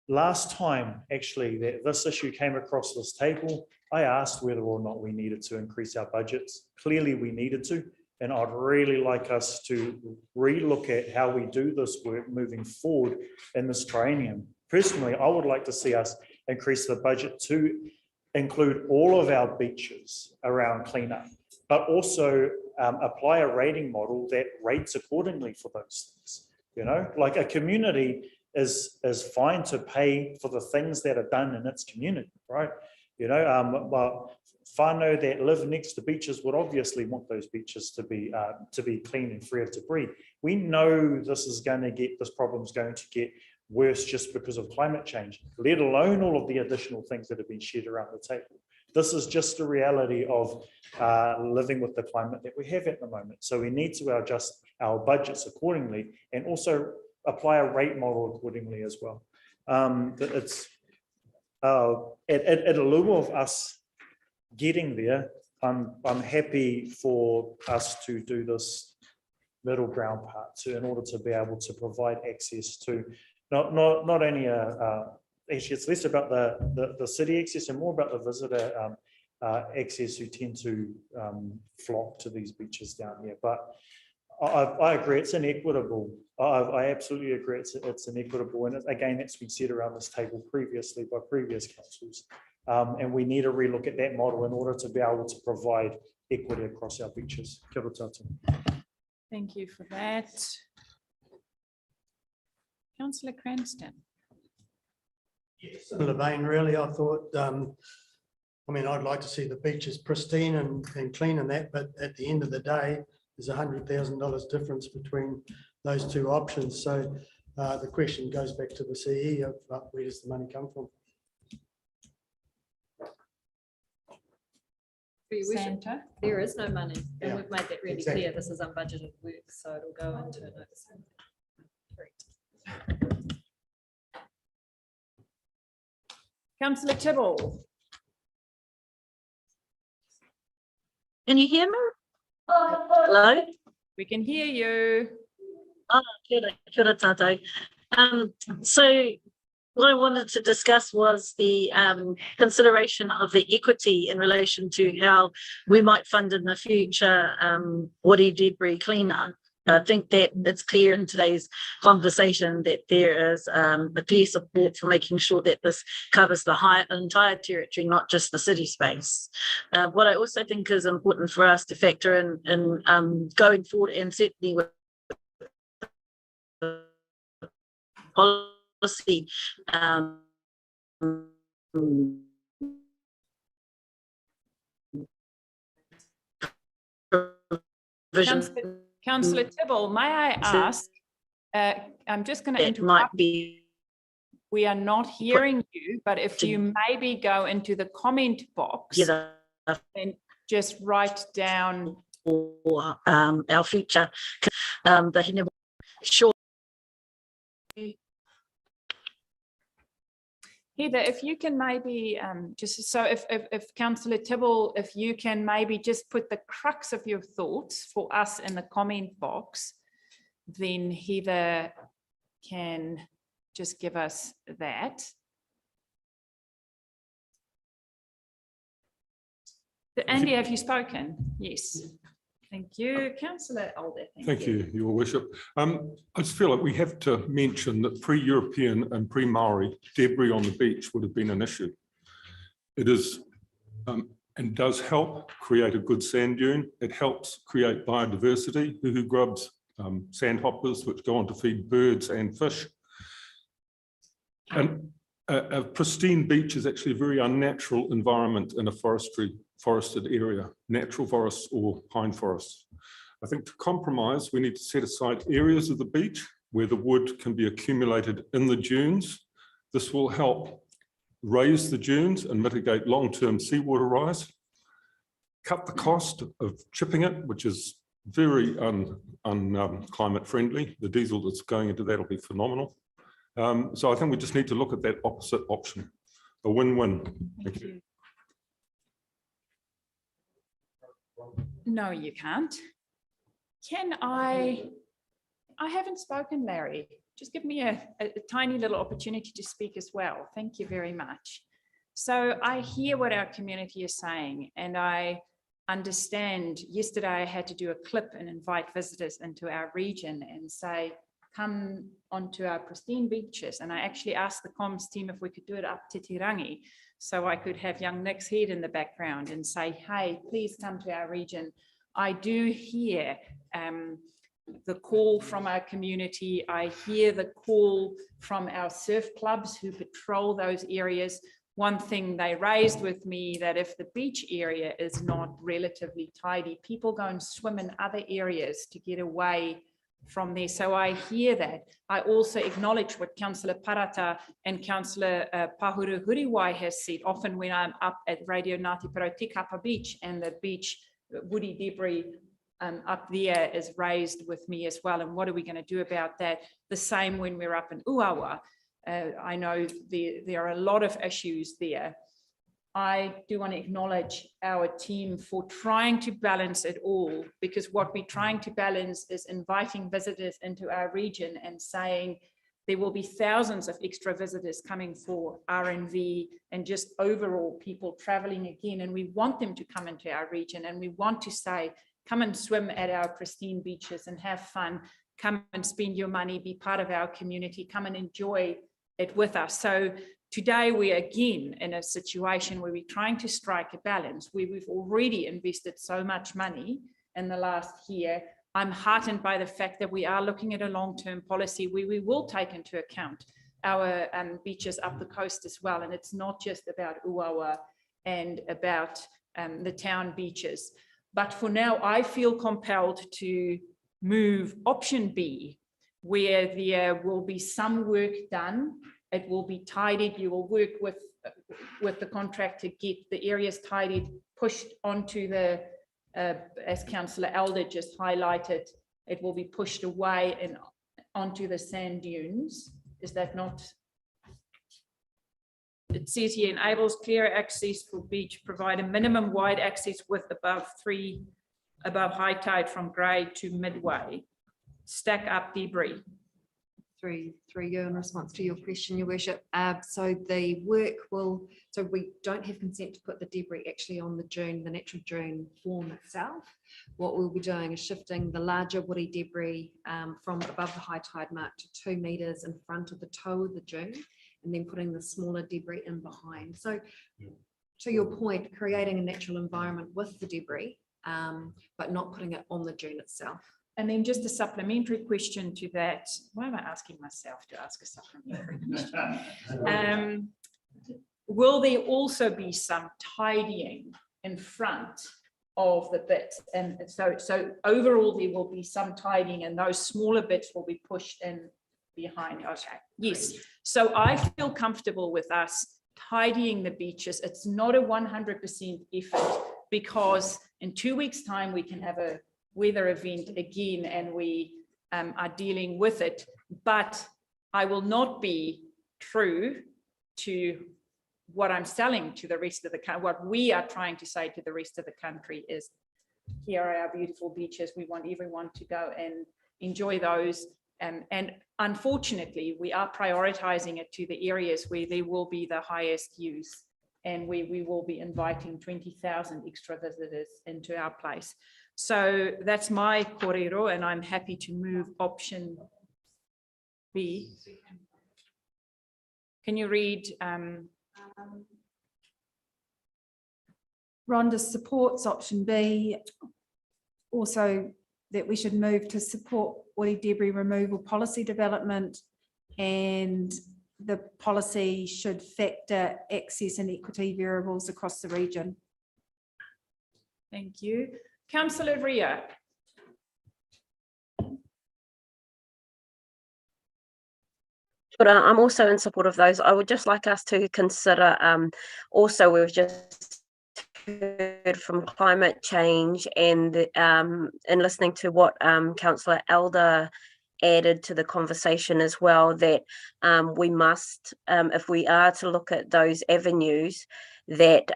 Last time, actually, that this issue came across this table, I asked whether or not we needed to increase our budgets. Clearly, we needed to, and I'd really like us to relook at how we do this work moving forward in this triennium. Personally, I would like to see us increase the budget to include all of our beaches around cleanup, but also apply a rating model that rates accordingly for those things. You know, like a community is fine to pay for the things that are done in its community, right? You know, but whānau that live next to beaches would obviously want those beaches to be clean and free of debris. We know this problem's going to get worse just because of climate change, let alone all of the additional things that have been shared around the table. This is just a reality of living with the climate that we have at the moment. So we need to adjust our budgets accordingly, and also apply a rate model accordingly as well. That it's at a level of us getting there, I'm happy for us to do this middle ground part in order to be able to provide access to not only actually it's less about the city access and more about the visitor access who tend to flock to these beaches down here. But I agree, it's inequitable. I absolutely agree, it's inequitable, and again, it's been said around this table previously by previous councils, and we need to relook at that model in order to be able to provide equity across our beaches. Kia ora tātou. Thank you for that. Councillor Cranston. Similar vein, really, I thought, I mean, I'd like to see the beaches pristine and clean and that, but at the end of the day, there's $100,000 difference between those two options. So the question goes back to the CE of where does the money come from? Santa. There is no money, and Yeah, we've made that really exactly. clear. This is unbudgeted work, so it'll go into notice. Councillor Tibble. Can you hear me? Hello? We can hear you. Kia ora tātou. So what I wanted to discuss was the consideration of the equity in relation to how we might fund in the future woody debris cleanup. I think that it's clear in today's conversation that there is a clear support for making sure that this covers the entire territory, not just the city space. What I also think is important for us to factor in going forward, and certainly with policy provision. Councillor Tibble, may I ask, I'm just going to It interrupt. might be We are not hearing you, but if you maybe go into the comment box and just write down or our future, the sure. Heather, if you can maybe just so if Councillor Tibble, if you can maybe just put the crux of your thoughts for us in the comment box, then Heather can just give us that. Andy, have you spoken? Yes. Thank you. Councillor Alder. Thank you, Your Worship. I just feel like we have to mention that pre-European and pre-Maori debris on the beach would have been an issue. It is and does help create a good sand dune. It helps create biodiversity. Who grubs sandhoppers, which go on to feed birds and fish. And a pristine beach is actually a very unnatural environment in a forested area, natural forests or pine forests. I think to compromise, we need to set aside areas of the beach where the wood can be accumulated in the dunes. This will help raise the dunes and mitigate long-term seawater rise, cut the cost of chipping it, which is very climate friendly. The diesel that's going into that will be phenomenal. So I think we just need to look at that opposite option, a win-win. Thank you. No, you can't. Can I haven't spoken, Larry. Just give me a tiny little opportunity to speak as well. Thank you very much. So I hear what our community is saying, and I understand. Yesterday I had to do a clip and invite visitors into our region and say, come onto our pristine beaches. And I actually asked the comms team if we could do it up Te Tirangi, so I could have young Nick's head in the background and say, hey, please come to our region. I do hear the call from our community. I hear the call from our surf clubs who patrol those areas. One thing they raised with me, that if the beach area is not relatively tidy, people go and swim in other areas to get away from there. So I hear that. I also acknowledge what Councillor Parata and Councillor Pahuru Huriwai has said. Often when I'm up at Radio Ngāti Porou Te Kapa Beach and the beach woody debris up there is raised with me as well. And what are we going to do about that? The same when we're up in Uawa. I know there are a lot of issues there. I do want to acknowledge our team for trying to balance it all, because what we're trying to balance is inviting visitors into our region and saying there will be thousands of extra visitors coming for RNV and just overall people traveling again. And we want them to come into our region, and we want to say, come and swim at our pristine beaches and have fun. Come and spend your money, be part of our community, come and enjoy it with us. So today we're again in a situation where we're trying to strike a balance, where we've already invested so much money in the last year. I'm heartened by the fact that we are looking at a long-term policy where we will take into account our beaches up the coast as well. And it's not just about Uawa and about the town beaches. But for now, I feel compelled to move option B, where there will be some work done. It will be tidied. You will work with the contractor, get the areas tidied, pushed onto the, as Councillor Elder just highlighted, it will be pushed away and onto the sand dunes. Is that not? It says here enables clear access for beach, provide a minimum wide access width above high tide from grade to midway, stack up debris. Through you in response to your question, Your Worship. So the work will, so we don't have consent to put the debris actually on the dune, the natural dune form itself. What we'll be doing is shifting the larger woody debris from above the high tide mark to 2 meters in front of the toe of the dune, and then putting the smaller debris in behind. So to your point, creating a natural environment with the debris, but not putting it on the dune itself. And then just a supplementary question to that. Why am I asking myself to ask a supplementary question? Will there also be some tidying in front of the bits? And so overall, there will be some tidying, and those smaller bits will be pushed in behind. Okay, yes. So I feel comfortable with us tidying the beaches. It's not a 100% effort, because in 2 weeks' time, we can have a weather event again, and we are dealing with it. But I will not be true to what I'm selling to the rest of the country. What we are trying to say to the rest of the country is, here are our beautiful beaches. We want everyone to go and enjoy those. And unfortunately, we are prioritizing it to the areas where there will be the highest use, and where we will be inviting 20,000 extra visitors into our place. So that's my kōrero, and I'm happy to move option B. Can you read? Rhonda supports option B. Also, that we should move to support woody debris removal policy development, and the policy should factor access and equity variables across the region. Thank you. Councillor Ria. I'm also in support of those. I would just like us to consider, also we've just heard from climate change, and in listening to what Councillor Elder added to the conversation as well, that we must, if we are to look at those avenues, that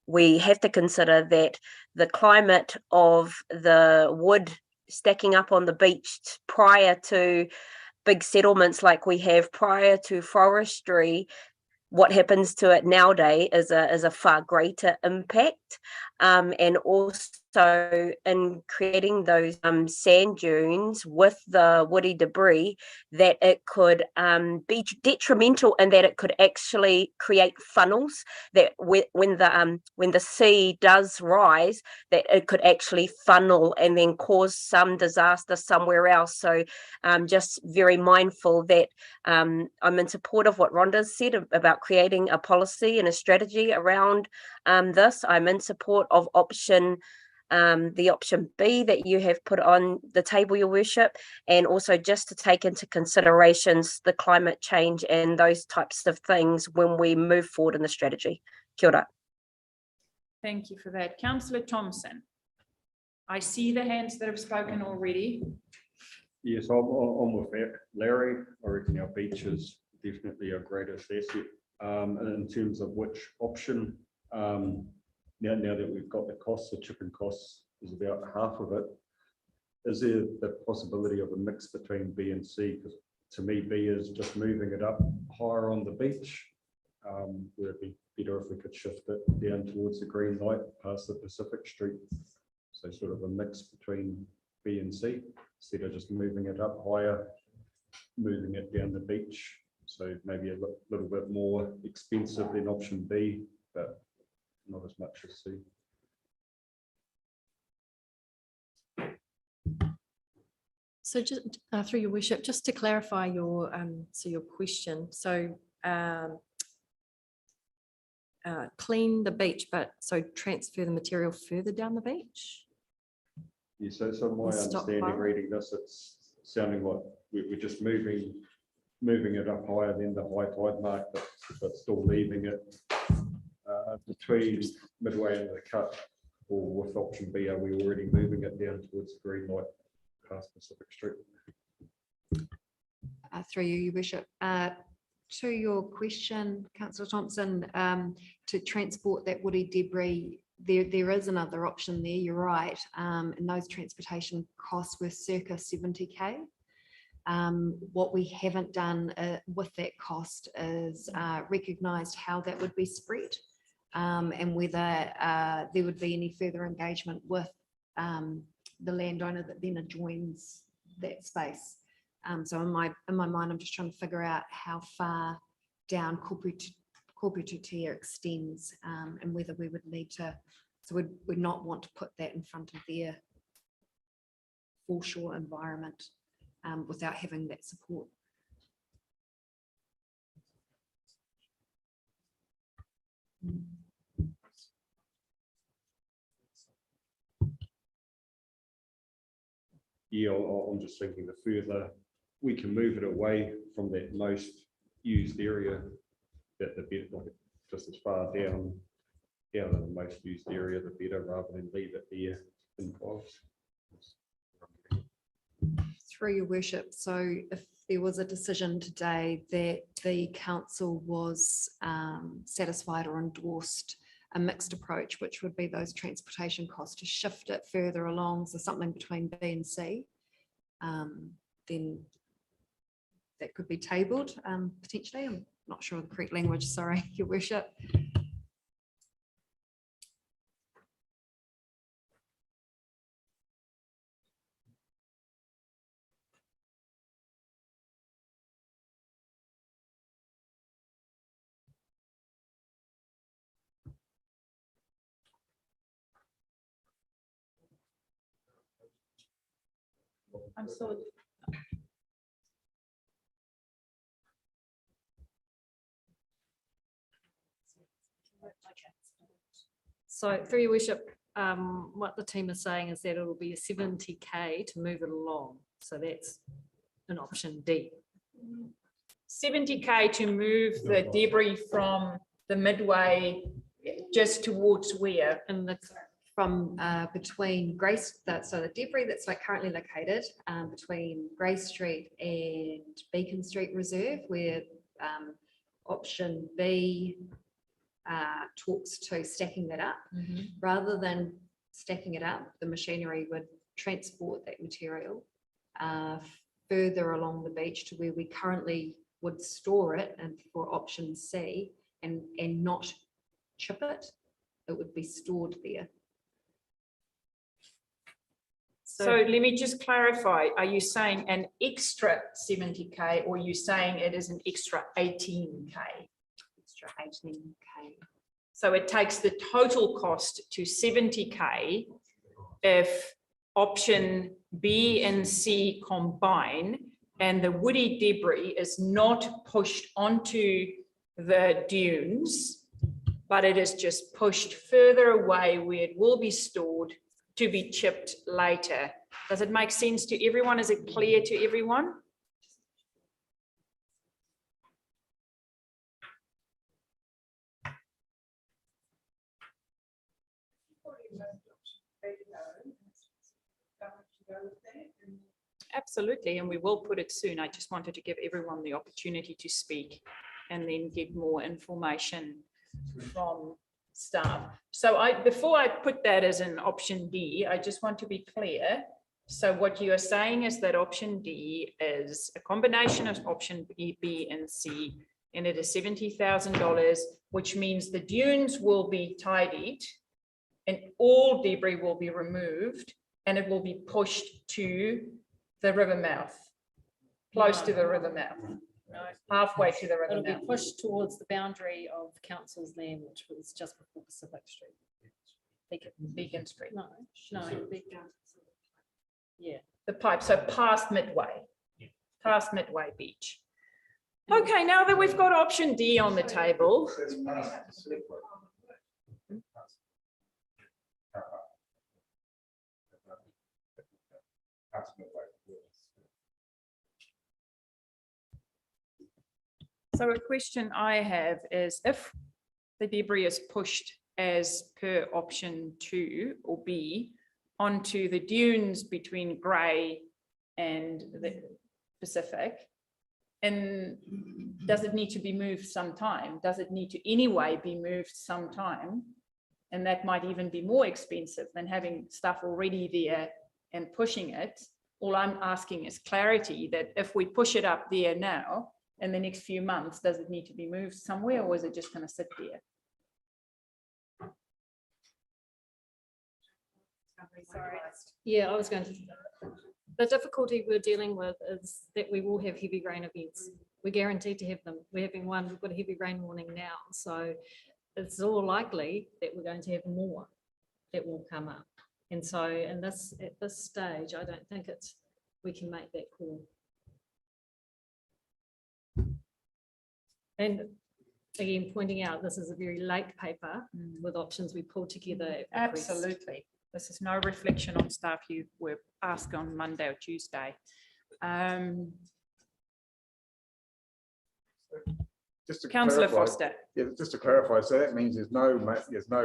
we have to consider that the climate of the wood stacking up on the beach prior to big settlements like we have, prior to forestry, what happens to it nowadays is a far greater impact. And also in creating those sand dunes with the woody debris, that it could be detrimental, and that it could actually create funnels that when the sea does rise, that it could actually funnel and then cause some disaster somewhere else. So just very mindful that I'm in support of what Rhonda said about creating a policy and a strategy around this. I'm in support of the option B that you have put on the table, Your Worship, and also just to take into considerations the climate change and those types of things when we move forward in the strategy. Kia ora. Thank you for that. Councillor Thompson. I see the hands that have spoken already. Yes, I'm with Larry. I reckon our beach is definitely our greatest asset. And in terms of which option, now that we've got the costs, the chipping costs is about half of it. Is there the possibility of a mix between B and C? Because to me, B is just moving it up higher on the beach. Would it be better if we could shift it down towards the green light past the Pacific Street? So sort of a mix between B and C, instead of just moving it up higher, moving it down the beach. So maybe a little bit more expensive than option B, but not as much as C. So just through your worship, just to clarify your your question. So clean the beach, but so transfer the material further down the beach? Yeah, so my understanding reading this, it's sounding like we're just moving it up higher than the high tide mark, but still leaving it between midway into the cut. Or with option B, are we already moving it down towards the green light past Pacific Street? Through you, Your Worship. To your question, Councillor Thompson, to transport that woody debris, there is another option there, you're right, and those transportation costs were circa 70k. What we haven't done with that cost is recognised how that would be spread, and whether there would be any further engagement with the landowner that then adjoins that space. So in my mind, I'm just trying to figure out how far down Corporate extends, and whether we would need to, so we'd not want to put that in front of their foreshore environment without having that support. Yeah, I'm just thinking the further we can move it away from that most used area, that the better, like just as far down in the most used area, the better, rather than leave it there in piles. Through your worship, so if there was a decision today that the council was satisfied or endorsed a mixed approach, which would be those transportation costs, to shift it further along, so something between B and C, then that could be tabled potentially. I'm not sure of the correct language, sorry, Your Worship. I'm so. So through your worship, what the team is saying is that it will be a 70k to move it along. So that's an option D. 70k to move the debris from the midway just towards where? And the from between Grace, so the debris that's like currently located between Grace Street and Beacon Street Reserve, where option B talks to stacking that up. Rather than stacking it up, the machinery would transport that material further along the beach to where we currently would store it, and for option C, and not chip it, it would be stored there. So let me just clarify, are you saying an extra 70k, or are you saying it is an extra 18k? Extra 18k. So it takes the total cost to 70k if option B and C combine and the woody debris is not pushed onto the dunes, but it is just pushed further away where it will be stored to be chipped later. Does it make sense to everyone? Is it clear to everyone? Absolutely, and we will put it soon. I just wanted to give everyone the opportunity to speak and then get more information from staff. So before I put that as an option D, I just want to be clear. So what you are saying is that option D is a combination of option B, and C, and it is $70,000, which means the dunes will be tidied and all debris will be removed and it will be pushed to the river mouth, close to the river mouth, halfway to the river It'll mouth. be pushed towards the boundary of council's land, which was just before Pacific Street. Beacon Street. No, Beacon. Yeah. The pipe, so past Midway Beach. Okay, now that we've got option D on the table. So a question I have is if the debris is pushed as per option 2 or B onto the dunes between Grey and the Pacific, and does it need to be moved sometime? Does it need to anyway be moved sometime? And that might even be more expensive than having stuff already there and pushing it. All I'm asking is clarity that if we push it up there now, in the next few months, does it need to be moved somewhere or is it just going to sit there? Sorry. Yeah, I was going to. The difficulty we're dealing with is that we will have heavy rain events. We're guaranteed to have them. We're having one, we've got a heavy rain warning now. So it's all likely that we're going to have more that will come up. And so at this stage, I don't think we can make that call. And again, pointing out, this is a very late paper with options we pulled together. at request. Absolutely. This is no reflection on staff you were asked on Monday or Tuesday. Just to Councillor clarify- Foster. Yeah, just to clarify, so that means there's no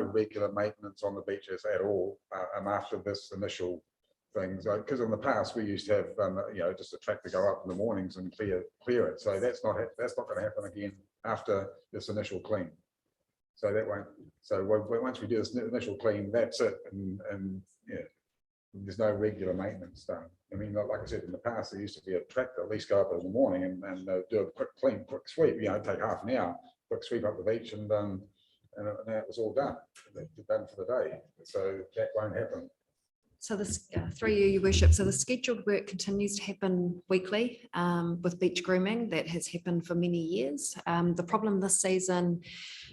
regular maintenance on the beaches at all after this initial things, because in the past we used to have just a tractor go up in the mornings and clear it. So that's not going to happen again after this initial clean. So that won't. So once we do this initial clean, that's it, and yeah, there's no regular maintenance done. I mean, like I said, in the past there used to be a tractor at least go up in the morning and do a quick clean, quick sweep. Take half an hour, quick sweep up the beach, and that was all done. Done for the day. So that won't happen. So this, through you, Your Worship, so the scheduled work continues to happen weekly with beach grooming. That has happened for many years. The problem this season,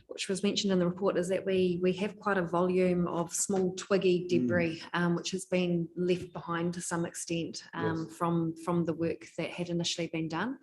which was mentioned in the report, is that we have quite a volume of small twiggy debris, which has been left behind to some extent from the work that had initially been done.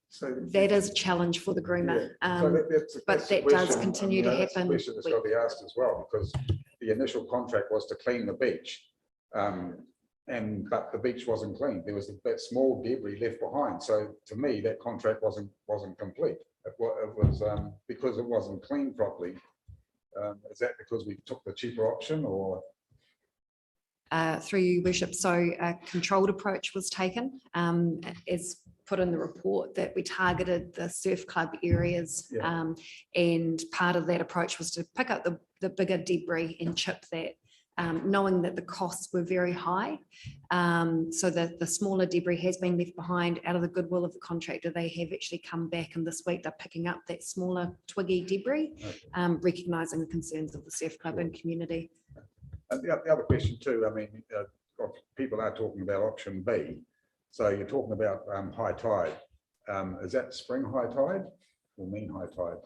So that is a challenge for the groomer, but that does continue to happen. That's a question that's got to be asked as well, because the initial contract was to clean the beach, but the beach wasn't cleaned. There was that small debris left behind. So to me, that contract wasn't complete. It was because it wasn't cleaned properly. Is that because we took the cheaper option, or? Through you, Worship, so a controlled approach was taken, as put in the report, that we targeted the surf club areas, and part of that approach was to pick up the bigger debris and chip that, knowing that the costs were very high. So that the smaller debris has been left behind. Out of the goodwill of the contractor, they have actually come back, and this week they're picking up that smaller twiggy debris, recognising the concerns of the surf club and community. And the other question too, I mean, people are talking about option B. So you're talking about high tide. Is that spring high tide or mean high tide?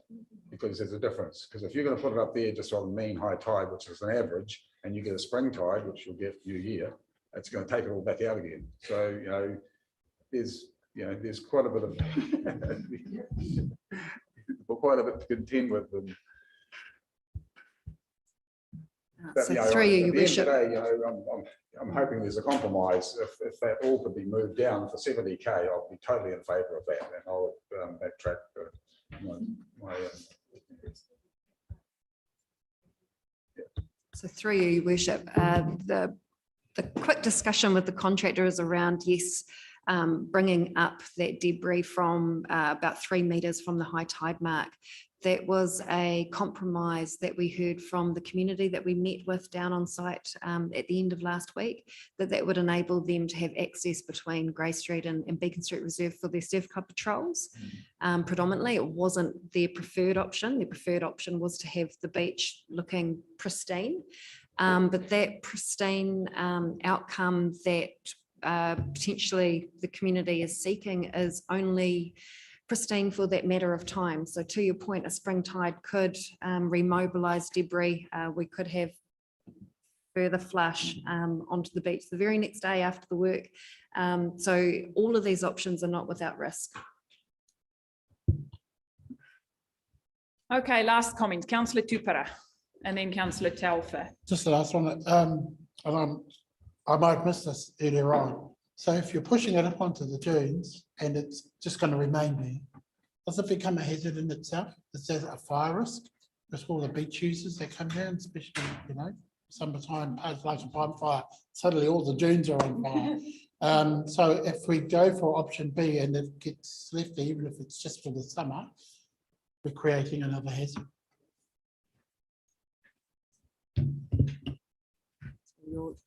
Because there's a difference. Because if you're going to put it up there just on mean high tide, which is an average, and you get a spring tide, which you'll get new year, it's going to take it all back out again. So there's quite a bit of quite a bit to contend with. But, so through you, Your Worship. I'm hoping there's a compromise. If that all could be moved down for 70k, I'll be totally in favour of that, and I'll backtrack my So through you, Your Worship, the the quick discussion with the contractor is around, yes, bringing up that debris from about 3 meters from the high tide mark. That was a compromise that we heard from the community that we met with down on site at the end of last week, that would enable them to have access between Grey Street and Beacon Street Reserve for their surf club patrols. Predominantly, it wasn't their preferred option. Their preferred option was to have the beach looking pristine. But that pristine outcome that potentially the community is seeking is only pristine for that matter of time. So to your point, a spring tide could remobilize debris. We could have further flush onto the beach the very next day after the work. So all of these options are not without risk. Okay, last comment, Councillor Tupara, and then Councillor Telfer. Just the last one. I might have missed this earlier on. So if you're pushing it up onto the dunes and it's just going to remain there, does it become a hazard in itself? Is there a fire risk with all the beach users that come down, especially, you know, summertime, like a bonfire, suddenly all the dunes are on fire. So if we go for option B and it gets left there, even if it's just for the summer, we're creating another hazard.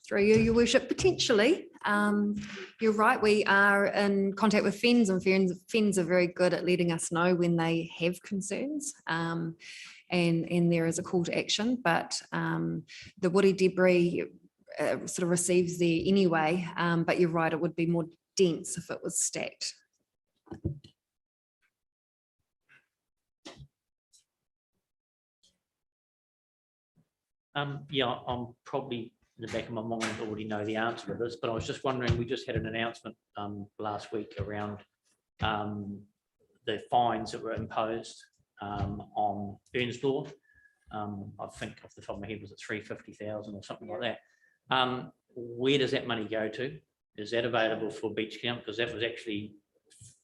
Through you, your worship, potentially. You're right, we are in contact with FENS, and FENS are very good at letting us know when they have concerns, and there is a call to action, but the woody debris sort of receives there anyway, but you're right, it would be more dense if it was stacked. Yeah, I'm probably in the back of my mind already know the answer to this, but I was just wondering, we just had an announcement last week around the fines that were imposed on Burnsdorf. I think off the top of my head, was it 350,000 or something like that? Where does that money go to? Is that available for beach camp? Because that was actually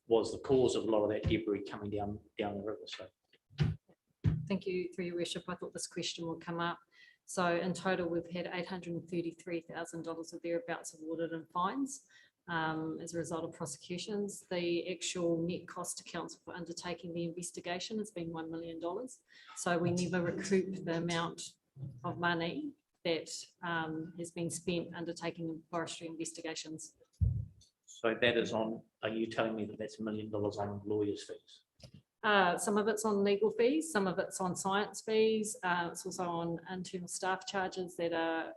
the cause of a lot of that debris coming down the river. So Thank you, through your worship. I thought this question would come up. So in total, we've had $833,000 or thereabouts awarded in fines as a result of prosecutions. The actual net cost to council for undertaking the investigation has been $1 million. So we never recoup the amount of money that has been spent undertaking forestry investigations. So that is on, are you telling me that that's $1 million on lawyers' fees? Some of it's on legal fees, some of it's on science fees. It's also on internal staff charges that are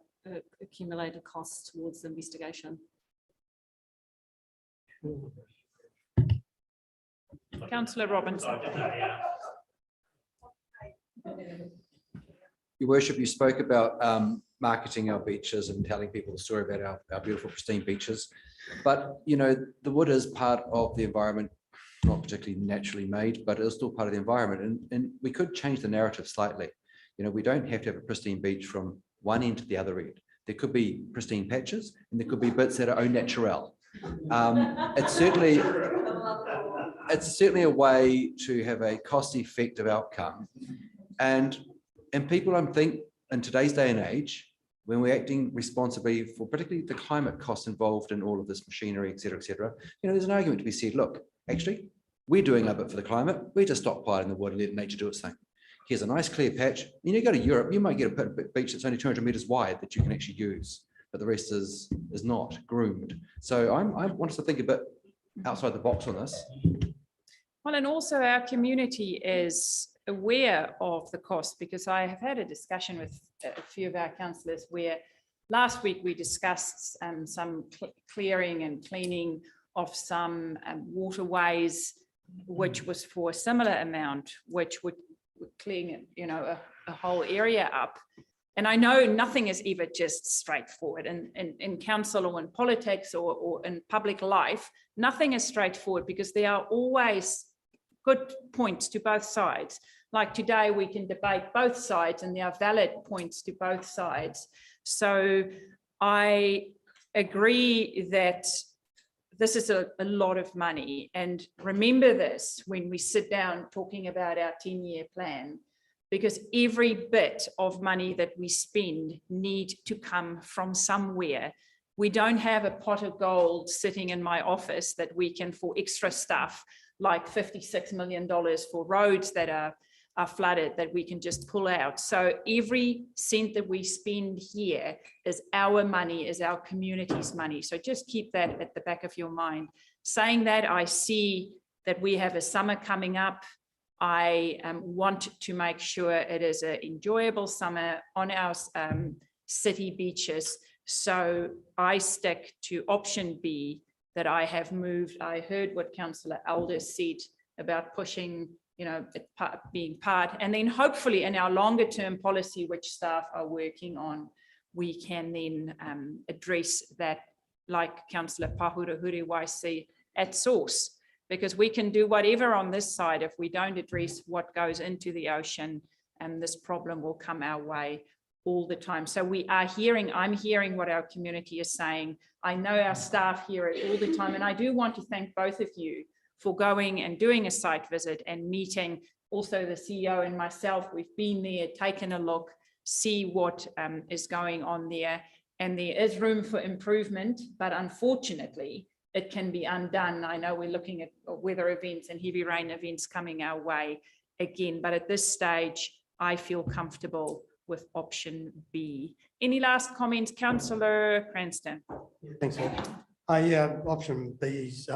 accumulated costs towards the investigation. Councillor Robinson. Your worship, you spoke about marketing our beaches and telling people the story about our beautiful pristine beaches. But, you know, the wood is part of the environment, not particularly naturally made, but it is still part of the environment. And we could change the narrative slightly. You know, we don't have to have a pristine beach from one end to the other end. There could be pristine patches and there could be bits that are au naturel. It's certainly a way to have a cost-effective outcome. And people, I think, in today's day and age, when we're acting responsibly for particularly the climate costs involved in all of this machinery, et cetera, you know, there's an argument to be said, look, actually, we're doing a bit for the climate. We're just stockpiling the wood and letting nature do its thing. Here's a nice clear patch. You go to Europe, you might get a beach that's only 200 meters wide that you can actually use, but the rest is not groomed. So I want us to think a bit outside the box on this. Well, and also our community is aware of the cost, because I have had a discussion with a few of our councillors where last week we discussed some clearing and cleaning of some waterways, which was for a similar amount, which would clean, you know, a whole area up. And I know nothing is ever just straightforward in council or in politics or in public life. Nothing is straightforward because there are always good points to both sides. Like today, we can debate both sides and there are valid points to both sides. So I agree that this is a lot of money. And remember this when we sit down talking about our 10-year plan, because every bit of money that we spend need to come from somewhere. We don't have a pot of gold sitting in my office that we can, for extra stuff, like $56 million for roads that are flooded, that we can just pull out. So every cent that we spend here is our money, is our community's money. So just keep that at the back of your mind. Saying that, I see that we have a summer coming up. I want to make sure it is an enjoyable summer on our city beaches. So I stick to option B that I have moved. I heard what Councillor Alders said about pushing, you know, being part, and then hopefully in our longer term policy, which staff are working on, we can then address that, like Councillor Pahura said, at source, because we can do whatever on this side. If we don't address what goes into the ocean, and this problem will come our way all the time. So we are hearing, I'm hearing what our community is saying. I know our staff hear it all the time, and I do want to thank both of you for going and doing a site visit and meeting also the CEO and myself. We've been there, taken a look, see what is going on there. And there is room for improvement, but unfortunately, it can be undone. I know we're looking at weather events and heavy rain events coming our way again, but at this stage, I feel comfortable with option B. Any last comments, Councillor Cranston? Thanks, option B is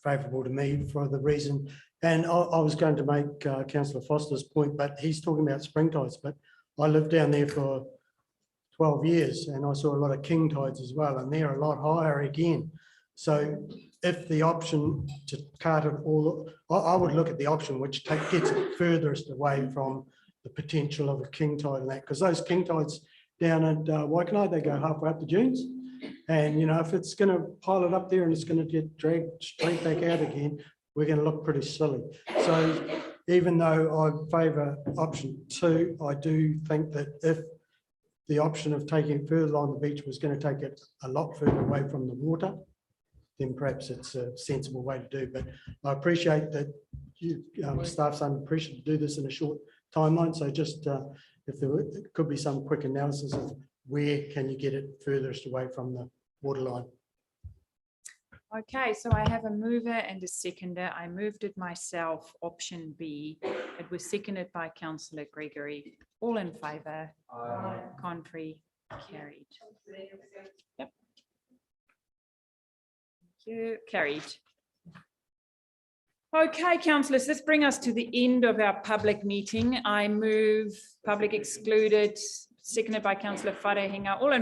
favourable to me for the reason, and I was going to make Councillor Foster's point, but he's talking about spring tides, but I lived down there for 12 years and I saw a lot of king tides as well, and they're a lot higher again. So if the option to cart it all, I would look at the option which gets it furthest away from the potential of a king tide and that, because those king tides down at Waikanae, they go halfway up the dunes. And, you know, if it's going to pile it up there and it's going to get dragged straight back out again, we're going to look pretty silly. So even though I favour option 2, I do think that if the option of taking it further along the beach was going to take it a lot further away from the water, then perhaps it's a sensible way to do. But I appreciate that you staff's under pressure to do this in a short timeline. So just if there could be some quick analysis of where can you get it furthest away from the waterline. Okay, so I have a mover and a seconder. I moved it myself, option B. It was seconded by Councillor Gregory. All in favour? Contrary? Carried. Yep. Thank you. Carried. Okay, councillors, this brings us to the end of our public meeting. I move public excluded, seconded by Councillor Wharehinga. All in